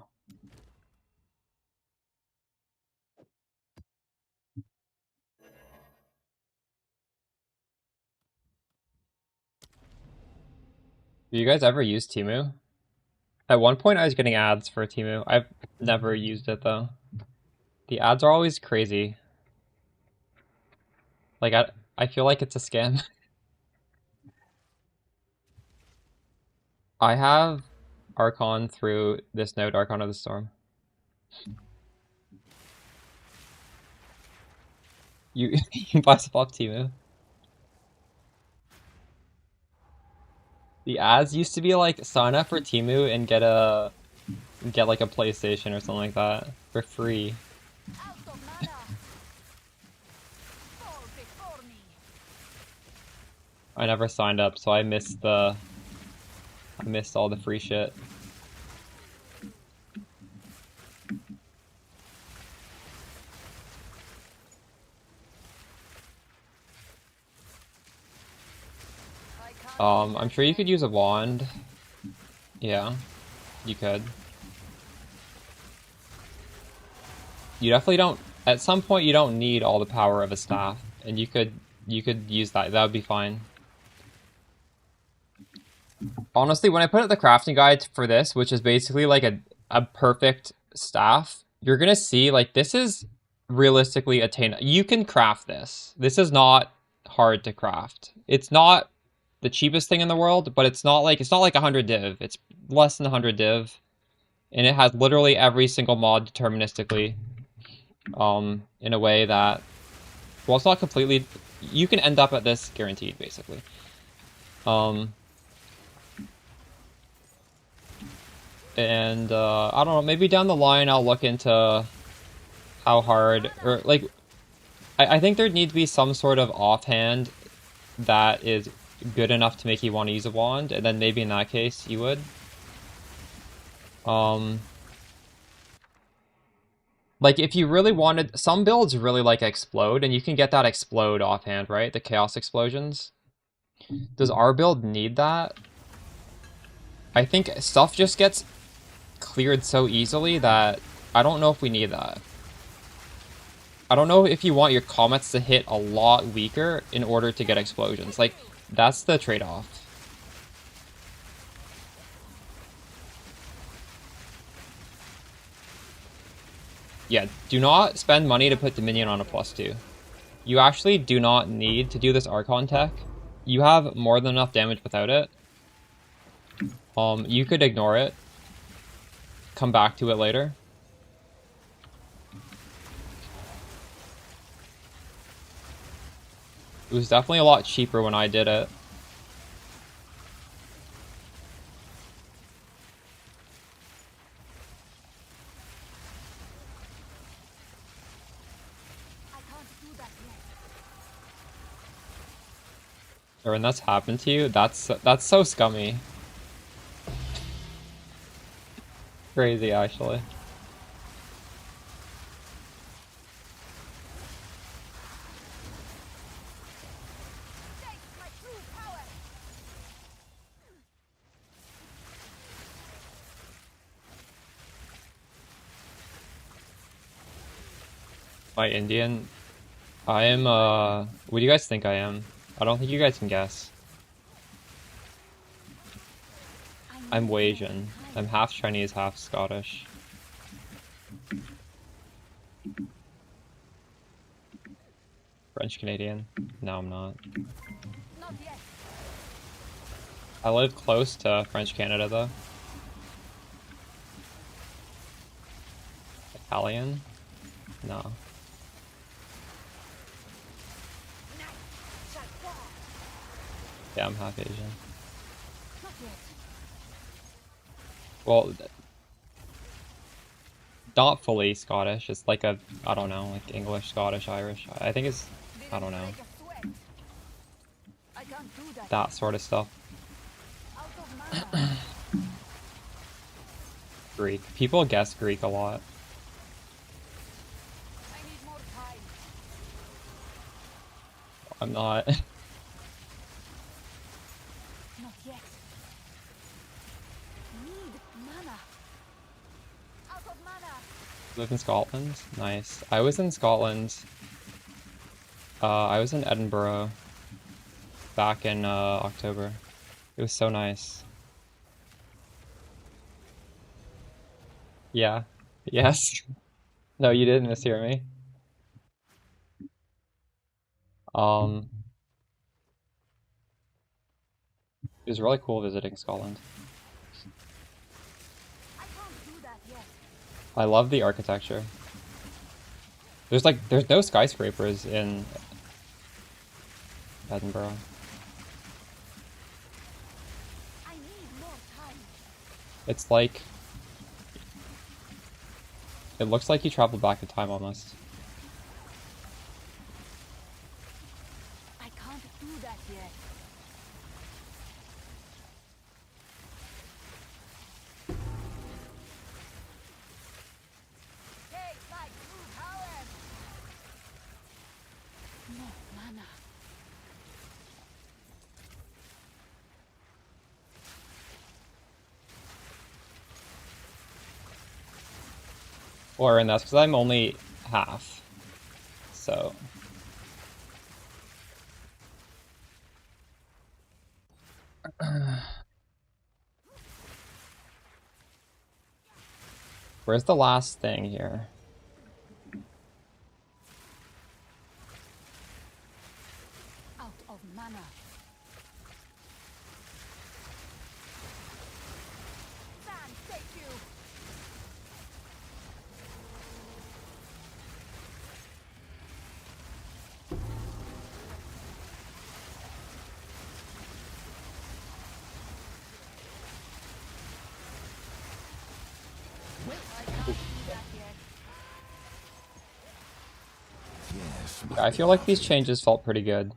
do you guys ever use Temu? At one point I was getting ads for Temu. I've never used it though. The ads are always crazy. Like I feel like it's a scam. I have Archon through this node, Archon of the Storm. You you buy stuff off Temu. The ads used to be like sign up for Temu and get like a PlayStation or something like that for free. I never signed up, so I missed all the free shit. I'm sure you could use a wand. Yeah, you could. You definitely don't. At some point, you don't need all the power of a staff, and you could use that. That would be fine. Honestly, when I put out the crafting guide for this, which is basically like a perfect staff, you're gonna see like this is realistically attainable. You can craft this. This is not hard to craft. It's not the cheapest thing in the world, but it's not like 100 div. It's less than 100 div, and it has literally every single mod deterministically, in a way that, well, it's not completely. You can end up at this guaranteed, basically. And I don't know. Maybe down the line I'll look into how hard, or like, I think there needs to be some sort of offhand that is good enough to make you want to use a wand, and then maybe in that case you would. Like if you really wanted, some builds really like explode, and you can get that explode offhand, right? The chaos explosions. Does our build need that? I think stuff just gets cleared so easily that I don't know if we need that. I don't know if you want your comets to hit a lot weaker in order to get explosions. Like, that's the trade-off. Yeah, do not spend money to put Dominion on a +2. You actually do not need to do this Archon tech. You have more than enough damage without it. You could ignore it. Come back to it later. It was definitely a lot cheaper when I did it. Or when that's happened to you, that's so scummy. Crazy, actually. My Indian? I am, what do you guys think I am? I don't think you guys can guess. I'm Wasian. I'm half Chinese, half Scottish. French Canadian? No, I'm not. I live close to French Canada, though. Italian? No. Yeah, I'm half Asian. Well, not fully Scottish. It's like a, I don't know, like English, Scottish, Irish. I think it's, I don't know. That sort of stuff. Greek. People guess Greek a lot. I need more time. I'm not. Not yet. Need mana. Out of mana. Live in Scotland? Nice. I was in Scotland. I was in Edinburgh back in October. It was so nice. Yeah. Yes. No, you didn't mishear me. Um, it was really cool visiting Scotland. I can't do that yet. I love the architecture. There's no skyscrapers in Edinburgh. I need more time. It's like it looks like you traveled back in time almost. I can't do that yet. Take my true power. No mana. Or and that's because I'm only half. So where's the last thing here? Out of mana. Sand, take you. I can't do that yet. Yes, Yeah, I feel like these changes felt pretty good.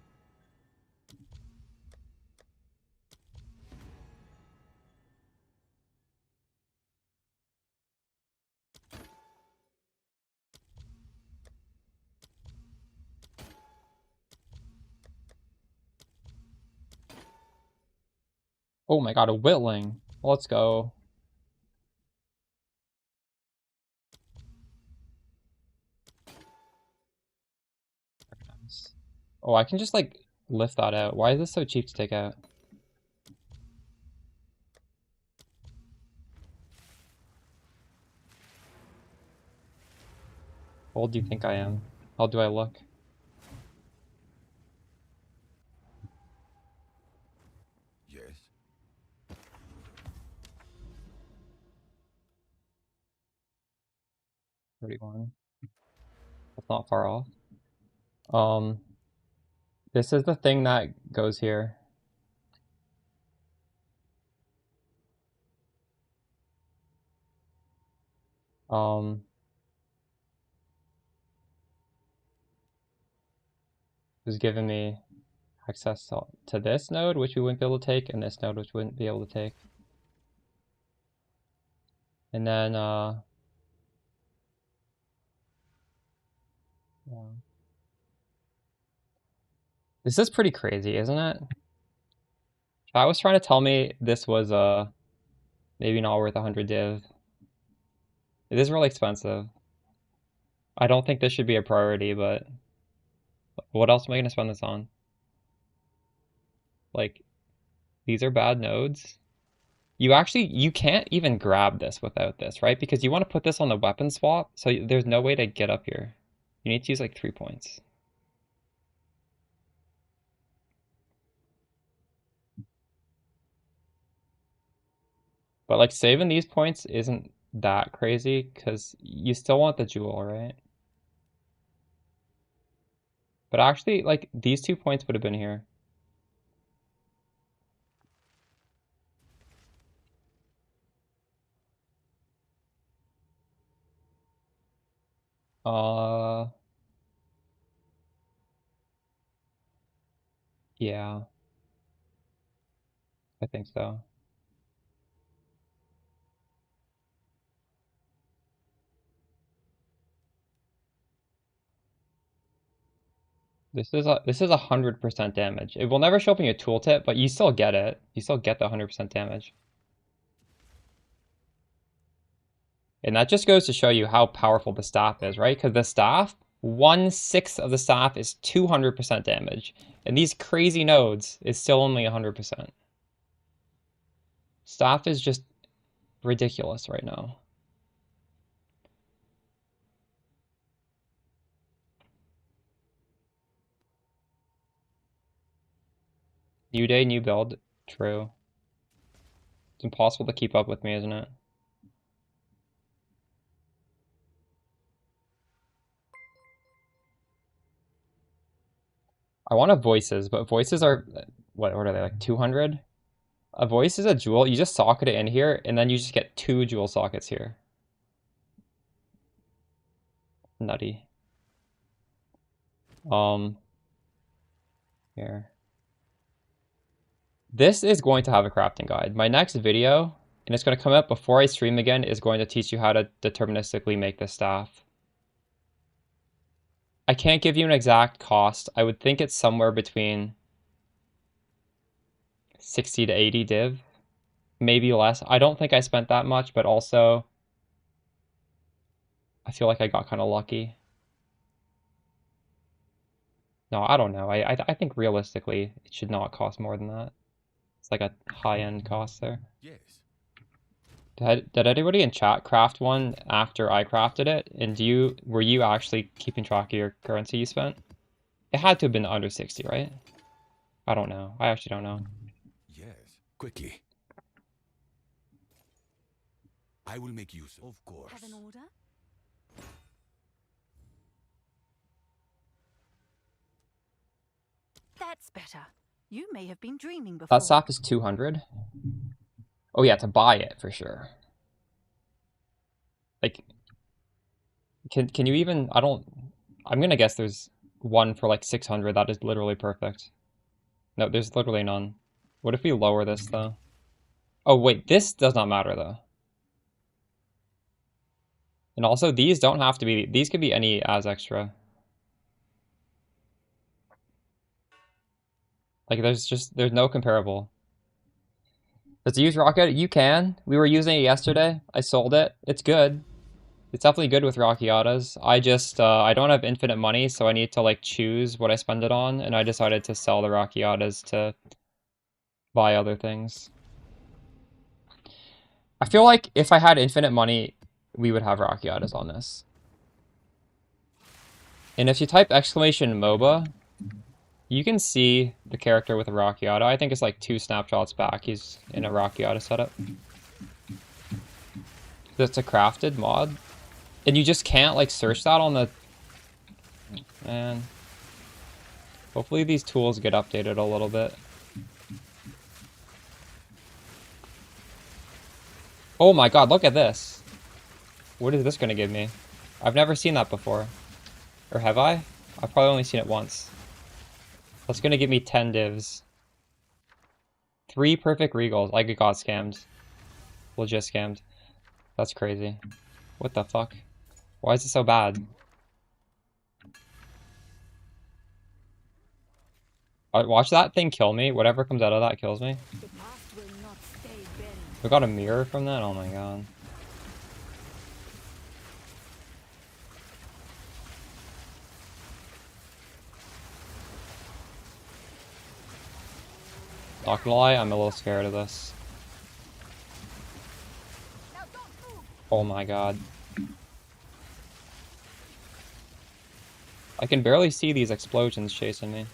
Oh my god, a Whitling. Let's go. Oh, I can just like lift that out. Why is this so cheap to take out? How old do you think I am? How do I look? yes. 31. That's not far off. Um, this is the thing that goes here. Um, is giving me access to this node, which we wouldn't be able to take, and this node, which we wouldn't be able to take. And then, yeah. This is pretty crazy, isn't it? If I was trying to tell me this was, maybe not worth 100 div. It is really expensive. I don't think this should be a priority, but what else am I going to spend this on? Like, these are bad nodes. You can't even grab this without this, right? Because you want to put this on the weapon swap, so there's no way to get up here. You need to use like 3 points. But like saving these points isn't that crazy because you still want the jewel, right? But actually, like these 2 points would have been here. Uh, yeah, I think so. This is 100% damage. It will never show up in your tooltip, but you still get it. You still get the 100% damage. And that just goes to show you how powerful the staff is, right? Because the staff, 1/6 of the staff is 200% damage. And these crazy nodes is still only 100%. Staff is just ridiculous right now. New day, new build. True. It's impossible to keep up with me, isn't it? I want a voices, but voices are, what are they, like 200? A voice is a jewel. You just socket it in here, and then you just get 2 jewel sockets here. Nutty. Here. This is going to have a crafting guide. My next video, and it's going to come up before I stream again, is going to teach you how to deterministically make this staff. I can't give you an exact cost. I would think it's somewhere between 60 to 80 div. Maybe less. I don't think I spent that much, but also I feel like I got kind of lucky. No, I don't know. I think realistically it should not cost more than that. It's like a high-end cost there. Yes. Did anybody in chat craft one after I crafted it? And were you actually keeping track of your currency you spent? It had to have been under 60, right? I don't know. I actually don't know. Yes. Quickly. I will make use of course. Have an order? That's better. You may have been dreaming before. That staff is 200. Oh yeah, to buy it for sure. Like, can you even? I'm gonna guess there's one for like 600. That is literally perfect. No, there's literally none. What if we lower this though? Oh wait, this does not matter though. And also, these don't have to be. These could be any as extra. Like, there's no comparable. Does it use rocket? You can. We were using it yesterday. I sold it. It's good. It's definitely good with Rockiatas. I just, I don't have infinite money, so I need to, like, choose what I spend it on, and I decided to sell the Rockiatas to buy other things. I feel like if I had infinite money, we would have Rockiatas on this. And if you type exclamation MOBA, you can see the character with a Rockiata. I think it's like 2 snapshots back. He's in a Rockiata setup. That's a crafted mod. And you just can't like search that on the... Man. Hopefully these tools get updated a little bit. Oh my god, look at this. What is this going to give me? I've never seen that before. Or have I? I've probably only seen it once. That's gonna give me 10 divs. 3 perfect regals. I got scammed. Legit scammed. That's crazy. What the fuck? Why is it so bad? Watch that thing kill me. Whatever comes out of that kills me. The past will not stay buried. We got a mirror from that? Oh my god. Not gonna lie, I'm a little scared of this. Oh my god. I can barely see these explosions chasing me.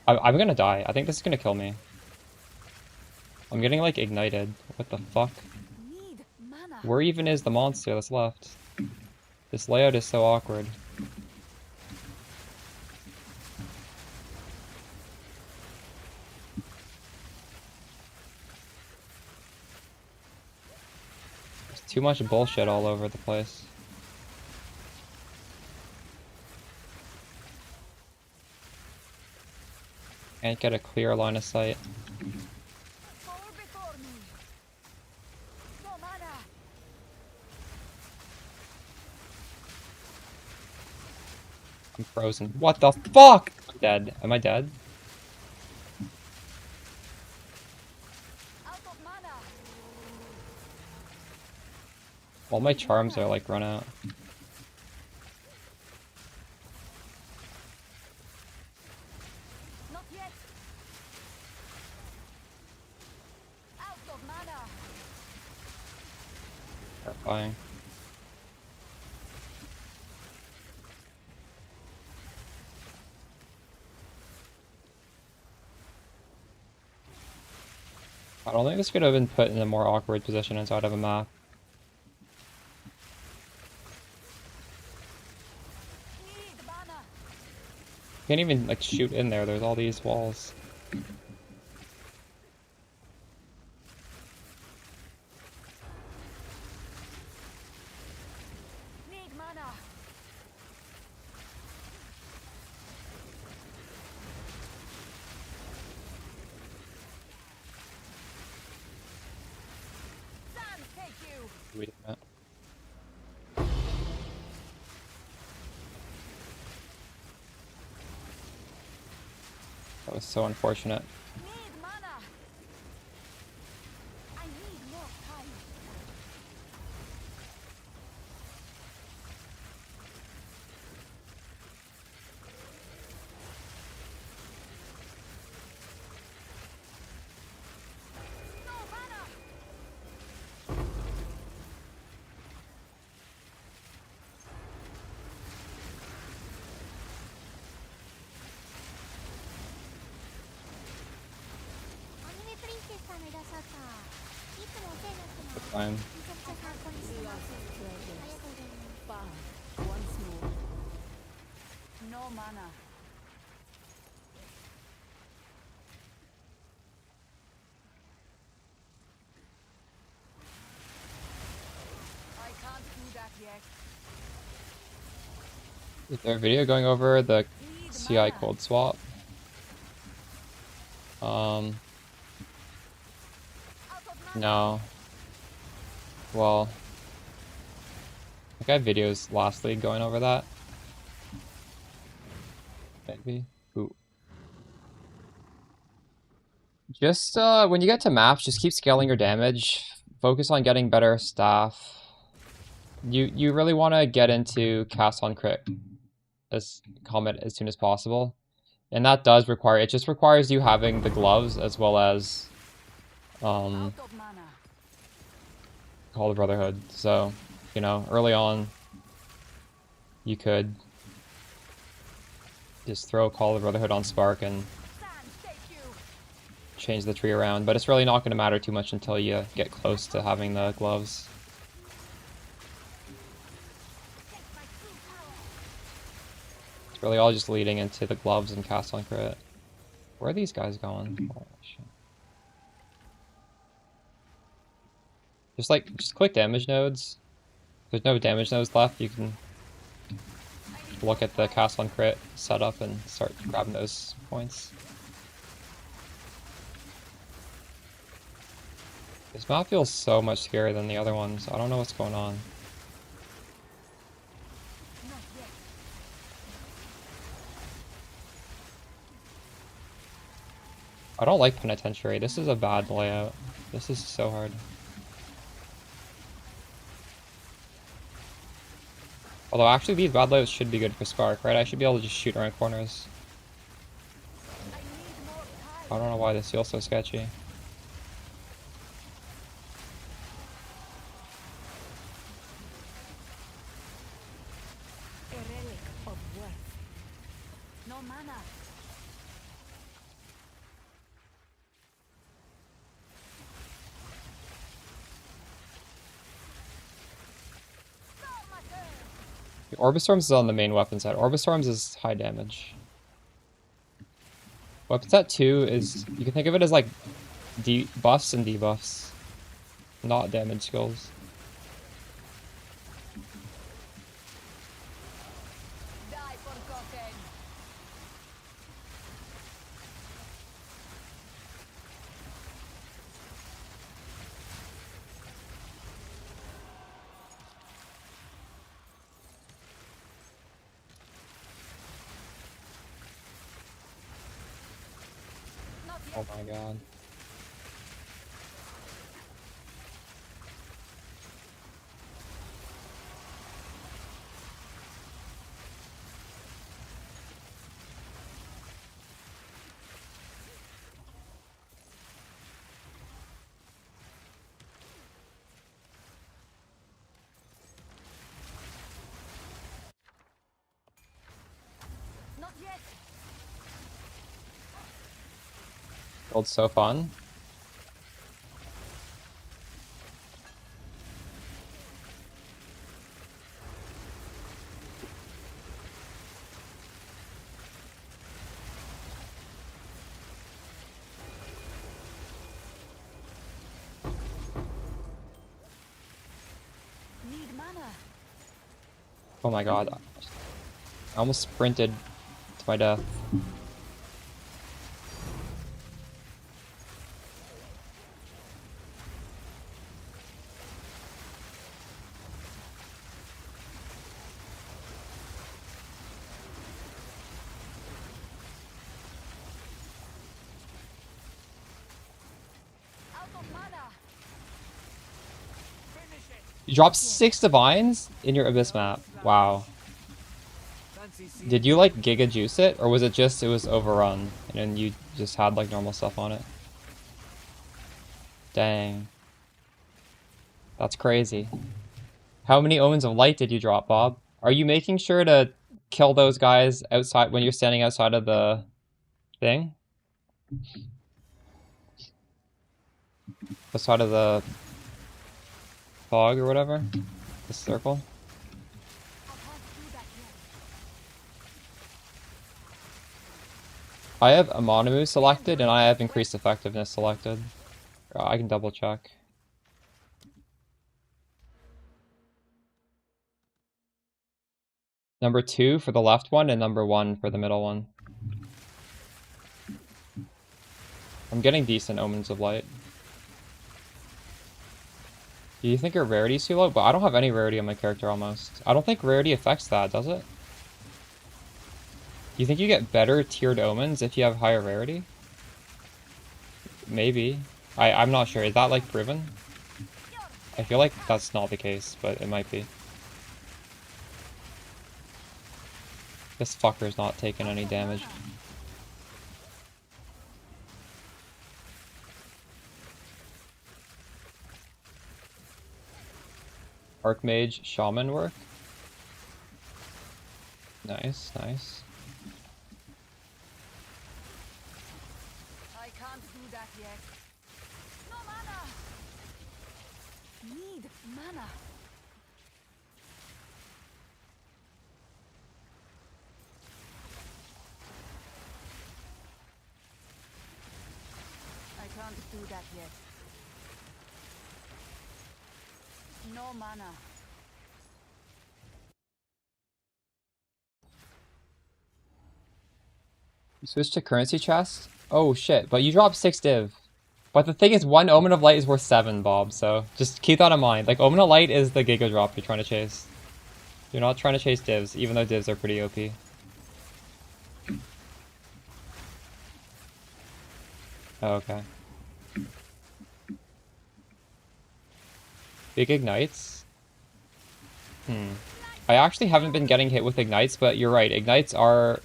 I'm gonna die. I think this is gonna kill me. I'm getting like ignited. What the fuck? Need mana. Where even is the monster that's left? This layout is so awkward. Too much bullshit all over the place. Can't get a clear line of sight. Forward before me. No mana. I'm frozen. What the fuck? I'm dead. Am I dead? Out of mana. All my charms are like run out. Not yet. Out of mana. Terrifying. I don't think this could have been put in a more awkward position inside of a map. Need mana. Can't even like shoot in there. There's all these walls. Need mana. Sand take you. Wait a minute. That was so unfortunate. Need mana. I need more time. No mana. Anime princess さんいらっしゃった。いつもお世話になってます。 Fine. めちゃくちゃ参考にしてます。ありがとうございます。 Fine. Once more. No mana. I can't do that yet. Is there a video going over the Need CI mana. cold swap? Out of mana. No. Well, I think I have videos last league going over that. Maybe. Ooh. Just when you get to maps, just keep scaling your damage. Focus on getting better staff. You really want to get into cast on crit as Comet as soon as possible. And that does require, it just requires you having the gloves as well as Out of mana. Call of Brotherhood. So, you know, early on you could just throw Call of Brotherhood on Spark and Sand take you. change the tree around, but it's really not going to matter too much until you get close to having the gloves. Take my true power. It's really all just leading into the gloves and cast on crit. Where are these guys going? Oh, shit. Just click damage nodes. If there's no damage nodes left, you can look at the cast on crit setup and start grabbing those points. This map feels so much scarier than the other ones. I don't know what's going on. Not yet. I don't like Penitentiary. This is a bad layout. This is so hard. Although actually these bad layouts should be good for Spark, right? I should be able to just shoot around corners. I need more time. I don't know why this feels so sketchy. A relic of worth. No mana. Stop my turn. The Orbistorms is on the main weapon set. Orbistorms is high damage. Weapon set 2 is, you can think of it as like buffs and debuffs, not damage skills. Die forgotten. Oh my god. Not yet. Build's so fun. Need mana. Oh my god. I almost sprinted to my death. Out of mana. Finish it. You dropped 6 divines in your abyss map. Wow. Fancy seeing Did you like Giga Juice it, or was it just it was overrun and then you just had like normal stuff on it? Dang. That's crazy. How many Omens of Light did you drop, Bob? Are you making sure to kill those guys outside when you're standing outside of the thing? Outside of the fog or whatever? The circle? I can't do that yet. I have Amanamu selected and I have increased effectiveness selected. I can double check. Number 2 for the left one and number 1 for the middle one. I'm getting decent Omens of Light. Do you think your rarity's too low? But I don't have any rarity on my character almost. I don't think rarity affects that, does it? Do you think you get better tiered Omens if you have higher rarity? Maybe. I'm not sure. Is that like proven? I feel like that's not the case, but it might be. This fucker's not taking any damage. Archmage Shaman work. Nice, nice. I can't do that yet. No mana. Need mana. I can't do that yet. No mana. You switch to currency chest? Oh shit, but you dropped 6 div. But the thing is, 1 Omen of Light is worth 7, Bob, so just keep that in mind. Like, Omen of Light is the Giga drop you're trying to chase. You're not trying to chase divs, even though divs are pretty OP. Oh, okay. Big ignites? I actually haven't been getting hit with ignites, but you're right. Ignites are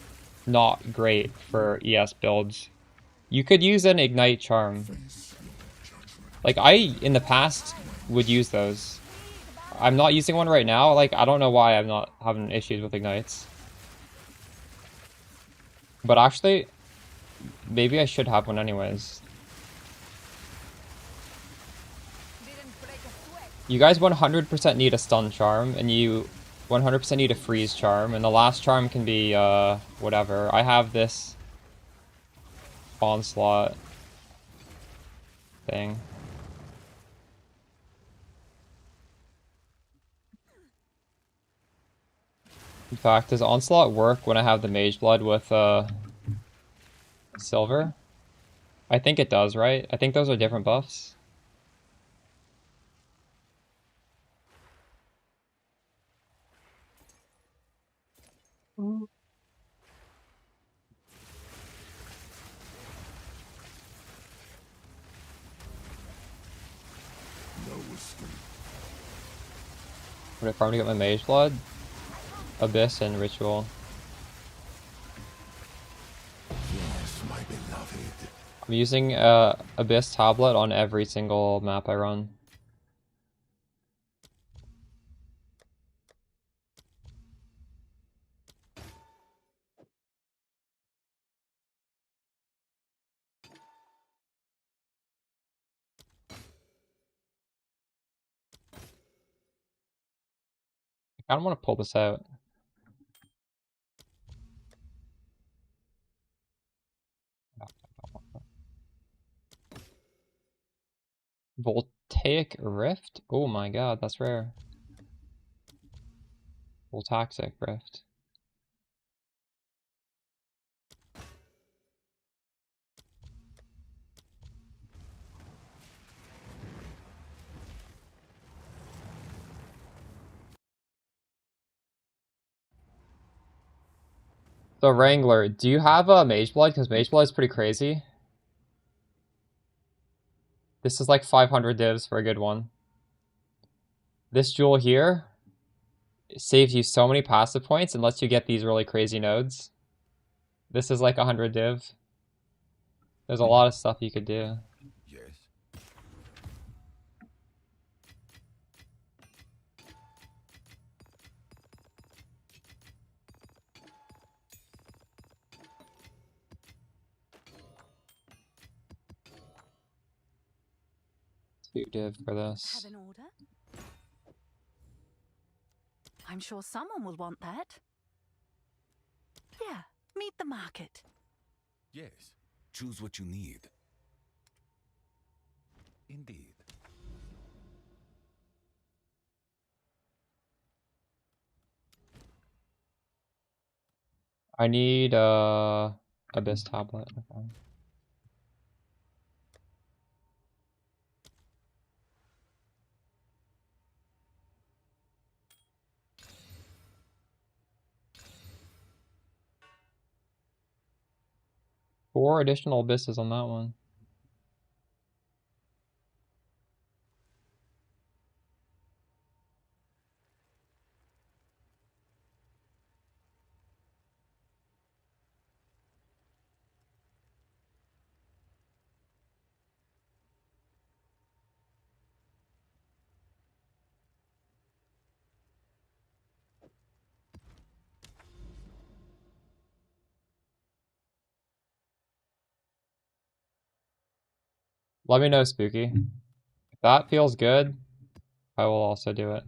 not great for ES builds. You could use an ignite charm. Like, I, in the past, would use those. I'm not using one right now. Like, I don't know why I'm not having issues with ignites. But actually, maybe I should have one anyways. Didn't break a sweat. You guys 100% need a stun charm, and you 100% need a freeze charm, and the last charm can be, whatever. I have this onslaught thing. In fact, does onslaught work when I have the Mageblood with, silver? I think it does, right? I think those are different buffs. What if I farm to get my Mageblood? Abyss and Ritual. Yes, my beloved. I'm using Abyss tablet on every single map I run. I don't want to pull this out. Voltaic Rift? Oh my god, that's rare. Voltaic Rift. So Wrangler, do you have a Mageblood? Because Mageblood is pretty crazy. This is like 500 divs for a good one. This jewel here saves you so many passive points and lets you get these really crazy nodes. This is like 100 div. There's a lot of stuff you could do. Yes. Two div for this. Have an order? I'm sure someone will want that. Yeah, meet the market. Yes. Choose what you need. Indeed. I need Abyss tablet. Okay. Four additional abysses on that one. Let me know, Spooky. If that feels good, I will also do it.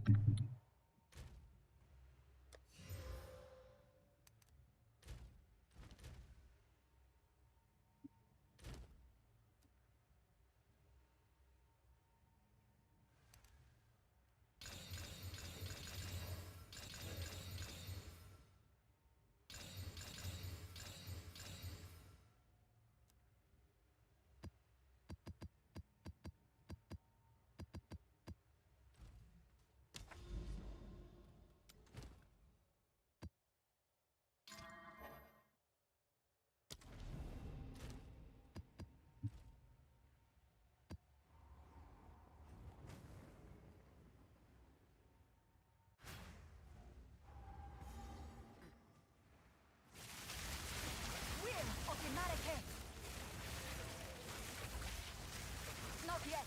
Not yet.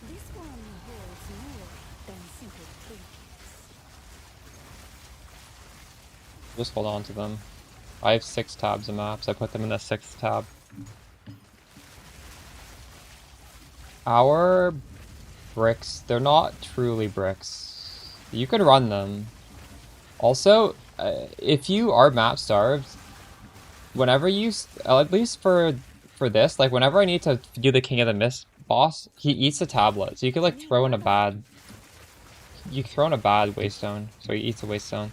This one holds more than simple trinkets. Just hold on to them. I have 6 tabs of maps. I put them in the 6th tab. Our bricks, they're not truly bricks. You could run them. Also, if you are map starved, whenever you, at least for this, like whenever I need to do the King of the Mist boss, he eats a tablet. So you could like throw in a bad, you throw in a bad waystone. So he eats a waystone.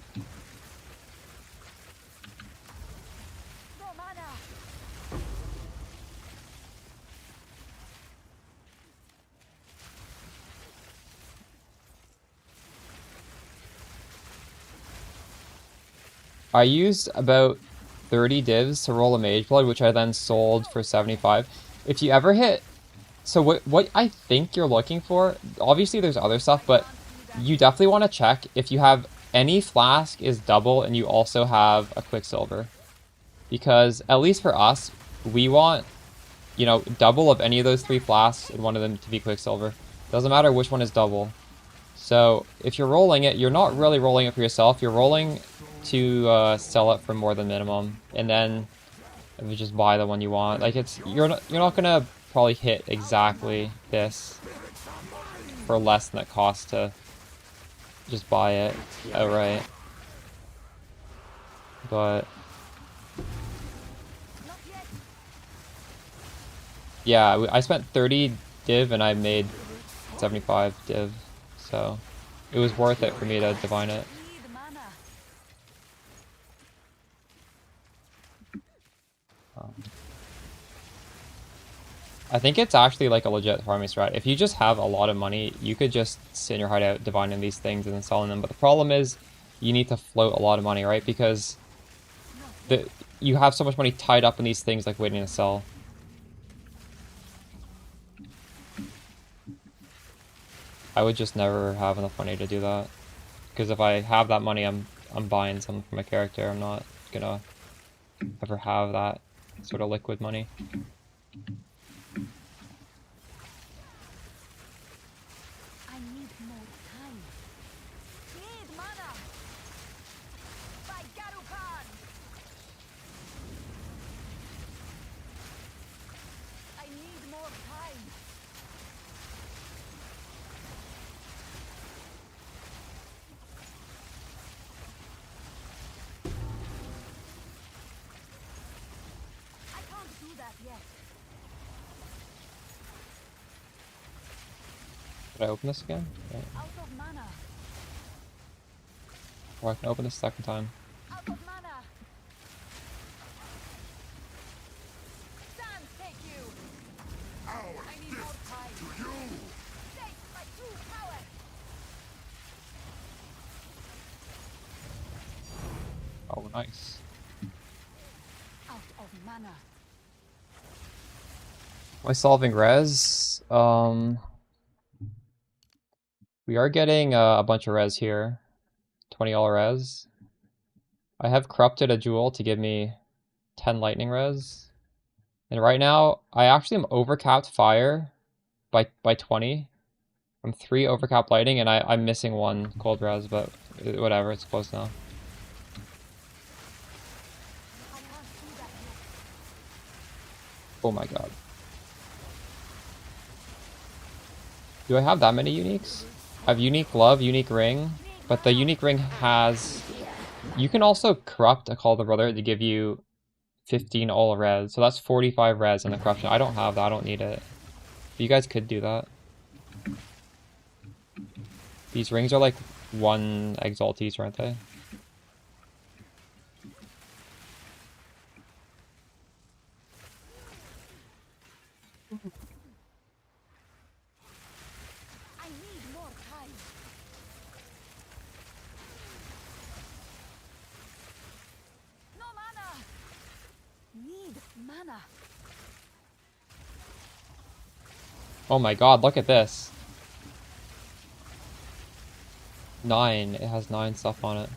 I used about 30 divs to roll a Mageblood, which I then sold for 75. If you ever hit So what I think you're looking for, obviously there's other stuff, but you definitely want to check if you have any flask is double and you also have a Quicksilver. Because at least for us, we want, you know, double of any of those 3 flasks and one of them to be Quicksilver. Doesn't matter which one is double. So if you're rolling it, you're not really rolling it for yourself. You're rolling to sell it for more than minimum, and then you just buy the one you want. Like you're not gonna probably hit exactly this for less than it costs to just buy it outright. But yeah, I spent 30 div and I made 75 div, so it was worth it for me to divine it. I think it's actually like a legit farming strat. If you just have a lot of money, you could just sit in your hideout divining these things and then selling them. But the problem is you need to float a lot of money, right? Because you have so much money tied up in these things like waiting to sell. I would just never have enough money to do that. Because if I have that money, I'm buying something for my character. I'm not gonna ever have that sort of liquid money. Did I open this again? Right. Oh, I can open this second time. Oh, nice. Am I solving res? We are getting a bunch of res here. $20 res. I have corrupted a jewel to give me 10 lightning res. And right now, I actually am overcapped fire by 20. I'm 3 overcapped lightning, and I'm missing 1 cold res, but whatever, it's close now. Oh my god. Do I have that many uniques? I have unique glove, unique ring, but the unique ring has... You can also corrupt a Call of the Brother to give you 15 all res, so that's 45 res in the corruption. I don't have that, I don't need it. But you guys could do that. These rings are like 1 exaltees, aren't they? Oh my god, look at this. 9. It has 9 stuff on it.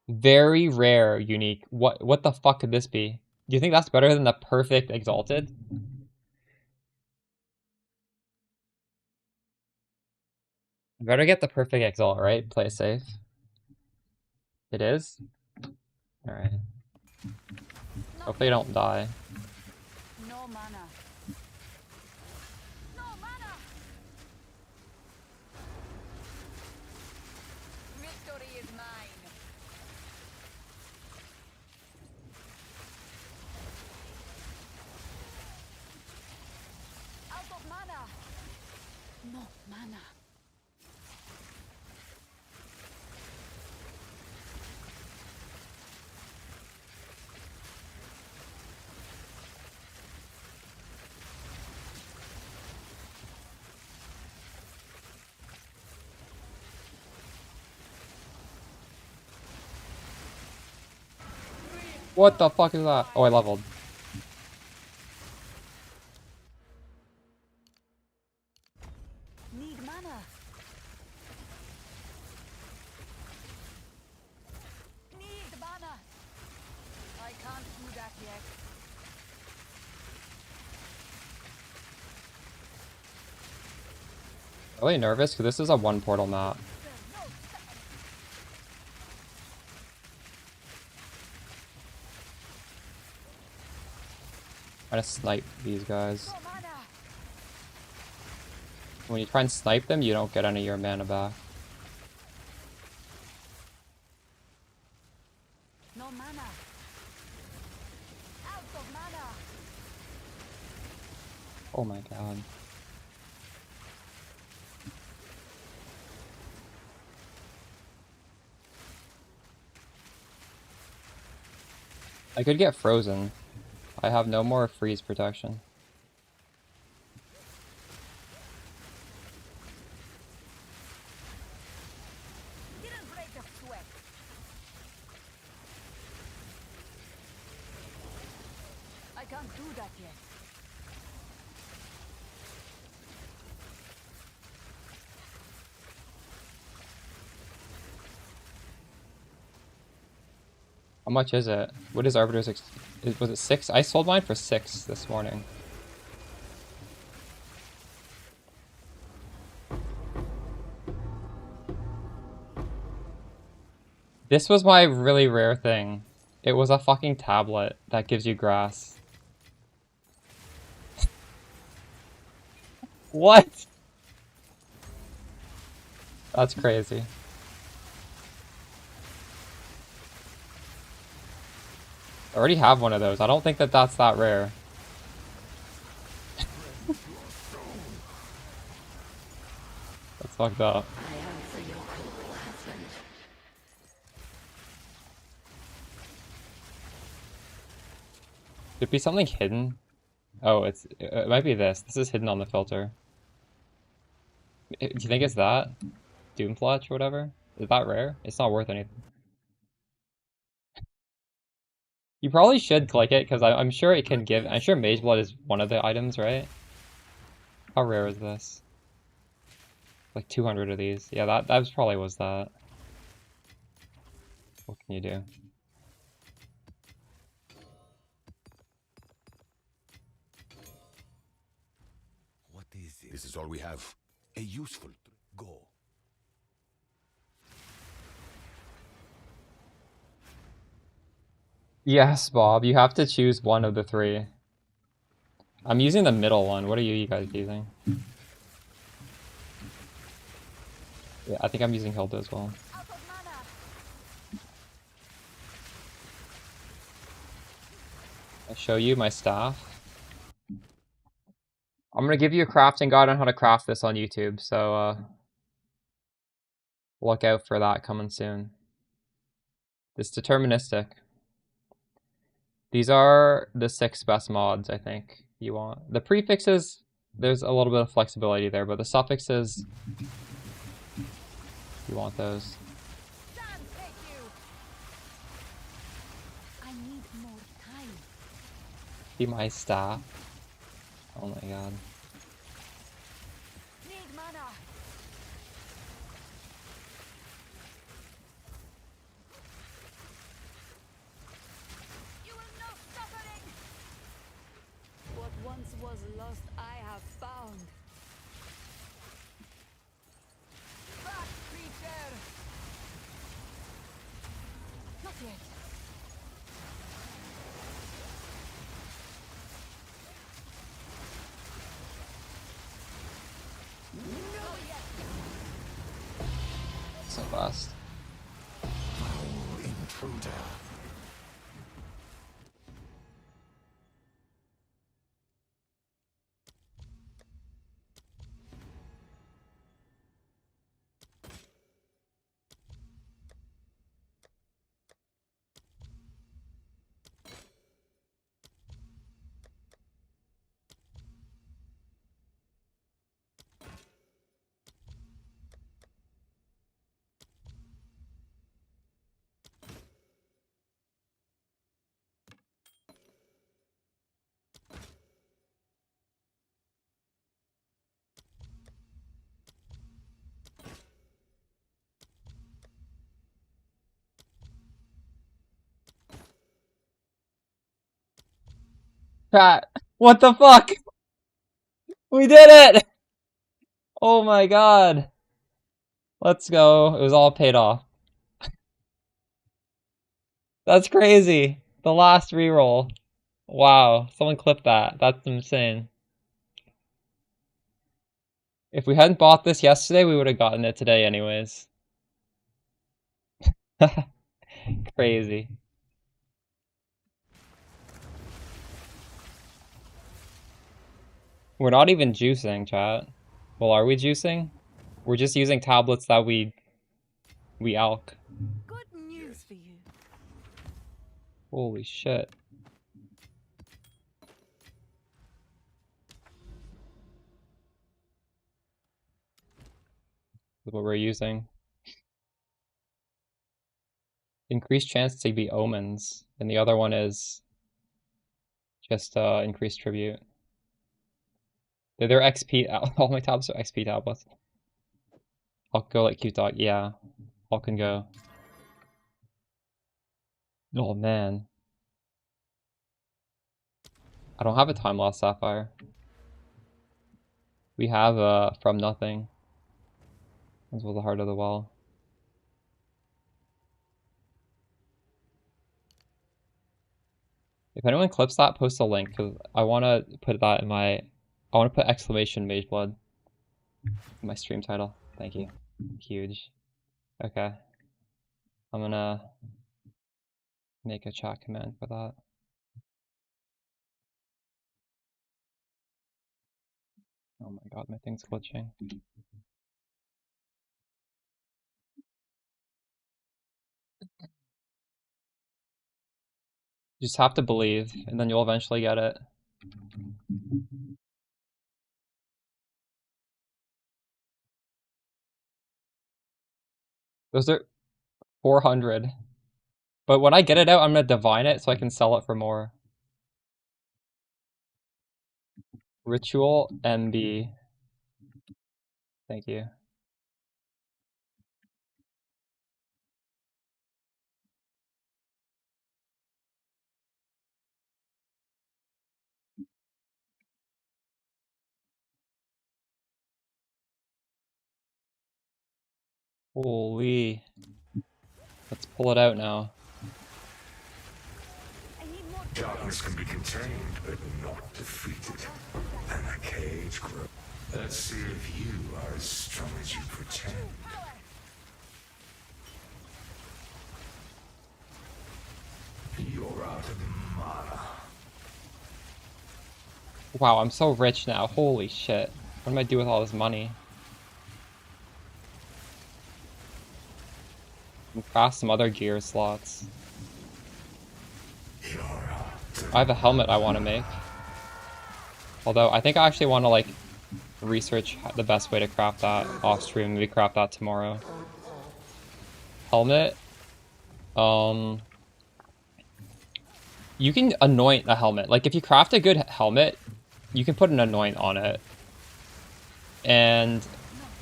Very rare unique. What the fuck could this be? Do you think that's better than the perfect exalted? I better get the perfect exalt, right? Play it safe. It is? Alright. Hopefully I don't die. No mana. No mana. Victory is mine. Out of mana. No mana. What the fuck is that? Oh, I leveled. Really nervous because this is a one portal map. Trying to snipe these guys. When you try and snipe them, you don't get any of your mana back. No mana. Out of mana. Oh my god. I could get frozen. I have no more freeze protection. Didn't break the sweat. I can't do that yet. How much is it? What is Arbiter's was it 6? I sold mine for 6 this morning. This was my really rare thing. It was a fucking tablet that gives you grass. What? That's crazy. I already have one of those. I don't think that that's that rare. That's fucked up. Could be something hidden. Oh, it might be this. This is hidden on the filter. Do you think it's that? Doomfletch or whatever? Is that rare? It's not worth anything. You probably should click it, because I'm sure it can give... I'm sure Mageblood is one of the items, right? How rare is this? Like 200 of these. Yeah, that probably was that. What can you do? What is it? This is all we have. A useful go. Yes, Bob, you have to choose one of the 3. I'm using the middle one. What are you guys using? Yeah, I think I'm using Hilda as well. Out of mana. I'll show you my staff. I'm gonna give you a crafting guide on how to craft this on YouTube, so look out for that coming soon. It's deterministic. These are the 6 best mods, I think, you want. The prefixes, there's a little bit of flexibility there, but the suffixes, you want those. Stand, take you. I need more time. Be my staff. Oh my god. Need mana. You will know suffering. What once was lost, I have found. Back, creature. Not yet. So fast. Intruder. Chat, what the fuck? We did it! Oh my god. Let's go. It was all paid off. That's crazy. The last reroll. Wow. Someone clip that. That's insane. If we hadn't bought this yesterday, we would have gotten it today anyways. Crazy. We're not even juicing, chat. Well, are we juicing? We're just using tablets that we alk. Good news for you. Holy shit. That's what we're using. Increased chance to be omens, and the other one is just increased tribute. They're XP. All my tablets are XP tablets. I'll go like cute dog. Yeah, all can go. Oh man, I don't have a time lost sapphire. We have from nothing. As well the heart of the well. If anyone clips that, post a link because I want to put that in my. I want to put exclamation Mageblood in my stream title. Thank you. Huge. Okay. I'm gonna make a chat command for that. Oh my god, my thing's glitching. You just have to believe, and then you'll eventually get it. Those are 400. But when I get it out, I'm gonna divine it so I can sell it for more. Ritual MB. Thank you. Holy. Let's pull it out now. I need more. Darkness can be contained, but not defeated. And the cage grows. Let's see if you are as strong as you pretend. You're out of mana. Wow, I'm so rich now. Holy shit. What am I do with all this money? And craft some other gear slots. I have a helmet I want to make. Although, I think I actually want to, like, research the best way to craft that off stream. Maybe craft that tomorrow. Helmet. You can anoint a helmet. Like, if you craft a good helmet, you can put an anoint on it. And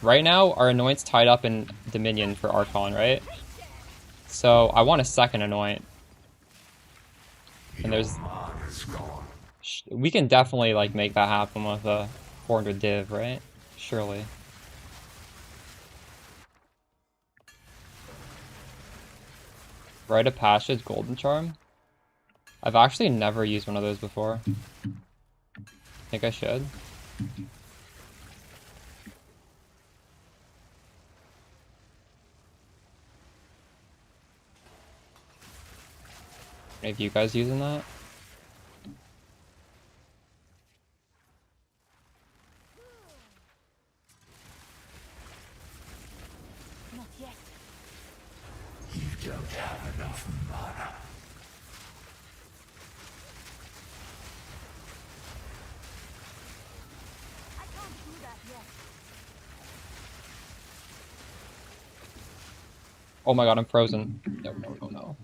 right now, our anoint's tied up in Dominion for Archon, right? So, I want a second anoint. And there's... We can definitely, like, make that happen with a 400 div, right? Surely. Rite of Passage, Golden Charm? I've actually never used one of those before. Think I should. Any of you guys using that? Not yet. You don't have enough mana. I can't do that yet. Oh my god, I'm frozen. No, no, no, no.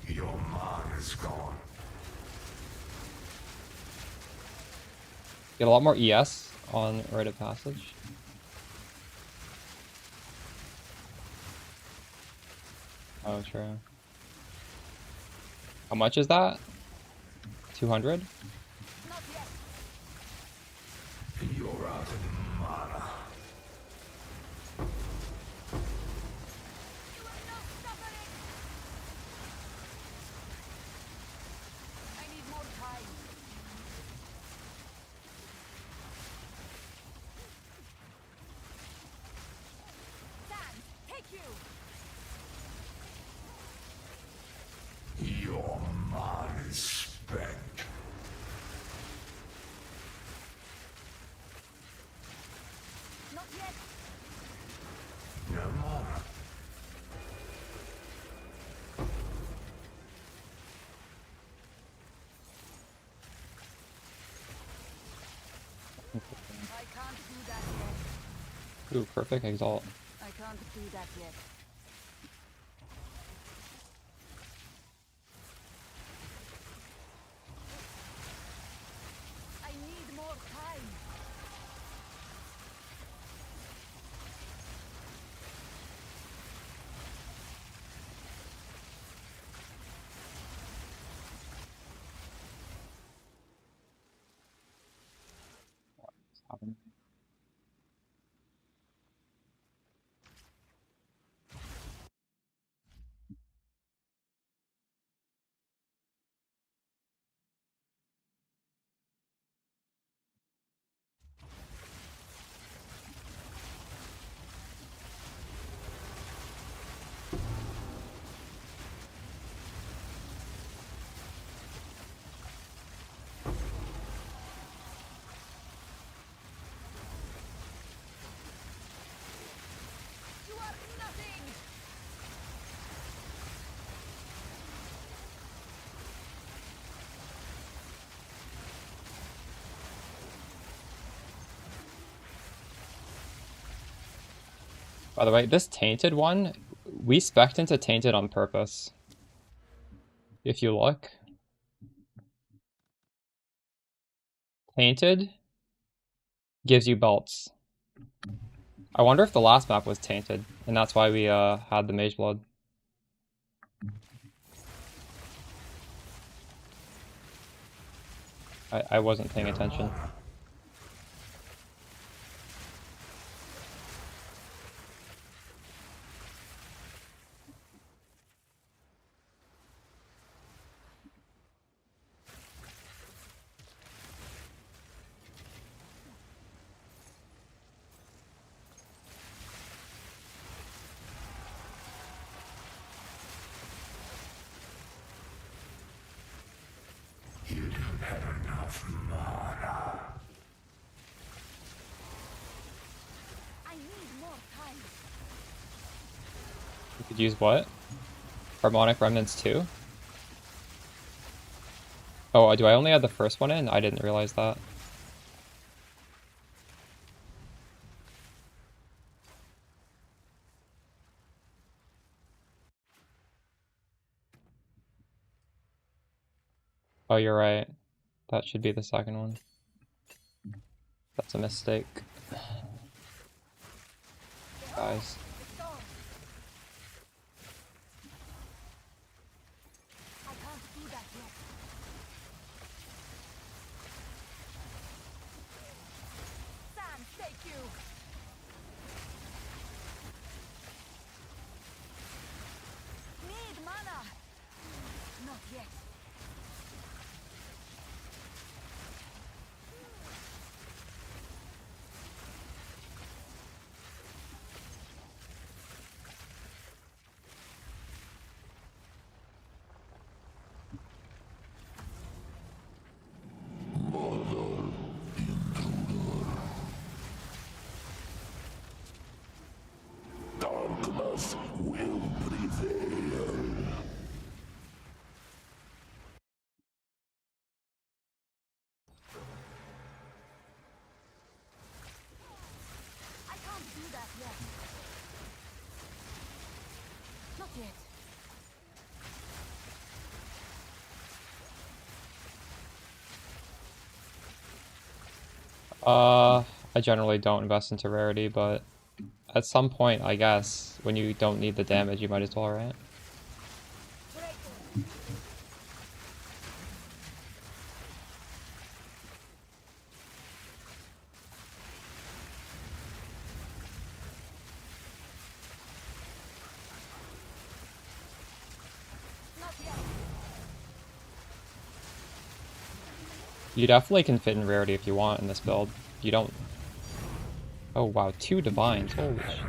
Your mana's gone. Get a lot more ES on Rite of Passage. Oh, true. How much is that? 200? Not yet. You're out of mana. You will know suffering. I need more time. Sand, take you. Your mana is spent. Not yet. No mana. I can't do that yet. Ooh, perfect exalt. I can't do that yet. I need more time. You are nothing. By the way, this Tainted one, we spec'd into Tainted on purpose. If you look. Tainted gives you belts. I wonder if the last map was Tainted, and that's why we had the Mageblood. I wasn't paying attention. You don't have enough mana. I need more time. You could use what? Harmonic Remnants too? Oh, do I only have the first one in? I didn't realize that. Oh, you're right. That should be the second one. That's a mistake. Guys. It's gone. I can't do that yet. Sand, take you. Need mana. Not yet. Darkness will prevail. I can't do that yet. Not yet. I generally don't invest into rarity, but at some point, I guess, when you don't need the damage, you might as well, right? You definitely can fit in rarity if you want in this build. You don't... Oh wow, 2 divines, holy shit.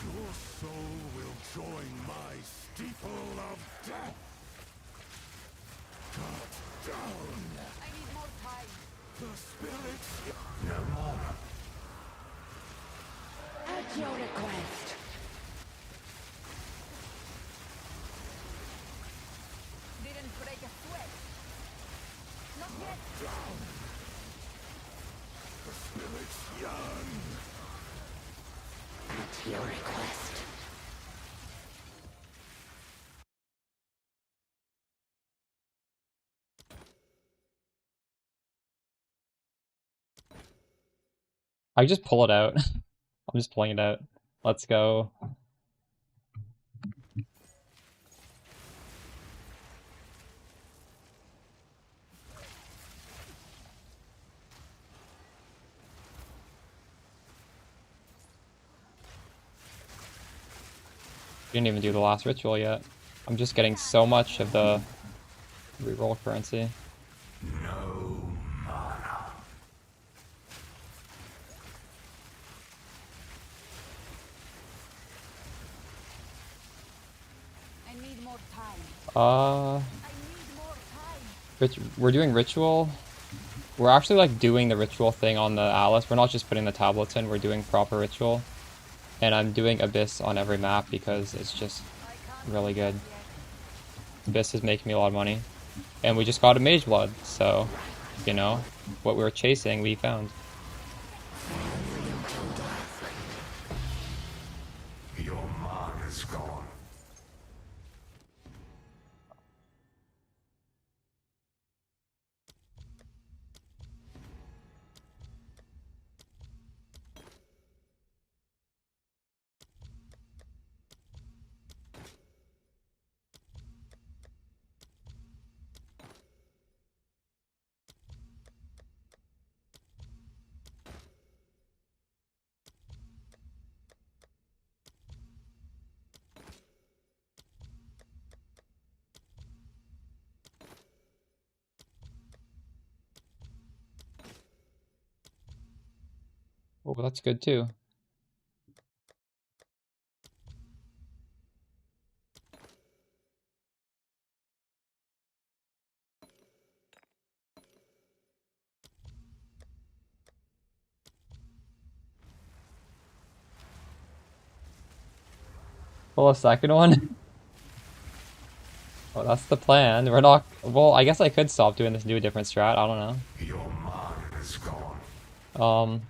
Your soul will join my steeple of death. Cut down. I need more time. The spirits. No more. At your request. Didn't break a sweat. Not yet. Down. The spirits yearn. At your request. I just pull it out. I'm just pulling it out. Let's go. Didn't even do the last ritual yet. I'm just getting so much of the reroll currency. No mana. I need more time. Uh, I need more time. we're doing ritual. We're actually like doing the ritual thing on the Alice. We're not just putting the tablets in, we're doing proper ritual. And I'm doing Abyss on every map because it's just really good. Abyss is making me a lot of money. And we just got a Mageblood, so, you know, what we were chasing, we found. Your mana's gone. Oh, that's good too. Pull a second one? Oh, that's the plan. We're not... Well, I guess I could stop doing this and do a different strat. I don't know. Your mana's gone.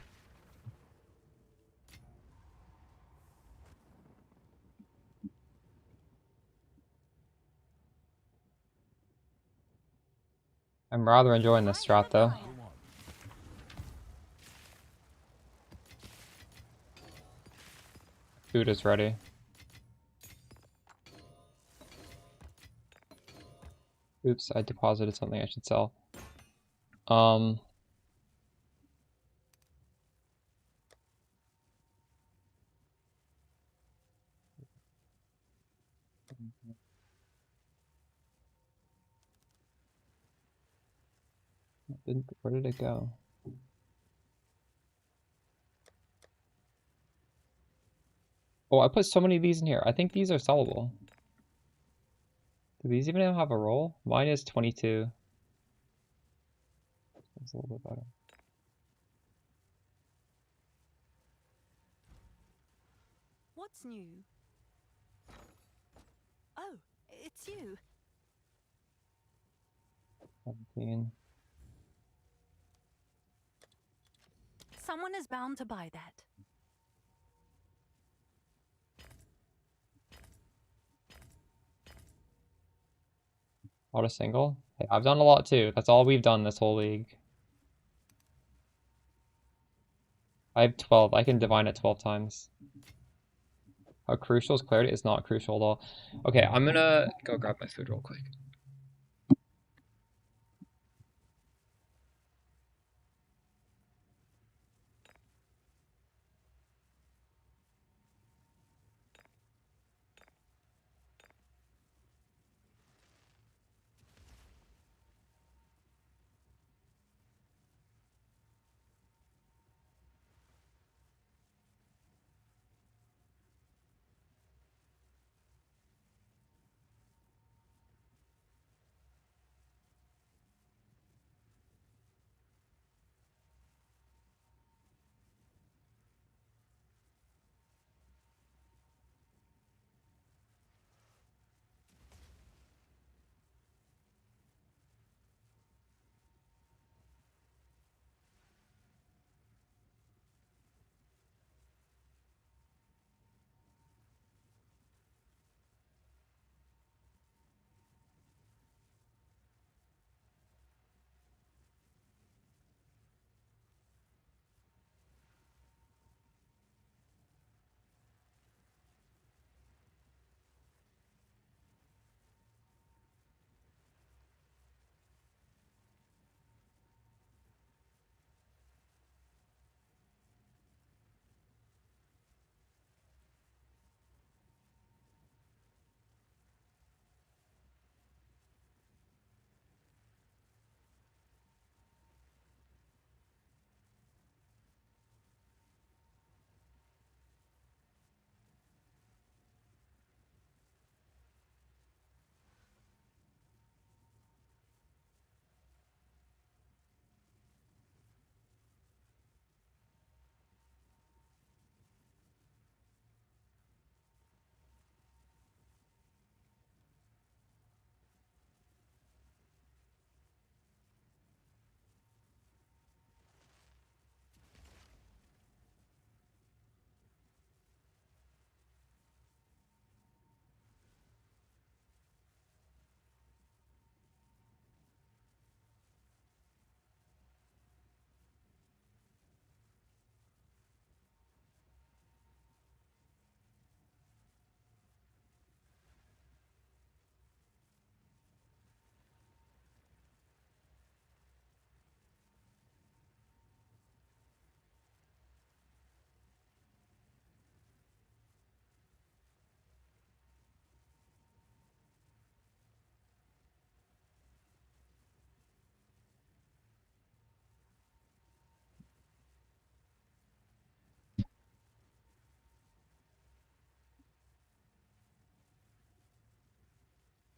I'm rather enjoying this strat though. Food is ready. Oops, I deposited something I should sell. Where did it go? Oh, I put so many of these in here. I think these are sellable. Do these even have a roll? Mine is 22. That's a little bit better. What's new? Oh, it's you. 17. Someone is bound to buy that. Auto single? Hey, I've done a lot too. That's all we've done this whole league. I have 12. I can divine it 12 times. How crucial is clarity? It's not crucial at all. Okay, I'm gonna go grab my food real quick.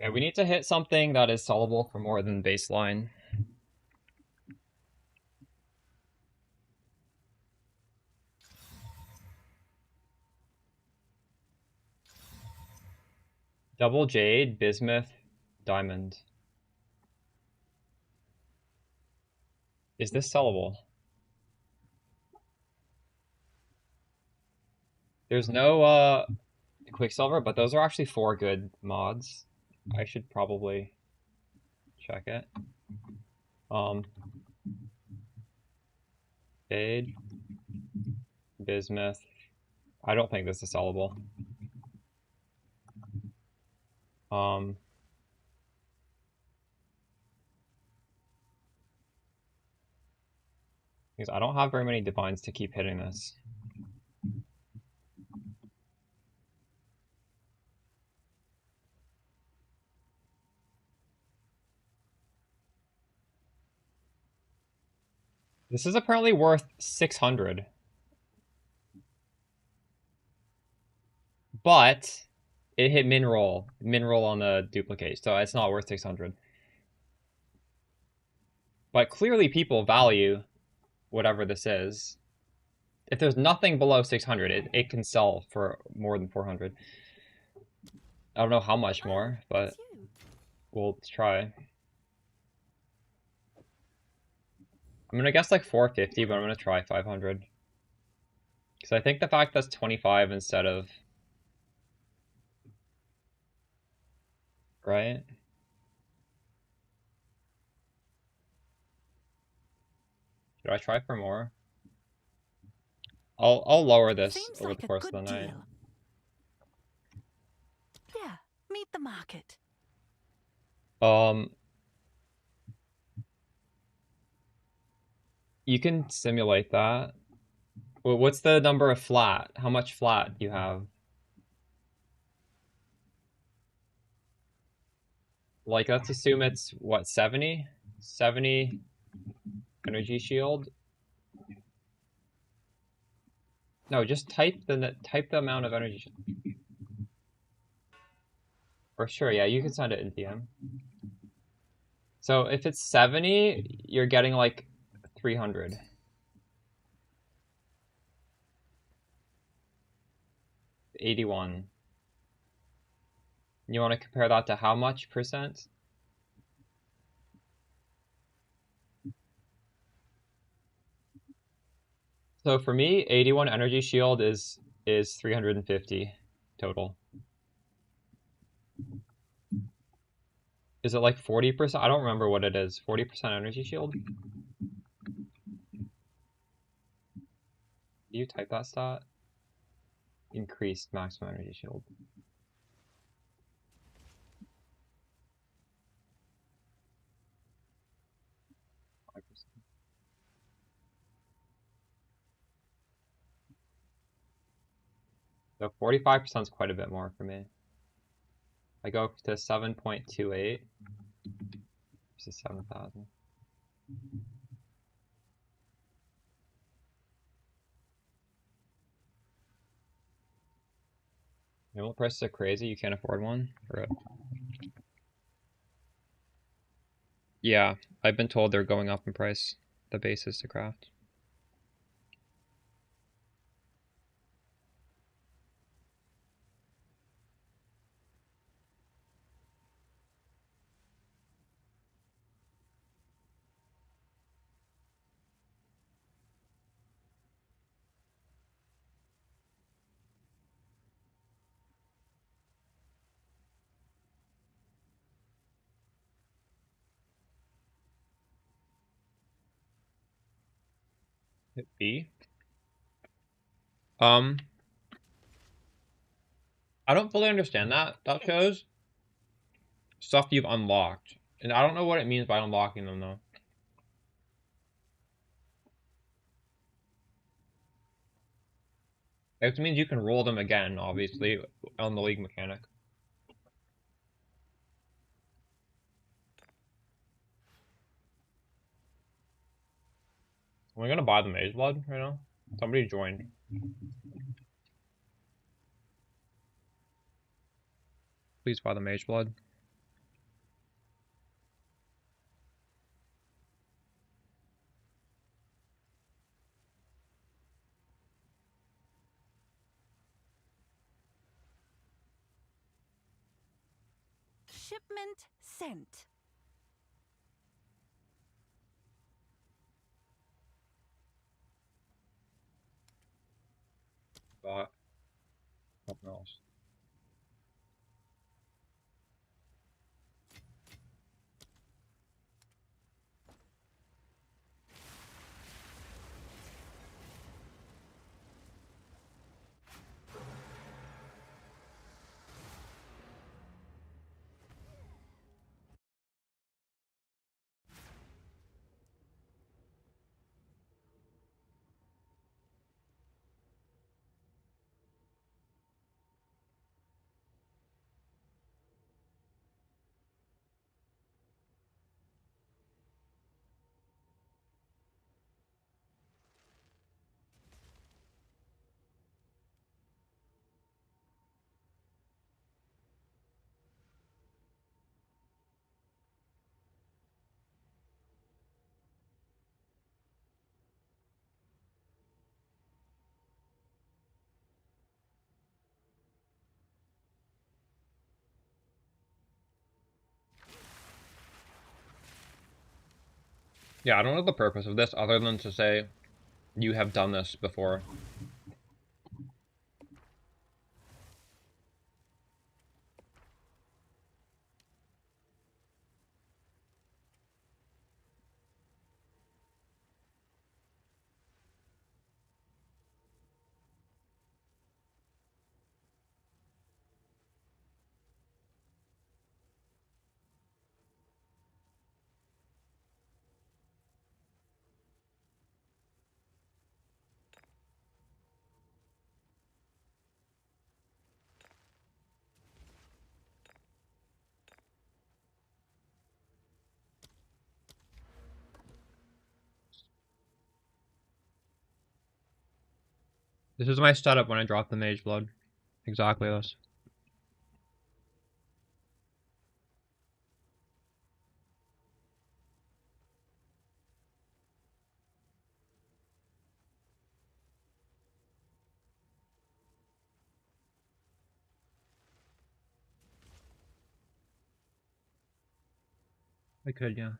Yeah, we need to hit something that is sellable for more than baseline. Double Jade, Bismuth, Diamond. Is this sellable? There's no Quicksilver, but those are actually 4 good mods. I should probably check it. Jade, Bismuth. I don't think this is sellable. Because I don't have very many divines to keep hitting this. This is apparently worth 600. But it hit min roll on the duplicate, so it's not worth 600. But clearly people value whatever this is. If there's nothing below 600, it can sell for more than 400. I don't know how much more, but It's you. we'll try. I'm gonna guess like 450, but I'm gonna try 500. Because I think the fact that's 25 instead of... Right? Should I try for more? I'll lower this Seems over like the a course of good the night. deal. Yeah, meet the market. You can simulate that. What's the number of flat? How much flat you have? Like, let's assume it's, what, 70? 70 energy shield? No, just type the amount of energy shield. Or sure, yeah, you can send it in DM. So if it's 70, you're getting like 300. 81. You want to compare that to how much percent? So for me, 81 energy shield is 350 total. Is it like 40%? I don't remember what it is. 40% energy shield? Do you type that stat? Increased maximum energy shield. So 45% is quite a bit more for me. I go to 7.28 versus 7,000. Minimal prices are crazy. You can't afford one. Or... Yeah, I've been told they're going up in price. The bases to craft. Hit B. I don't fully understand that. That shows stuff you've unlocked. And I don't know what it means by unlocking them, though. It means you can roll them again, obviously, on the league mechanic. Am I gonna buy the Mageblood right now? Somebody joined. Please buy the Mageblood. Shipment sent. But something else. Yeah, I don't know the purpose of this other than to say you have done this before. This is my setup when I drop the Mageblood. Exactly this. I could, yeah.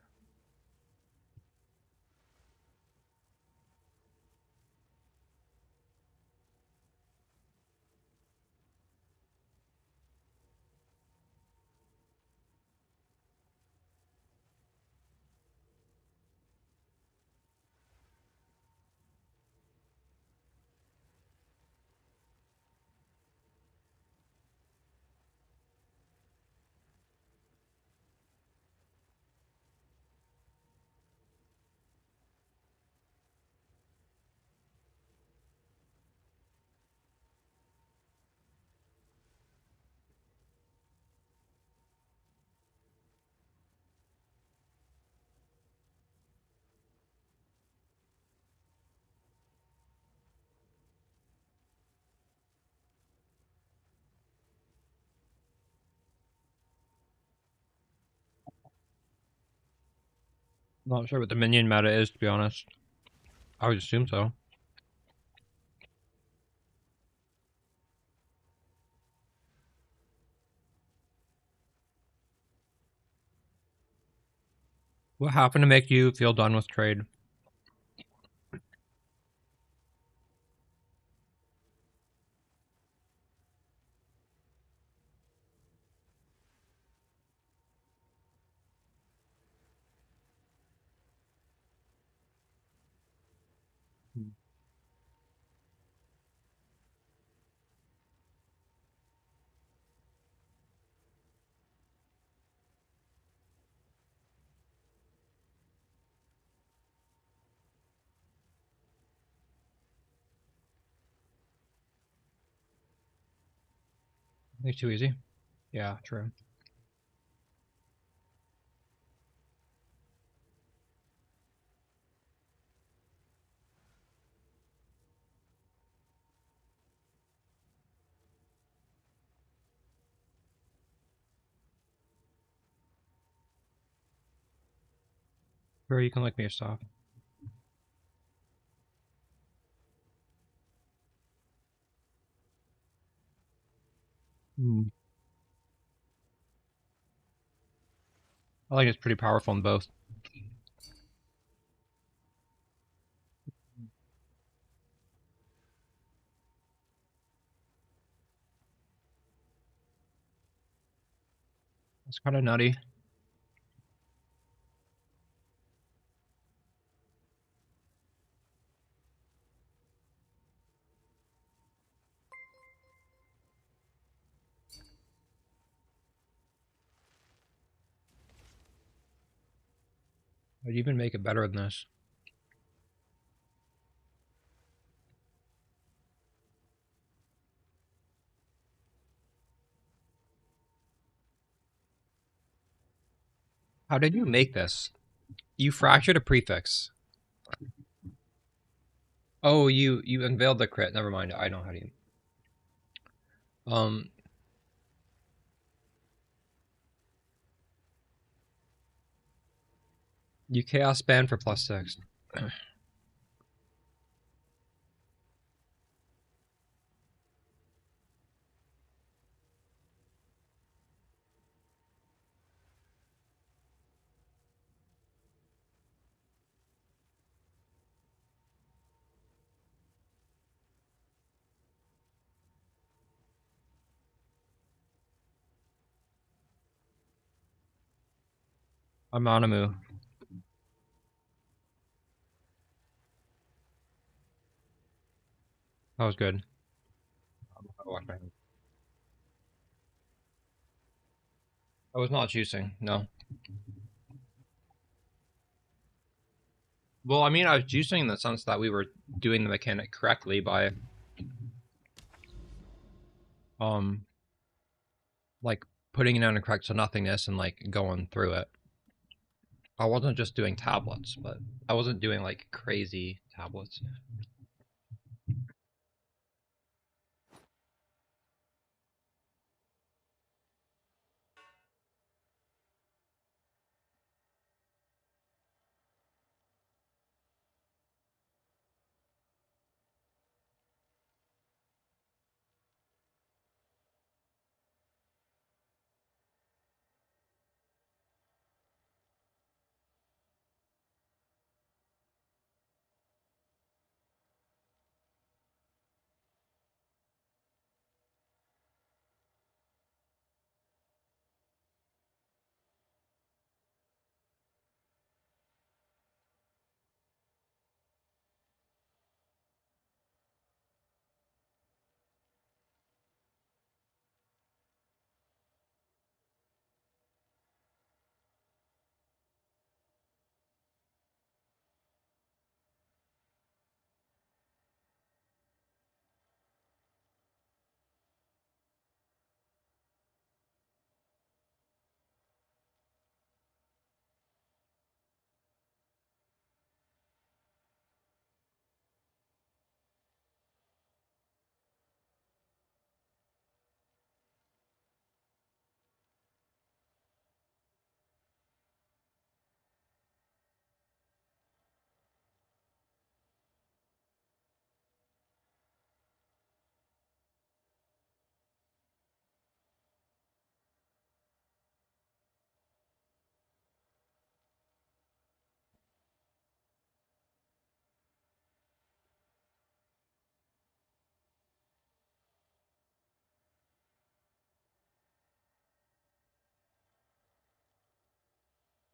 Not sure what the minion meta is, to be honest. I would assume so. What happened to make you feel done with trade? It's too easy. Yeah, true. Or you can like me a stop. Hmm. I think it's pretty powerful in both. It's kind of nutty. I'd even make it better than this. How did you make this? You fractured a prefix. Oh, you unveiled the crit. Never mind. I know how to. You chaos ban for +6. I'm Animu. That was good. I was not juicing, no. Well, I mean, I was juicing in the sense that we were doing the mechanic correctly by, like, putting it on a correct to nothingness and, like, going through it. I wasn't just doing tablets, but I wasn't doing, like, crazy tablets.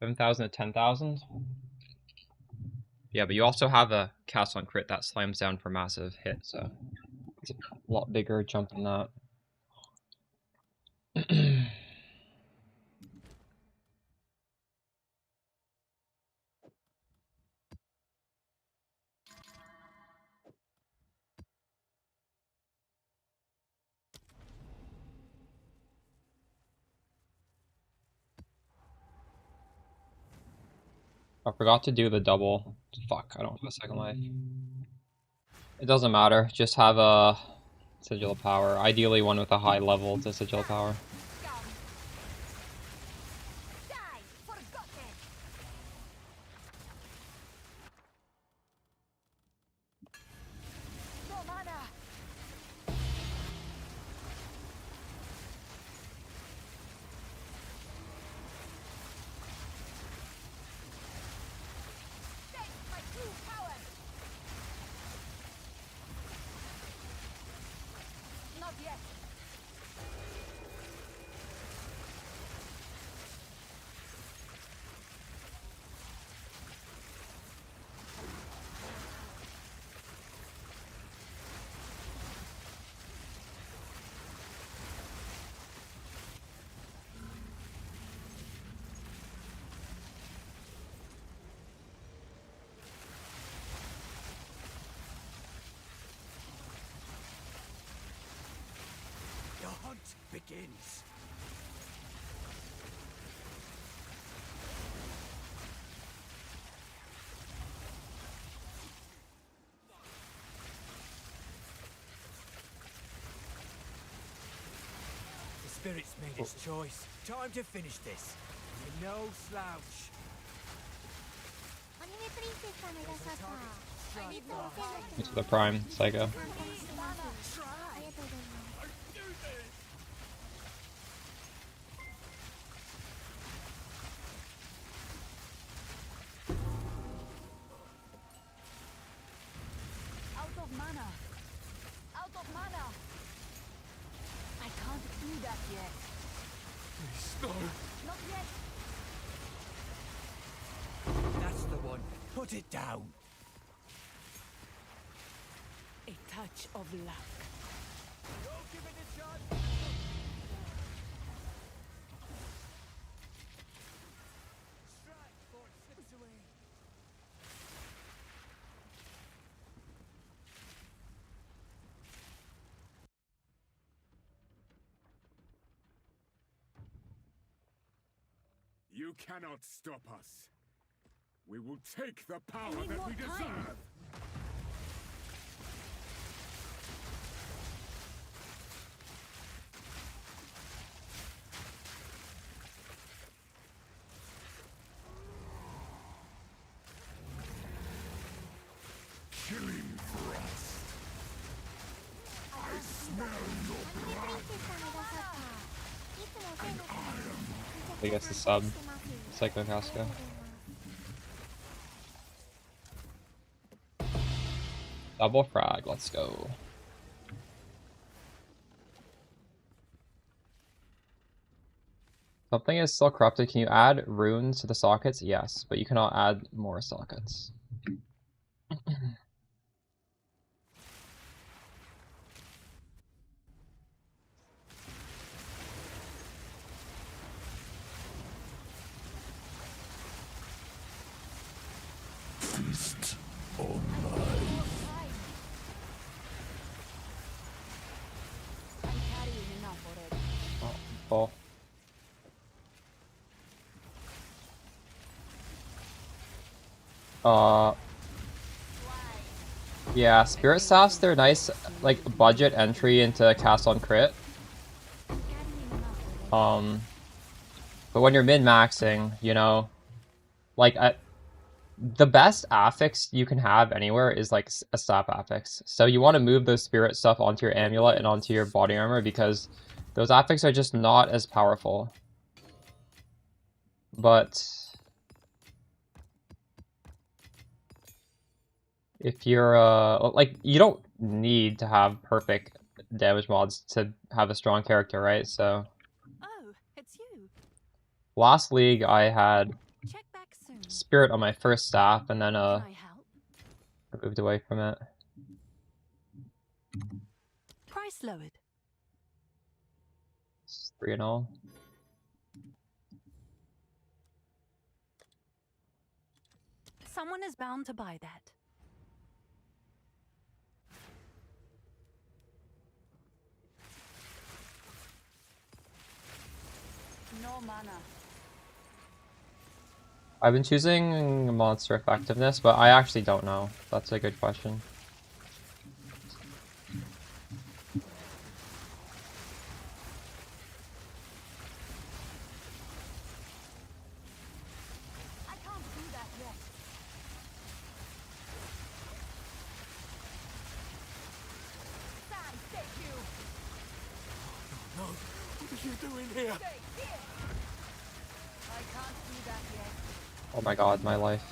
$7,000 to 10,000? Yeah, but you also have a cast on crit that slams down for massive hit, so it's a lot bigger jump than that. I forgot to do the double. Fuck, I don't have a second life. It doesn't matter, just have a sigil power. Ideally one with a high level to sigil power. task begins. The spirit's made its choice. Time to finish this. You're no slouch. アニメプリンセスさんがいらっしゃった。いつもお世話になってます。 Into the prime, Psycho. 参考にしてます。ありがとうございます。 Out of mana. Out of mana. I can't do that yet. Not yet. That's the one. Put it down. A touch of luck. Don't give it a chance. Strike before it slips away. You cannot stop us. We will take the power need that more we time. deserve. Killing frost. I smell your アニメプリンセスさんがいらっしゃった。いつもお世話になってます。 I guess the sub. Psycho Casca. Double frag, let's go. Something is still corrupted. Can you add runes to the sockets? Yes, but you cannot add more sockets. feast on I'm carrying enough already. Oh. Yeah, Spirit Staffs, they're nice, like, budget entry into cast on crit. But when you're min-maxing, you know, like, the best affix you can have anywhere is, like, a staff affix. So you want to move those spirit stuff onto your amulet and onto your body armor because those affix are just not as powerful. But if you're, like, you don't need to have perfect damage mods to have a strong character, right? So, Oh, it's you. last league I had Check back soon. Spirit on my first staff, and then, Can I help? I moved away from it. Price lowered. It's 3-0. Someone is bound to buy that. No mana. I've been choosing monster effectiveness, but I actually don't know. That's a good question. I can't do that yet. Sam, take you. No, what are you doing here? Stay here. I can't do that yet. Oh my god, my life.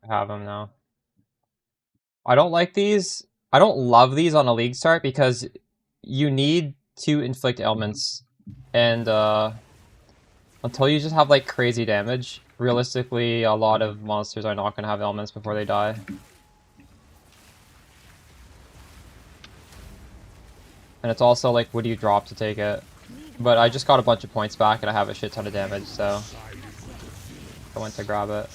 I have them now. I don't like these. I don't love these on a league start because you need to inflict ailments, and until you just have like crazy damage, realistically a lot of monsters are not going to have ailments before they die. And it's also like, what do you drop to take it? But I just got a bunch of points back and I have a shit ton of damage, so I went to grab it.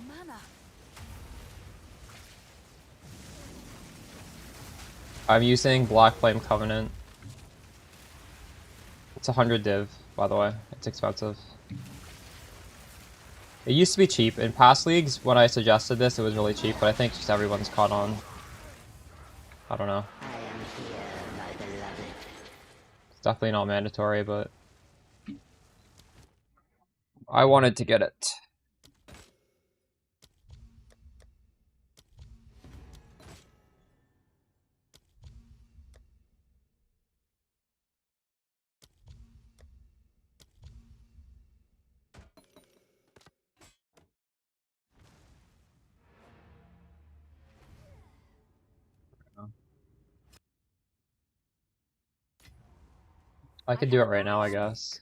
Mana. I'm using Black Flame Covenant. It's 100 div, by the way. It's expensive. It used to be cheap. In past leagues, when I suggested this, it was really cheap, but I think just everyone's caught on. I don't know. It's definitely not mandatory, but I wanted to get it. I could do it right now, I guess.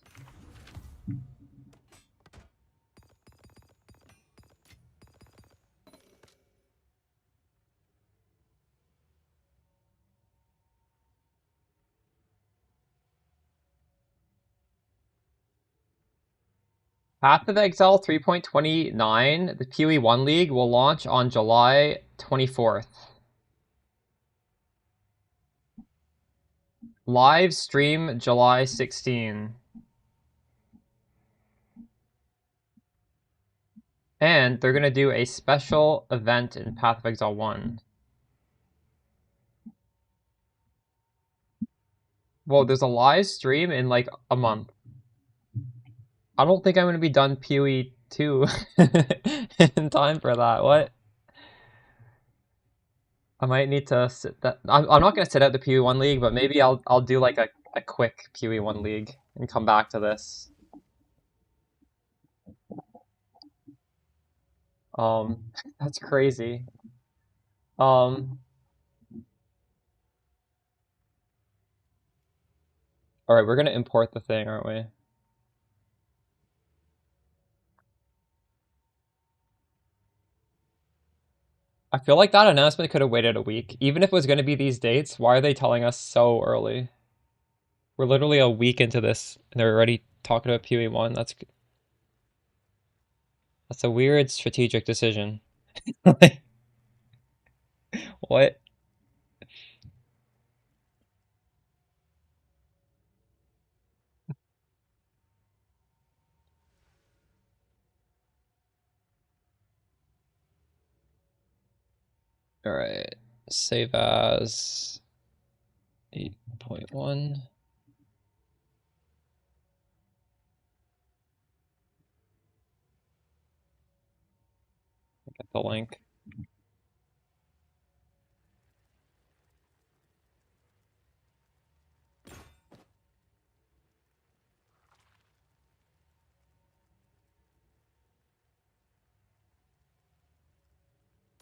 Path of Exile 3.29, the PoE 1 League, will launch on July 24th. Live stream July 16. And they're going to do a special event in Path of Exile 1. Well, there's a live stream in like a month. I don't think I'm going to be done PoE 2 in time for that. What? I might need to sit that. I'm not going to sit out the PoE 1 League, but maybe I'll do like a quick PoE 1 League and come back to this. That's crazy. All right, we're gonna import the thing, aren't we? I feel like that announcement could have waited a week. Even if it was gonna be these dates, why are they telling us so early? We're literally a week into this, and they're already talking about PoE 1. That's a weird strategic decision. What? All right, save as 8.1. Get the link.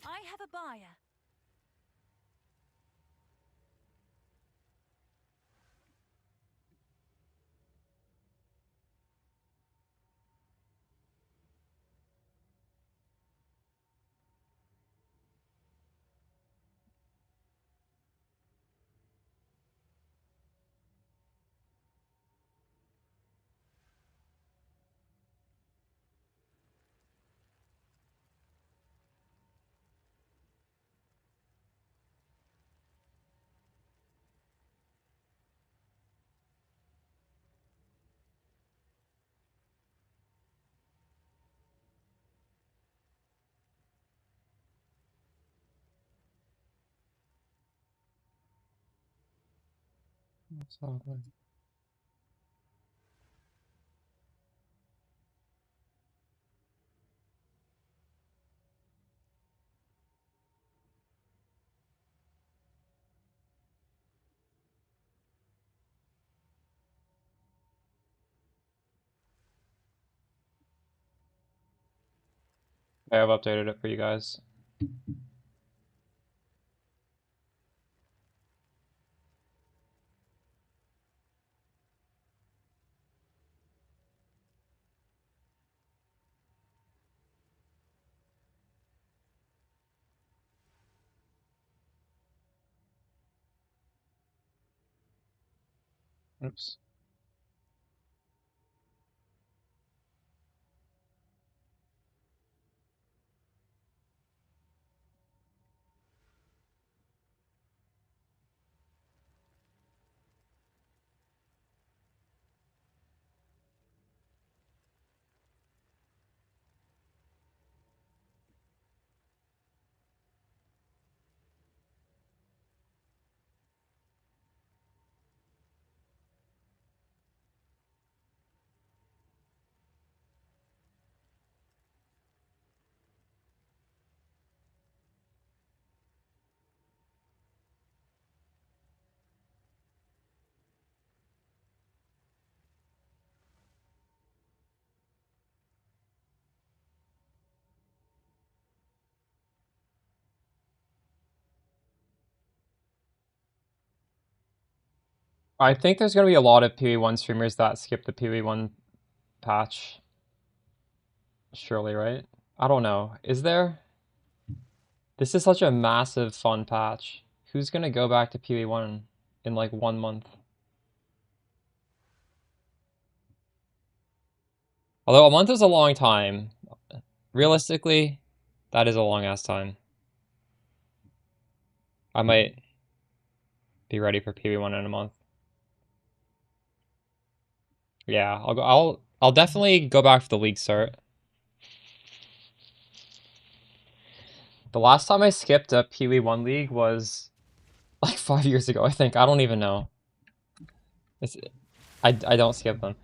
I have a buyer. I have updated it for you guys. Oops. I think there's going to be a lot of PvE1 streamers that skip the PvE1 patch. Surely, right? I don't know. Is there? This is such a massive fun patch. Who's going to go back to PvE1 in like 1 month? Although a month is a long time. Realistically, that is a long ass time. I might be ready for PvE1 in a month. Yeah, I'll definitely go back for the league start. The last time I skipped a PvE1 league was like 5 years ago, I think. I don't even know. I don't skip them.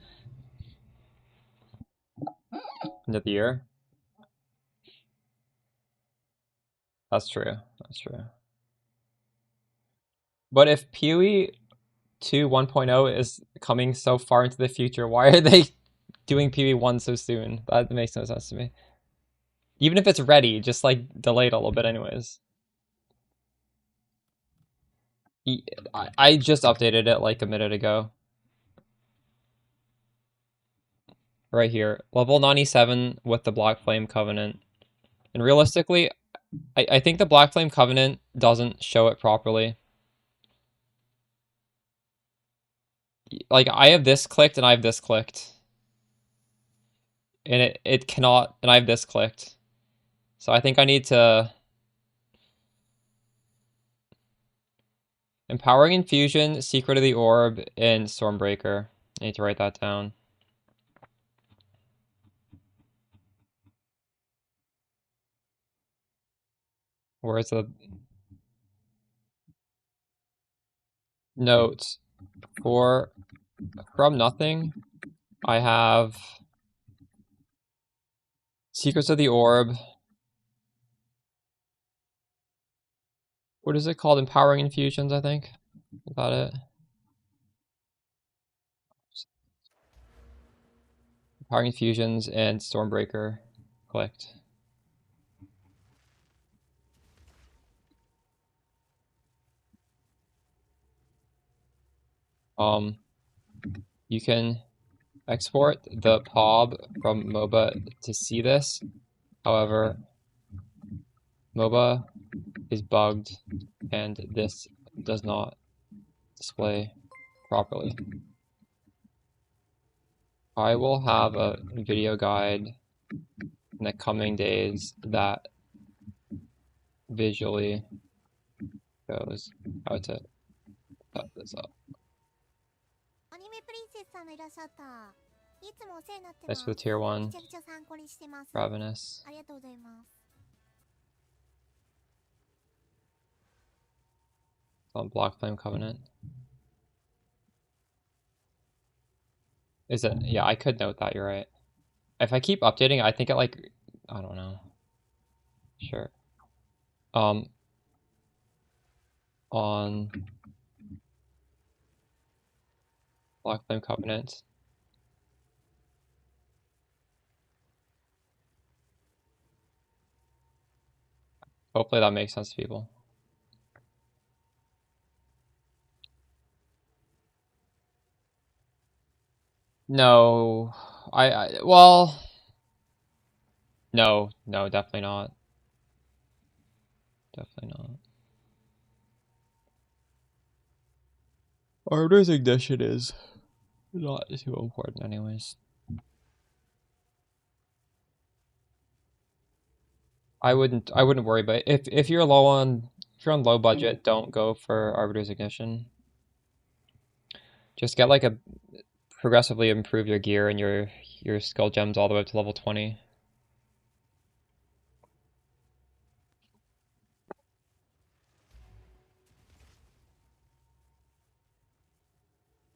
End of the year. That's true. That's true. But if PoE 2 1.0 is coming so far into the future, why are they doing PoE 1 so soon? That makes no sense to me. Even if it's ready, just like delayed a little bit anyways. I just updated it like a minute ago. Right here. Level 97 with the Black Flame Covenant. And realistically, I think the Black Flame Covenant doesn't show it properly. Like, I have this clicked and I have this clicked. And it cannot, and I have this clicked. So I think I need to... Empowering Infusion, Secret of the Orb, and Stormbreaker. I need to write that down. Where's the... Note. From nothing, I have... Secrets of the Orb. What is it called? Empowering Infusions, I think. Is that it? Empowering Infusions and Stormbreaker clicked. You can export the POB from MOBA to see this. However, MOBA is bugged and this does not display properly. I will have a video guide in the coming days that visually shows how to set this up. Thanks for the tier 1. Ravenous. On Black Flame Covenant. Is it? Yeah, I could note that, you're right. If I keep updating, I think it like... I don't know. Sure. On Black Flame Covenant. Hopefully that makes sense to people. No, well, no, definitely not. Definitely not. Arbiter's Ignition is not too important anyways. I wouldn't worry, but if you're on low budget, don't go for Arbiter's Ignition. Just get like a progressively improve your gear and your skill gems all the way up to level 20.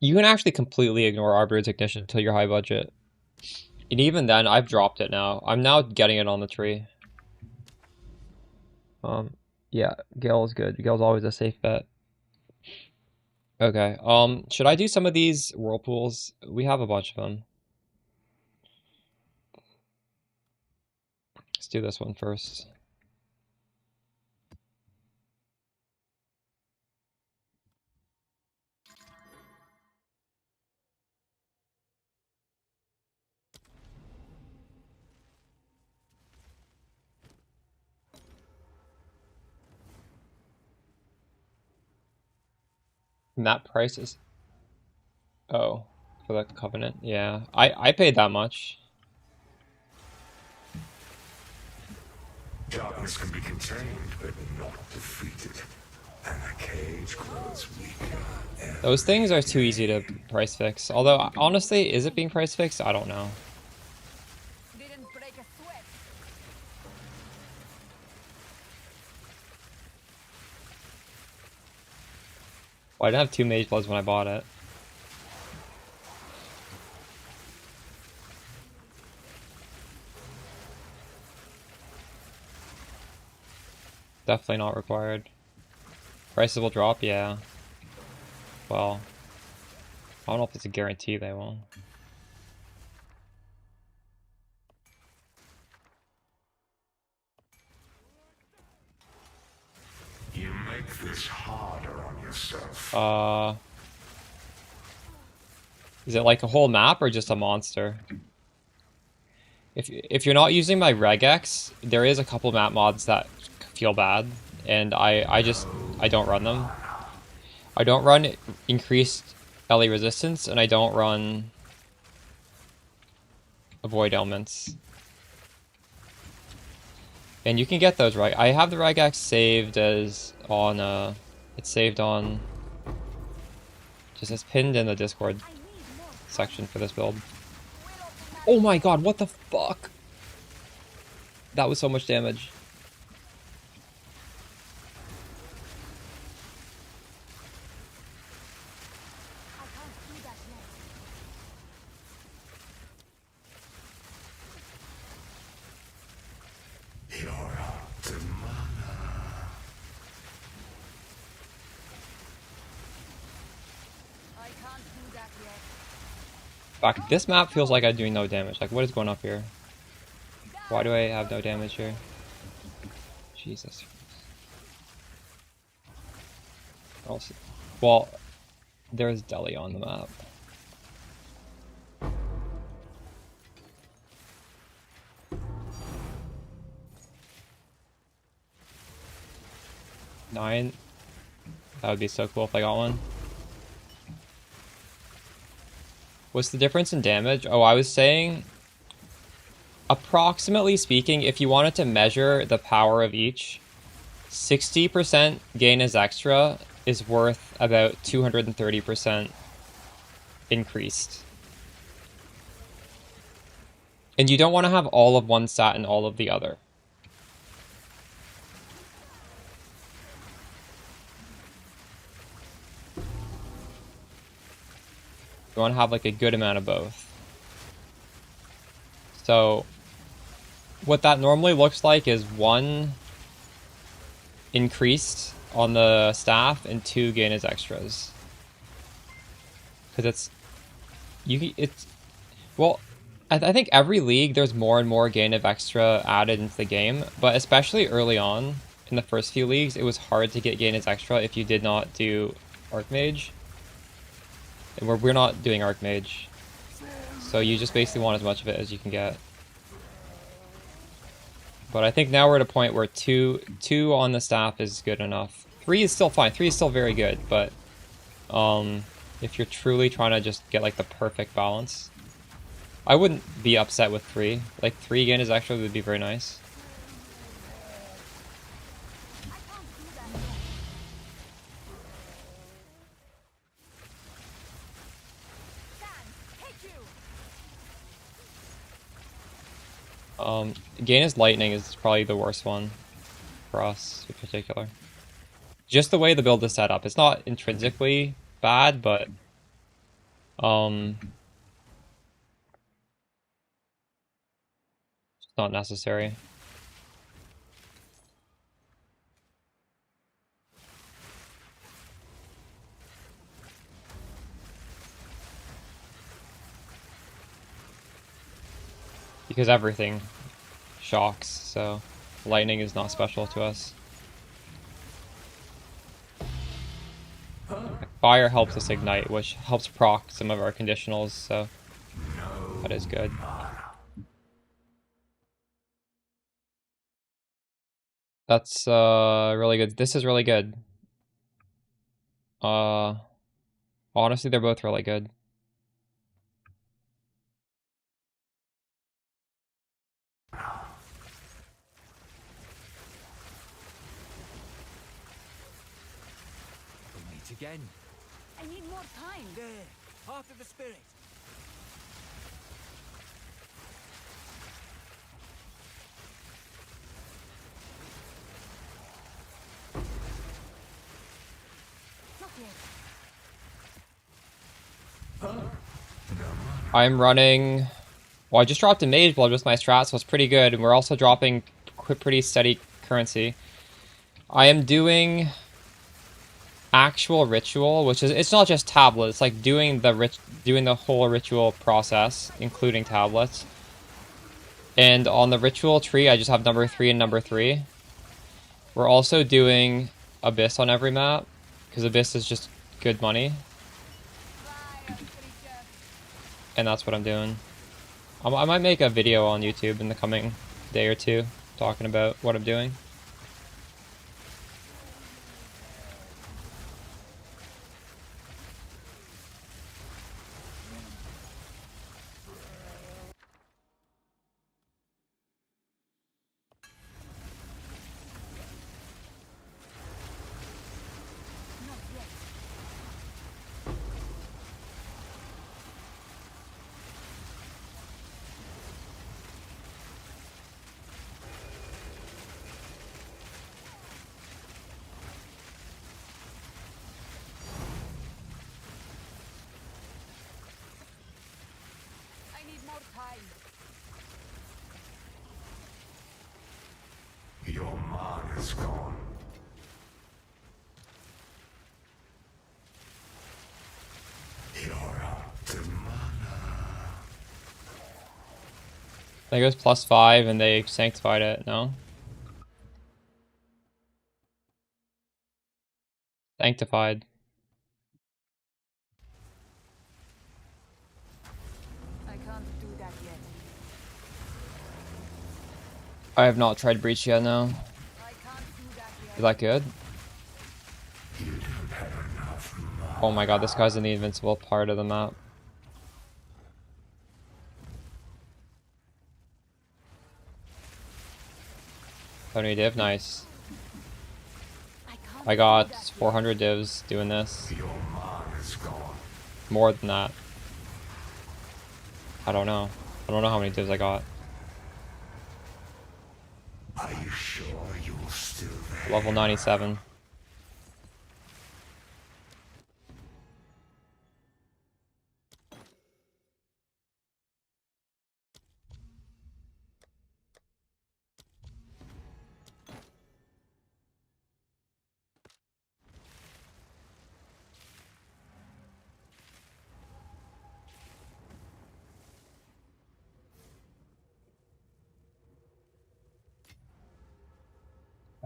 You can actually completely ignore Arbiter's Ignition until you're high budget. And even then, I've dropped it now. I'm now getting it on the tree. Yeah, Gale is good. Gale's always a safe bet. Okay, should I do some of these whirlpools? We have a bunch of them. Let's do this one first. And that price is... Oh, for the Covenant? Yeah, I paid that much. Darkness can be contained, but not defeated. And the cage grows weaker. Those things are too easy to price fix. Although, honestly, is it being price fixed? I don't know. Didn't break a sweat. Well, I didn't have 2 Magebloods when I bought it. Definitely not required. Prices will drop, yeah. Well, I don't know if it's a guarantee they will. You make this harder on yourself. Is it like a whole map or just a monster? If you're not using my regex, there is a couple map mods that feel bad, and I don't run them. I don't run increased LE resistance, and I don't run avoid elements. And you can get those right. I have the regex saved as on it's saved on just as pinned in the Discord section for this build. Oh my god, what the fuck? That was so much damage. You're up to mana. I can't do that yet. Fuck, this map feels like I'm doing no damage. Like, what is going up here? Why do I have no damage here? Jesus. Also, well, there's Deli on the map. Nine. That would be so cool if I got one. What's the difference in damage? Oh, I was saying, approximately speaking, if you wanted to measure the power of each, 60% gain as extra is worth about 230% increased. And you don't want to have all of one stat and all of the other. You want to have like a good amount of both. So what that normally looks like is 1 increased on the staff and 2 gain as extras. Because well, I think every league there's more and more gain of extra added into the game, but especially early on in the first few leagues, it was hard to get gain as extra if you did not do Archmage. And we're not doing Archmage, so you just basically want as much of it as you can get. But I think now we're at a point where two on the staff is good enough. 3 is still fine. 3 is still very good, but if you're truly trying to just get like the perfect balance. I wouldn't be upset with 3. Like 3 again is actually would be very nice. Gain lightning is probably the worst one for us in particular. Just the way the build is set up. It's not intrinsically bad, but it's not necessary. Because everything shocks, so lightning is not special to us. Fire helps us ignite, which helps proc some of our conditionals, so that is good. That's really good. This is really good. Honestly, they're both really good. We'll meet again. I need more time. There, heart of the spirit. Not yet. I'm running... Well, I just dropped a Mageblood with my strat, so it's pretty good. And we're also dropping pretty steady currency. I am doing actual ritual, which is... It's not just tablets. It's like doing the whole ritual process, including tablets. And on the ritual tree, I just have number 3 and number 3. We're also doing Abyss on every map, because Abyss is just good money. And that's what I'm doing. I might make a video on YouTube in the coming day or two talking about what I'm doing. I need more time. Your mana's gone. You're out to mana. I think it was +5 and they sanctified it, no? Sanctified. I can't do that yet. I have not tried Breach yet, no. I can't do that yet. Is that good? You don't have enough mana. Oh my god, this guy's in the invincible part of the map. Tony div, nice. I got 400 divs doing this. Your mana's gone. More than that. I don't know. I don't know how many divs I got. Are you sure you're still there? Level 97.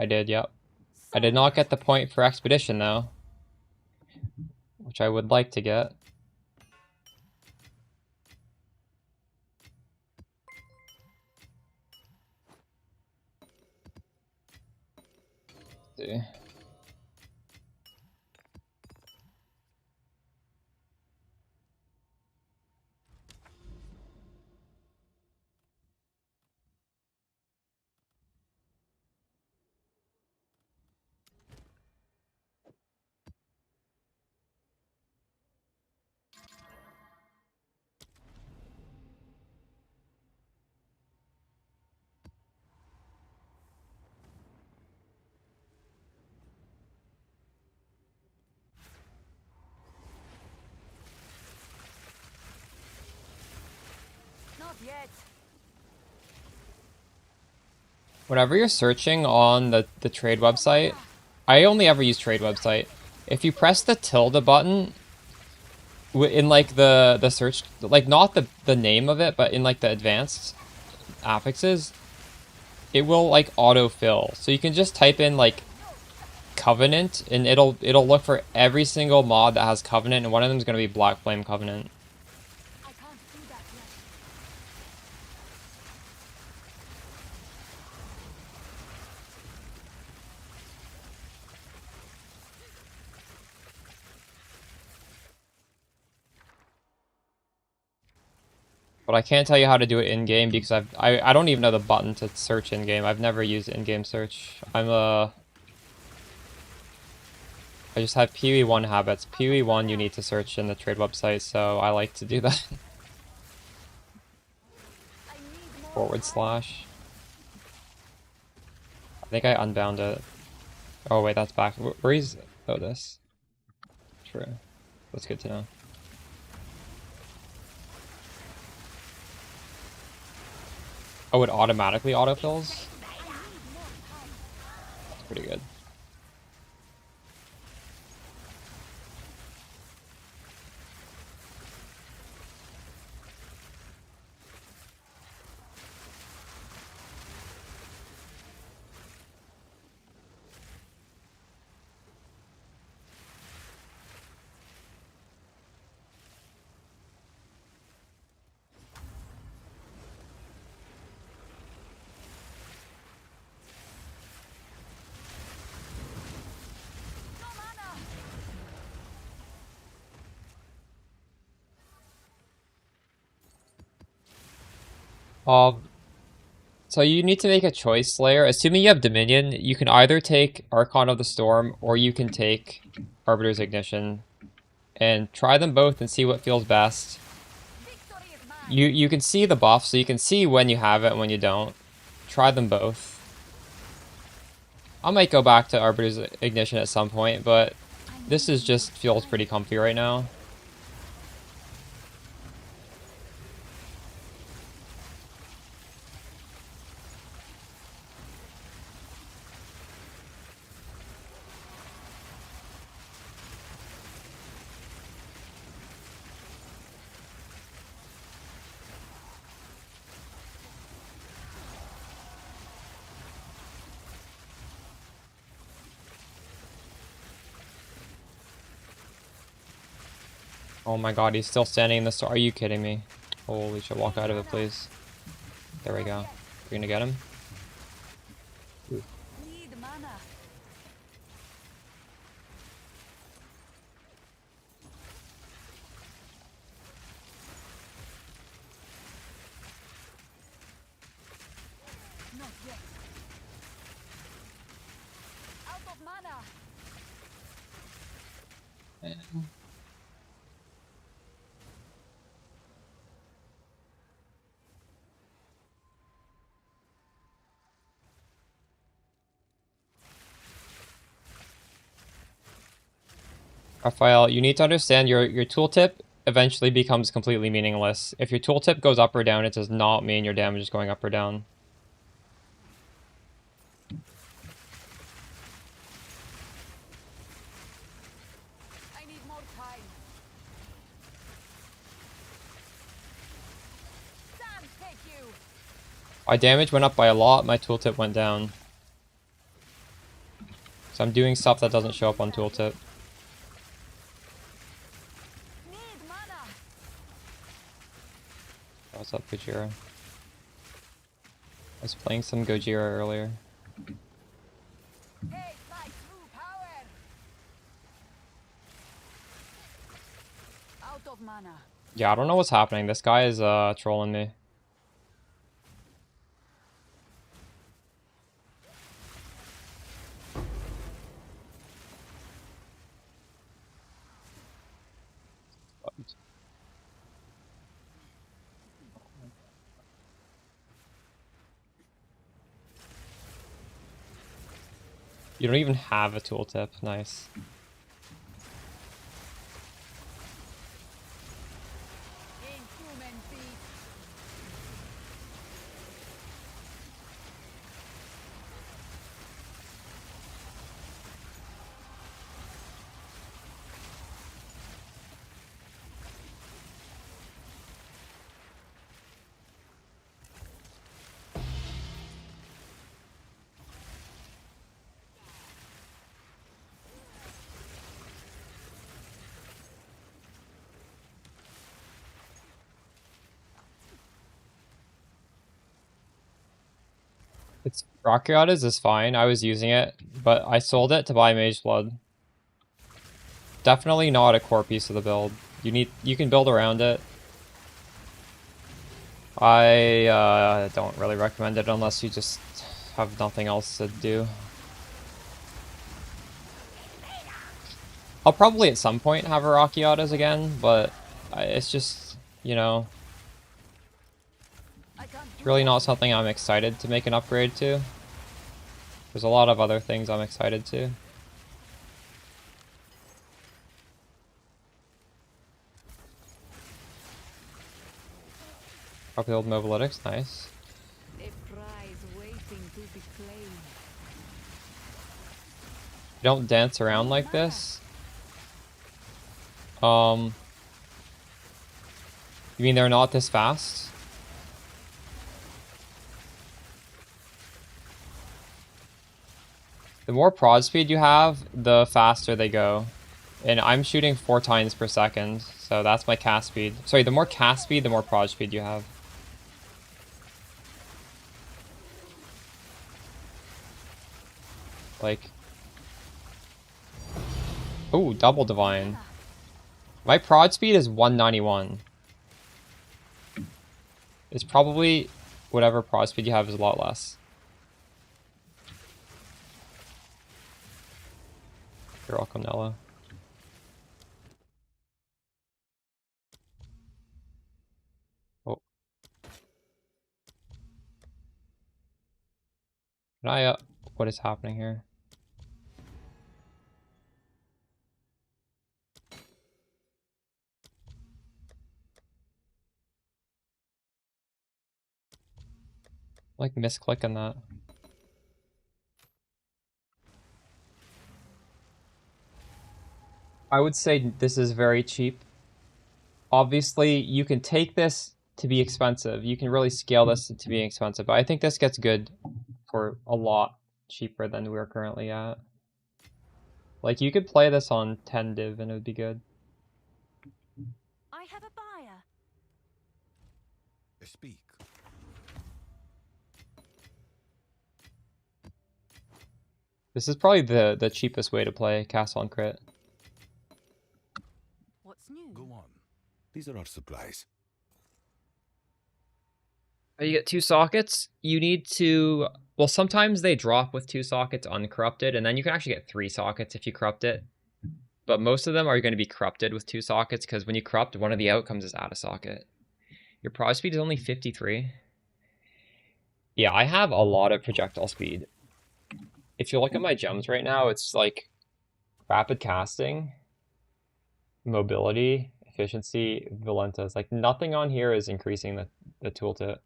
I did, yep. I did not get the point for Expedition, though. Which I would like to get. Let's see. yet. Whenever you're searching on the trade website, I only ever use trade website. If you press the tilde button in like the search, like not the name of it, but in like the advanced affixes, it will like autofill. So you can just type in like Covenant and it'll look for every single mod that has Covenant, and one of them is going to be Black Flame Covenant. I can't do that yet. But I can't tell you how to do it in-game because I don't even know the button to search in-game. I've never used in-game search. I just have PoE1 habits. PoE1 you need to search in the trade website, so I like to do that. /. I think I unbound it. Oh wait, that's back. Where is... Oh, this. True. That's good to know. Oh, it automatically autofills? That's pretty good. So you need to make a choice, Slayer. Assuming you have Dominion, you can either take Archon of the Storm or you can take Arbiter's Ignition. And try them both and see what feels best. You can see the buff, so you can see when you have it and when you don't. Try them both. I might go back to Arbiter's Ignition at some point, but this is just feels pretty comfy right now. Oh my god, he's still standing in the store. Are you kidding me? Holy shit, walk out of it, please. There we go. We're gonna get him. Need mana. Not yet. Out of mana. Raphael, you need to understand your tooltip eventually becomes completely meaningless. If your tooltip goes up or down, it does not mean your damage is going up or down. I need more time. Sam, take you. My damage went up by a lot, my tooltip went down. So I'm doing stuff that doesn't show up on tooltip. Need mana. What's up, Gojira? I was playing some Gojira earlier. Take my true power. Out of mana. Yeah, I don't know what's happening. This guy is trolling me. You don't even have a tooltip. Nice. Inhuman beast. It's Brachiotas is fine. I was using it, but I sold it to buy Mageblood. Definitely not a core piece of the build. You can build around it. I don't really recommend it unless you just have nothing else to do. I'll probably at some point have Brachiotas again, but it's just, you know, it's really not something I'm excited to make an upgrade to. There's a lot of other things I'm excited to. Probably old Mobalytics, nice. A prize waiting to be claimed. You don't dance around like this. You mean they're not this fast? The more prod speed you have, the faster they go. And I'm shooting 4 times per second, so that's my cast speed. Sorry, the more cast speed, the more prod speed you have. Like... Ooh, double divine. My prod speed is 191. It's probably whatever prod speed you have is a lot less. You're welcome, Nella. Oh. Can I, what is happening here? Like misclicking that. I would say this is very cheap. Obviously, you can take this to be expensive. You can really scale this to being expensive, but I think this gets good for a lot cheaper than we're currently at. Like, you could play this on 10 div and it would be good. I have a buyer. Speak. This is probably the cheapest way to play Castle on Crit. What's new? Go on. These are our supplies. You get 2 sockets. You need to... Well, sometimes they drop with 2 sockets uncorrupted, and then you can actually get 3 sockets if you corrupt it. But most of them are going to be corrupted with 2 sockets, because when you corrupt, one of the outcomes is add a socket. Your prod speed is only 53. Yeah, I have a lot of projectile speed. If you look at my gems right now, it's like rapid casting, mobility, efficiency, Valentas. Like nothing on here is increasing the tooltip.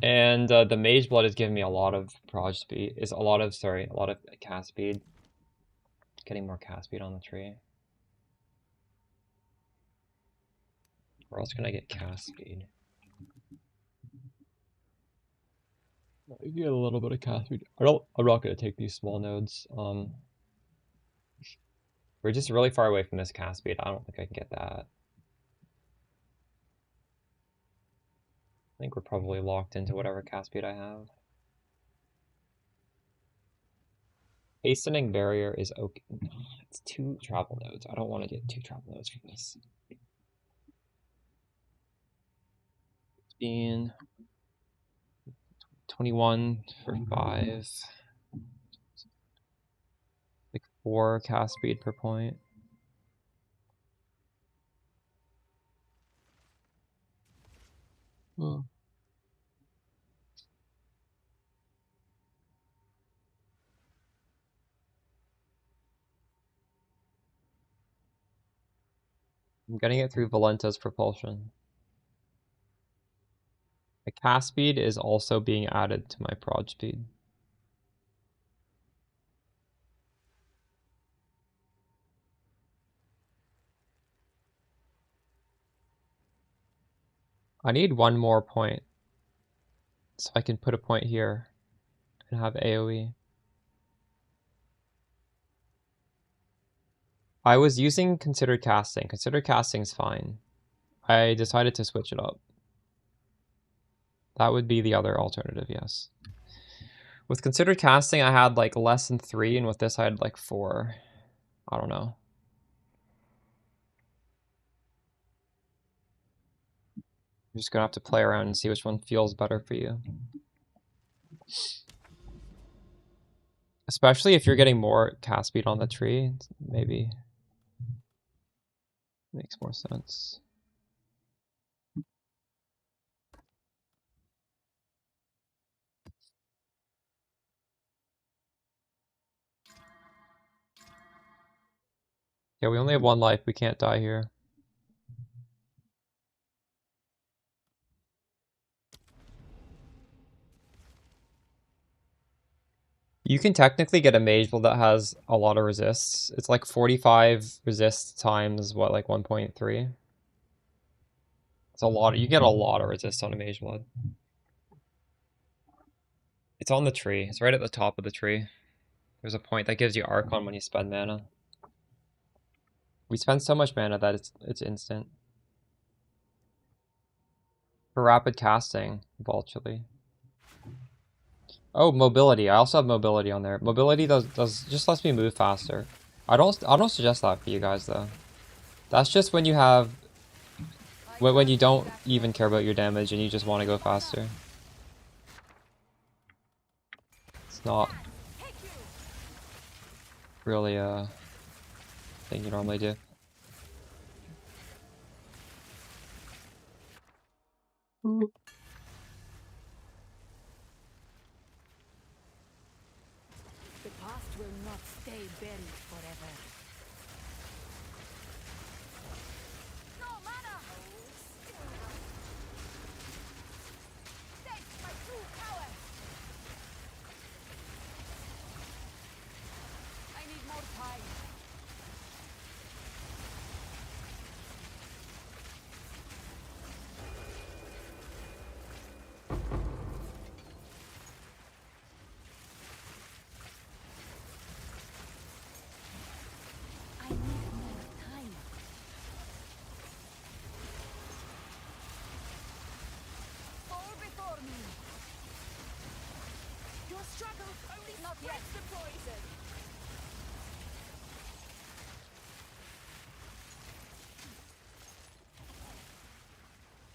And the Mageblood is giving me a lot of prod speed. A lot of cast speed. Getting more cast speed on the tree. Where else can I get cast speed? I get a little bit of cast speed. I'm not gonna take these small nodes. We're just really far away from this cast speed. I don't think I can get that. I think we're probably locked into whatever cast speed I have. Hastening barrier is okay. It's 2 travel nodes. I don't want to get 2 travel nodes from this. 15, 21 for 5. Like 4 cast speed per point. Oh. I'm getting it through Valenta's propulsion. The cast speed is also being added to my prod speed. I need 1 more point. So I can put a point here and have AoE. I was using considered casting. Considered casting's fine. I decided to switch it up. That would be the other alternative, yes. With considered casting, I had like less than 3, and with this I had like 4. I don't know. You're just gonna have to play around and see which one feels better for you. Especially if you're getting more cast speed on the tree, maybe makes more sense. Yeah, we only have 1 life. We can't die here. You can technically get a Mageblood that has a lot of resists. It's like 45 resist times, what, like 1.3? It's a lot. You get a lot of resist on a Mageblood. It's on the tree. It's right at the top of the tree. There's a point that gives you Archon when you spend mana. We spend so much mana that it's instant. For rapid casting, eventually. Oh, mobility. I also have mobility on there. Mobility does just lets me move faster. I don't suggest that for you guys though. That's just when you have when you don't even care about your damage and you just want to go faster. It's not really a thing you normally do. The past will not stay buried forever. No mana! That's my true power! I need more time. I need more time. Fall before me. Your struggle only not yet the poison.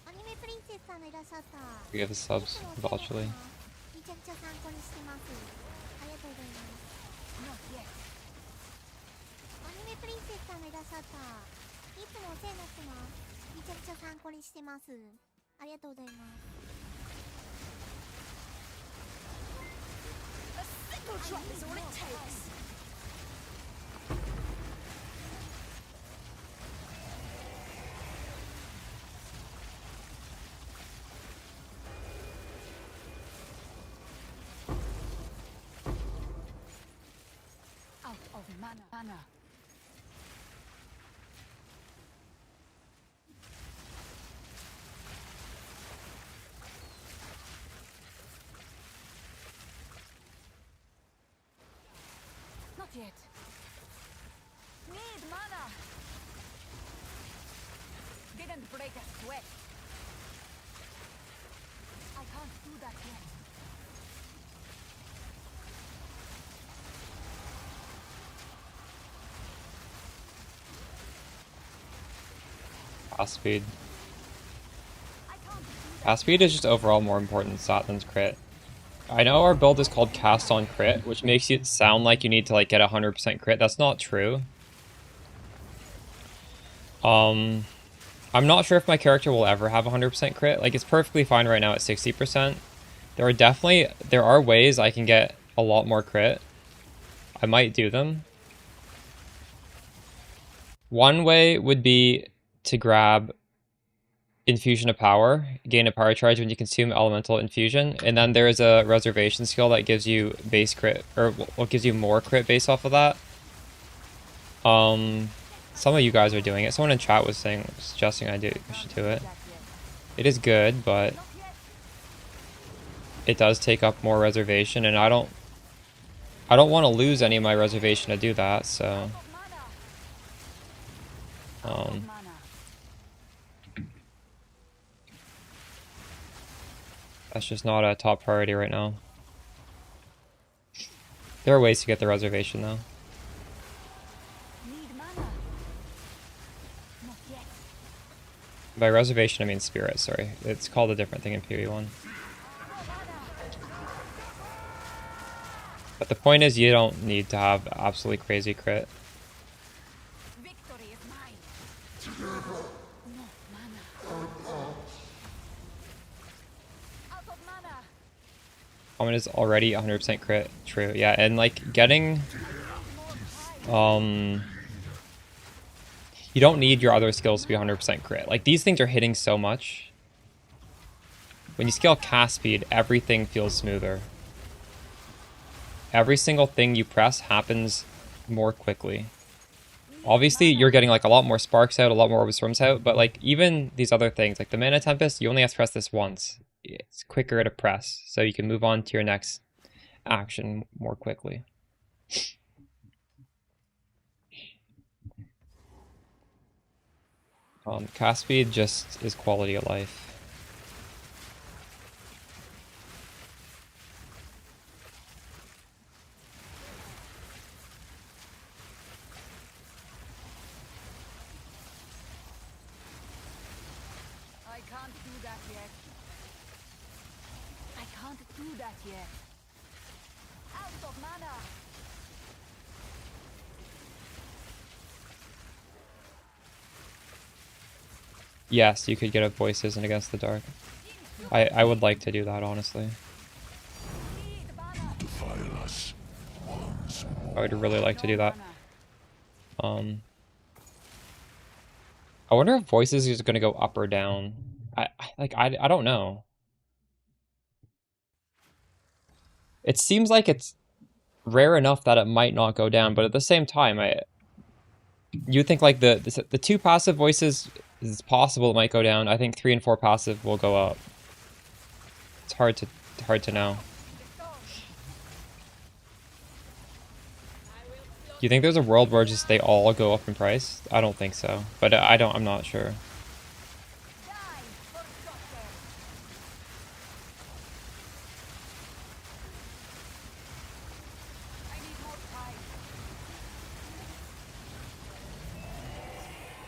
Anime Princess さんいらっしゃった。 We have the subs, eventually. めちゃくちゃ参考にしてます。ありがとうございます。 Not yet. アニメプリンセスさんがいらっしゃった。いつもお世話になってます。めちゃくちゃ参考にしてます。ありがとうございます。 A single drop is all it takes. Out of mana. Not yet. Need mana. Didn't break a sweat. I can't do that yet. Cast speed. I can't do that. Cast speed is just overall more important stat than crit. I know our build is called cast on crit, which makes it sound like you need to like get 100% crit. That's not true. I'm not sure if my character will ever have 100% crit. Like, it's perfectly fine right now at 60%. There are ways I can get a lot more crit. I might do them. One way would be to grab Infusion of Power, gain a power charge when you consume elemental infusion, and then there is a reservation skill that gives you base crit, or what gives you more crit based off of that. Some of you guys are doing it. Someone in chat was suggesting I should do it. It is good, but it does take up more reservation, and I don't want to lose any of my reservation to do that, so That's just not a top priority right now. There are ways to get the reservation though. Need mana. Not yet. By reservation I mean spirit, sorry. It's called a different thing in PoE1. But the point is you don't need to have absolutely crazy crit. Victory is mine. No mana. Out of mana. Comet is already 100% crit. True, yeah, and like getting you don't need your other skills to be 100% crit. Like these things are hitting so much. When you scale cast speed, everything feels smoother. Every single thing you press happens more quickly. Obviously, you're getting like a lot more sparks out, a lot more orb storms out, but like even these other things, like the Mana Tempest, you only have to press this once. It's quicker to press, so you can move on to your next action more quickly. Cast speed just is quality of life. I can't do that yet. I can't do that yet. Out of mana. Yes, you could get up voices in Against the Dark. I would like to do that, honestly. Need mana. Defile us once more. I would really like to do that. Mana. I wonder if voices is going to go up or down. I don't know. It seems like it's rare enough that it might not go down, but at the same time, you think like the 2 passive voices is possible it might go down. I think 3 and 4 passive will go up. It's hard to know. Do you think there's a world where just they all go up in price? I don't think so, but I'm not sure. Die, forgotten. I need more time.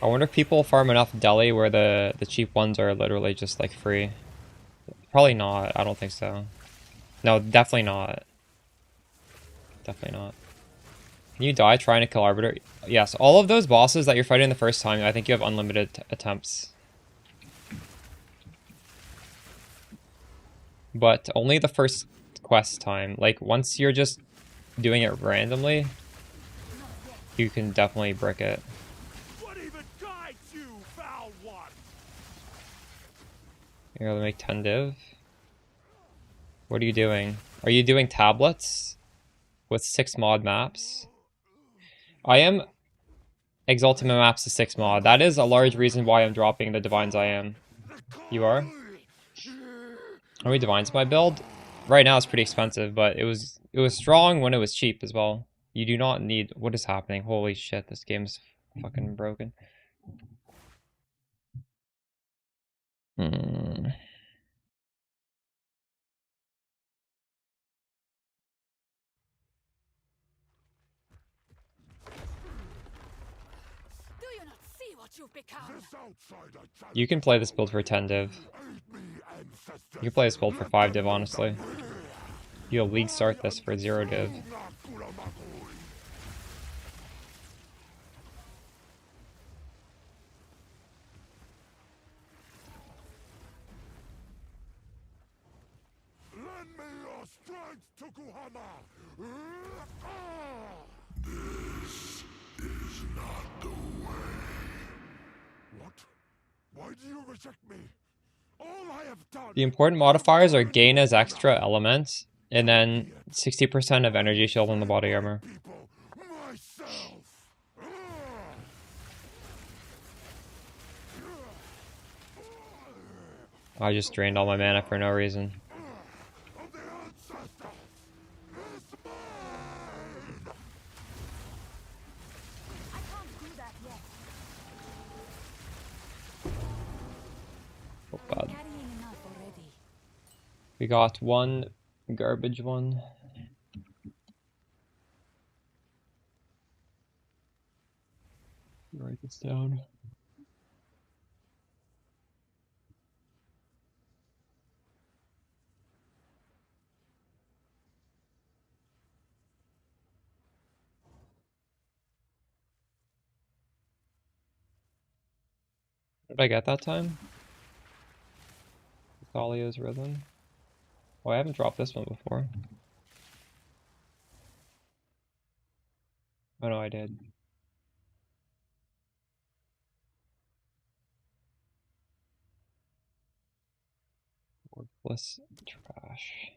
I wonder if people farm enough deli where the cheap ones are literally just like free. Probably not. I don't think so. No, definitely not. Definitely not. Can you die trying to kill Arbiter? Yes, all of those bosses that you're fighting the first time, I think you have unlimited attempts. But only the first quest time. Like, once you're just doing it randomly, you can definitely brick it. What even guides you, foul one? You're gonna make 10 div? What are you doing? Are you doing tablets with 6 mod maps? I am exalting my maps to 6 mod. That is a large reason why I'm dropping the Divines I am. You are? Are we Divines my build? Right now it's pretty expensive, but it was strong when it was cheap as well. You do not need... What is happening? Holy shit, this game's fucking broken. Do you not see what you've become? This outsider You can play this build for 10 div. You can play this build for 5 div, honestly. You'll league start this for 0 div. Lend me your strength, Tokuhama! This is not the way. What? Why do you reject me? All I have done... The important modifiers are gain as extra elements, and then 60% of energy shield on the body armor. People, myself! I just drained all my mana for no reason. Of the ancestor! It's mine! I can't do that yet. Oh god. Carrying enough already. We got one garbage one. Write this down. What did I get that time? Thalia's Rhythm. Oh, I haven't dropped this one before. Oh no, I did. Worthless trash.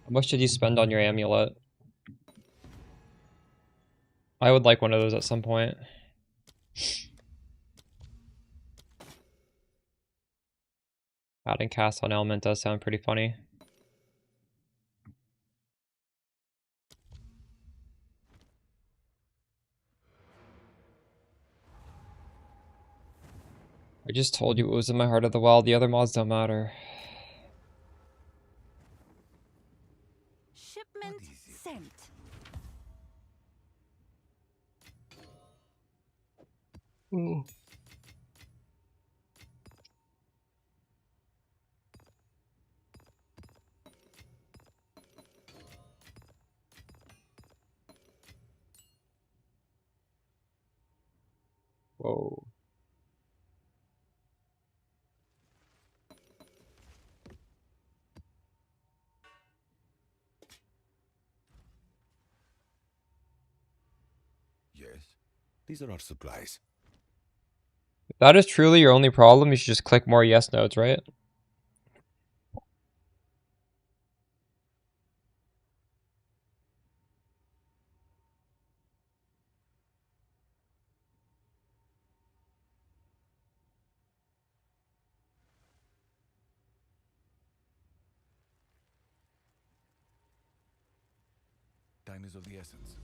How much did you spend on your amulet? I would like one of those at some point. Adding cast on element does sound pretty funny. I just told you it was in my Heart of the Wild. The other mods don't matter. Shipment sent. Ooh. Whoa. Yes, these are our supplies. If that is truly your only problem, you should just click more yes nodes, right? Time is of the essence.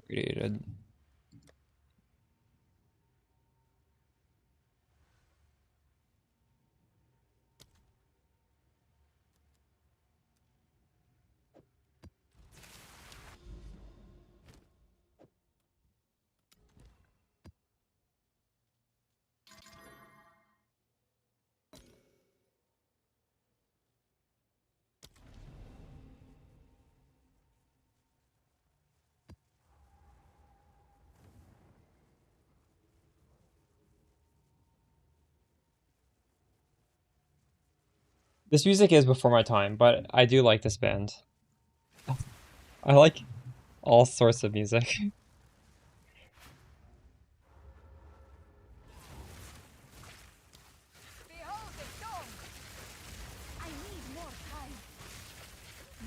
Created. This music is before my time, but I do like this band. I like all sorts of music. Behold the dawn! I need more time.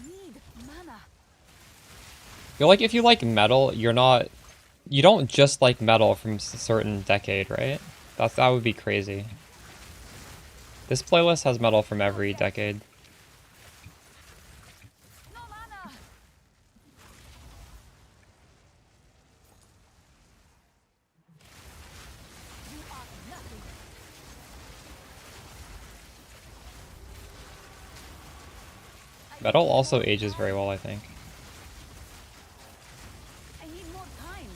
Need mana. I feel like if you like metal, you don't just like metal from a certain decade, right? That would be crazy. This playlist has metal from every decade. No mana! You are nothing. Metal also ages very well, I think. I need more time.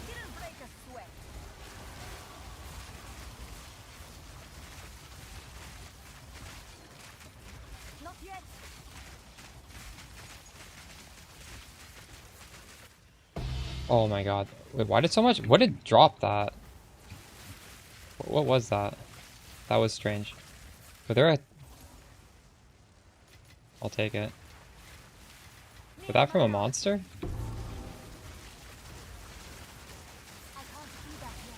Didn't break a sweat. Not yet. Oh my god. Wait, why did so much... What did drop that? What was that? That was strange. But they're a... I'll take it. Was that from a monster?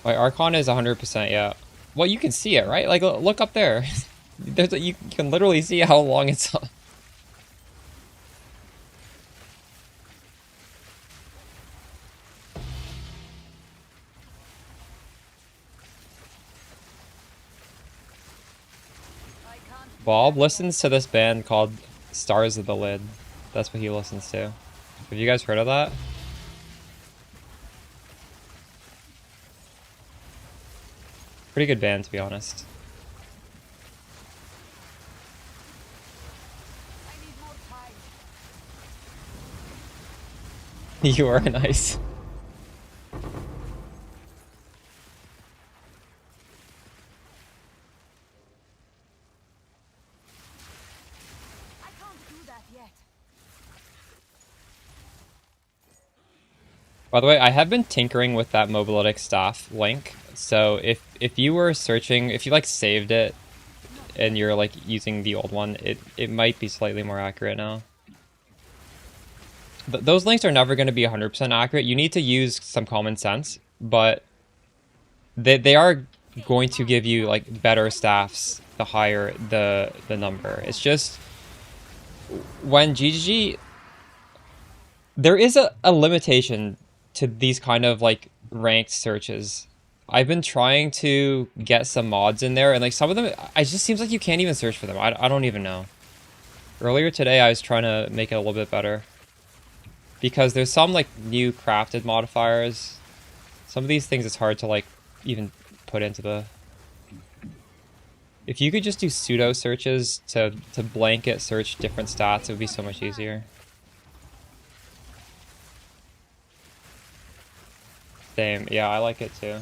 My Archon is 100%, yeah. Well, you can see it, right? Like, look up there. You can literally see how long it's on. Bob listens to this band called Stars of the Lid. That's what he listens to. Have you guys heard of that? Pretty good band, to be honest. You are nice. By the way, I have been tinkering with that Mobilytic staff link. So if you were searching, if you like saved it and you're like using the old one, it might be slightly more accurate now. Those links are never going to be 100% accurate. You need to use some common sense, but they are going to give you like better staffs the higher the number. It's just when GGG, there is a limitation to these kind of like ranked searches. I've been trying to get some mods in there, and like some of them, it just seems like you can't even search for them. I don't even know. Earlier today, I was trying to make it a little bit better. Because there's some like new crafted modifiers. Some of these things it's hard to like even put into the... If you could just do pseudo searches to blanket search different stats, it would be so much easier. Same, yeah, I like it too.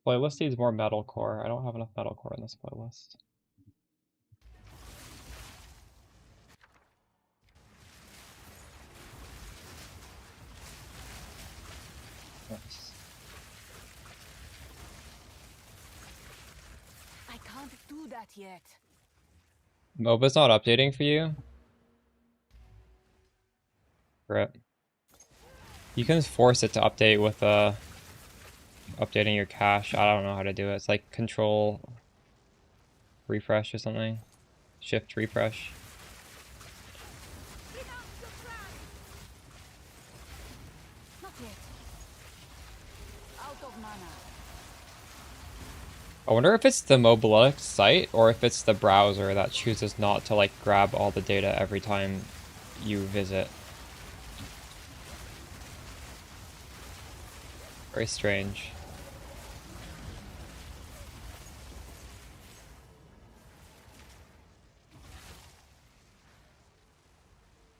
Playlist needs more metalcore. I don't have enough metalcore in this playlist. Nice. I can't do that yet. MOBA's not updating for you? Rip. You can force it to update with updating your cache. I don't know how to do it. It's like control refresh or something. Shift refresh. Not yet. Out of mana. I wonder if it's the Mobilytic site or if it's the browser that chooses not to like grab all the data every time you visit. Very strange.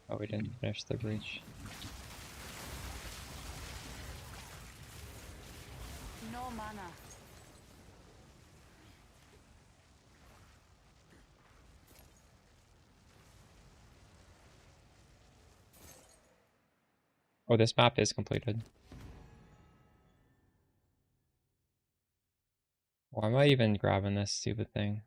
Oh, we didn't finish the breach. No mana. Oh, this map is completed. Why am I even grabbing this stupid thing?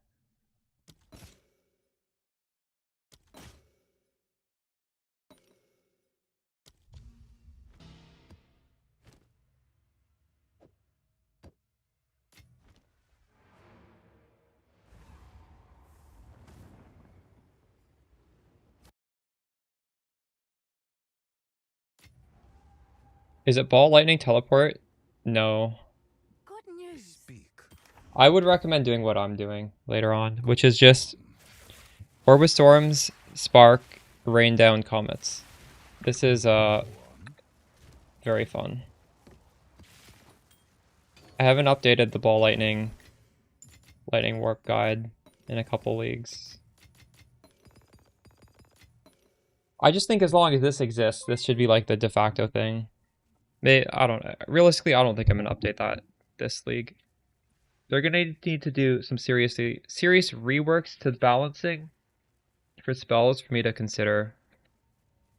Is it ball lightning teleport? No. Good news. Speak. I would recommend doing what I'm doing later on, which is just Orb of Storms, Spark, Rain Down Comets. This is very fun. I haven't updated the ball lightning warp guide in a couple leagues. I just think as long as this exists, this should be like the de facto thing. Realistically, I don't think I'm gonna update that this league. They're gonna need to do some serious reworks to balancing for spells for me to consider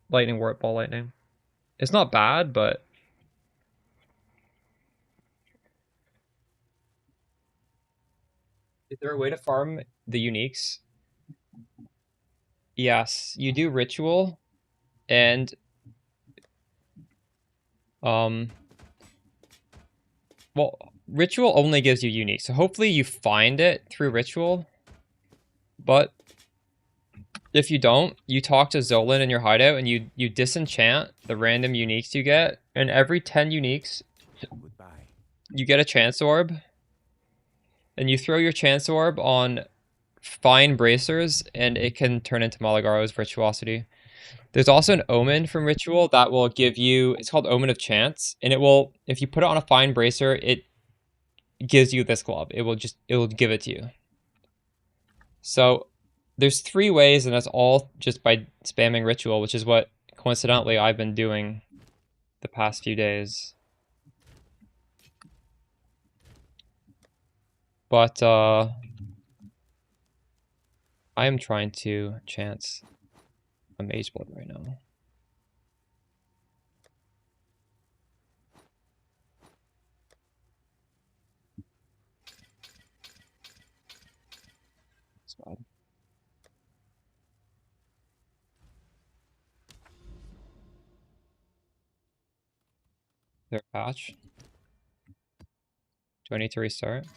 lightning warp ball lightning. It's not bad, but is there a way to farm the uniques? Yes, you do ritual and well, ritual only gives you unique, so hopefully you find it through ritual. But if you don't, you talk to Zolan in your hideout and you disenchant the random uniques you get, and every 10 uniques you get a chance orb. And you throw your chance orb on fine bracers and it can turn into Malagaro's virtuosity. There's also an omen from ritual that will give you, it's called Omen of Chance, and it will, if you put it on a fine bracer, it gives you this glove. It will give it to you. So there's 3 ways, and that's all just by spamming ritual, which is what coincidentally I've been doing the past few days. But I am trying to chance a Mageblood right now. It's bad. Is there a patch? Do I need to restart?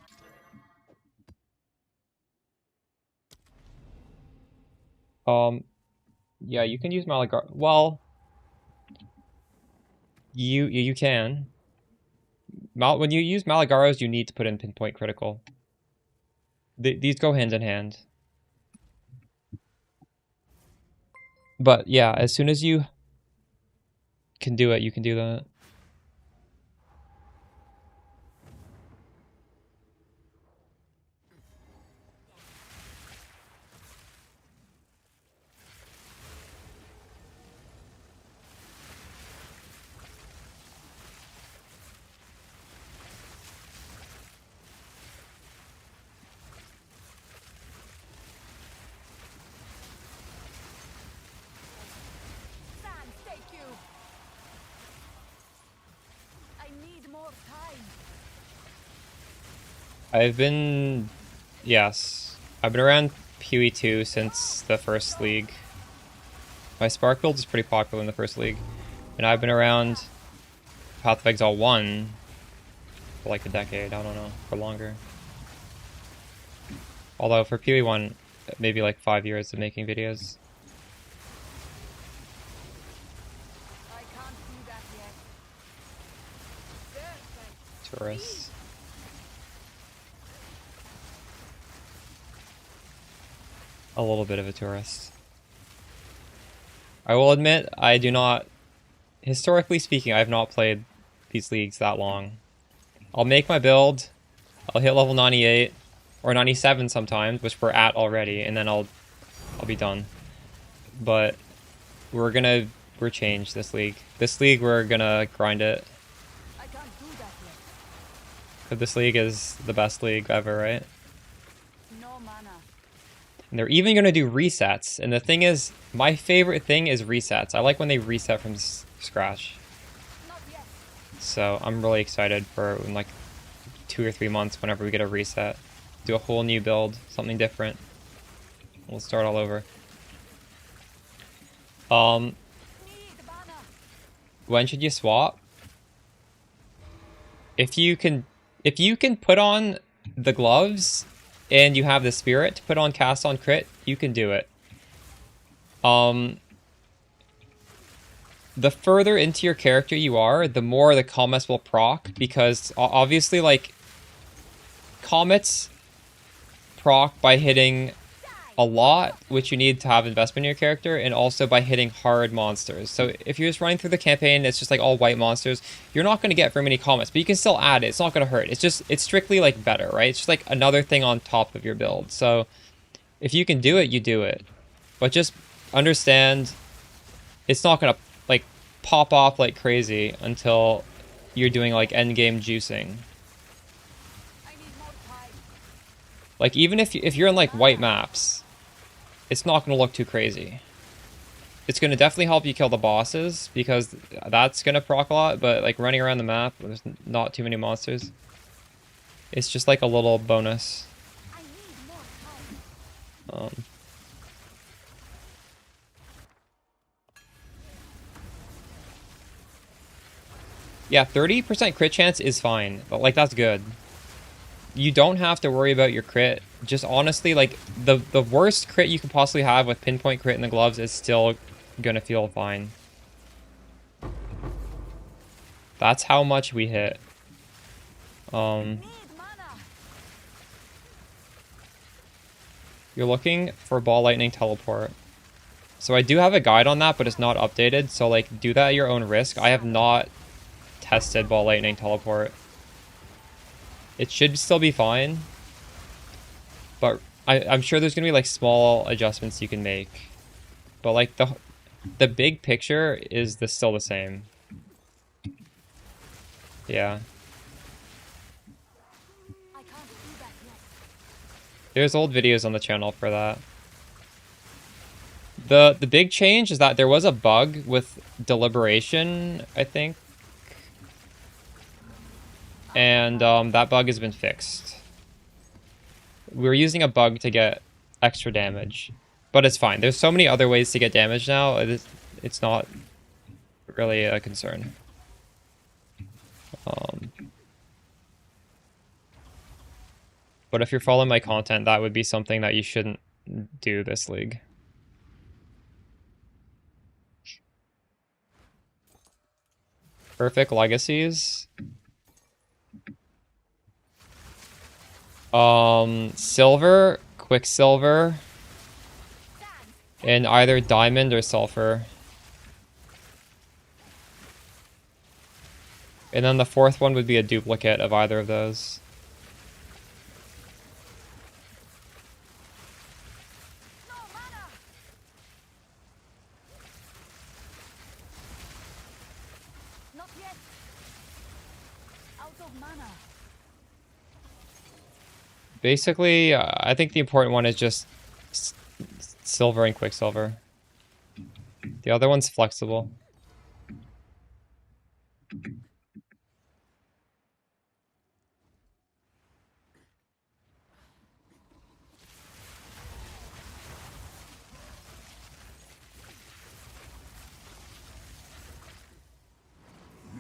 Yeah, you can use Malagar. Well, you can. When you use Malagaros, you need to put in pinpoint critical. These go hand in hand. But yeah, as soon as you can do it, you can do that. Yes, I've been around PoE2 since the first league. My Spark build is pretty popular in the first league, and I've been around Path of Exile 1 for like a decade, I don't know, for longer. Although for PoE1, maybe like 5 years of making videos. I can't do that yet. Tourists. A little bit of a tourist. I will admit, I do not, historically speaking, I have not played these leagues that long. I'll make my build, I'll hit level 98, or 97 sometimes, which we're at already, and then I'll be done. But we're changed this league. This league, we're gonna grind it. I can't do that yet. Because this league is the best league ever, right? No mana. And they're even going to do resets. And the thing is, my favorite thing is resets. I like when they reset from scratch. Not yet. So I'm really excited for in like 2 or 3 months whenever we get a reset. Do a whole new build, something different. We'll start all over. Need mana. When should you swap? If you can put on the gloves and you have the spirit to put on cast on crit, you can do it. The further into your character you are, the more the comets will proc, because obviously, like, comets proc by hitting a lot, which you need to have investment in your character, and also by hitting hard monsters. So if you're just running through the campaign, it's just like all white monsters, you're not going to get very many comments, but you can still add it. It's not going to hurt. It's strictly like better, right? It's just like another thing on top of your build. So if you can do it, you do it. But just understand it's not going to like pop off like crazy until you're doing like end game juicing. Like even if you're in like white maps, it's not going to look too crazy. It's going to definitely help you kill the bosses because that's going to proc a lot, but like running around the map, there's not too many monsters. It's just like a little bonus. Yeah, 30% crit chance is fine, but like that's good. You don't have to worry about your crit. Just honestly, like the worst crit you could possibly have with pinpoint crit in the gloves is still gonna feel fine. That's how much we hit. You're looking for ball lightning teleport. So I do have a guide on that, but it's not updated. So like do that at your own risk. I have not tested ball lightning teleport. It should still be fine. But I'm sure there's gonna be like small adjustments you can make. But like the big picture is still the same. Yeah. There's old videos on the channel for that. The big change is that there was a bug with deliberation, I think. And that bug has been fixed. We were using a bug to get extra damage. But it's fine. There's so many other ways to get damage now. It's not really a concern. But if you're following my content, that would be something that you shouldn't do this league. Perfect legacies. Silver, Quicksilver, and either diamond or sulfur. And then the fourth one would be a duplicate of either of those. Basically, I think the important one is just silver and quicksilver. The other one's flexible.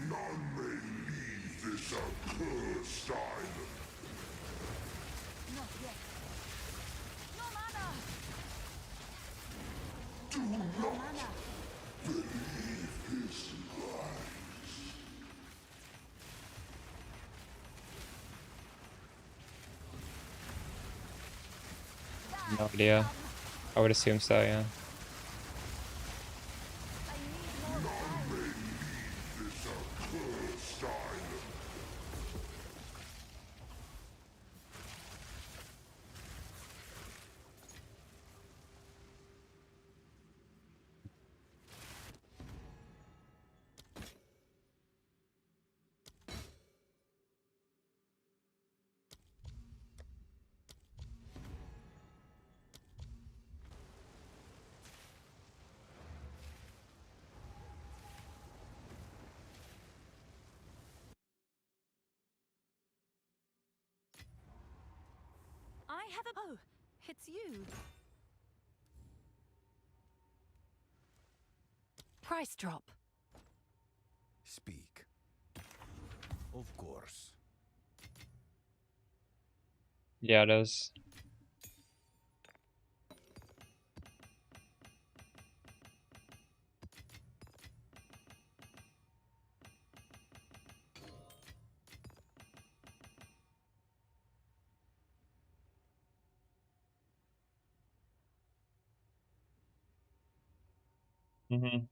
None may leave this accursed island. Not yet. No mana. Do not believe his lies. No idea. I would assume so, yeah. I have a... Oh, it's you. Price drop. Speak. Of course. Yeah, it is. Mm-hmm.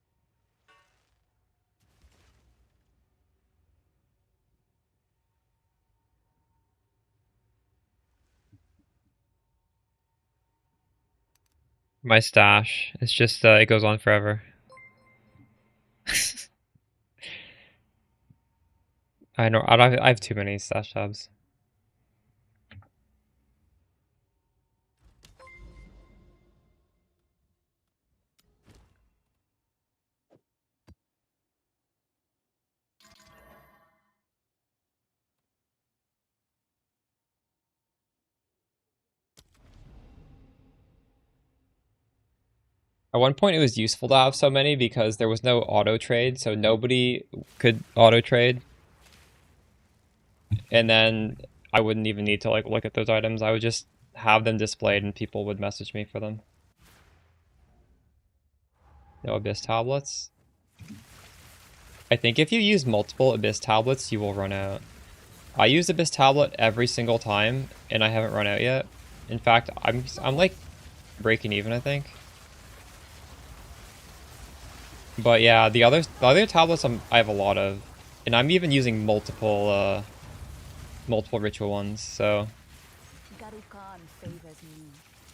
My stash. It's just it goes on forever. I know. I have too many stash tabs. At one point, it was useful to have so many because there was no auto trade, so nobody could auto trade. And then I wouldn't even need to like look at those items. I would just have them displayed, and people would message me for them. No Abyss tablets. I think if you use multiple Abyss tablets, you will run out. I use Abyss tablet every single time, and I haven't run out yet. In fact, I'm like breaking even, I think. But yeah, the other tablets I have a lot of, and I'm even using multiple ritual ones. So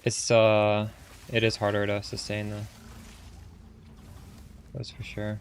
it's it is harder to sustain though. That's for sure.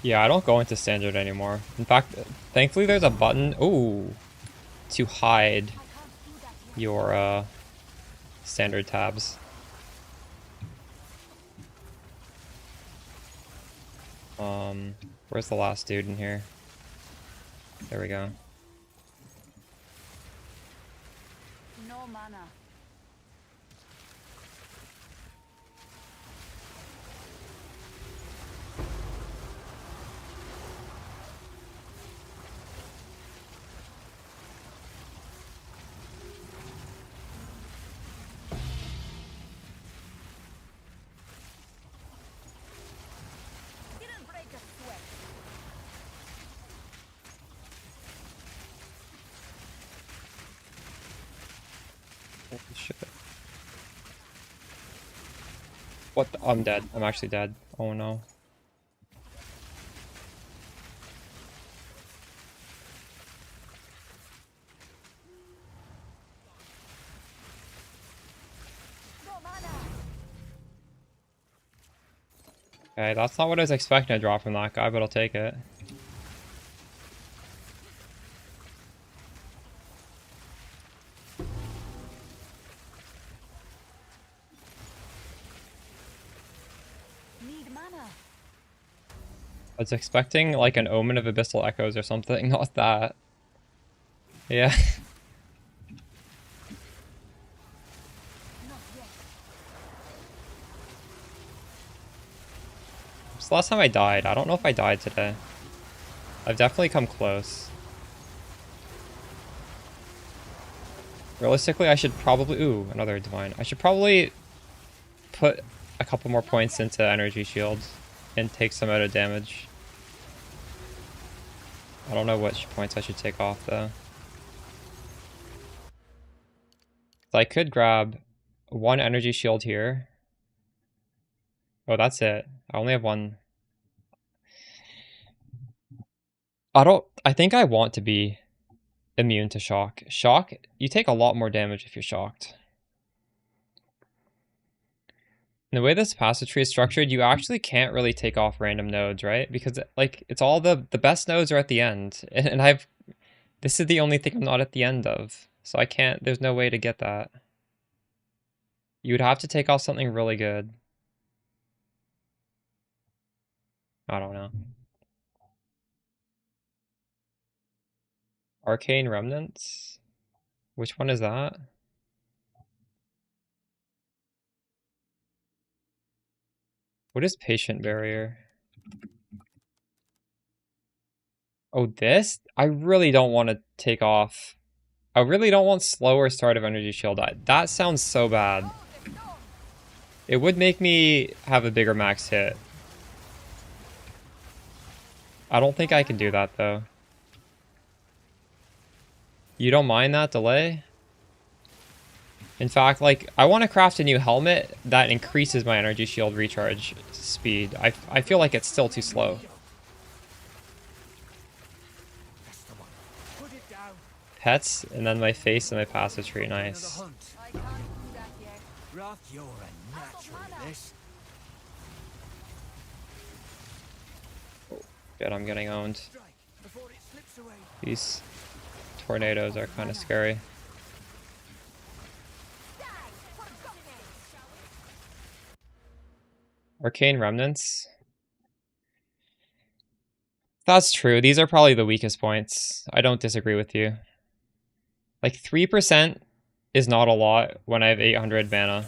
Yeah, I don't go into standard anymore. In fact, thankfully there's a button, ooh, to hide your standard tabs. Where's the last dude in here? There we go. No mana. Holy shit. What the? I'm dead. I'm actually dead. Oh no. Okay, that's not what I was expecting to draw from that guy, but I'll take it. Need mana. I was expecting like an Omen of Abyssal Echoes or something, not that. Yeah. It's the last time I died. I don't know if I died today. I've definitely come close. Realistically, I should probably... Ooh, another divine. I should probably put a couple more points into energy shields and take some out of damage. I don't know which points I should take off though. So I could grab one energy shield here. Oh, that's it. I only have one. I think I want to be immune to shock. Shock, you take a lot more damage if you're shocked. And the way this passive tree is structured, you actually can't really take off random nodes, right? Because like it's all the best nodes are at the end, and this is the only thing I'm not at the end of, so I can't. There's no way to get that. You would have to take off something really good. I don't know. Arcane Remnants? Which one is that? What is Patient Barrier? Oh, this? I really don't want to take off. I really don't want slower start of Energy Shield. That sounds so bad. It would make me have a bigger max hit. I don't think I can do that, though. You don't mind that delay? In fact, like, I want to craft a new helmet that increases my energy shield recharge speed. I feel like it's still too slow. Pets, and then my face and my passive tree. Nice. Good, I'm getting owned. These tornadoes are kind of scary. Arcane Remnants. That's true. These are probably the weakest points. I don't disagree with you. Like 3% is not a lot when I have 800 mana.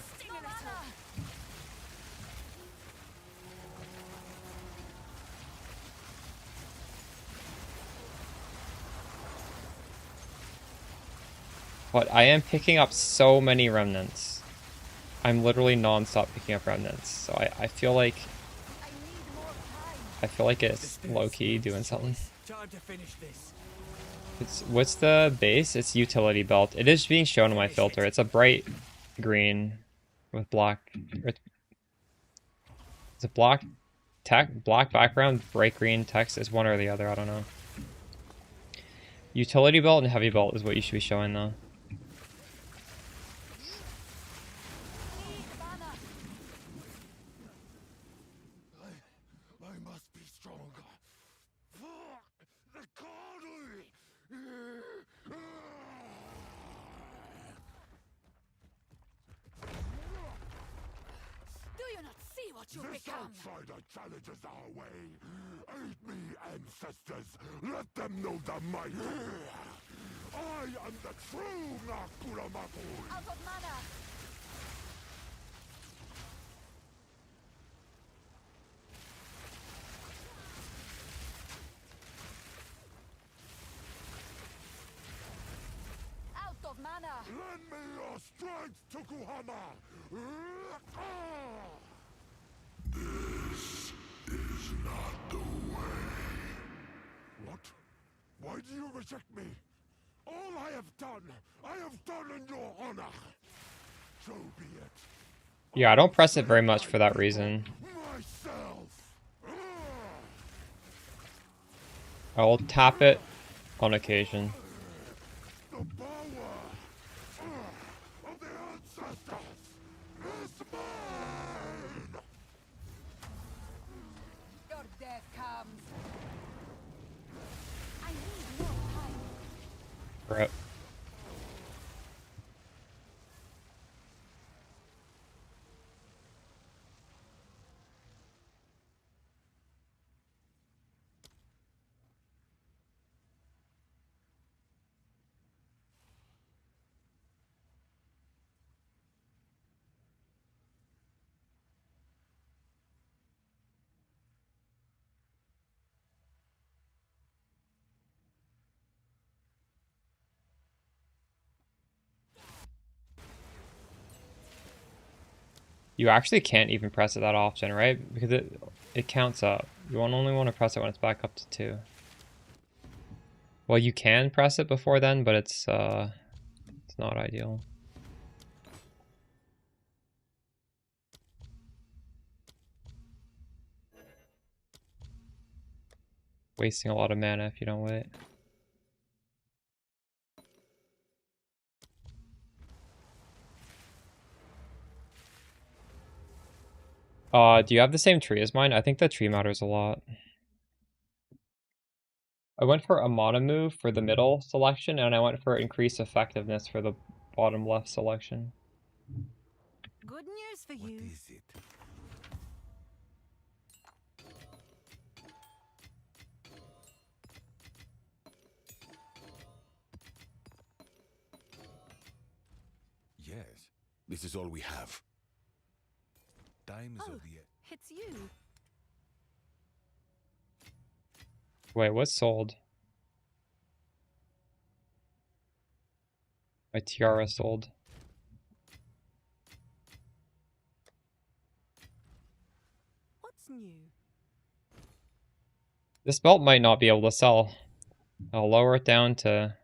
But I am picking up so many remnants. I'm literally non-stop picking up remnants. So I feel like it's low-key doing something. What's the base? It's utility belt. It is being shown in my filter. It's a bright green with black. It's a black background, bright green text. Is one or the other. I don't know. Utility belt and heavy belt is what you should be showing though. This outsider challenges our way. Aid me, ancestors. Let them know the might. I am the true Nakuramako. Out of mana. Out of mana. Lend me your strength, Tokuhama. This is not the way. What? Why do you reject me? All I have done in your honor. So be it. Yeah, I don't press it very much for that reason. Myself. I'll tap it on occasion. The power of the ancestors is mine. Your death comes. I need more time. Rip. You actually can't even press it that often, right? Because it counts up. You only want to press it when it's back up to 2. Well, you can press it before then, but it's not ideal. Wasting a lot of mana if you don't wait. Do you have the same tree as mine? I think the tree matters a lot. I went for a mana move for the middle selection, and I went for increased effectiveness for the bottom left selection. Good news for you. What is it? This is all we have. Time is Oh, of the it's you. Wait, what's sold? My tiara sold. What's new? This belt might not be able to sell. I'll lower it down to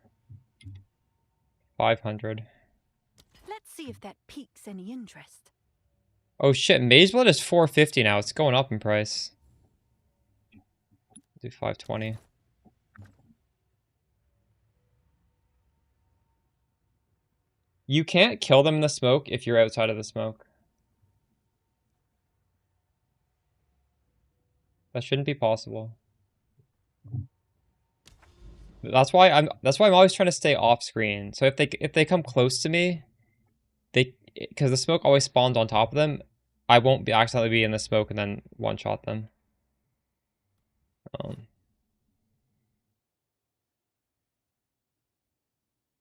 500. Let's see if that piques any interest. Oh shit, Mageblood is 450 now. It's going up in price. Do 520. You can't kill them in the smoke if you're outside of the smoke. That shouldn't be possible. That's why I'm always trying to stay off screen. So if they come close to me, because the smoke always spawns on top of them, I won't be accidentally be in the smoke and then one shot them.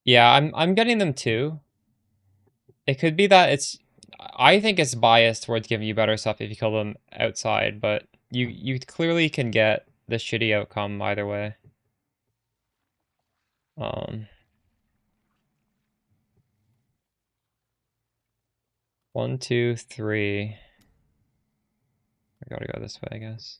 Yeah, I'm getting them too. It could be that I think it's biased towards giving you better stuff if you kill them outside, but you clearly can get the shitty outcome either way. 1, 2, 3. I gotta go this way, I guess.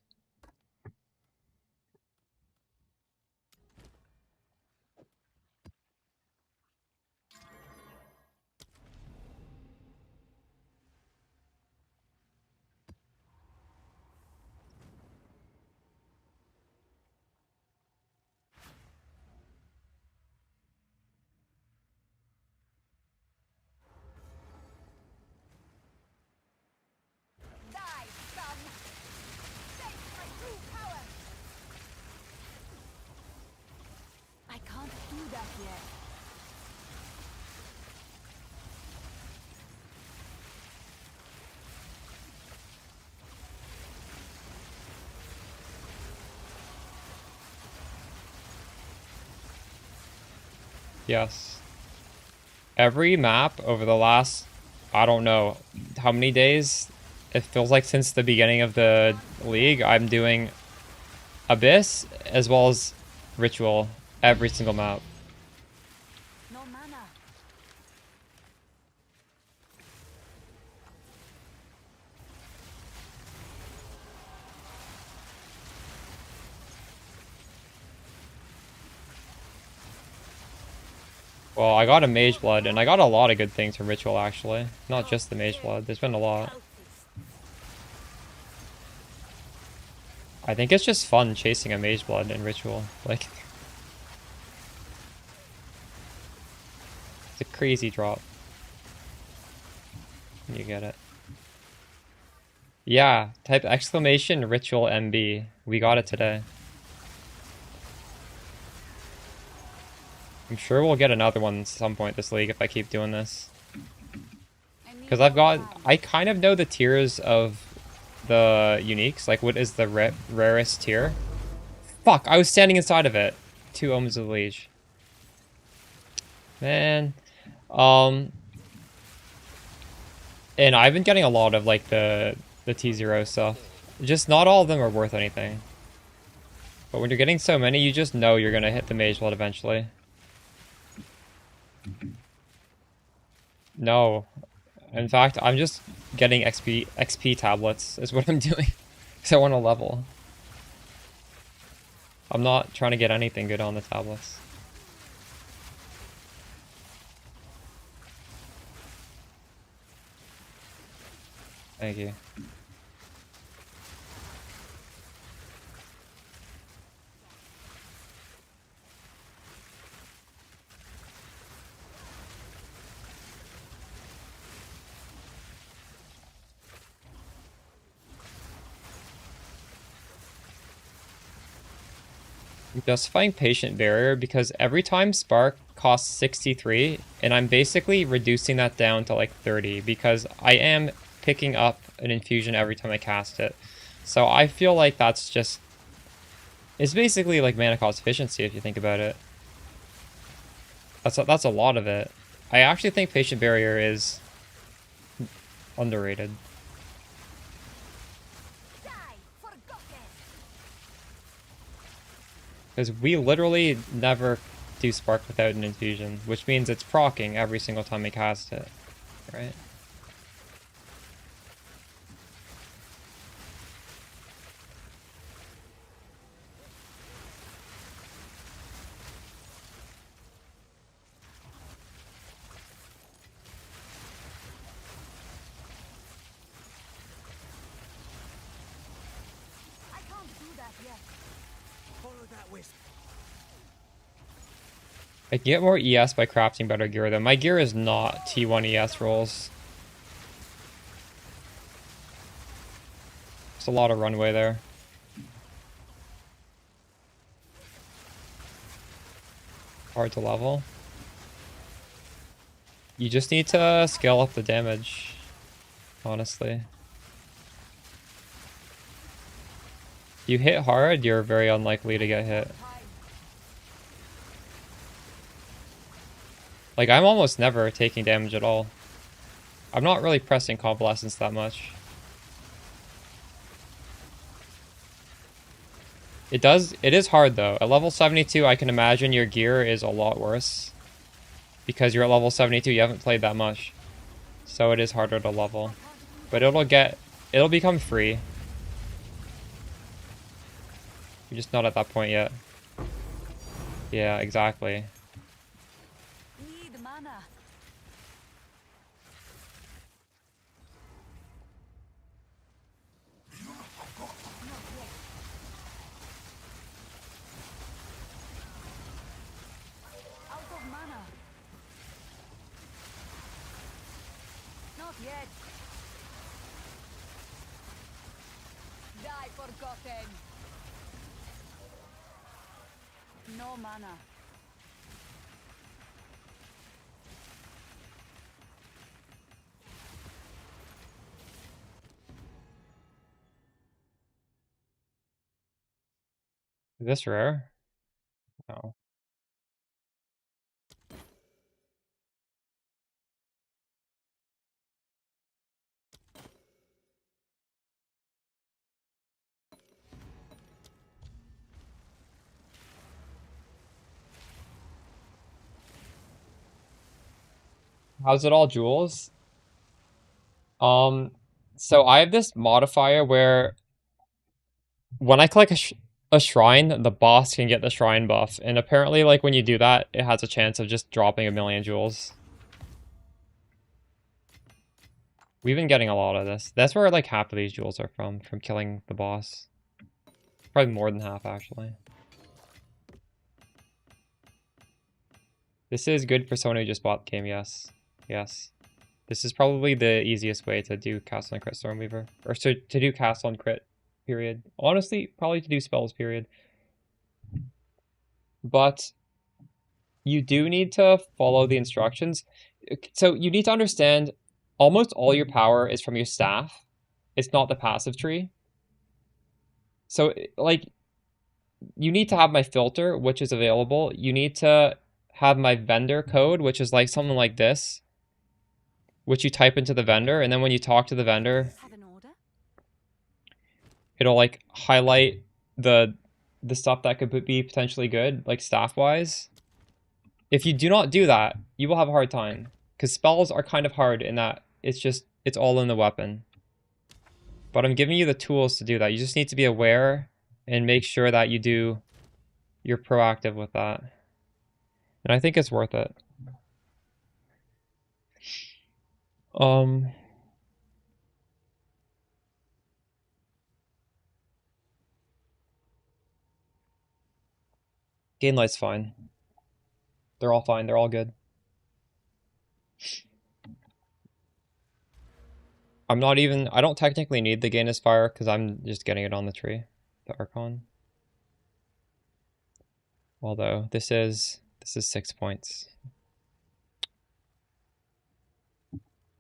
Die, son! Face my true power! I can't do that yet. Yes. Every map over the last, I don't know how many days, it feels like since the beginning of the league, I'm doing Abyss as well as Ritual every single map. No mana. Well, I got a Mageblood, and I got a lot of good things from Ritual, actually. Not just the Mageblood, there's been a lot. I think it's just fun chasing a Mageblood in Ritual. Like, it's a crazy drop. You get it. Yeah, type exclamation Ritual MB. We got it today. I'm sure we'll get another one at some point this league if I keep doing this. Because I kind of know the tiers of the uniques. Like, what is the rarest tier? Fuck, I was standing inside of it. 2 Omens of the Liege. Man. And I've been getting a lot of, like, the T0 stuff. Just not all of them are worth anything. But when you're getting so many, you just know you're gonna hit the Mageblood eventually. No. In fact, I'm just getting XP tablets is what I'm doing. Because I want to level. I'm not trying to get anything good on the tablets. Thank you. I'm justifying Patient Barrier because every time Spark costs 63, and I'm basically reducing that down to like 30 because I am picking up an infusion every time I cast it. So I feel like that's just... It's basically like mana cost efficiency if you think about it. That's a lot of it. I actually think Patient Barrier is underrated. Because we literally never do Spark without an infusion, which means it's proccing every single time we cast it, right? I can get more ES by crafting better gear though. My gear is not T1 ES rolls. There's a lot of runway there. Hard to level. You just need to scale up the damage, honestly. If you hit hard, you're very unlikely to get hit. Like, I'm almost never taking damage at all. I'm not really pressing Convalescence that much. It is hard though. At level 72, I can imagine your gear is a lot worse. Because you're at level 72, you haven't played that much. So it is harder to level. But it'll become free. You're just not at that point yet. Yeah, exactly. Need mana. Out of mana. Not yet. Die forgotten. No mana. Is this rare? No. How's it all jewels? So I have this modifier where when I click a shrine, the boss can get the shrine buff. And apparently, like, when you do that, it has a chance of just dropping 1,000,000 jewels. We've been getting a lot of this. That's where, like, half of these jewels are from killing the boss. Probably more than half, actually. This is good for someone who just bought the game, yes. Yes. This is probably the easiest way to do Castle and Crit Stormweaver. Or to do Castle and Crit, period. Honestly, probably to do spells, period. But you do need to follow the instructions. So you need to understand almost all your power is from your staff. It's not the passive tree. So, like, you need to have my filter, which is available. You need to have my vendor code, which is like something like this, which you type into the vendor, and then when you talk to the vendor, it'll like highlight the stuff that could be potentially good, like staff-wise. If you do not do that, you will have a hard time. Because spells are kind of hard in that it's all in the weapon. But I'm giving you the tools to do that. You just need to be aware and make sure that you're proactive with that. And I think it's worth it. Gain light's fine. They're all fine. They're all good. I don't technically need the Gain is Fire because I'm just getting it on the tree, the Archon. Although this is 6 points.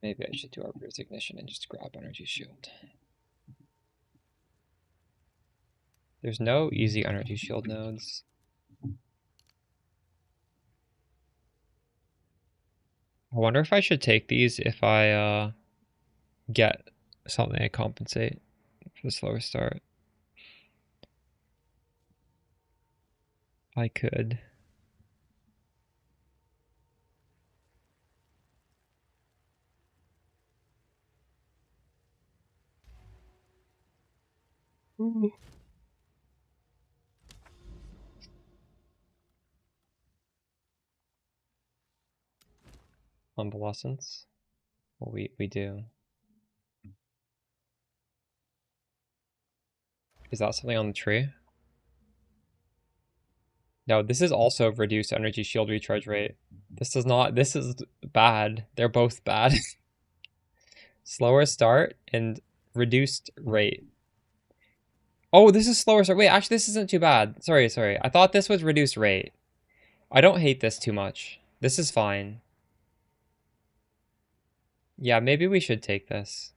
Maybe I should do Arbiter's Ignition and just grab Energy Shield. There's no easy Energy Shield nodes. I wonder if I should take these if I get something to compensate for the slower start. I could. Convalescence? Well, we do. Is that something on the tree? No, this is also reduced energy shield recharge rate. This does not, this is bad. They're both bad. Slower start and reduced rate. Oh, this is slower start. Wait, actually this isn't too bad. Sorry. I thought this was reduced rate. I don't hate this too much. This is fine. Yeah, maybe we should take this.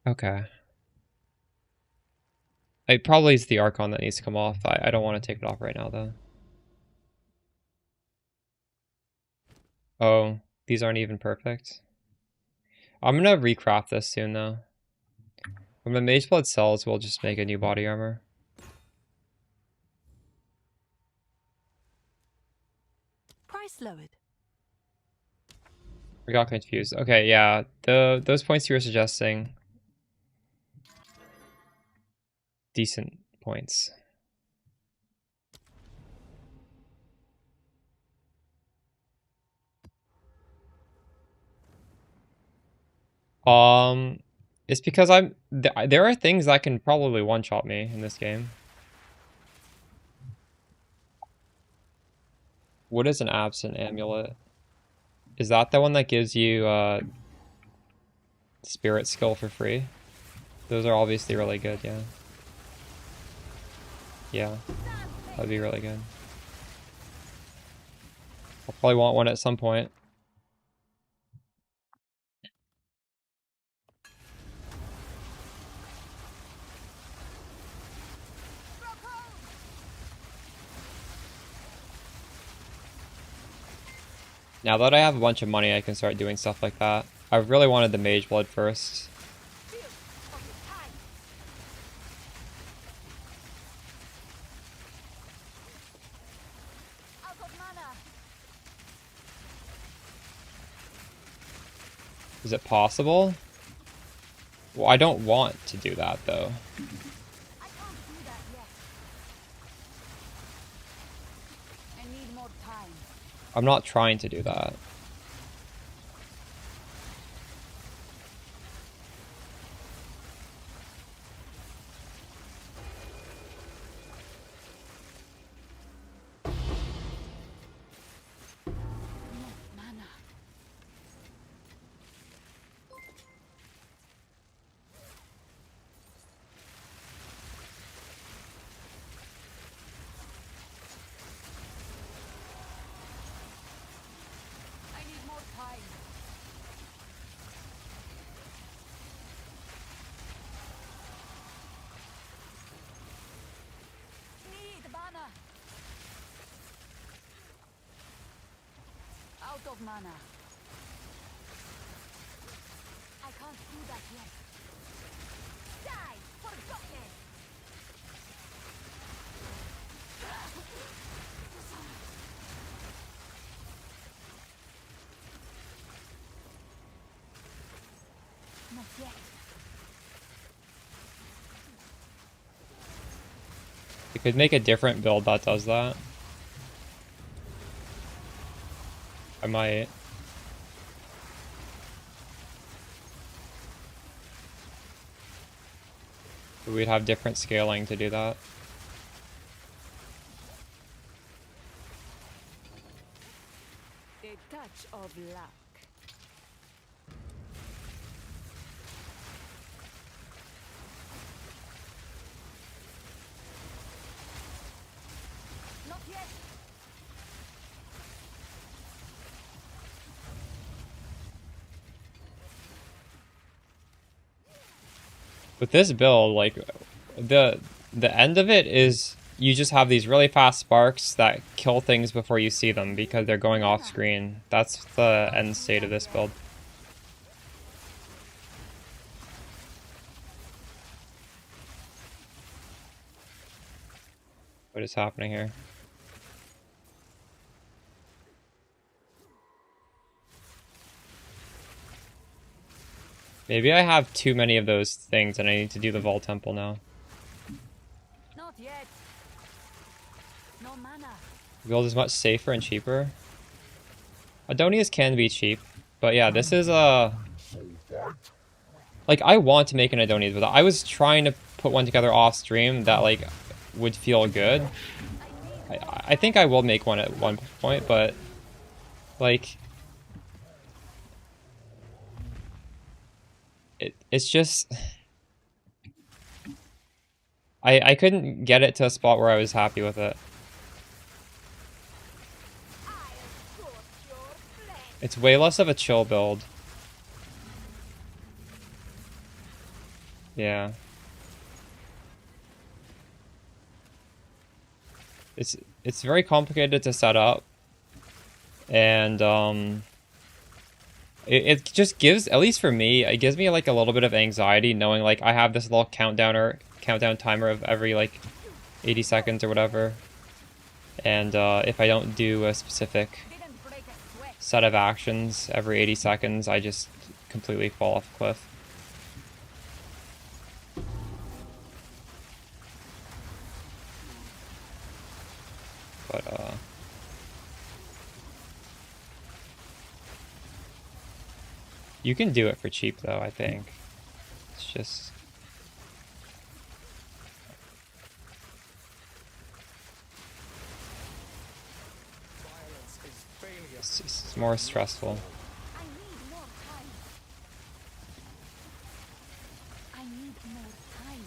Okay. It probably is the Archon that needs to come off. I don't want to take it off right now, though. Oh, these aren't even perfect. I'm gonna recraft this soon, though. When the Mageblood sells, we'll just make a new body armor. Price lowered. We got confused. Okay, yeah. Those points you were suggesting. Decent points. It's because there are things that can probably one-shot me in this game. What is an absent amulet? Is that the one that gives you spirit skill for free? Those are obviously really good, yeah. Yeah, that'd be really good. I'll probably want one at some point. Now that I have a bunch of money, I can start doing stuff like that. I really wanted the Mageblood first. Is it possible? Well, I don't want to do that, though. I can't do that yet. I need more time. I'm not trying to do that. Mana. I need more time. Need mana. Out of mana. I can't do that yet. Die! Forgotten! Not yet. You could make a different build that does that. I might. We'd have different scaling to do that. A touch of luck. Not yet. With this build, like the end of it is you just have these really fast sparks that kill things before you see them because they're going off screen. That's the end state of this build. What is happening here? Maybe I have too many of those things and I need to do the Vault Temple now. Not yet. No mana. Build is much safer and cheaper. Adonias can be cheap, but yeah, this is like, I want to make an Adonias, but I was trying to put one together off stream that like would feel good. I think I will make one at one point, but like it's just I couldn't get it to a spot where I was happy with it. It's way less of a chill build. Yeah. It's very complicated to set up. And it just gives, at least for me, it gives me like a little bit of anxiety knowing like I have this little countdown timer of every like 80 seconds or whatever. And if I don't do a specific set of actions every 80 seconds, I just completely fall off a cliff. But you can do it for cheap though, I think. It's just it's more stressful. I need more time. I need more time.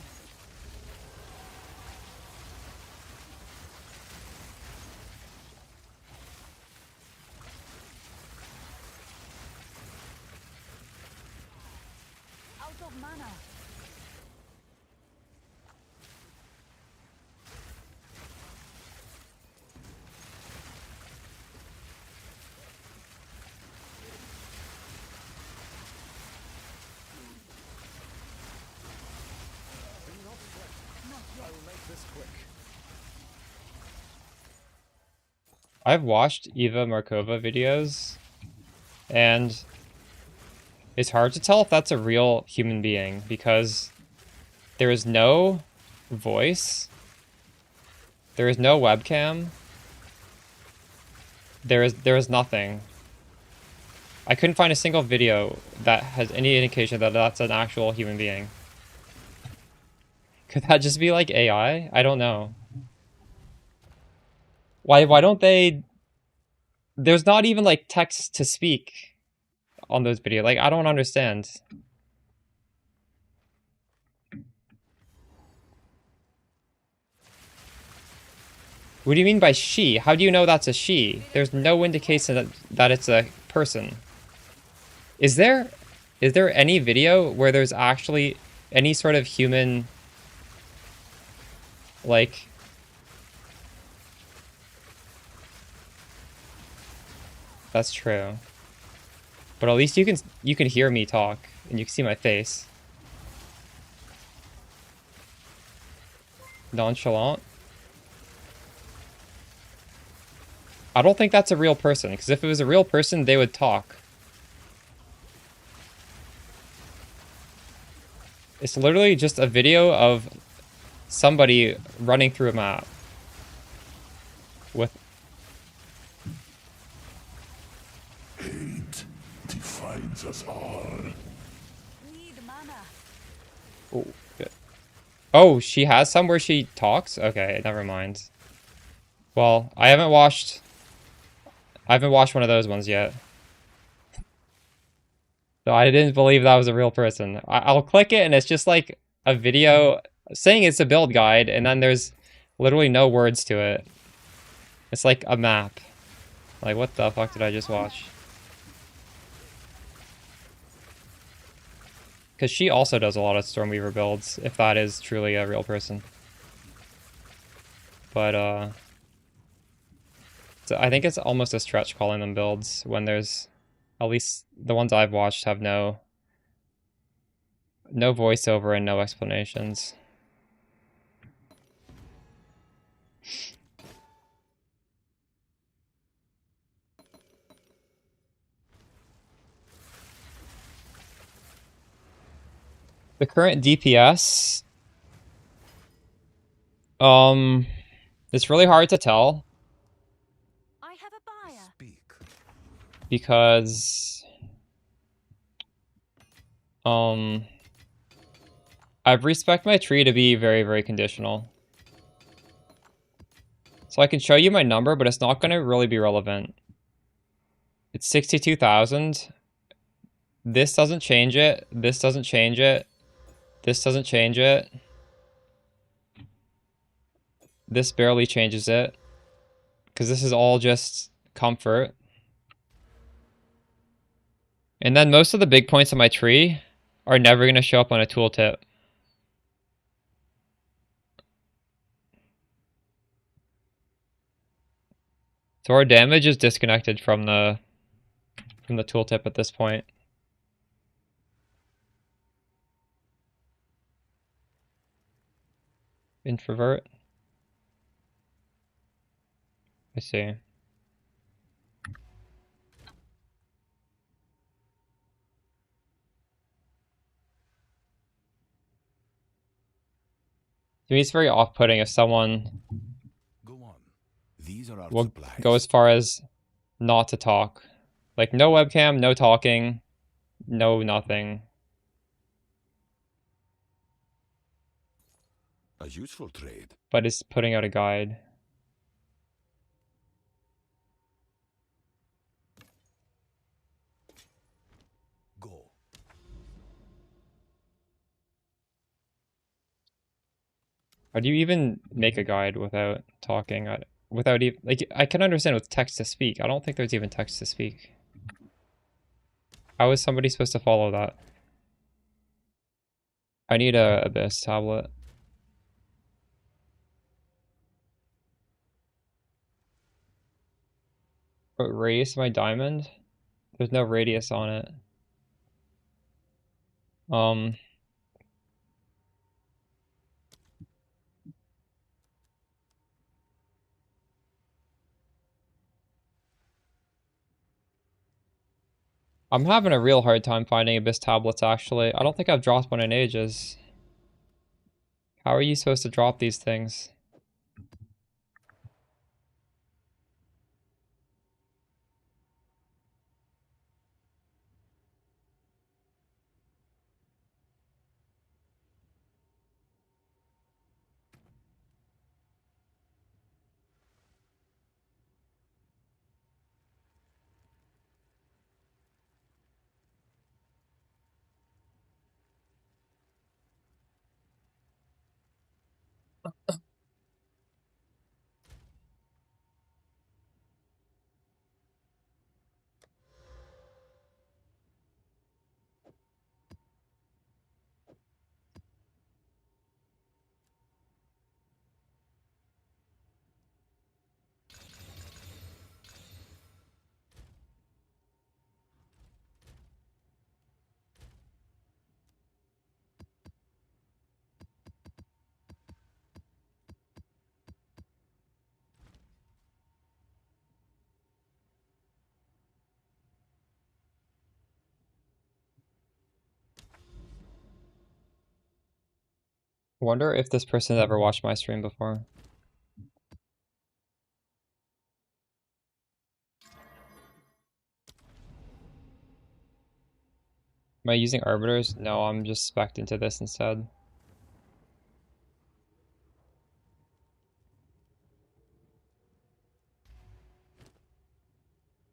Out of mana. I've watched Eva Markova videos, and it's hard to tell if that's a real human being because there is no voice, there is no webcam, there is nothing. I couldn't find a single video that has any indication that that's an actual human being. Could that just be like AI? I don't know. Why don't they... There's not even like text to speak on those videos. Like, I don't understand. What do you mean by she? How do you know that's a she? There's no indication that it's a person. Is there any video where there's actually any sort of human, like... That's true. But at least you can hear me talk and you can see my face. Nonchalant? I don't think that's a real person, because if it was a real person, they would talk. It's literally just a video of somebody running through a map with... Hate defines us all. Need mana. Oh, good. Oh, she has some where she talks? Okay, never mind. Well, I haven't watched one of those ones yet. So I didn't believe that was a real person. I'll click it and it's just like a video saying it's a build guide and then there's literally no words to it. It's like a map. Like, what the fuck did I just watch? Because she also does a lot of Stormweaver builds, if that is truly a real person. but so I think it's almost a stretch calling them builds when there's, at least the ones I've watched have no voiceover and no explanations. The current DPS, it's really hard to tell I have a buyer. Speak. because I've respec my tree to be very, very conditional. So I can show you my number, but it's not going to really be relevant. It's 62,000. This doesn't change it. This doesn't change it. This doesn't change it. This barely changes it. Because this is all just comfort. And then most of the big points on my tree are never going to show up on a tooltip. So our damage is disconnected from the tooltip at this point. Introvert. I see. To me, it's very off-putting if someone Go on. These are our will supplies. go as far as not to talk. Like, no webcam, no talking, no nothing. A useful trade. But it's putting out a guide. Go. How do you even make a guide without talking? Without even, like, I can understand with text to speak. I don't think there's even text to speak. How is somebody supposed to follow that? I need a Abyss tablet. What radius of my diamond? There's no radius on it. I'm having a real hard time finding Abyss tablets, actually. I don't think I've dropped one in ages. How are you supposed to drop these things? Wonder if this person has ever watched my stream before. Am I using arbiters? No, I'm just spec'd into this instead.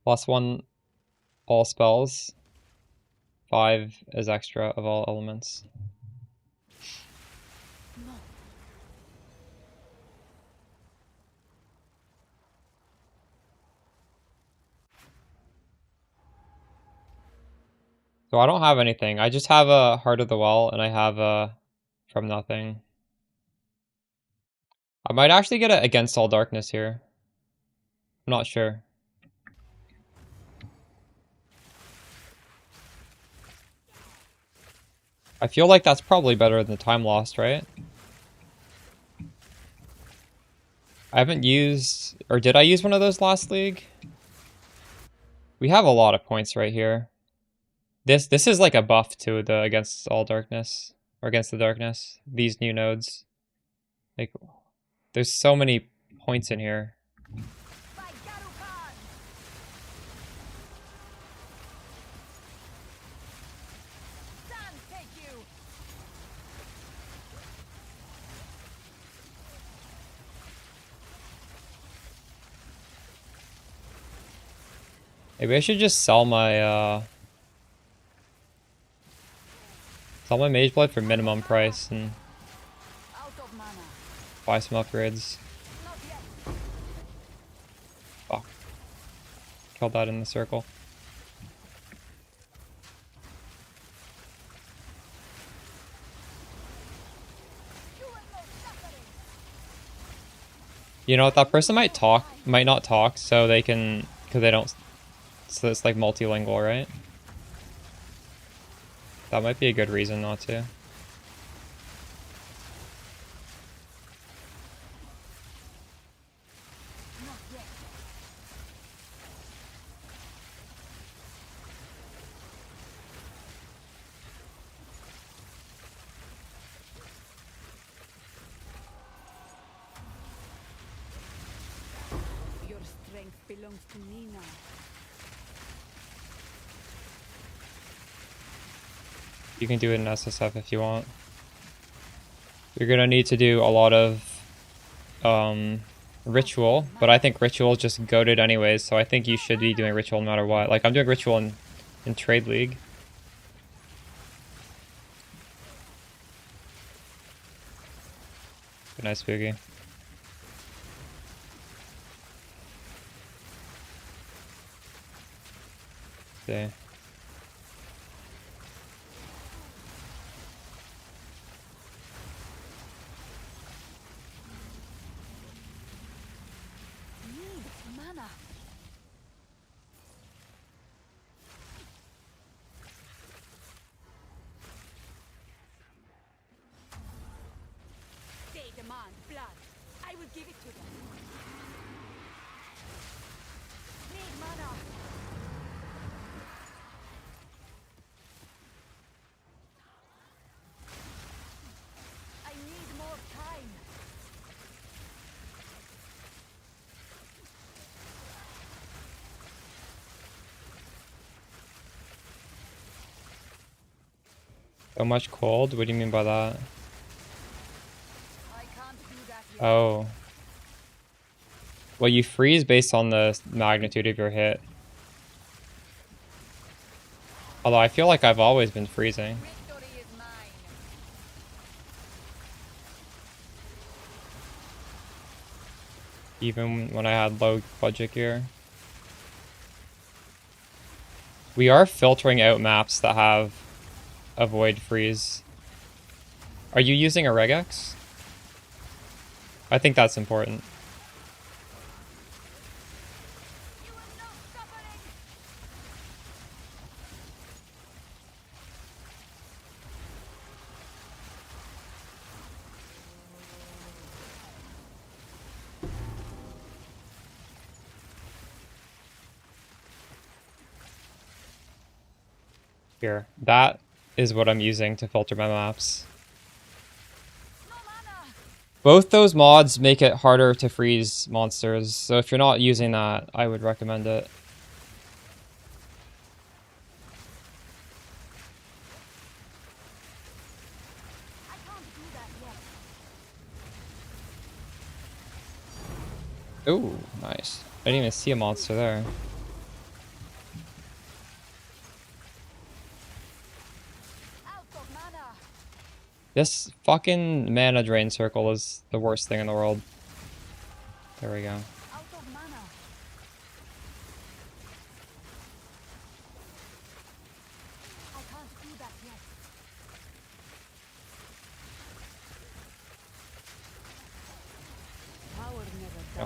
+1 all spells. 5 is extra of all elements. So I don't have anything. I just have a Heart of the Well, and I have a From Nothing. I might actually get it against all darkness here. I'm not sure. I feel like that's probably better than the time lost, right? I haven't used... Or did I use one of those last league? We have a lot of points right here. This is like a buff to the against all darkness. Or against the darkness. These new nodes. Like, there's so many points in here. Maybe I should just sell my Mageblood for minimum price and buy some upgrades. Fuck. Killed that in the circle. You know what, that person might not talk, so they can, because they don't, so it's like multilingual, right? That might be a good reason not to. Your strength belongs to me now. You can do it in SSF if you want. You're gonna need to do a lot of ritual, but I think ritual is just goated anyways, so I think you should be doing ritual no matter what. Like, I'm doing ritual in Trade League. Good night, Spooky. Okay. Need mana. They demand blood. I will give it to them. Need mana. I need more time. So much cold? What do you mean by that? I can't do that yet. Oh. Well, you freeze based on the magnitude of your hit. Although I feel like I've always been freezing. Victory is mine. Even when I had low budget gear. We are filtering out maps that have avoid freeze. Are you using a regex? I think that's important. You will know suffering. Here. That is what I'm using to filter my maps. No mana. Both those mods make it harder to freeze monsters, so if you're not using that, I would recommend it. I can't do that yet. Ooh, nice. I didn't even see a monster there. Out of mana. This fucking mana drain circle is the worst thing in the world. There we go. Out of mana. I can't do that yet.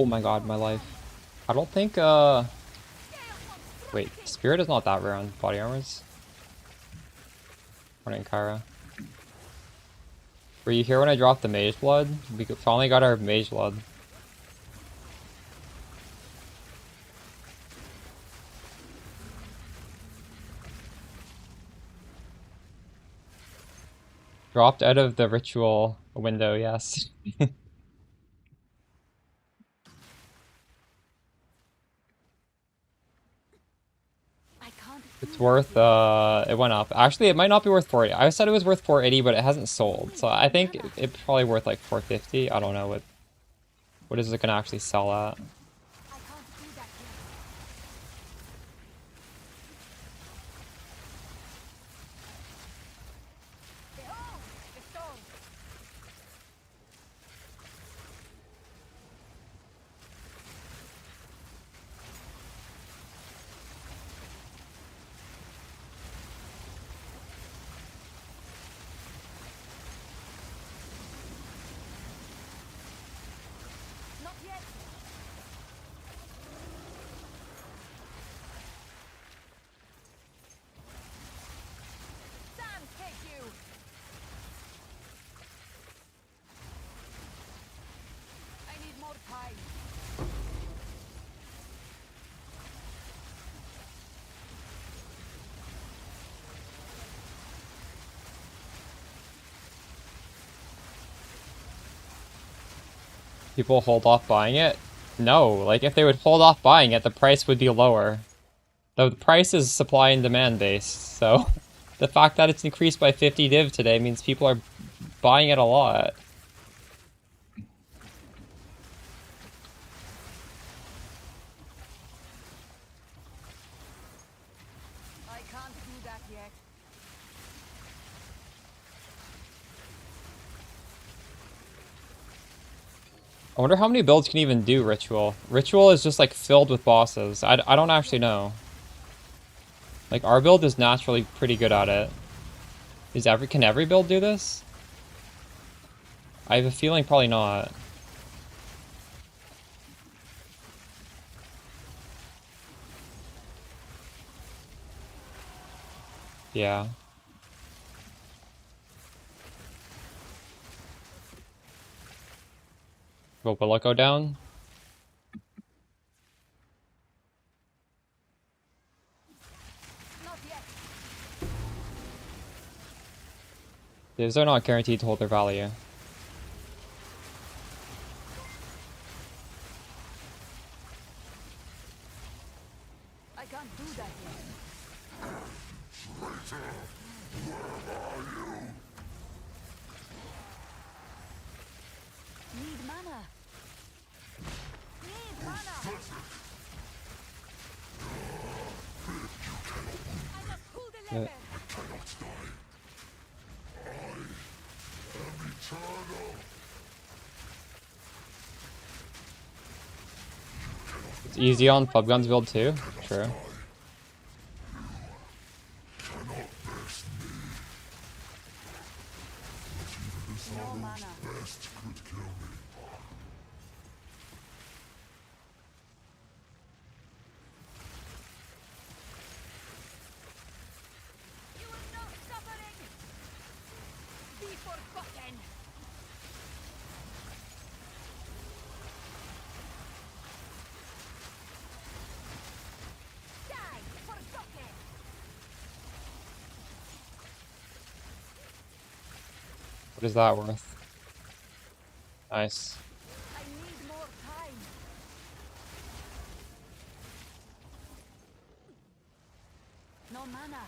Oh my god, my life. I don't think, wait, Spirit is not that rare on body armors. Morning, Kyra. Were you here when I dropped the Mageblood? We finally got our Mageblood. Dropped out of the ritual window, yes. It's worth, it went up. Actually, it might not be worth 480. I said it was worth 480, but it hasn't sold. So I think it's probably worth like 450. I don't know what is it gonna actually sell at. People hold off buying it? No, like if they would hold off buying it, the price would be lower. The price is supply and demand based, so the fact that it's increased by 50 div today means people are buying it a lot. I can't do that yet. I wonder how many builds can even do Ritual. Ritual is just like filled with bosses. I don't actually know. Like our build is naturally pretty good at it. Can every build do this? I have a feeling probably not. Yeah. Will it go down? Not yet. Divs are not guaranteed to hold their value. I can't do that yet. Need mana. Need mana. I must pull the lever. It's easy on Flubgun's build too? True. No mana. You will know suffering. Be forgotten. Die, forgotten. What is that worth? Nice. I need more time. No mana.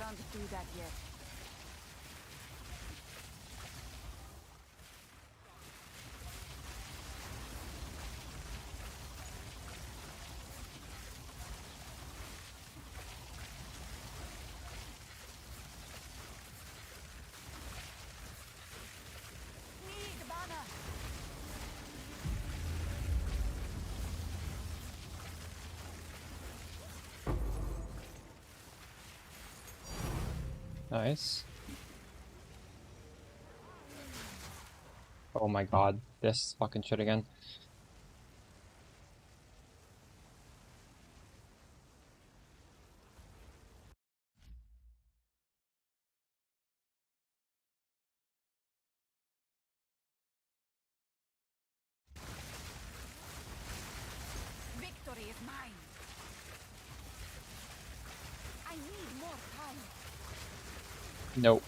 can't do that yet. Need banner. Nice. Oh my god, this fucking shit again. Victory is mine. I need more time. Nope.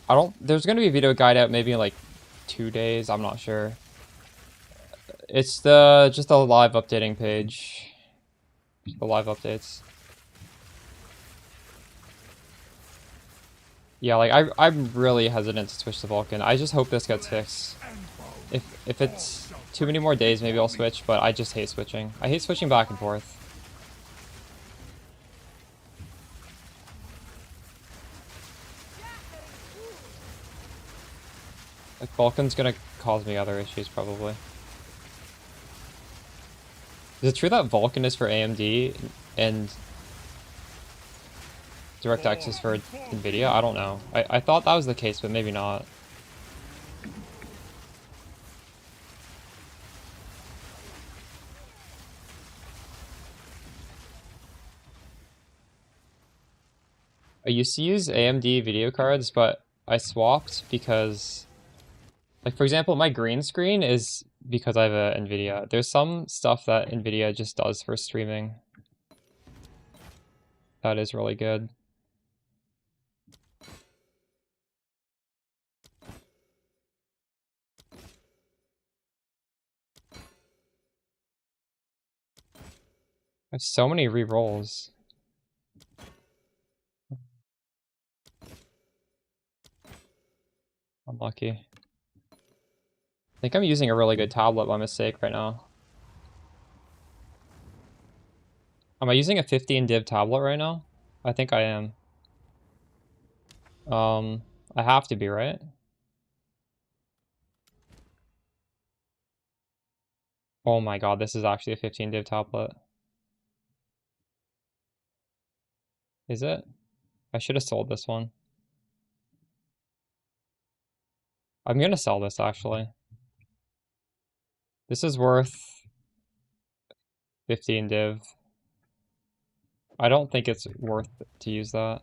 I don't. There's gonna be a video guide out maybe in like 2 days. I'm not sure. It's just a live updating page. The live updates. Yeah, like I'm really hesitant to switch to Vulcan. I just hope this gets fixed. If it's too many more days, maybe I'll switch. But I just hate switching. I hate switching back and forth. Like Vulcan's gonna cause me other issues probably. Is it true that Vulcan is for AMD and DirectX is for NVIDIA? I don't know. I thought that was the case, but maybe not. I used to use AMD video cards, but I swapped because, like, for example, my green screen is because I have a NVIDIA. There's some stuff that NVIDIA just does for streaming that is really good. I have so many re-rolls. Unlucky. I think I'm using a really good tablet by mistake right now. Am I using a 15 div tablet right now? I think I am. I have to be, right? Oh my god, this is actually a 15 div tablet. Is it? I should have sold this one. I'm gonna sell this actually. This is worth 15 div. I don't think it's worth to use that.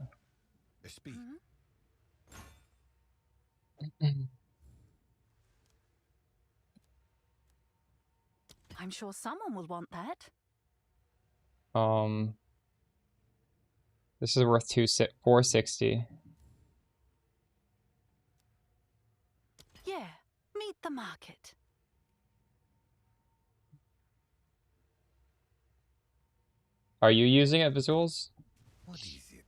I'm sure someone will want that. This is worth 460. Yeah, meet the market. Are you using it, Visuals? What is it?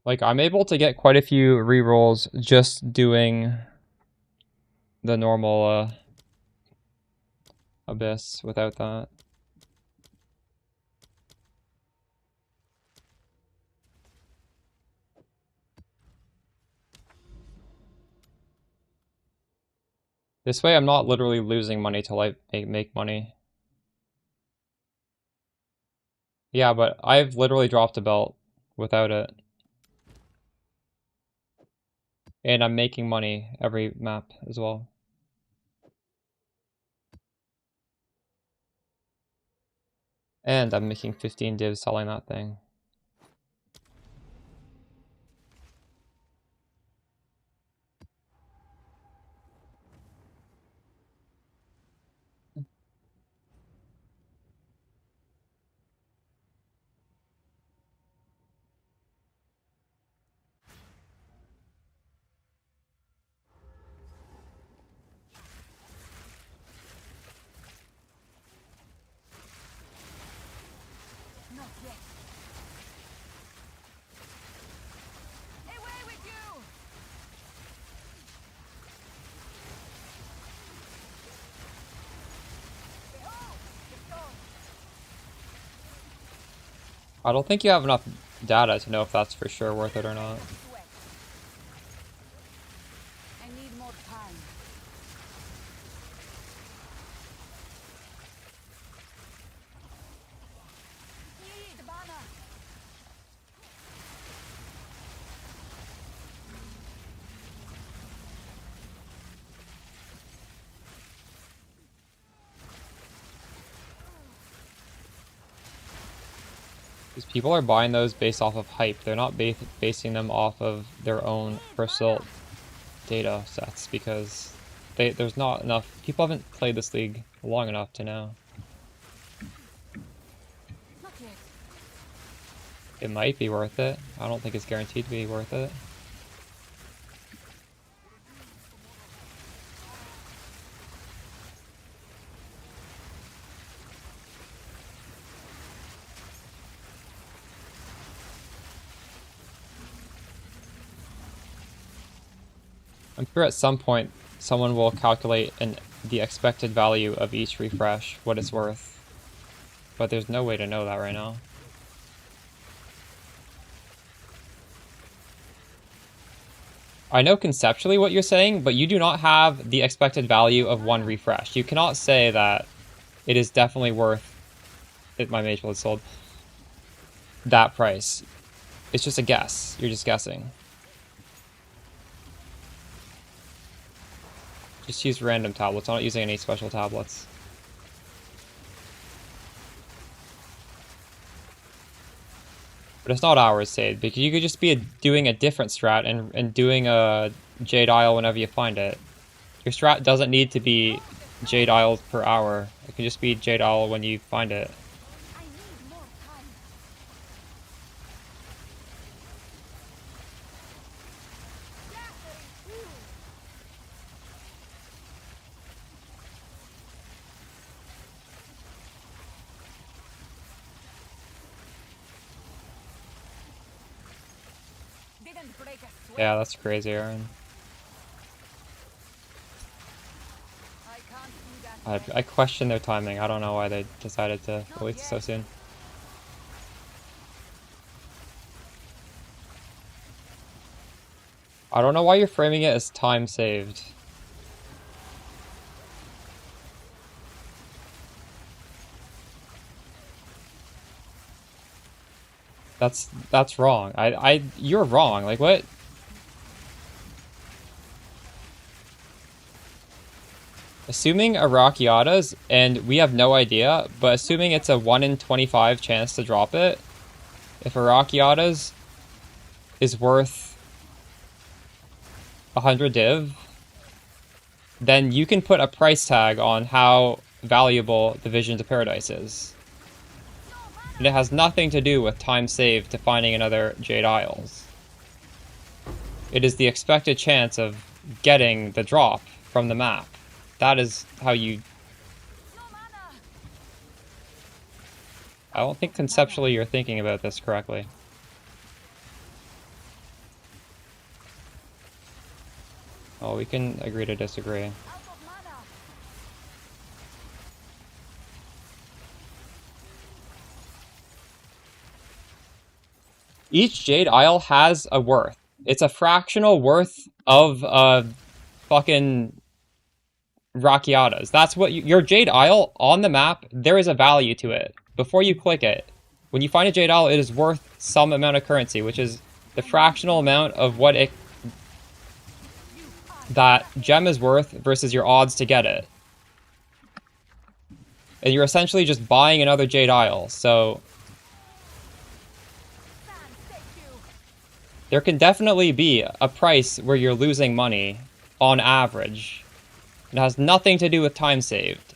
Like, I'm able to get quite a few rerolls just doing the normal Abyss without that. This way I'm not literally losing money till I make money. Yeah, but I've literally dropped a belt without it. And I'm making money every map as well. And I'm making 15 divs selling that thing. I don't think you have enough data to know if that's for sure worth it or not. Sweat. I need more time. Need mana. Because people are buying those based off of hype. They're not basing them off of their own personal data sets because there's not enough. People haven't played this league long enough to know. Not yet. It might be worth it. I don't think it's guaranteed to be worth it. I'm sure at some point someone will calculate the expected value of each refresh, what it's worth. But there's no way to know that right now. I know conceptually what you're saying, but you do not have the expected value of one refresh. You cannot say that it is definitely worth it. My Mageblood sold that price. It's just a guess. You're just guessing. Just use random tablets. I'm not using any special tablets. But it's not hours saved, because you could just be doing a different strat and doing a Jade Isle whenever you find it. Your strat doesn't need to be Jade Isles per hour. It can just be Jade Isle when you find it. I need more time. Didn't break a sweat. Yeah, that's crazy, Aaron. I can't do that. I question their timing. I don't know why they decided to release it so soon. I don't know why you're framing it as time saved. That's wrong. You're wrong. Like, what? Assuming Arakiata's, and we have no idea, but assuming it's a 1 in 25 chance to drop it, if Arakiata's is worth 100 div, then you can put a price tag on how valuable the Visions of Paradise is. And it has nothing to do with time saved to finding another Jade Isles. It is the expected chance of getting the drop from the map. That is how you... I don't think conceptually you're thinking about this correctly. Oh, we can agree to disagree. Each Jade Isle has a worth. It's a fractional worth of fucking Rakiatas. That's what your Jade Isle on the map, there is a value to it. Before you click it, when you find a Jade Isle, it is worth some amount of currency, which is the fractional amount of what that gem is worth versus your odds to get it. And you're essentially just buying another Jade Isle, so... There can definitely be a price where you're losing money, on average. It has nothing to do with time saved.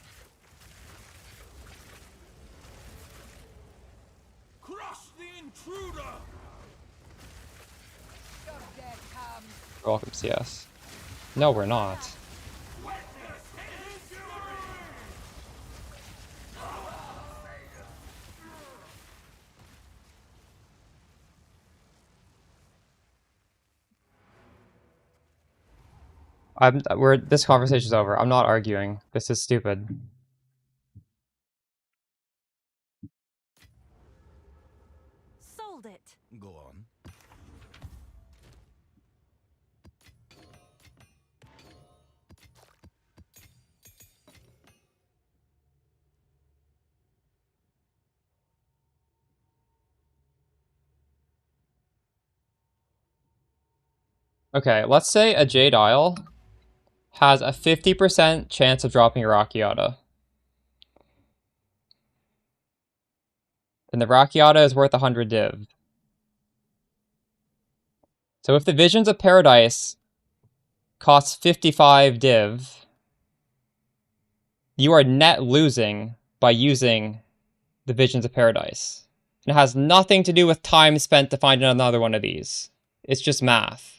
Crush the intruder! Your death comes. You're welcome, CS. No, we're not. This conversation's over. I'm not arguing. This is stupid. Okay, let's say a Jade Isle has a 50% chance of dropping a Rakiata. And the Rakiata is worth 100 div. So if the Visions of Paradise costs 55 div, you are net losing by using the Visions of Paradise. And it has nothing to do with time spent to find another one of these. It's just math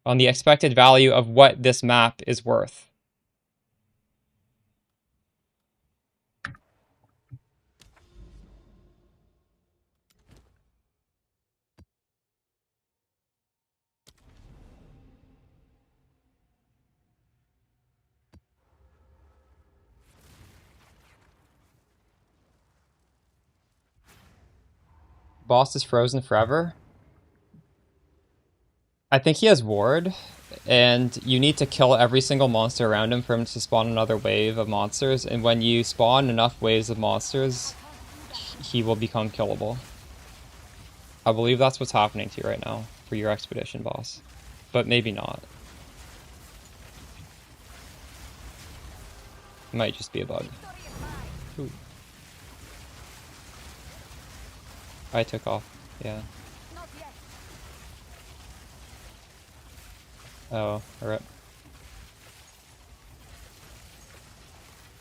on the expected value of what this map is worth. Boss is frozen forever. I think he has ward, and you need to kill every single monster around him for him to spawn another wave of monsters, and when you spawn enough waves of monsters, he will become killable. I believe that's what's happening to you right now for your expedition boss, but maybe not. It might just be a bug. Ooh. I took off, yeah. Oh, alright.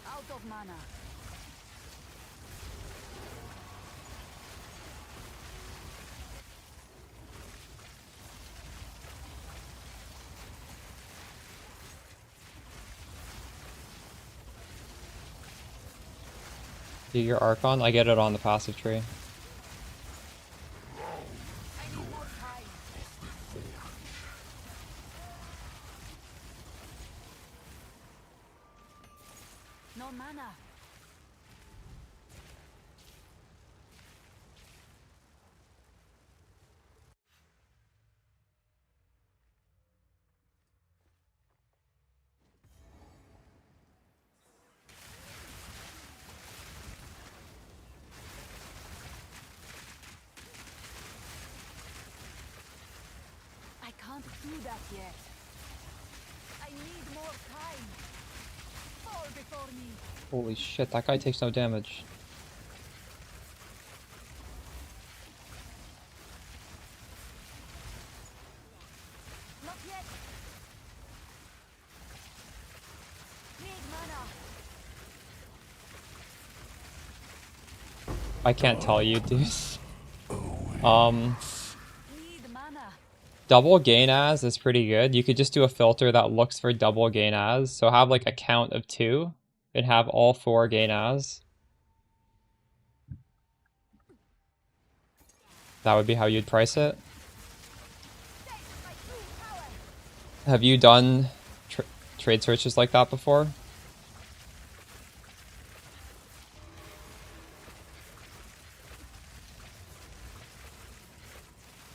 Out of mana. Do your Archon? I get it on the passive tree. No mana. I can't do that yet. I need more time. Fall before me. Holy shit, that guy takes no damage. Not yet. Need mana. I can't tell you, dude. Need mana. Double gain as is pretty good. You could just do a filter that looks for double gain as. So have like a count of 2 and have all 4 gain as. That would be how you'd price it. Have you done trade searches like that before?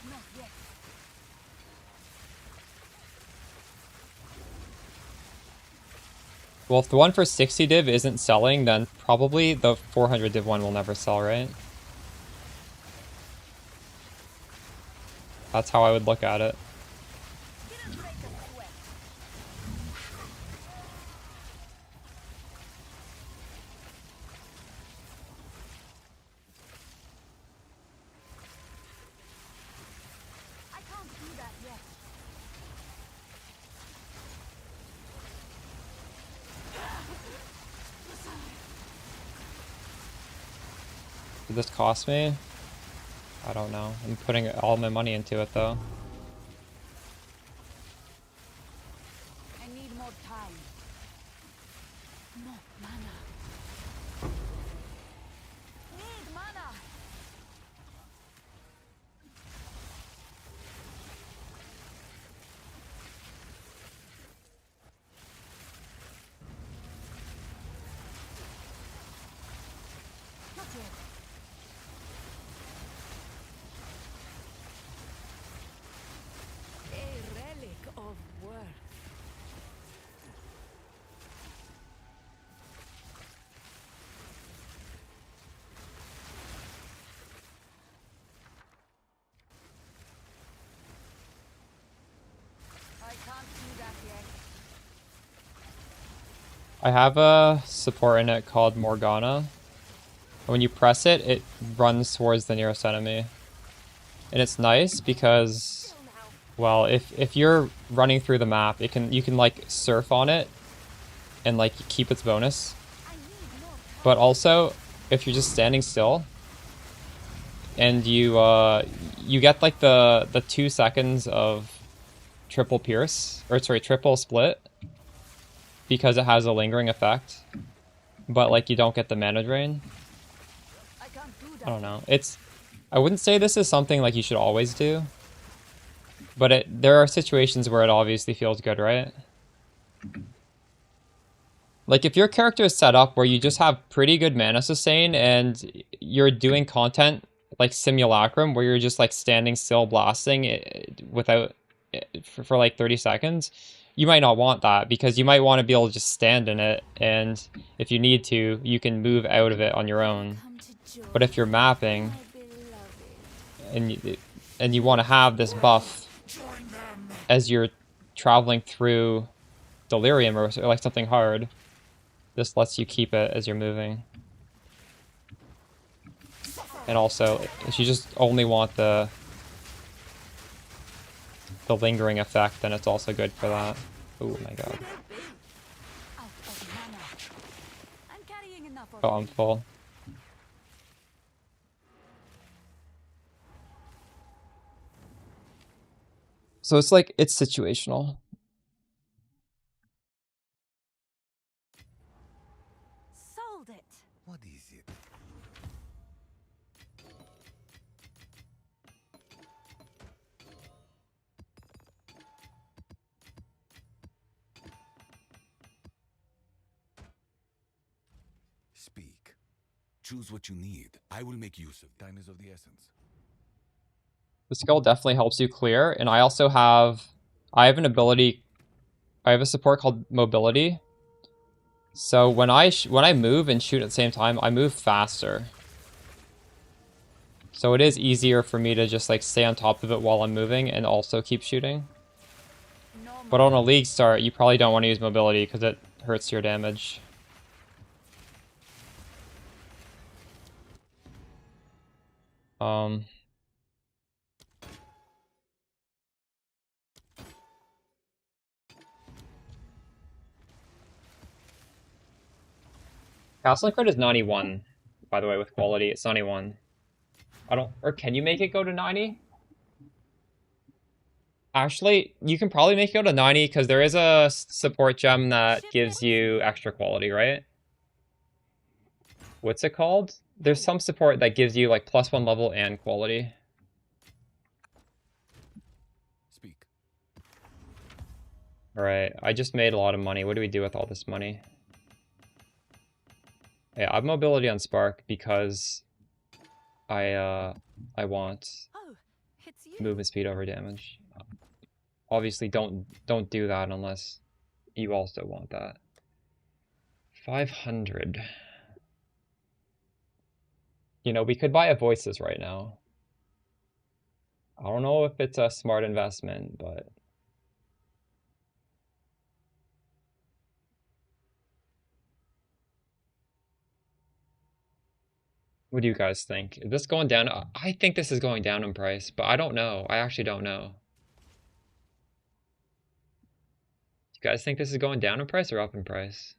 Not yet. Well, if the one for 60 div isn't selling, then probably the 400 div one will never sell, right? That's how I would look at it. Didn't break a sweat. I can't do that yet. Did this cost me? I don't know. I'm putting all my money into it though. I need more time. No mana. Need mana. Not yet. A relic of worth. I have a support in it called Morgana. When you press it, it runs towards the nearest enemy. And it's nice because, well, if you're running through the map, you can like surf on it and like keep its bonus. But also, if you're just standing still and you get like the 2 seconds of triple pierce, or sorry, triple split, because it has a lingering effect, but like you don't get the mana drain. I don't know. I wouldn't say this is something like you should always do, but there are situations where it obviously feels good, right? Like if your character is set up where you just have pretty good mana sustain and you're doing content like Simulacrum where you're just like standing still blasting without for like 30 seconds, you might not want that because you might want to be able to just stand in it, and if you need to, you can move out of it on your own. But if you're mapping and you want to have this buff as you're traveling through Delirium or like something hard, this lets you keep it as you're moving. And also, if you just only want the lingering effect, then it's also good for that. Oh my god. Oh, I'm full. So it's like, it's situational. Sold it. What is it? Speak. Choose what you need. I will make use of. Time is of the essence. The skill definitely helps you clear, and I also have an ability. I have a support called Mobility. So when I move and shoot at the same time, I move faster. So it is easier for me to just like stay on top of it while I'm moving and also keep shooting. But on a league start, you probably don't want to use Mobility because it hurts your damage. Castling crit is 91, by the way, with quality. It's 91. Or can you make it go to 90? Actually, you can probably make it go to 90 because there is a support gem that gives you extra quality, right? What's it called? There's some support that gives you like +1 level and quality. Speak. Alright, I just made a lot of money. What do we do with all this money? Yeah, I have mobility on Spark because I want movement speed over damage. Obviously, don't do that unless you also want that. 500. You know, we could buy a Voices right now. I don't know if it's a smart investment, but what do you guys think? Is this going down? I think this is going down in price, but I don't know. I actually don't know. Do you guys think this is going down in price or up in price?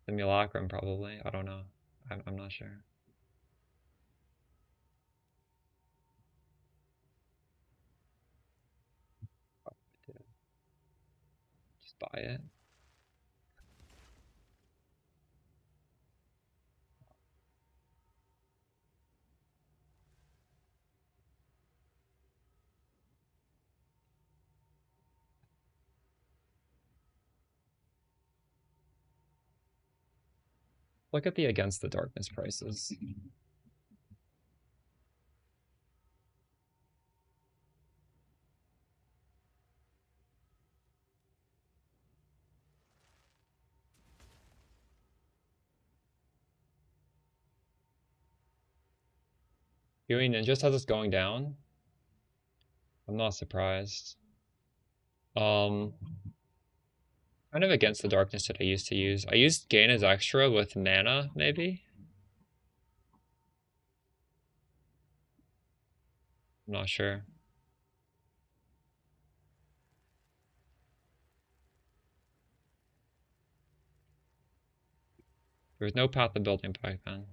Simulacrum, probably. I don't know. I'm not sure. Just buy it. Look at the Against the Darkness prices. Viewing Ninja says it's going down. I'm not surprised. Kind of against the darkness that I used to use. I used gain as extra with mana, maybe? I'm not sure. There was no path of building back then.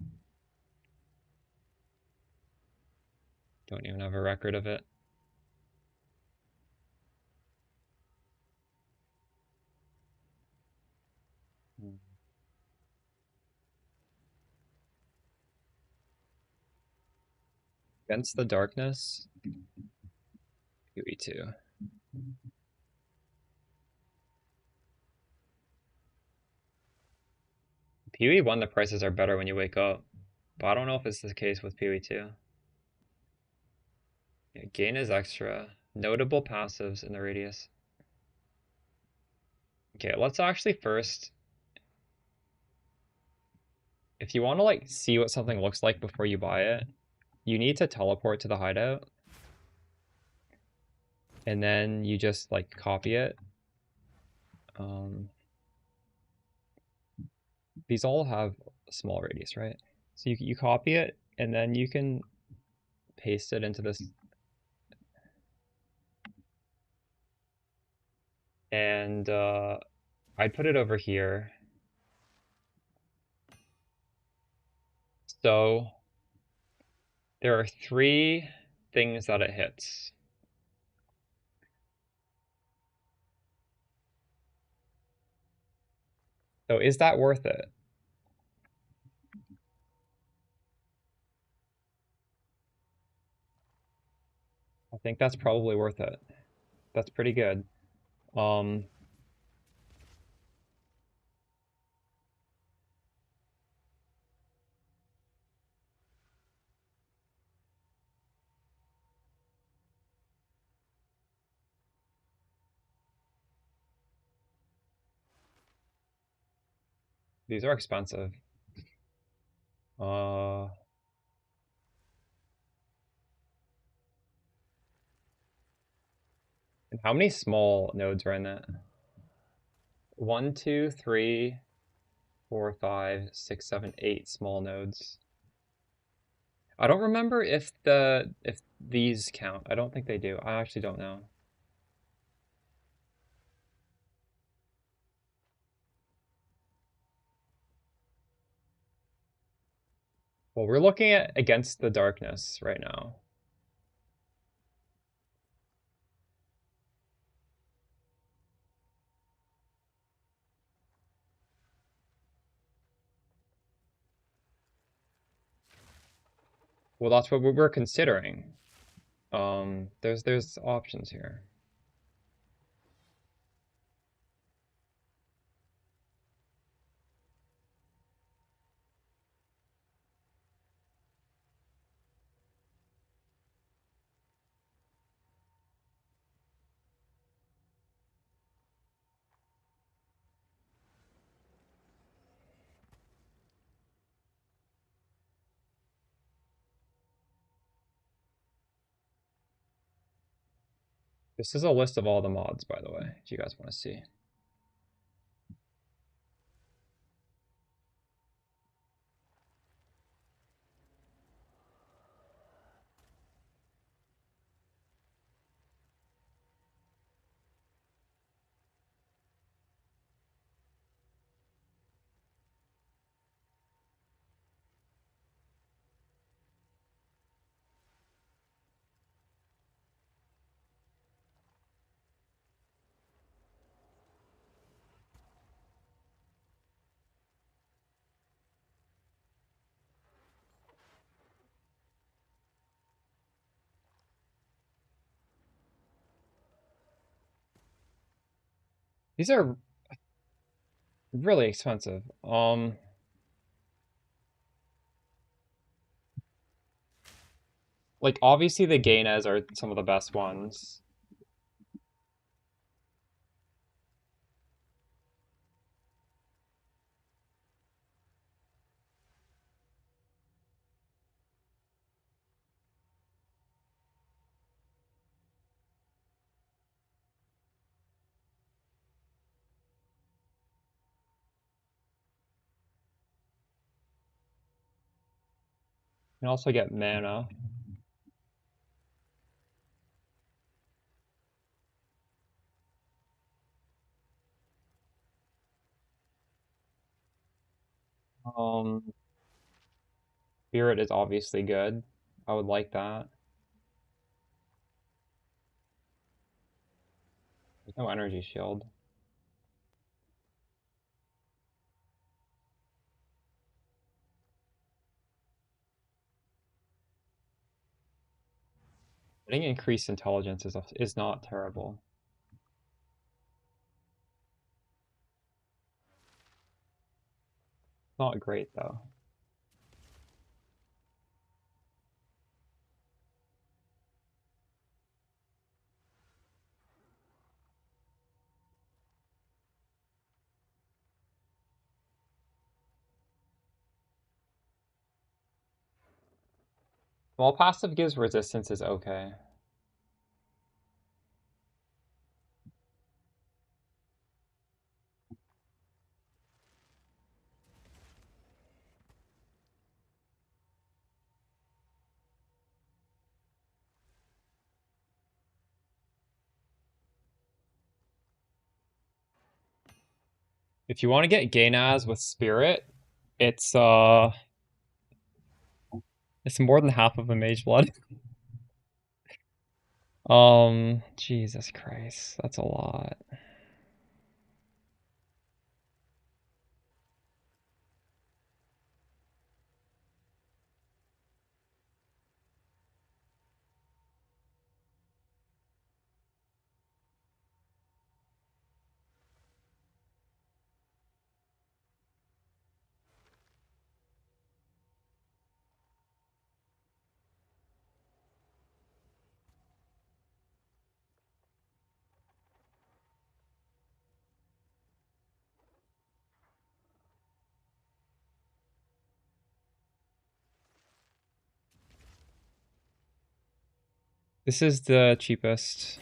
Don't even have a record of it. Against the darkness, QE2. PoE1, the prices are better when you wake up, but I don't know if it's the case with PoE2. Yeah, gain is extra. Notable passives in the radius. Okay, let's actually first, if you want to like see what something looks like before you buy it, you need to teleport to the hideout. And then you just like copy it. These all have a small radius, right? So you copy it and then you can paste it into this. And I'd put it over here. So there are 3 things that it hits. So is that worth it? I think that's probably worth it. That's pretty good. These are expensive. And how many small nodes are in that? 1, 2, 3, 4, 5, 6, 7, 8 small nodes. I don't remember if these count. I don't think they do. I actually don't know. Well, we're looking at against the darkness right now. Well, that's what we're considering. There's options here. This is a list of all the mods, by the way, if you guys want to see. These are really expensive. Like obviously the Gainas are some of the best ones. can also get mana. Spirit is obviously good. I would like that. There's no energy shield. Getting increased intelligence is not terrible. Not great though. While passive gives resistance is okay. If you want to get Gainaz with Spirit, it's more than half of a Mageblood. Jesus Christ, that's a lot. This is the cheapest.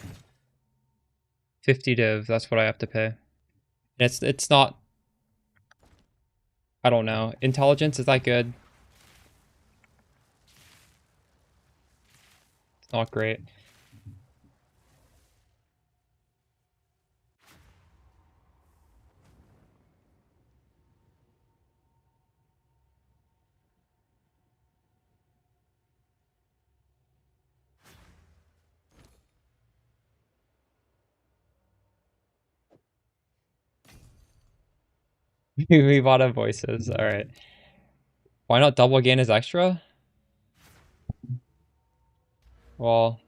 50 div, that's what I have to pay. It's not, I don't know. Intelligence, is that good? It's not great. We bought a voices, alright. Why not double gain as extra? Well,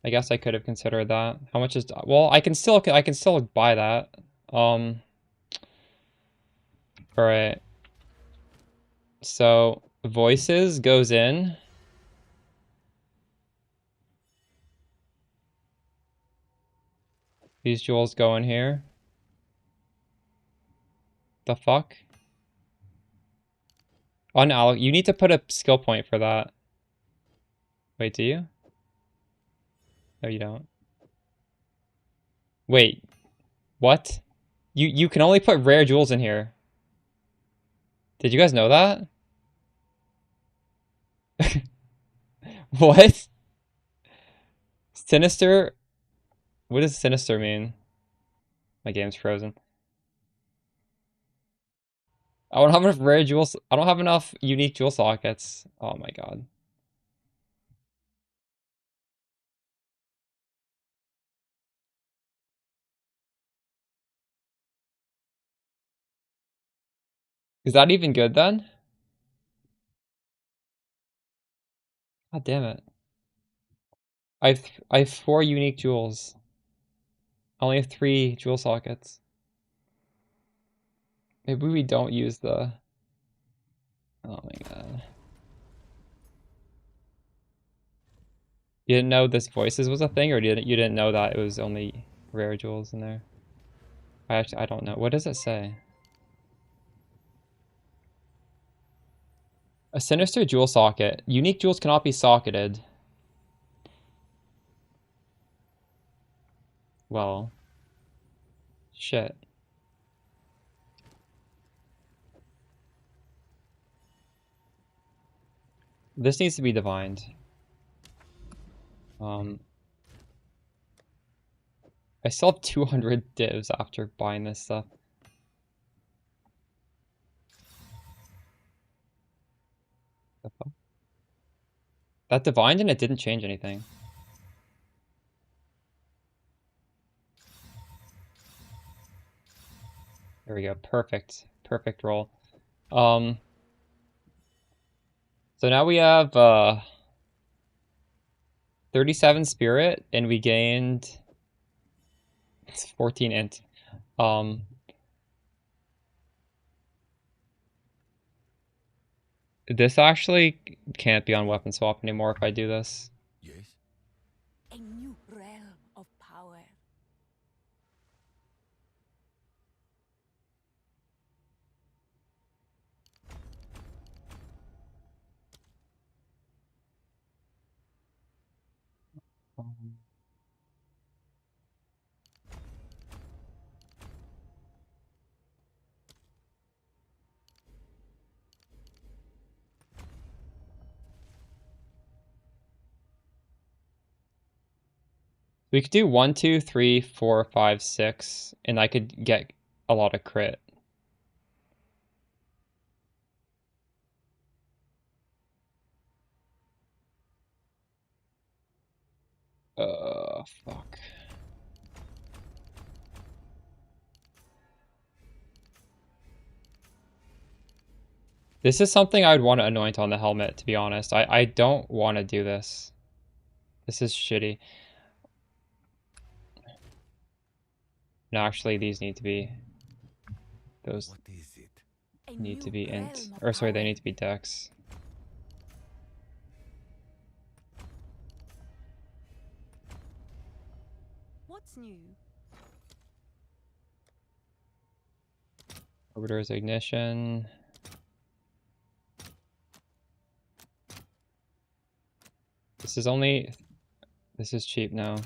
I guess I could have considered that. How much is, well, I can still buy that. Alright. So voices goes in. These jewels go in here. The fuck? You need to put a skill point for that. Wait, do you? No, you don't. Wait, what? You can only put rare jewels in here. Did you guys know that? What? Sinister? What does sinister mean? My game's frozen. I don't have enough rare jewels. I don't have enough unique jewel sockets. Oh my god. Is that even good then? God damn it. I have 4 unique jewels. I only have 3 jewel sockets. Maybe we don't use the... Oh my god. You didn't know this voices was a thing, or you didn't know that it was only rare jewels in there? I don't know. What does it say? A sinister jewel socket. Unique jewels cannot be socketed. Well. Shit. This needs to be divined. I still have 200 divs after buying this stuff. That divined and it didn't change anything. There we go. Perfect. Perfect roll. So now we have 37 spirit and we gained 14 int. This actually can't be on weapon swap anymore if I do this. Yes? A new realm of power. We could do 1, 2, 3, 4, 5, 6, and I could get a lot of crit. Fuck. This is something I would want to anoint on the helmet, to be honest. I don't want to do this. This is shitty. No, actually, these need to be... Those What is it? A need to new be int. realm of Or sorry, they power. need to be dex. What's new? Orbiter's ignition. This is only... This is cheap now.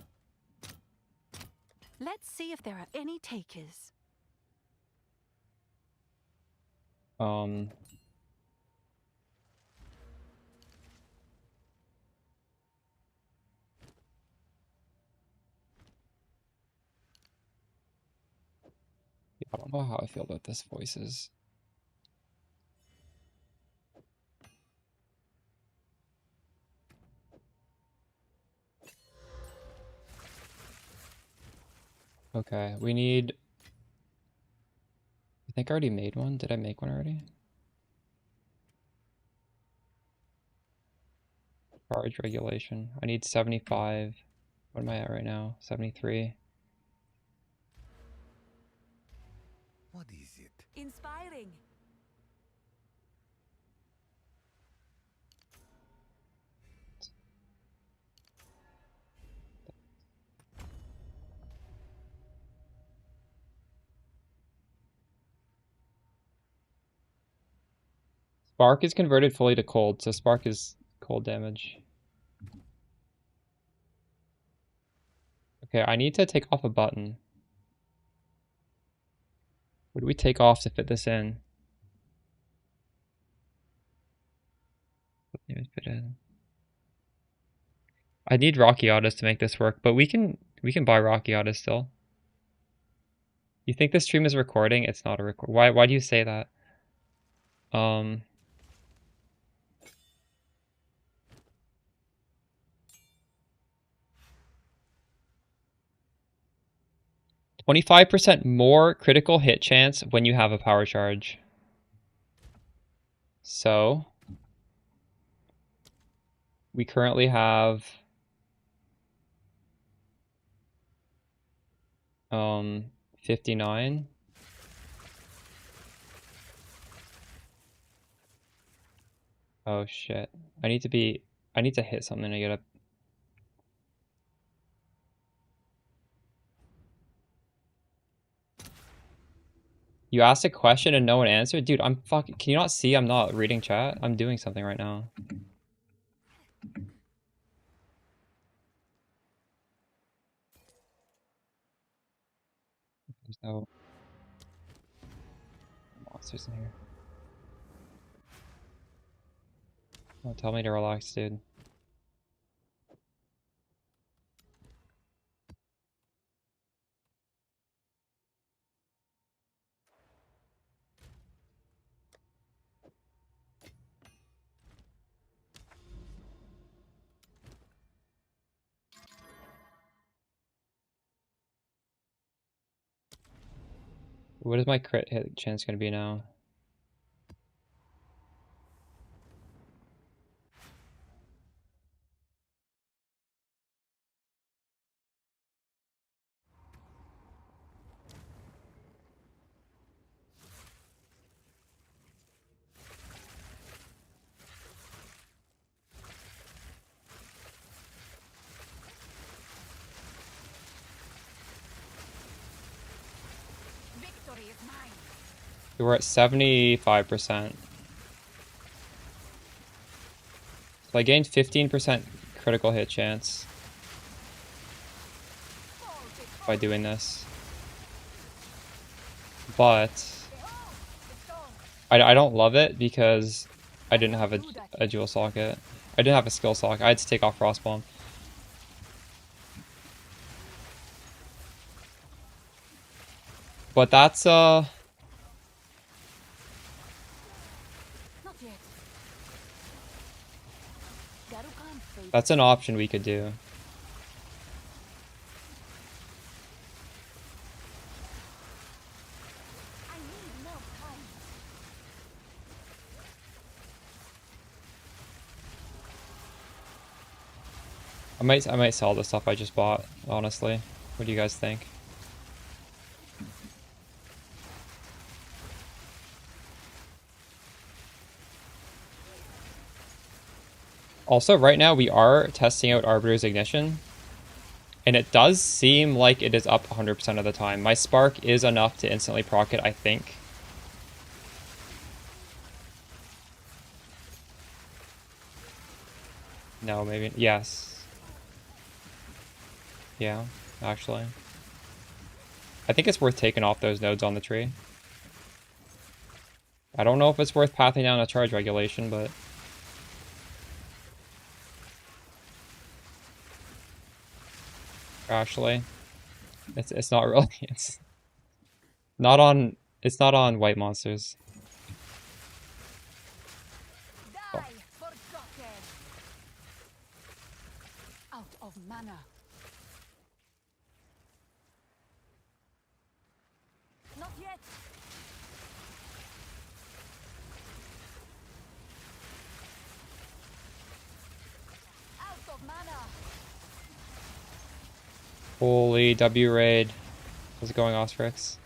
Let's see if there are any takers. I don't know how I feel about this voices. Okay, we need... I think I already made one. Did I make one already? Charge regulation. I need 75. What am I at right now? 73. What is it? Inspiring. Spark is converted fully to cold, so spark is cold damage. Okay, I need to take off a button. What do we take off to fit this in? Doesn't even fit in. I need Rocky Autos to make this work, but we can buy Rocky Autos still. You think this stream is recording? It's not a record. Why do you say that? 25% more critical hit chance when you have a power charge. So we currently have 59. Oh shit. I need to hit something to get up. You asked a question and no one answered? Dude, I'm fucking... Can you not see I'm not reading chat? I'm doing something right now. There's no monsters in here. Oh, tell me to relax, dude. What is my crit hit chance gonna be now? Victory is mine. We're at 75%. So I gained 15% critical hit chance by doing this. But I don't love it because I didn't have a dual socket. I didn't have a skill sock. I had to take off Frostbomb. But that's Not yet. Garukan fate. that's an option we could do. I need more time. I might sell the stuff I just bought, honestly. What do you guys think? Also, right now we are testing out Arbiter's Ignition, and it does seem like it is up 100% of the time. My Spark is enough to instantly proc it, I think. No, maybe. Yes. Yeah, actually. I think it's worth taking off those nodes on the tree. I don't know if it's worth pathing down a charge regulation, but... Actually, it's not really, it's not on white monsters. Die, forgotten. Out of mana. Not yet. Out of mana. Holy W raid. How's it going, Osprix?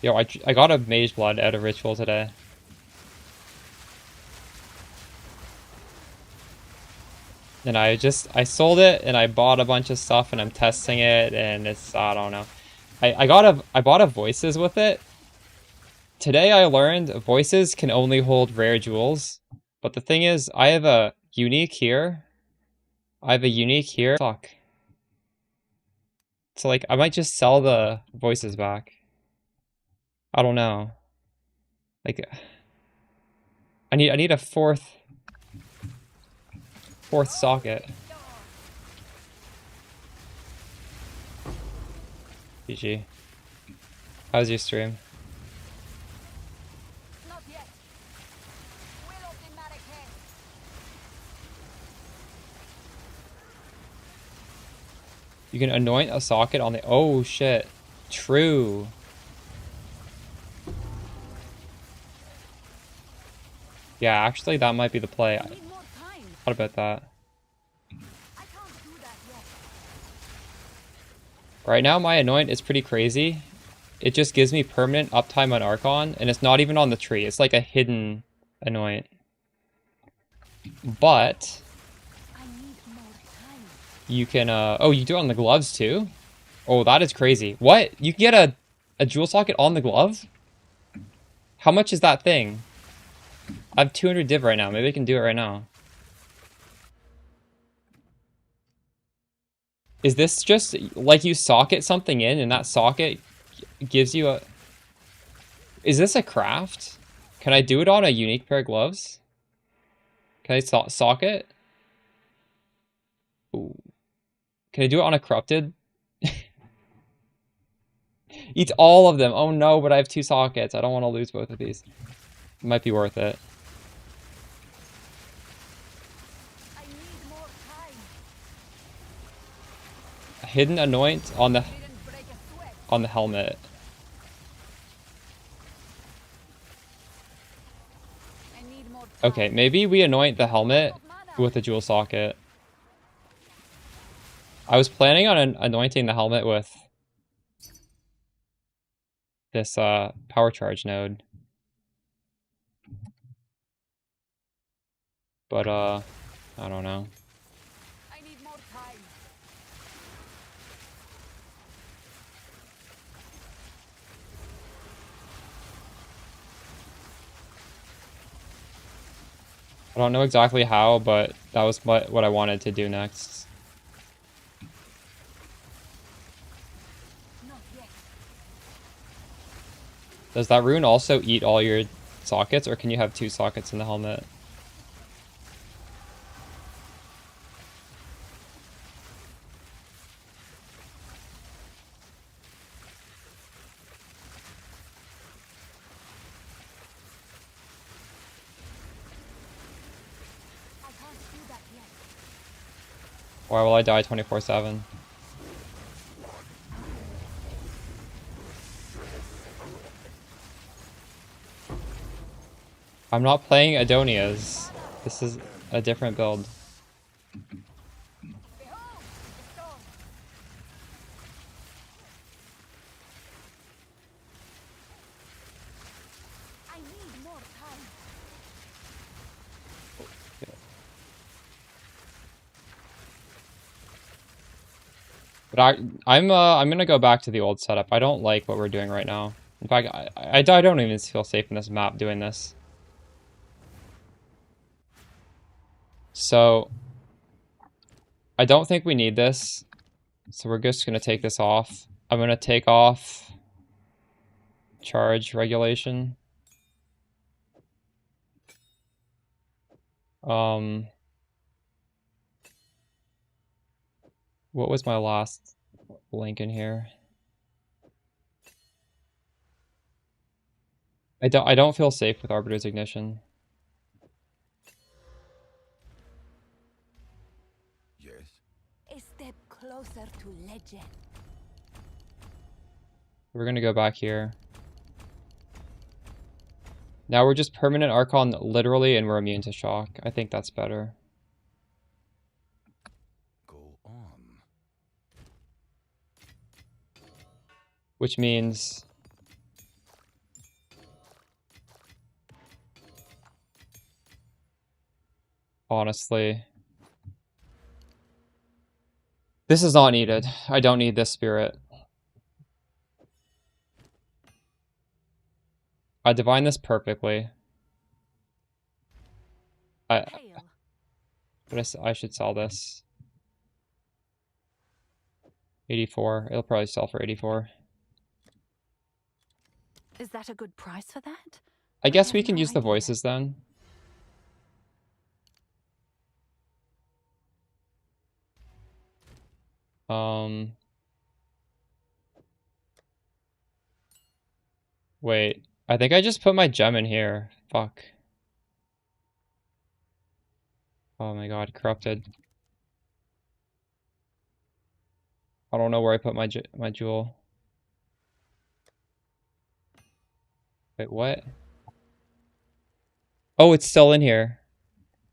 Yo, I got a Mageblood out of Ritual today. And I sold it and I bought a bunch of stuff and I'm testing it and it's, I don't know. I bought a Voices with it. Today I learned Voices can only hold rare jewels. But the thing is, I have a unique here. Fuck. So like I might just sell the Voices back. I don't know. Like I need a fourth socket. GG. How's your stream? Not yet. Will of the Marrakesh. You can anoint a socket on the... Oh, shit. True. Yeah, actually, that might be the play. I Need more time. thought about that. I can't do that yet. Right now, my anoint is pretty crazy. It just gives me permanent uptime on Archon, and it's not even on the tree. It's like a hidden anoint. But... I need more time. You can, oh, you do it on the gloves too? Oh, that is crazy. What? You can get a jewel socket on the glove? How much is that thing? I have 200 div right now. Maybe I can do it right now. Is this just, like, you socket something in and that socket gives you a... Is this a craft? Can I do it on a unique pair of gloves? Can I sock it? Ooh. Can I do it on a corrupted? Eats all of them. Oh no, but I have 2 sockets. I don't want to lose both of these. It might be worth it. I need more time. A hidden anoint on the Didn't break a sweat. helmet. I need more time. Okay, maybe we anoint the helmet with a jewel socket. I was planning on anointing the helmet with this power charge node. But I don't know. I need more time. I don't know exactly how, but that was what I wanted to do next. Not yet. Does that rune also eat all your sockets, or can you have 2 sockets in the helmet? I can't do that yet. Why will I die 24/7? I'm not playing Adonia's. This is a different build. Behold, the storm. I need more time. But I'm gonna go back to the old setup. I don't like what we're doing right now. In fact, I don't even feel safe in this map doing this. So I don't think we need this. So we're just gonna take this off. I'm gonna take off charge regulation. What was my last link in here? I don't feel safe with Arbiter's Ignition. Yes? A step closer to legend. We're gonna go back here. Now we're just permanent Archon literally, and we're immune to shock. I think that's better. Go on. Which means... honestly... this is not needed. I don't need this spirit. I divine this perfectly. But I should sell this. 84. It'll probably sell for 84. Is that a good price for that? I guess we have can no use the idea. voices then. Wait. I think I just put my gem in here. Fuck. Oh my god, corrupted. I don't know where I put my jewel. Wait, what? Oh, it's still in here.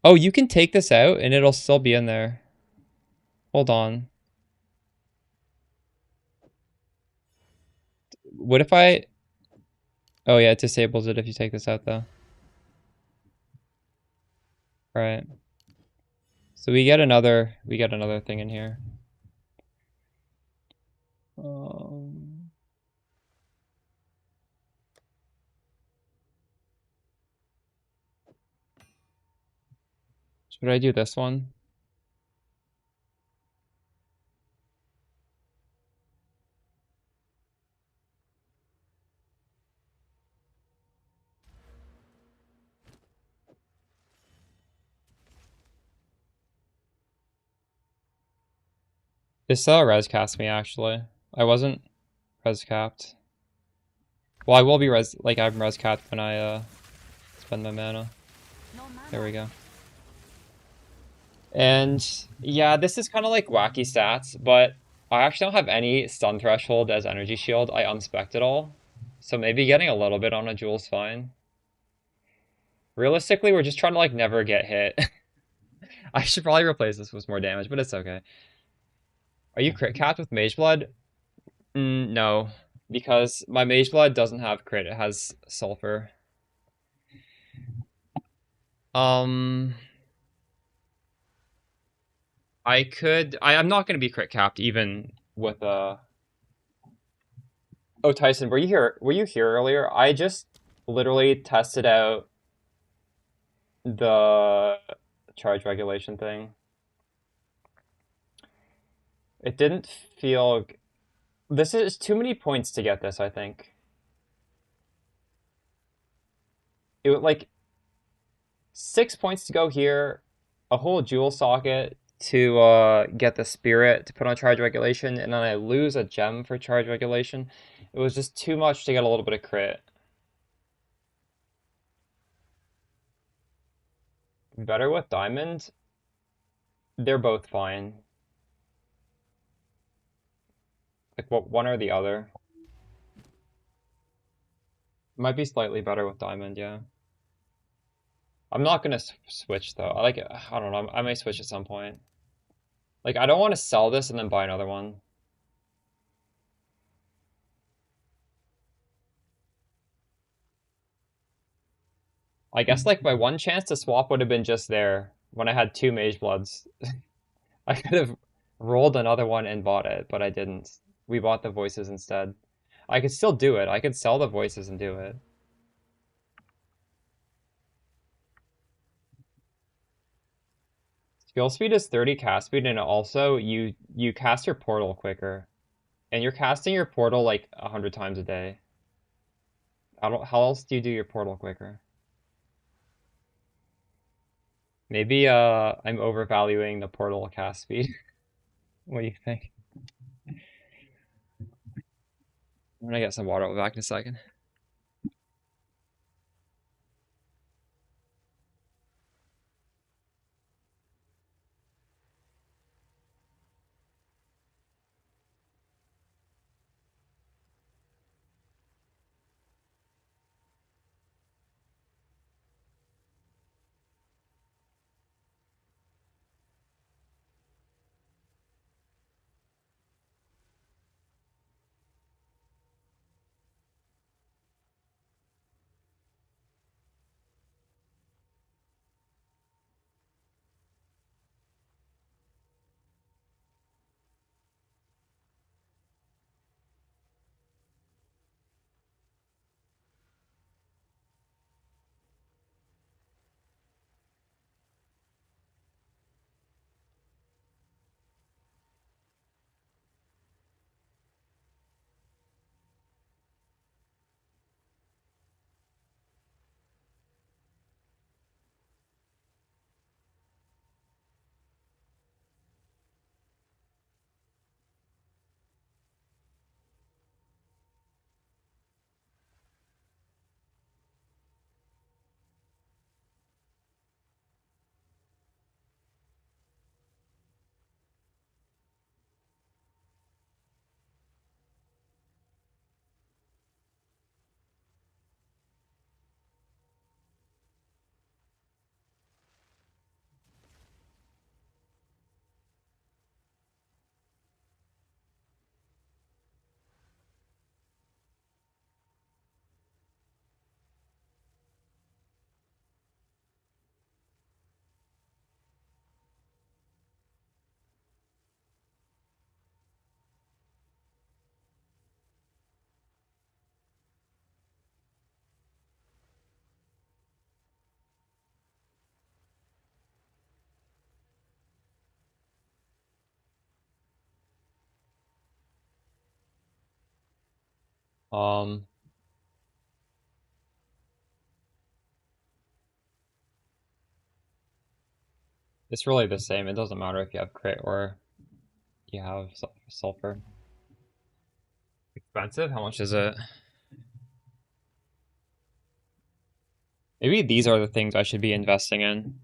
Oh, you can take this out and it'll still be in there. Hold on. What if I... oh yeah, it disables it if you take this out though. Right. So we get another thing in here. Should I do this one? It still res cast me actually. I wasn't res capped. Well, I will be res, like I'm res capped when I spend my mana. No There we mana. go. And yeah, this is kind of like wacky stats, but I actually don't have any stun threshold as energy shield. I unspect it all. So maybe getting a little bit on a jewel's fine. Realistically, we're just trying to like never get hit. I should probably replace this with more damage, but it's okay. Are you crit capped with Mageblood? No, because my Mageblood doesn't have crit, it has sulfur. Um, I'm not gonna be crit capped even with a. Oh, Tyson, were you here? Were you here earlier? I just literally tested out the charge regulation thing. It didn't feel. This is too many points to get this, I think. It would like 6 points to go here, a whole jewel socket to get the spirit to put on charge regulation, and then I lose a gem for charge regulation. It was just too much to get a little bit of crit. Better with diamond? They're both fine. Like what, one or the other. Might be slightly better with diamond, yeah. I'm not gonna switch though. I don't know. I may switch at some point. Like I don't want to sell this and then buy another one. I guess like my one chance to swap would have been just there when I had two Mage Bloods. I could have rolled another one and bought it, but I didn't. We bought the voices instead. I could still do it. I could sell the voices and do it. Skill speed is 30 cast speed, and also you cast your portal quicker. And you're casting your portal like 100 times a day. I don't, how else do you do your portal quicker? Maybe I'm overvaluing the portal cast speed. What do you think? I'm gonna get some water. I'll be back in a second. Um, it's really the same. It doesn't matter if you have crit or you have sulfur. Expensive? How much is it? Maybe these are the things I should be investing in.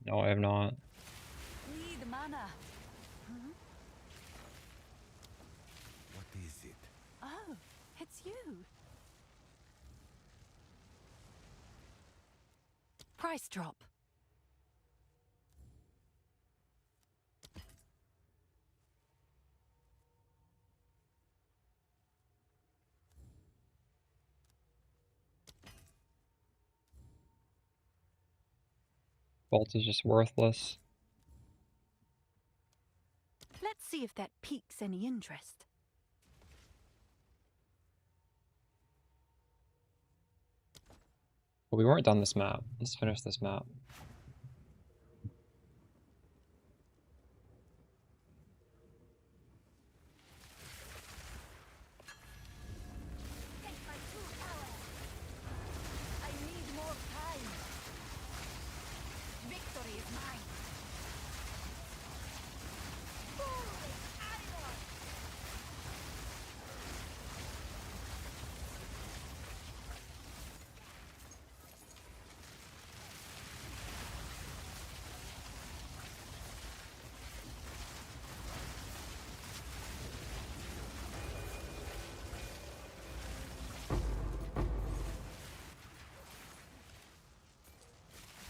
No, I have not. Need mana. What is it? Oh, it's you. Price drop. Bolt is just worthless. Let's see if that piques any interest. But we weren't done this map. Let's finish this map. Take my true power. I need more time. Victory is mine. Foolish idol.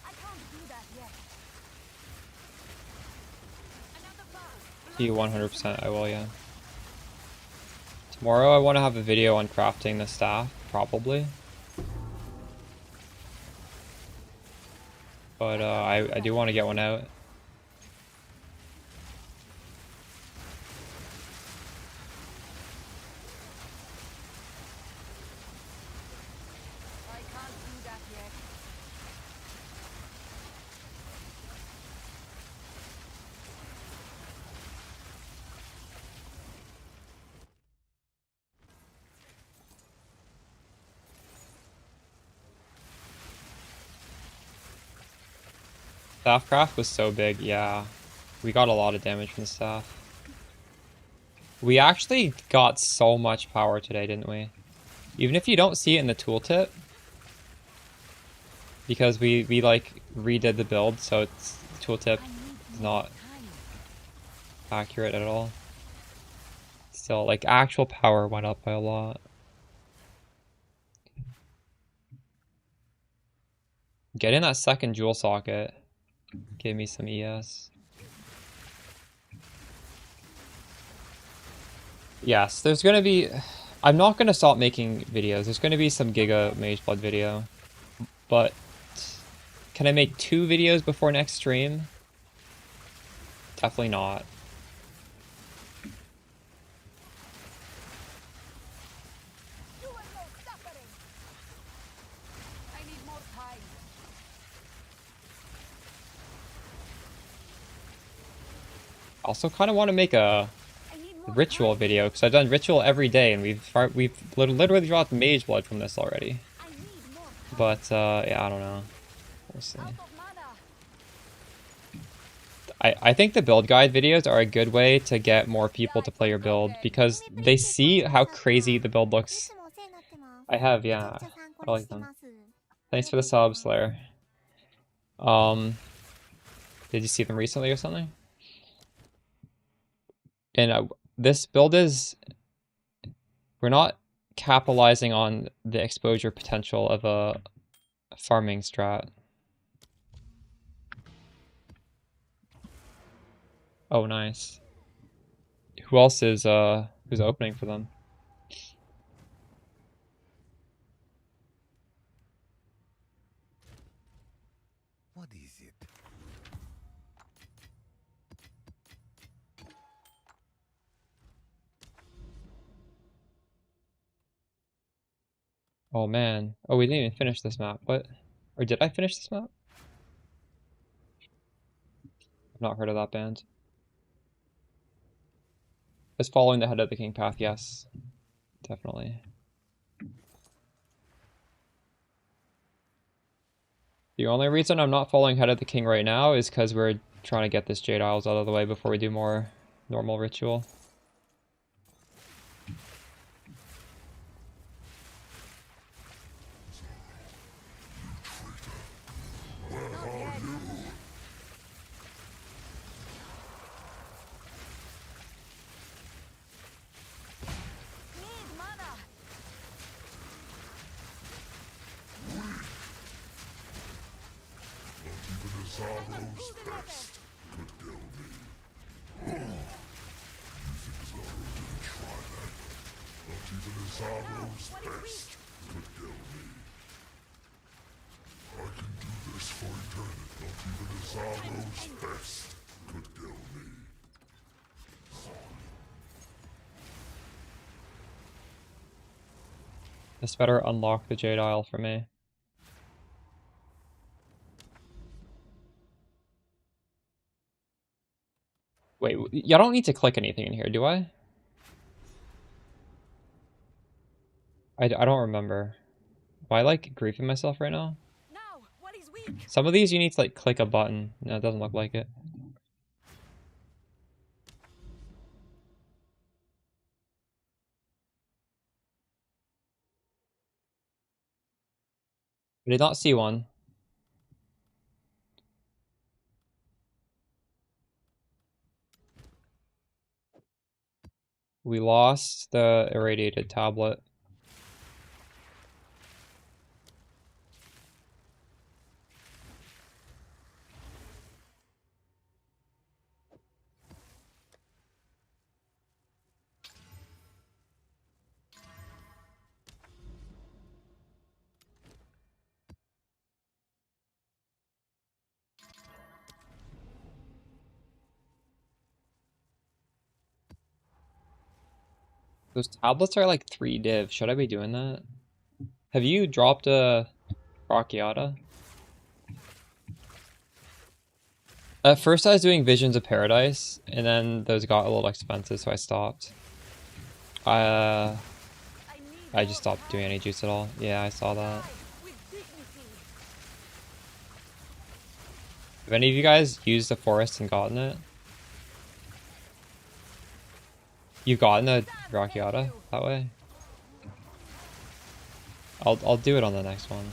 I can't do that yet. Another bar. You 100% I will, yeah. Tomorrow I want to have a video on crafting the staff, probably. But I do want to get one out. I can't do that yet. Staffcraft was so big, yeah. We got a lot of damage from the staff. We actually got so much power today, didn't we? Even if you don't see it in the tooltip. Because we like redid the build, so it's the tooltip is not accurate at all. Still, like, actual power went up by a lot. Getting that second jewel socket gave me some ES. Yes, there's gonna be... I'm not gonna stop making videos. There's gonna be some Giga Mageblood video. But... can I make 2 videos before next stream? Definitely not. You will know suffering. I need more time. Also kind of want to make a I need more ritual time. video, because I've done ritual every day, and we've literally dropped Mageblood from this already. I need more time. But, yeah, I don't know. We'll see. Out of mana. I think the build guide videos are a good way to get more people to play your build, because they see how crazy the build looks. いつもお世話になってます。 I have, めちゃ yeah. くちゃ参考 I に like して them. ます。 Thanks for the sub, Slayer. Did you see them recently or something? And this build is... we're not capitalizing on the exposure potential of a farming strat. Oh, nice. Who else is, who's opening for them? What is it? Oh, man. Oh, we didn't even finish this map. What? Or did I finish this map? I've not heard of that band. Is following the head of the king path, yes. Definitely. The only reason I'm not following Head of the King right now is because we're trying to get this Jade Isles out of the way before we do more normal ritual. Need mana. Even Azaro's best could kill me. You think Zaro didn't try that? Not even Azaro's best could kill me. I can do this for eternity. Not even Azaro's best could kill me. This better unlock the Jade Isle for me. Wait, I don't need to click anything in here, do I? I don't remember. Am I like griefing myself right now? Now, what is weak? Some of these you need to like click a button. No, it doesn't look like it. I did not see one. We lost the irradiated tablet. Those tablets are like 3 div. Should I be doing that? Have you dropped a Brachyata? At first I was doing Visions of Paradise, and then those got a little expensive, so I stopped. I just stopped doing any juice at all. Yeah, I saw that. With dignity. Have any of you guys used the forest and gotten it? You've gotten a Brachyata that way? I'll do it on the next one.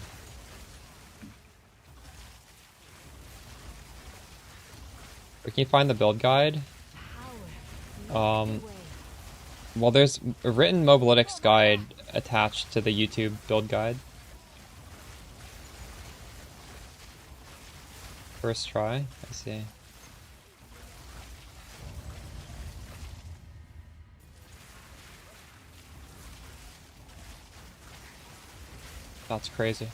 Where can you find the build guide? Well, there's a written Mobalytics guide attached to the YouTube build guide. First try, I see. That's crazy.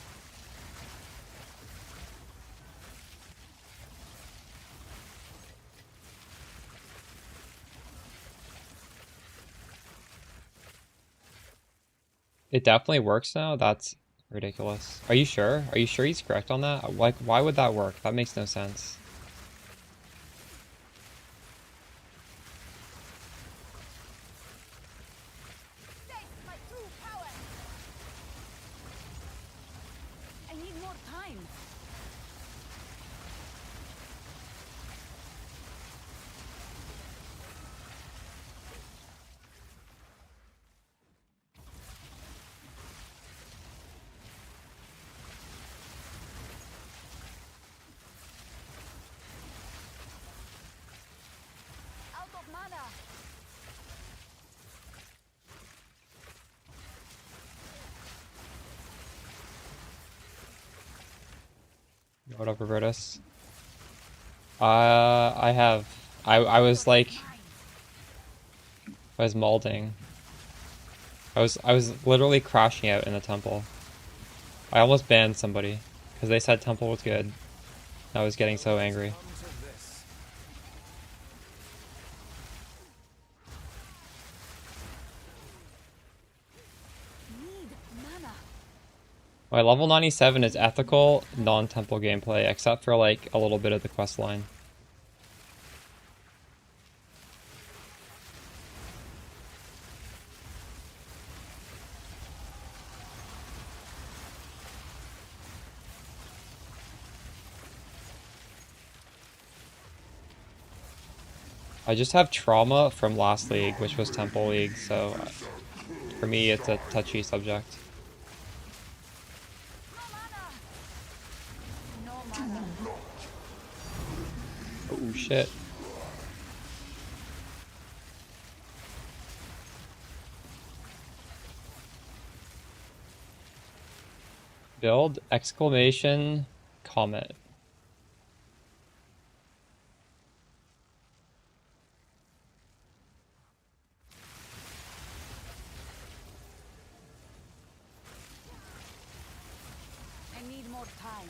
It definitely works now? That's ridiculous. Are you sure? Are you sure he's correct on that? Like, why would that work? That makes no sense. Face my true power. I need more time. Out of mana. Whatever, Brutus. I was like, I was molding. I was literally crashing out in the temple. I almost banned somebody because they said temple was good. I was getting so angry. Come to this. Need mana. My level 97 is ethical, non-temple gameplay, except for like a little bit of the quest line. I just have trauma from last league, which was Temple League, so for me it's a touchy subject. No mana. Oh shit. Build exclamation Comet. I need more time.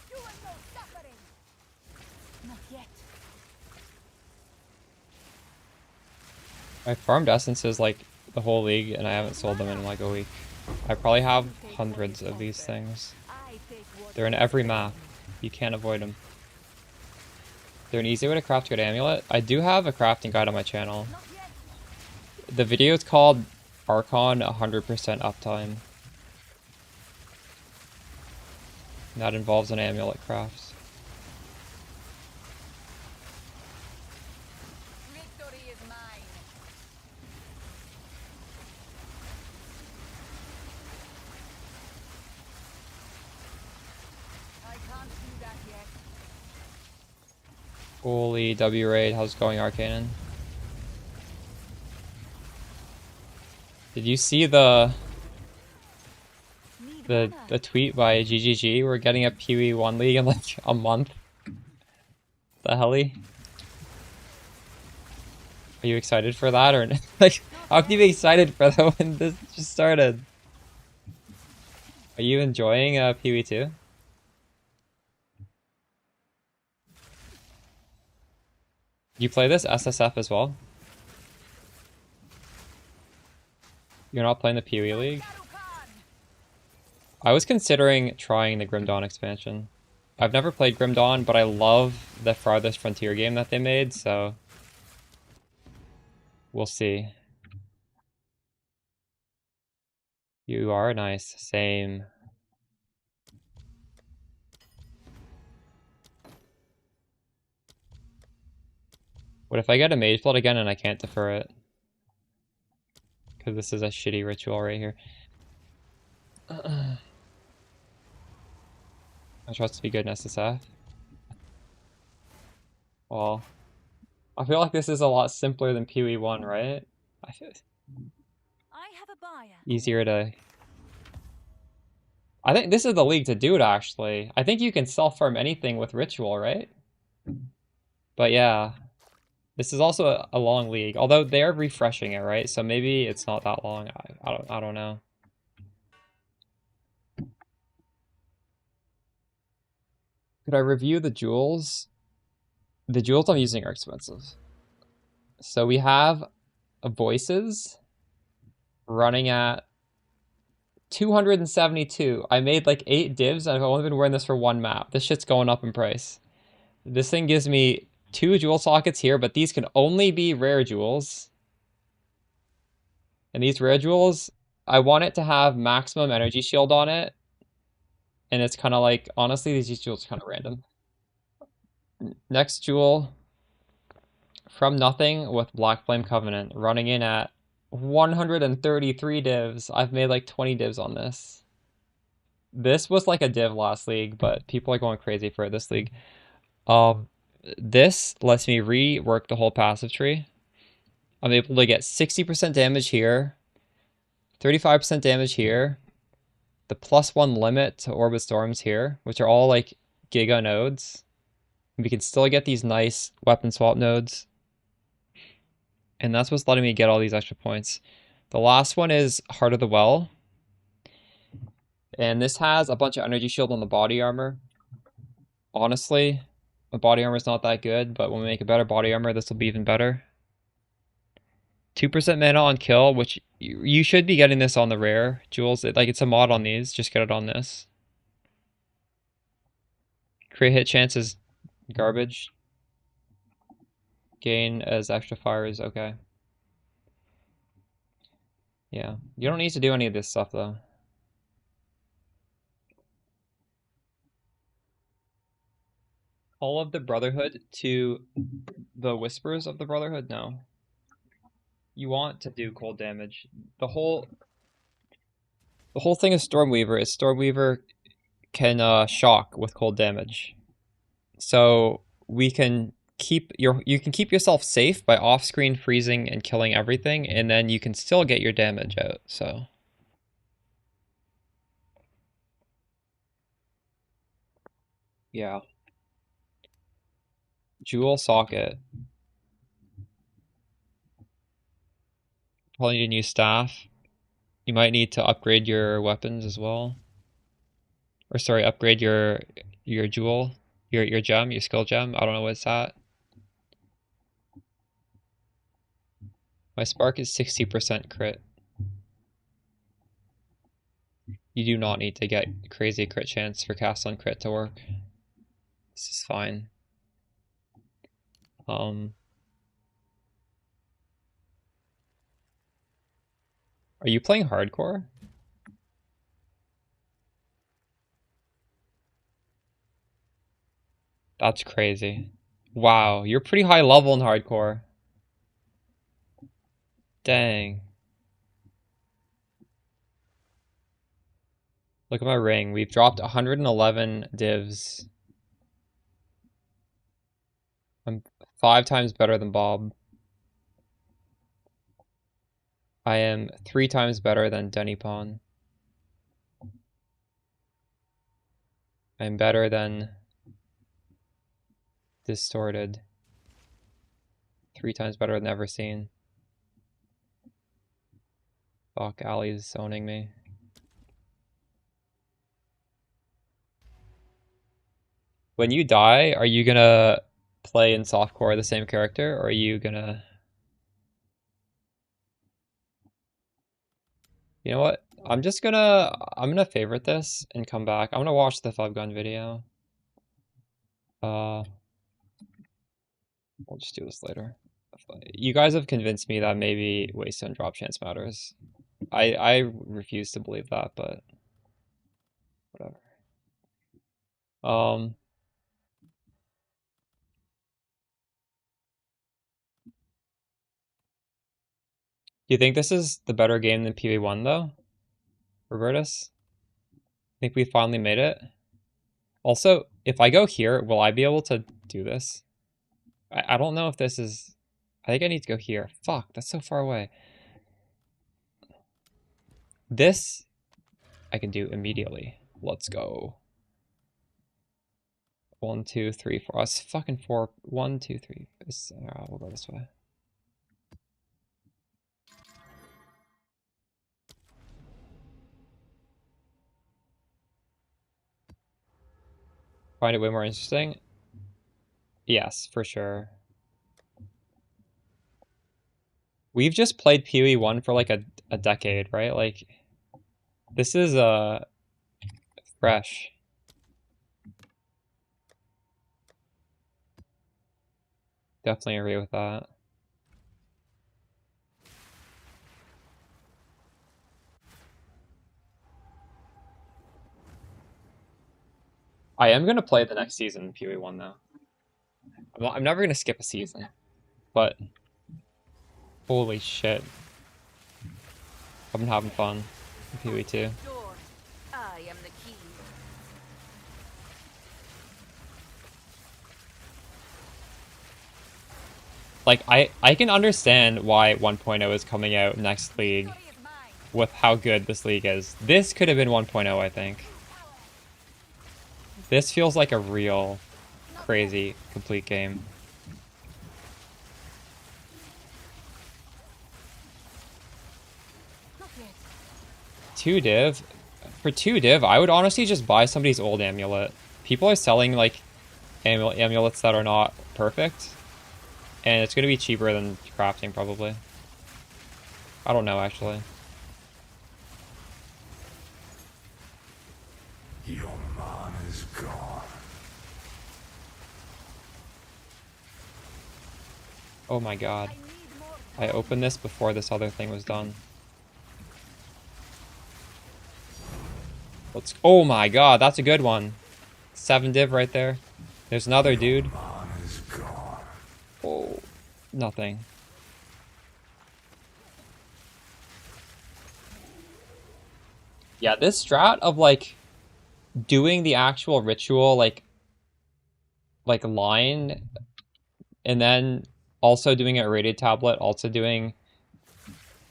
You will know suffering. Not yet. I farmed essences like the whole league and I haven't sold them in like a week. I probably have hundreds of these things. They're in every map. You can't avoid them. They're an easy way to craft a good amulet. I do have a crafting guide on my channel. The video is called Archon 100% Uptime. And that involves an amulet craft. Victory is mine. I can't do that yet. Holy W raid, how's it going, Arcanon? Did you see the tweet by GGG? We're getting a PoE 1 league in like a month. The helly? Are you excited for that or like how can you be excited for that when this just started? Are you enjoying PoE 2? You play this SSF as well? You're not playing the PoE League? I was considering trying the Grim Dawn expansion. I've never played Grim Dawn, but I love the Farthest Frontier game that they made, so we'll see. You are nice. Same. What if I get a Mageblood again and I can't defer it? Because this is a shitty ritual right here. I trust to be good in SSF. Well, I feel like this is a lot simpler than PoE 1, right? I have a buyer. Easier to... I think this is the league to do it, actually. I think you can self-farm anything with Ritual, right? But yeah. This is also a long league, although they're refreshing it, right? So maybe it's not that long. I don't know. Could I review the jewels? The jewels I'm using are expensive. So we have voices running at 272. I made like 8 divs and I've only been wearing this for 1 map. This shit's going up in price. This thing gives me 2 jewel sockets here, but these can only be rare jewels. And these rare jewels, I want it to have maximum energy shield on it. And it's kind of like, honestly, these jewels are kind of random. Next jewel, From Nothing with Black Flame Covenant, running in at 133 divs. I've made like 20 divs on this. This was like a div last league, but people are going crazy for it this league. This lets me rework the whole passive tree. I'm able to get 60% damage here, 35% damage here, the +1 limit to Orbit Storms here, which are all like giga nodes. We can still get these nice weapon swap nodes. And that's what's letting me get all these extra points. The last one is Heart of the Well. And this has a bunch of energy shield on the body armor. Honestly, the body armor is not that good, but when we make a better body armor, this will be even better. 2% mana on kill, which you should be getting this on the rare jewels. It's a mod on these. Just get it on this. Crit hit chance is garbage. Gain as extra fire is okay. Yeah, you don't need to do any of this stuff though. All of the Brotherhood to the Whispers of the Brotherhood? No. You want to do cold damage. The whole thing of Stormweaver is Stormweaver can shock with cold damage. So we can you can keep yourself safe by off-screen freezing and killing everything, and then you can still get your damage out, so. Yeah. Jewel socket. Probably need a new staff. You might need to upgrade your weapons as well. Or sorry, upgrade your jewel, your gem, your skill gem. I don't know what's at. My spark is 60% crit. You do not need to get crazy crit chance for cast on crit to work. This is fine. Are you playing hardcore? That's crazy. Wow, you're pretty high level in hardcore. Dang. Look at my ring. We've dropped 111 divs. I'm 5 times better than Bob. I am 3 times better than Denny Pon. I'm better than Distorted. 3 times better than Ever Seen. Fuck, Ali's owning me. When you die, are you gonna play in softcore the same character, or are you gonna... You know what? I'm gonna favorite this and come back. I'm gonna watch the 5-gun video. We'll just do this later. You guys have convinced me that maybe Waystone drop chance matters. I refuse to believe that, but whatever. Do you think this is the better game than PV1 though? Robertus? Think we finally made it? Also, if I go here, will I be able to do this? I don't know if this is... I think I need to go here. Fuck, that's so far away. This I can do immediately. Let's go. 1, 2, 3, 4. That's fucking 4. 1, 2, 3. We'll go this way. Find it way more interesting? Yes, for sure. We've just played PoE1 for like a decade, right? Like, this is fresh. Definitely agree with that. I am gonna play the next season in PoE1 though. I'm never gonna skip a season, but holy shit, I've been having fun in PoE2. I am the key. Like, I can understand why 1.0 is coming out next league with how good this league is. This could have been 1.0, I think. This feels like a real crazy complete game. Two div? For 2 div, I would honestly just buy somebody's old amulet. People are selling like amulets that are not perfect. And it's going to be cheaper than crafting, probably. I don't know, actually. Your man is gone. Oh my god. I need more I opened this before this other thing was done. Let's. Oh my god, that's a good one. 7 div right there. There's another dude. Oh, nothing. Yeah, this strat of like doing the actual ritual like line and then also doing a rated tablet, also doing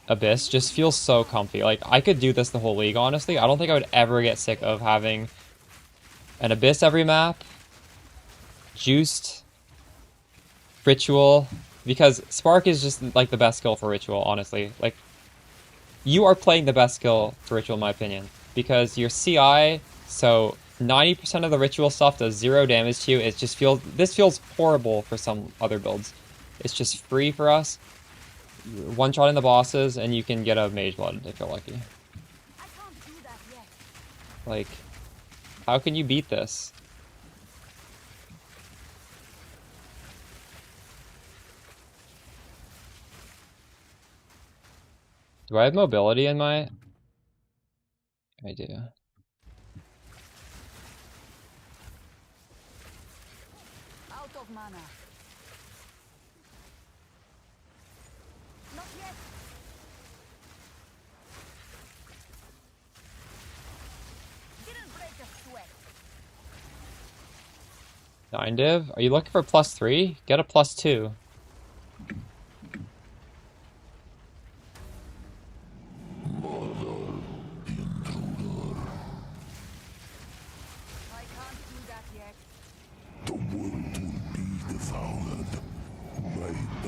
Abyss just feels so comfy. Like I could do this the whole league, honestly. I don't think I would ever get sick of having an Abyss every map, juiced, ritual, because Spark is just like the best skill for ritual, honestly. Like you are playing the best skill for ritual in my opinion, because your CI, so 90% of the ritual stuff does 0 damage to you. It just feels, this feels horrible for some other builds. It's just free for us. One shot in the bosses and you can get a Mageblood if you're lucky. I can't do that yet. Like, how can you beat this? Do I have mobility in my... I do. Out of mana. Not yet. Didn't break a sweat. 9 div? Are you looking for +3? Get a +2. I can't do that yet. The world will be devoured.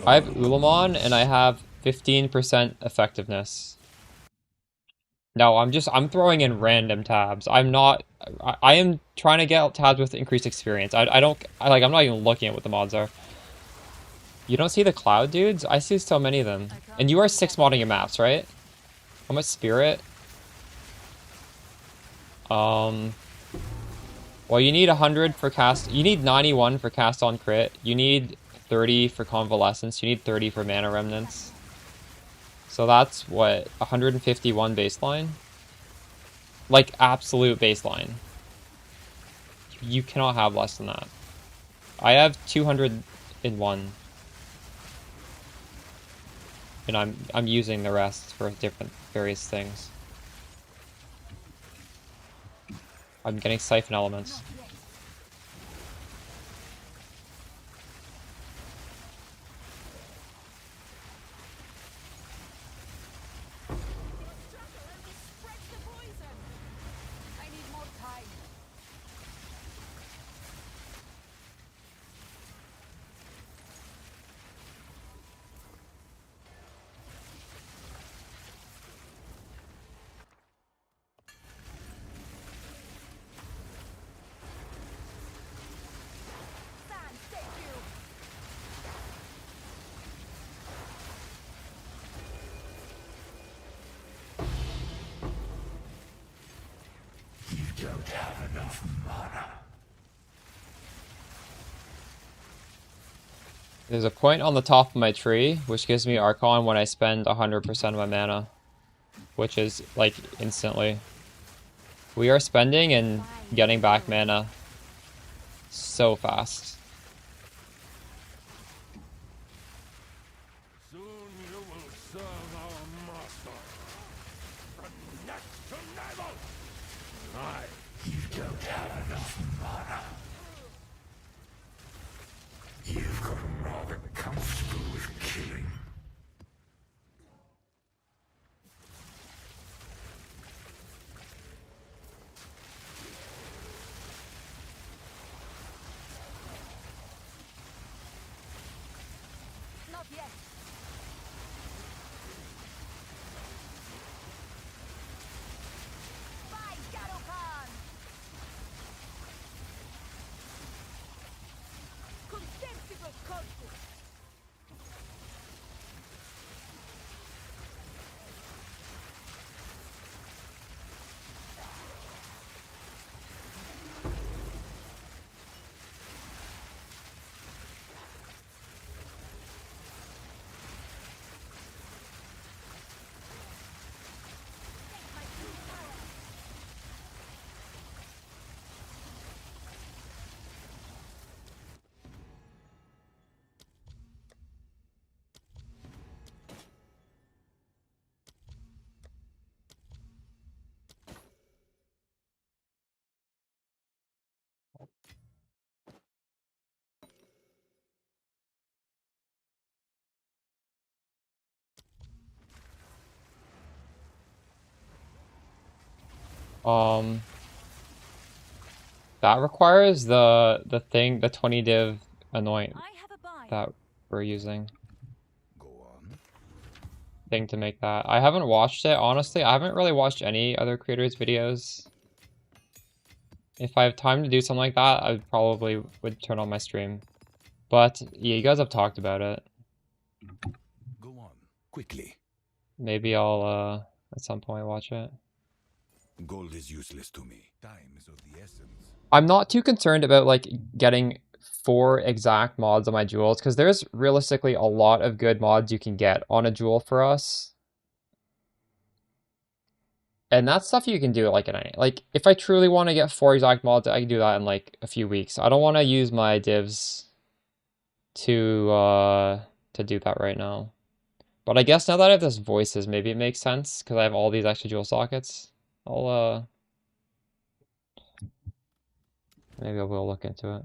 I have Ulamon and I have 15% effectiveness. No, I'm throwing in random tabs. I'm not, I am trying to get tabs with increased experience. I'm not even looking at what the mods are. You don't see the cloud dudes? I see so many of them. And you are 6 modding your maps, right? How much spirit? Well, you need 100 for cast, you need 91 for cast on crit. You need 30 for convalescence. You need 30 for mana remnants. So that's what, 151 baseline? Like absolute baseline. You cannot have less than that. I have 201. And I'm using the rest for different various things. I'm getting siphon elements. Spread the poison. I need more time. Sand, thank you. You don't have enough mana. There's a point on the top of my tree, which gives me Archon when I spend 100% of my mana. Which is, like, instantly. We are spending and getting back mana so fast. Soon you will serve our master. From neck to navel. You don't have enough mana. You've gotten rather comfortable with killing. Not yet. Bye, Garukan. Contemptible culture. Um, that requires the 20 div anoint I have a buy. that we're using. Go on. Thing to make that. I haven't watched it, honestly. I haven't really watched any other creators' videos. If I have time to do something like that, I probably would turn on my stream. But yeah, you guys have talked about it. Go on. Quickly. Maybe I'll at some point watch it. Gold is useless to me. Time is of the essence. I'm not too concerned about like getting 4 exact mods on my jewels, because there's realistically a lot of good mods you can get on a jewel for us. And that's stuff you can do like in any, like if I truly want to get 4 exact mods, I can do that in like a few weeks. I don't want to use my divs to do that right now. But I guess now that I have this voices, maybe it makes sense because I have all these extra jewel sockets. Maybe I will look into it.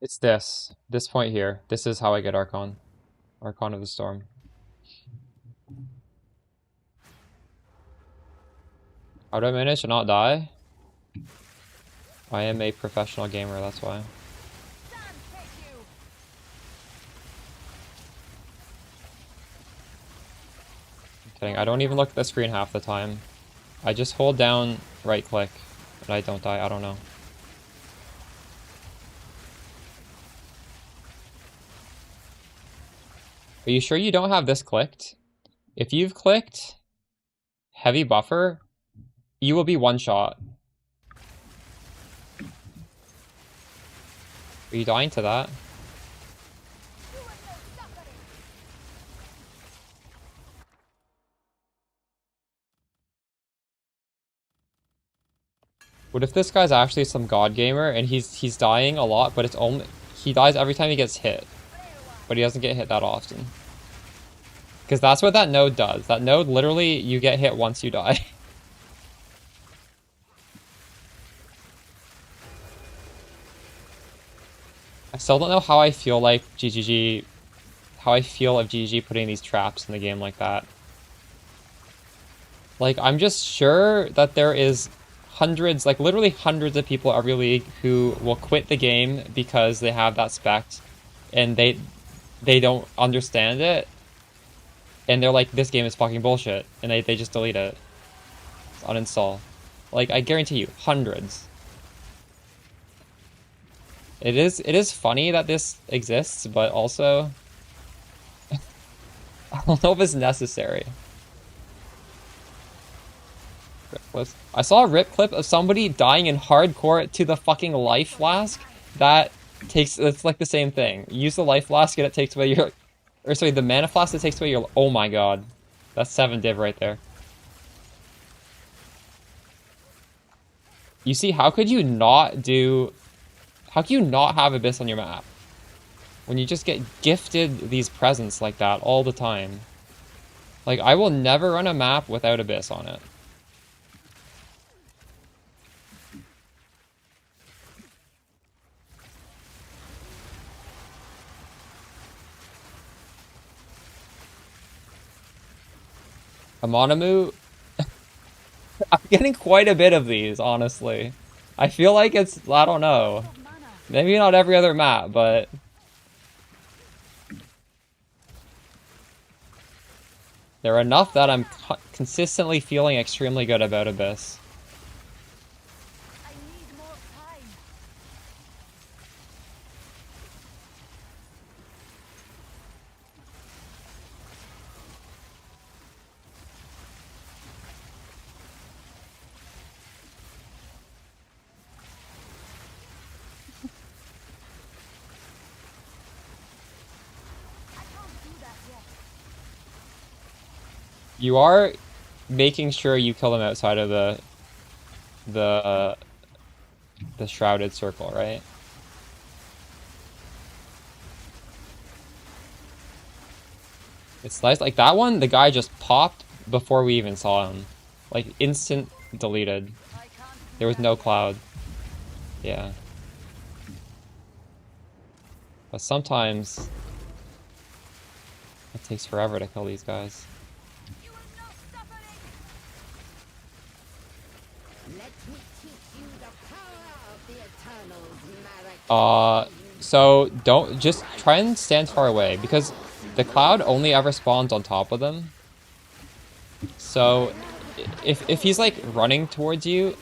It's this point here. This is how I get Archon. Archon of the Storm. How do I manage to not die? I am a professional gamer, that's why. I'm kidding, I don't even look at the screen half the time. I just hold down right click and I don't die, I don't know. Are you sure you don't have this clicked? If you've clicked heavy buffer, you will be one shot. Are you dying to that? What if this guy's actually some god gamer and he's dying a lot, but it's only he dies every time he gets hit, but he doesn't get hit that often. Because that's what that node does. That node literally you get hit once you die. I still don't know how I feel like GGG, how I feel of GGG putting these traps in the game like that. Like, I'm just sure that there is hundreds, like literally hundreds of people every league who will quit the game because they have that spec and they don't understand it. And they're like, this game is fucking bullshit. And they just delete it. Uninstall. Like, I guarantee you, hundreds. It is funny that this exists, but also I don't know if it's necessary. I saw a rip clip of somebody dying in hardcore to the fucking life flask. It's like the same thing. You use the life flask and it takes away your, or sorry, the mana flask that takes away your, oh my god. That's 7 div right there. You see, how could you not have Abyss on your map? When you just get gifted these presents like that all the time. Like, I will never run a map without Abyss on it. Amanamu, I'm getting quite a bit of these, honestly. I feel like it's, I don't know. Maybe not every other map, but there are enough that I'm consistently feeling extremely good about Abyss. I need more time. You are making sure you kill them outside of the shrouded circle, right? It's nice. Like that one, the guy just popped before we even saw him. Like instant deleted. There was no cloud. Yeah. But sometimes it takes forever to kill these guys. You will not suffer it. Let me teach you the power of the Eternals, So don't just try and stand far away because the cloud only ever spawns on top of them. So if he's like running towards you,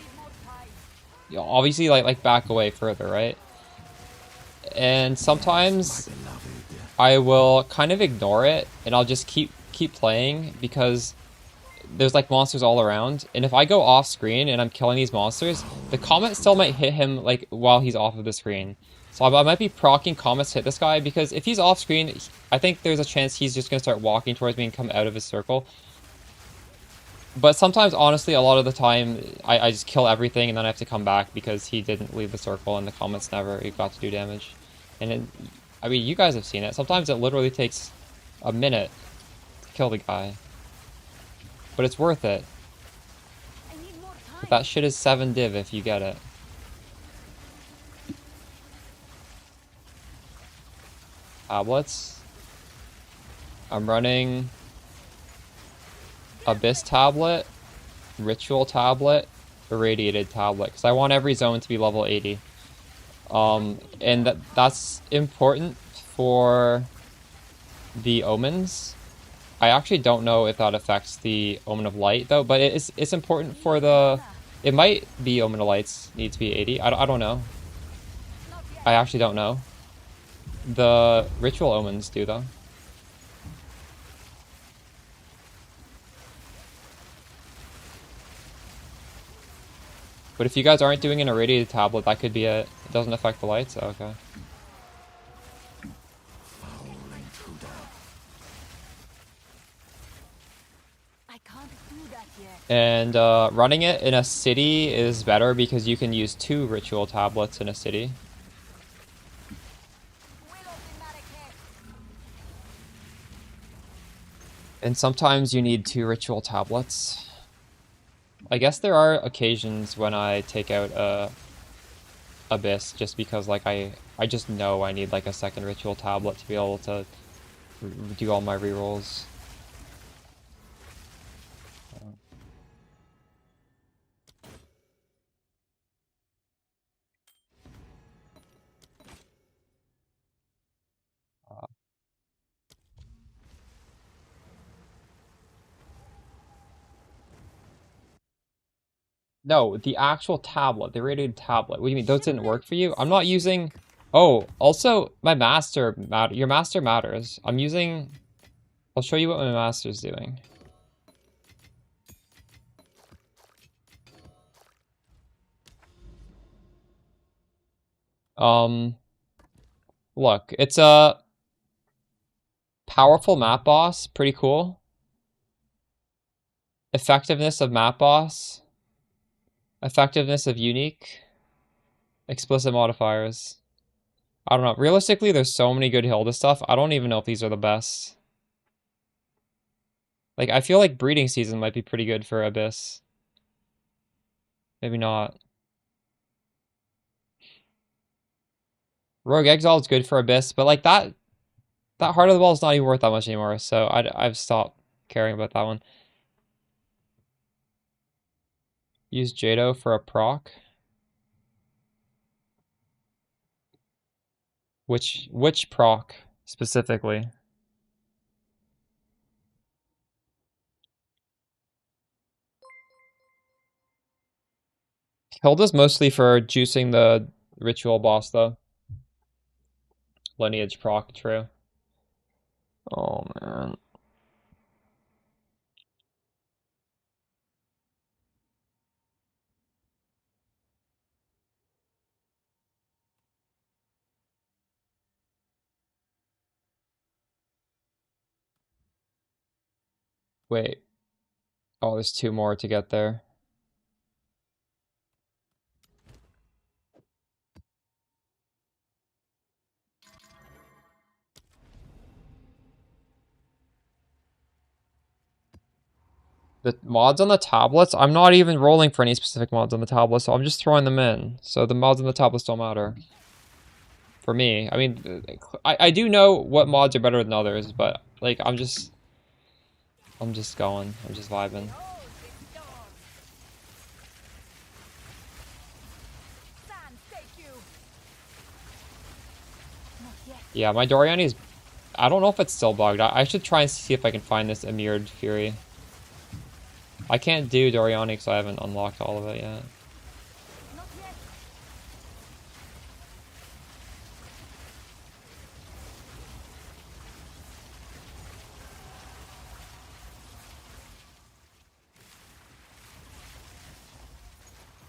you'll obviously like back away further, right? And sometimes I will kind of ignore it and I'll just keep playing because there's like monsters all around, and if I go off screen and I'm killing these monsters, the comet still might hit him like while he's off of the screen. So I might be proccing comets to hit this guy because if he's off screen, I think there's a chance he's just gonna start walking towards me and come out of his circle. But sometimes, honestly, a lot of the time, I just kill everything and then I have to come back because he didn't leave the circle and the comets never got to do damage. And I mean, you guys have seen it. Sometimes it literally takes a minute to kill the guy. But it's worth it. I need more time. But that shit is 7 div if you get it. Tablets. I'm running Abyss tablet, Ritual tablet, Irradiated tablet, because I want every zone to be level 80. And that's important for the omens. I actually don't know if that affects the Omen of Light though, but it's important for the. It might be Omen of Lights need to be 80. I don't know. I actually don't know. The Ritual Omens do though. But if you guys aren't doing an irradiated tablet, that could be it. It doesn't affect the lights? Oh, okay. I can't do that yet. And running it in a city is better because you can use 2 ritual tablets in a city. And sometimes you need 2 ritual tablets. I guess there are occasions when I take out Abyss just because like I just know I need like a second ritual tablet to be able to do all my rerolls. No, the actual tablet, the irradiated tablet. What do you mean? Those didn't work for you? I'm not using... Oh, also, my master matter. Your master matters. I'm using... I'll show you what my master's doing. Look, it's a powerful map boss, pretty cool. Effectiveness of map boss. Effectiveness of unique. Explicit modifiers. I don't know. Realistically, there's so many good Hilda stuff. I don't even know if these are the best. Like, I feel like Breeding Season might be pretty good for Abyss. Maybe not. Rogue Exile is good for Abyss, but like that Heart of the Ball is not even worth that much anymore, so I've stopped caring about that one. Use Jado for a proc. Which proc specifically? Hilda's mostly for juicing the ritual boss though. Lineage proc, true. Oh man. Wait. Oh, there's 2 more to get there. The mods on the tablets, I'm not even rolling for any specific mods on the tablets, so I'm just throwing them in. So the mods on the tablets don't matter. For me. I mean, I do know what mods are better than others, but, like, I'm just going. I'm just vibing. Yeah, my Doriani's... I don't know if it's still bugged. I should try and see if I can find this Emired Fury. I can't do Doriani because I haven't unlocked all of it yet.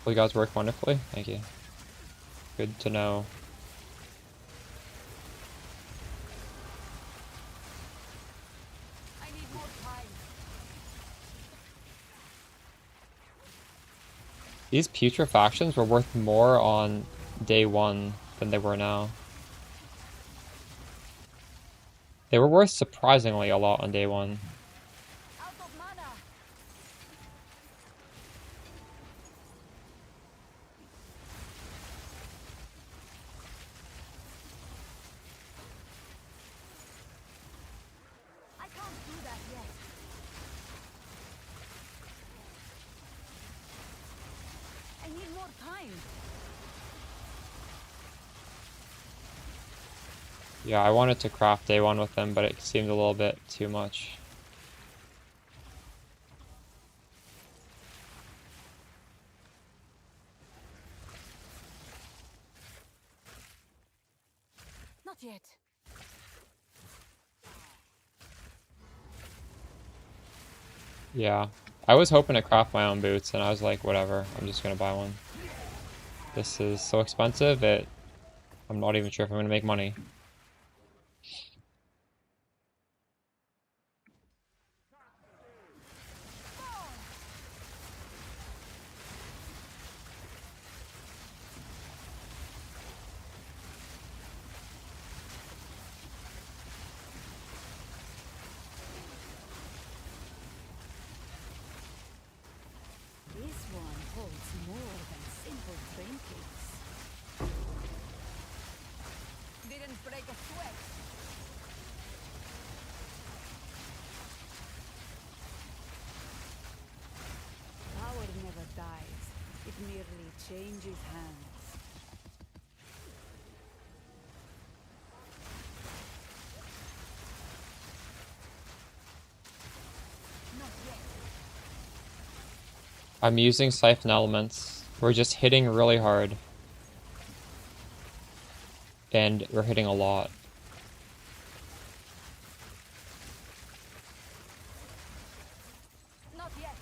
Well, you guys work wonderfully. Thank you. Good to know. I need more time. These putrefactions were worth more on day 1 than they were now. They were worth surprisingly a lot on day 1. Out of mana. I can't do that yet. I need more time. Yeah, I wanted to craft day 1 with them, but it seemed a little bit too much. Not yet. Yeah, I was hoping to craft my own boots, and I was like, whatever, I'm just gonna buy one. This is so expensive, I'm not even sure if I'm gonna make money. This one holds more than simple trinkets. Didn't break a sweat. Power never dies. It merely changes hands. Not yet. I'm using Siphon Elements. We're just hitting really hard. And we're hitting a lot. Not yet.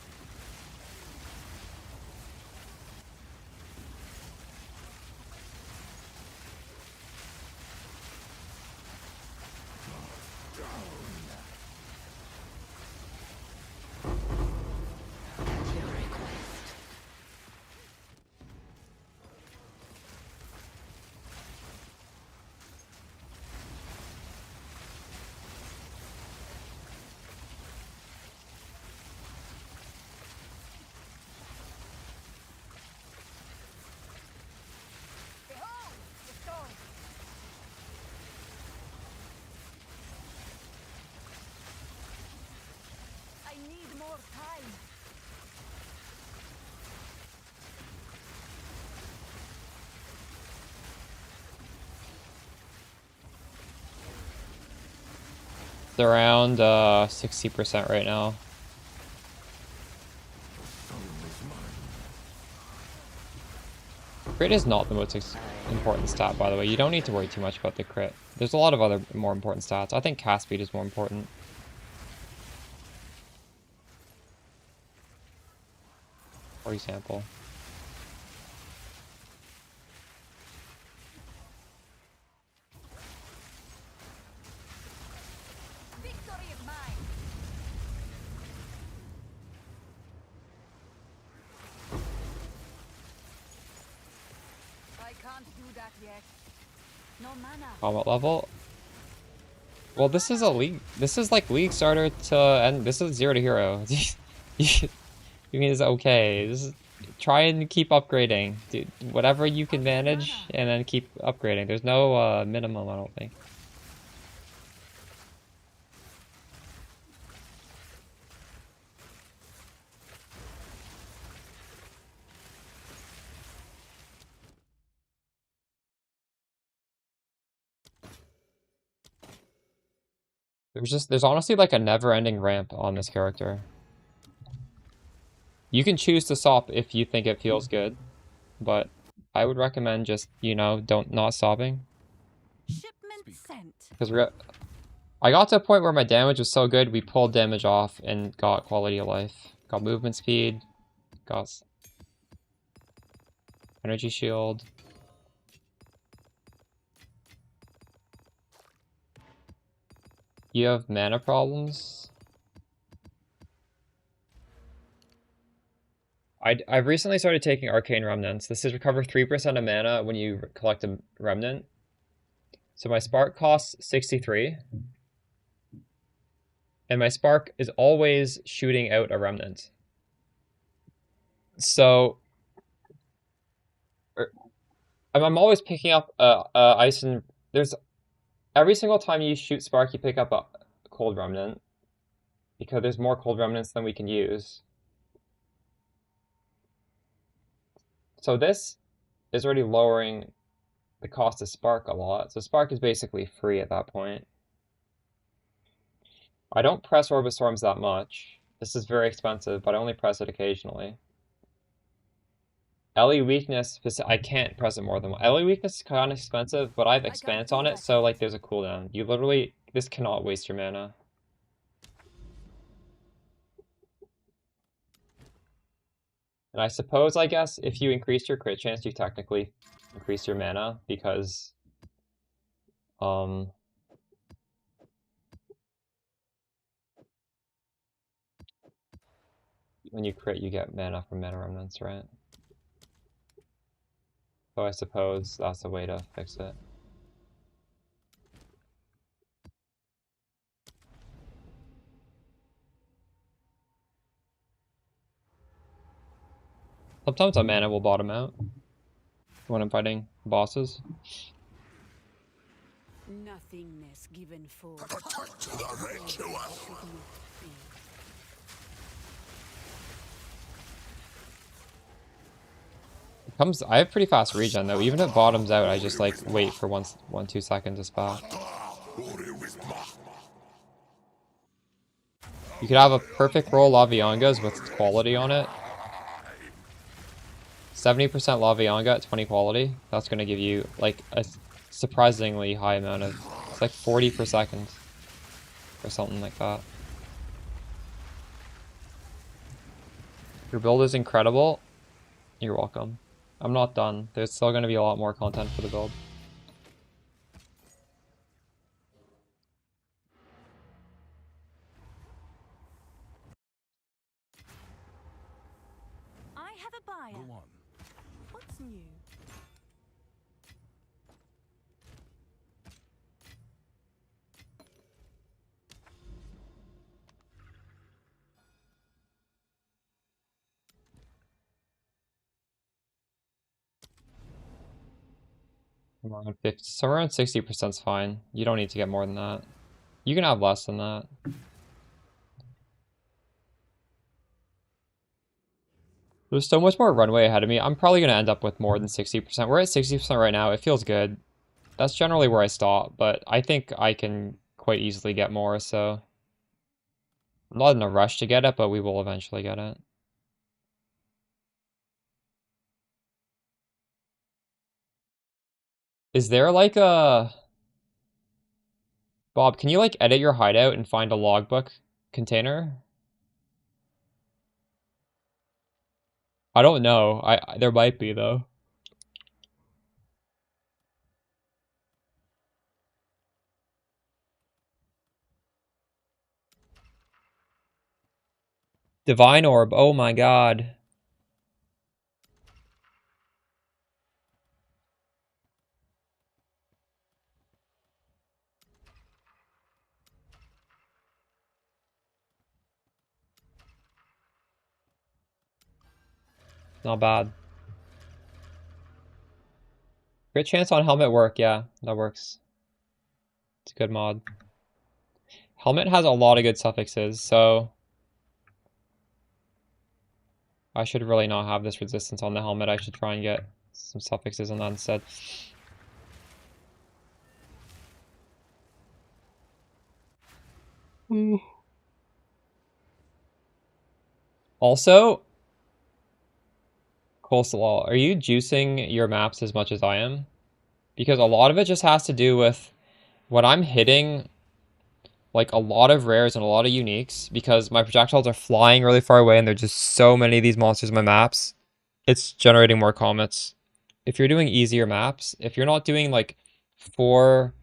Behold the storm. I need more time. It's around 60% right now. Crit is not the most important stat, by the way. You don't need to worry too much about the crit. There's a lot of other more important stats. I think cast speed is more important. For example. Victory is mine. I can't do that yet. No mana. Comet level. Well, this is a league. This is like league starter to end. This is 0 to hero. You mean it's okay. Try and keep upgrading. Dude, whatever you can manage, and then keep upgrading. There's no minimum, I don't think. There's honestly like a never-ending ramp on this character. You can choose to stop if you think it feels good, but I would recommend just, you know, not stopping. Shipment sent. Because I got to a point where my damage was so good, we pulled damage off and got quality of life. Got movement speed, got energy shield. You have mana problems? I've recently started taking Arcane Remnants. This is recover 3% of mana when you collect a Remnant. So my Spark costs 63. And my Spark is always shooting out a Remnant. So I'm always picking up Ice and... Every single time you shoot Spark, you pick up a Cold Remnant. Because there's more Cold Remnants than we can use. So this is already lowering the cost of Spark a lot. So Spark is basically free at that point. I don't press Orb of Storms that much. This is very expensive, but I only press it occasionally. LE Weakness, I can't press it more than one. LE Weakness is kind of expensive, but I have Expanse on it, so like there's a cooldown. You literally, this cannot waste your mana. And I suppose, I guess, if you increase your crit chance, you technically increase your mana, because when you crit, you get mana from Mana Remnants, right? So I suppose that's a way to fix it. Sometimes a mana will bottom out when I'm fighting bosses. Nothingness given for. To the ritual. I have pretty fast regen though. Even if it bottoms out, I just like wait for 2 seconds to spot. You could have a perfect roll Laviangas with quality on it. 70% Lavianga at 20 quality. That's gonna give you like a surprisingly high amount of, it's like 40 per second or something like that. Your build is incredible. You're welcome. I'm not done. There's still going to be a lot more content for the build. I have a buyer. Go on. What's new? Around 50, so around 60% is fine. You don't need to get more than that. You can have less than that. There's so much more runway ahead of me. I'm probably going to end up with more than 60%. We're at 60% right now. It feels good. That's generally where I stop, but I think I can quite easily get more, so... I'm not in a rush to get it, but we will eventually get it. Is there like a... Bob, can you like edit your hideout and find a logbook container? I don't know. There might be though. Divine Orb. Oh my god. Not bad. Great chance on helmet work, yeah, that works. It's a good mod. Helmet has a lot of good suffixes, so I should really not have this resistance on the helmet. I should try and get some suffixes on that instead. Also, Coleslaw, are you juicing your maps as much as I am? Because a lot of it just has to do with when I'm hitting like a lot of rares and a lot of uniques, because my projectiles are flying really far away and there's just so many of these monsters in my maps, it's generating more comets. If you're doing easier maps, if you're not doing like 4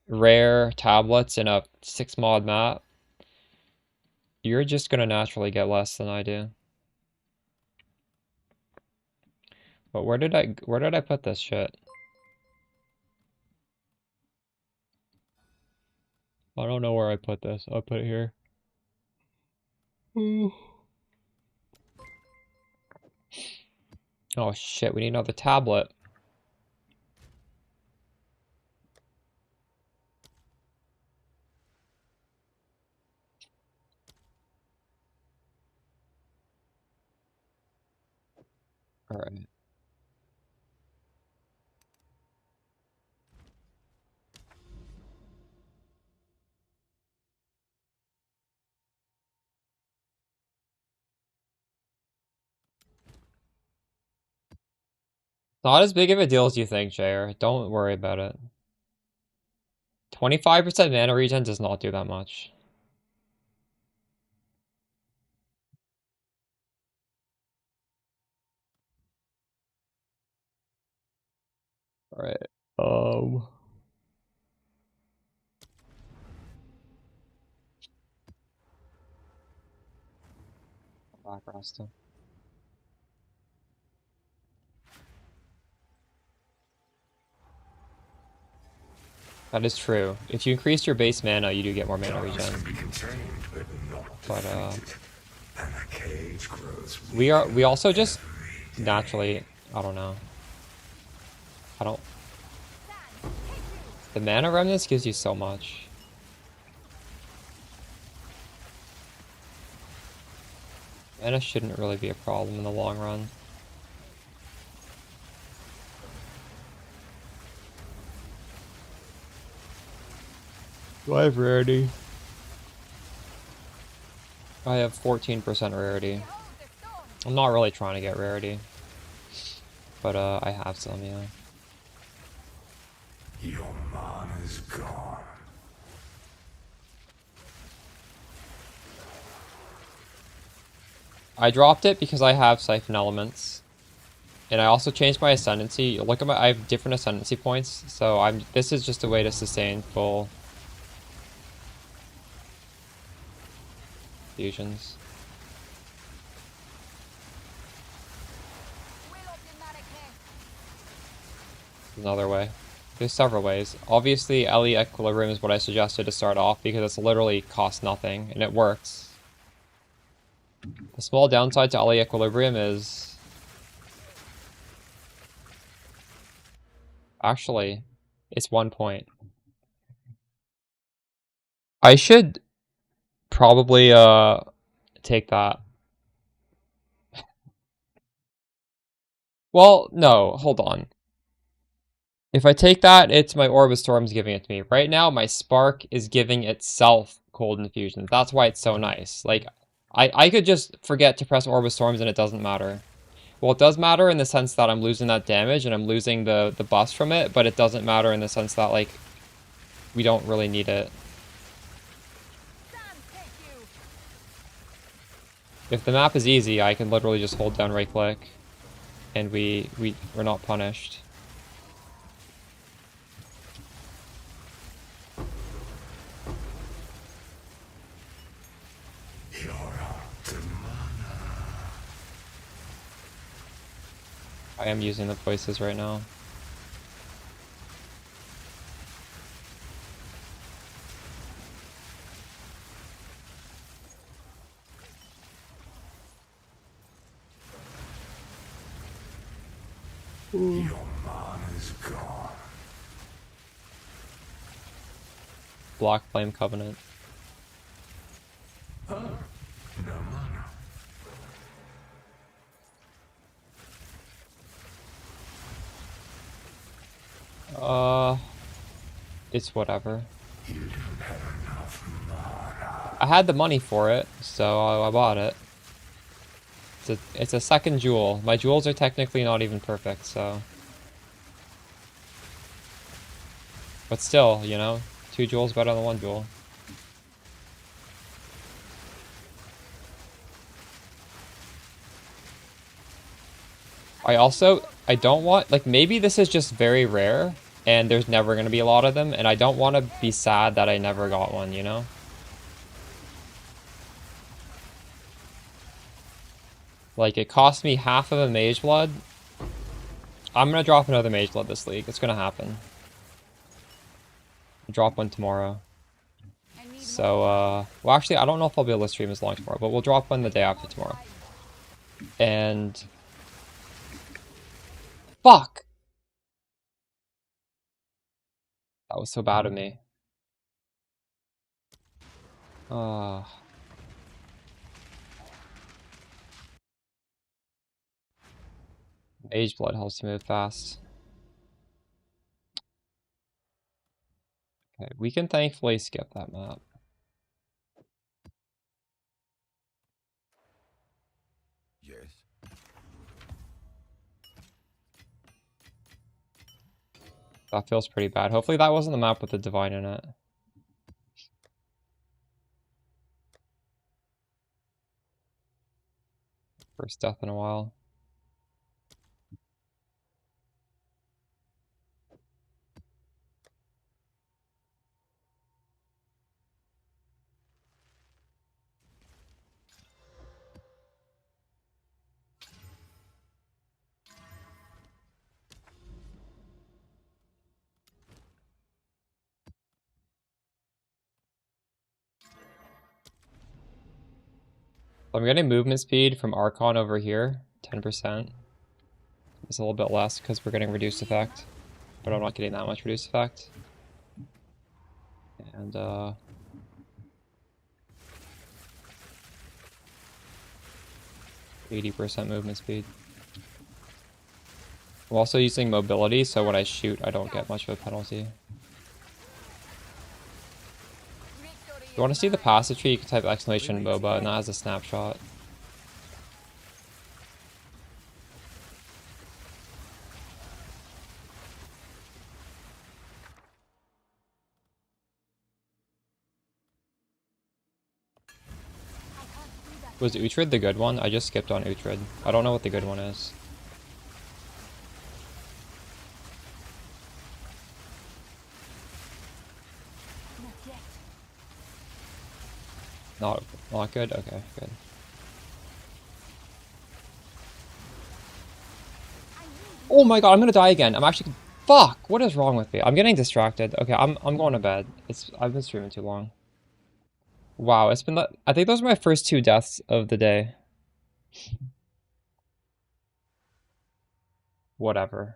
rare tablets in a 6 mod map, you're just gonna naturally get less than I do. But where did I put this shit? I don't know where I put this. I'll put it here. Oh shit, we need another tablet. Alright. Not as big of a deal as you think, Jair. Don't worry about it. 25% mana regen does not do that much. Alright. Back resting. That is true. If you increase your base mana, you do get more mana regen. But we also just naturally, I don't know. The mana remnants gives you so much. Mana shouldn't really be a problem in the long run. 5 rarity. I have 14% rarity. I'm not really trying to get rarity. But I have some, yeah. Your mana's gone. I dropped it because I have Siphon Elements. And I also changed my Ascendancy. Look at I have different Ascendancy points, so this is just a way to sustain full fusions. Another way. There's several ways. Obviously, LE Equilibrium is what I suggested to start off because it's literally cost nothing, and it works. The small downside to LE Equilibrium is... Actually, it's 1 point. I should probably take that. Well, no, hold on. If I take that, it's my Orb of Storms giving it to me. Right now, my Spark is giving itself Cold Infusion. That's why it's so nice. Like, I could just forget to press Orb of Storms and it doesn't matter. Well, it does matter in the sense that I'm losing that damage and I'm losing the buffs from it, but it doesn't matter in the sense that, like, we don't really need it. If the map is easy, I can literally just hold down right click and we're not punished. I am using the voices right now. Your man is gone. Black Flame Covenant. No mana. It's whatever. You don't have enough mana. I had the money for it, so I bought it. It's a second jewel. My jewels are technically not even perfect, so. But still, you know, 2 jewels better than 1 jewel. I don't want, like, maybe this is just very rare, and there's never going to be a lot of them, and I don't want to be sad that I never got one, you know? Like, it cost me half of a Mageblood. I'm going to drop another Mageblood this league. It's going to happen. I'll drop one tomorrow. So, well, actually, I don't know if I'll be able to stream as long tomorrow, but we'll drop one the day after tomorrow. And... Fuck! That was so bad of me. Mageblood helps you move fast. Okay, we can thankfully skip that map. Yes. That feels pretty bad. Hopefully that wasn't the map with the Divine in it. First death in a while. I'm getting movement speed from Archon over here, 10%. It's a little bit less because we're getting reduced effect, but I'm not getting that much reduced effect. And 80% movement speed. I'm also using mobility, so when I shoot, I don't get much of a penalty. If you want to see the passive tree, you can type exclamation MOBA, and that has a snapshot. Was Uhtred the good one? I just skipped on Uhtred. I don't know what the good one is. Not good? Okay, good. Oh my god, I'm gonna die again. I'm actually... Fuck! What is wrong with me? I'm getting distracted. Okay, I'm going to bed. I've been streaming too long. Wow, it's been... I think those are my first 2 deaths of the day. Whatever.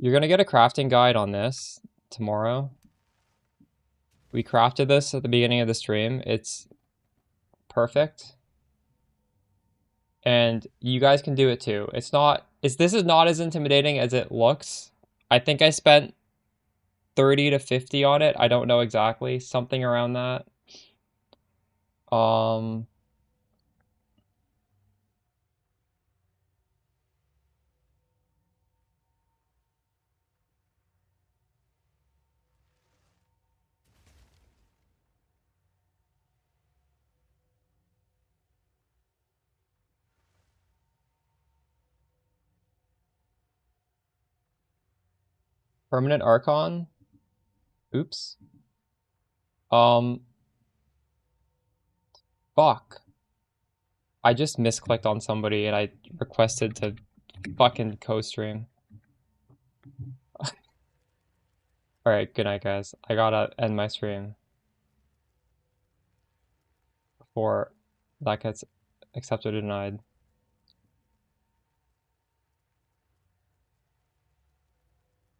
You're gonna get a crafting guide on this tomorrow. We crafted this at the beginning of the stream. It's perfect. And you guys can do it too. This is not as intimidating as it looks. I think I spent 30 to 50 on it. I don't know exactly. Something around that. Permanent Archon. Oops. Fuck. I just misclicked on somebody and I requested to fucking co-stream. Alright, good night, guys. I gotta end my stream before that gets accepted or denied.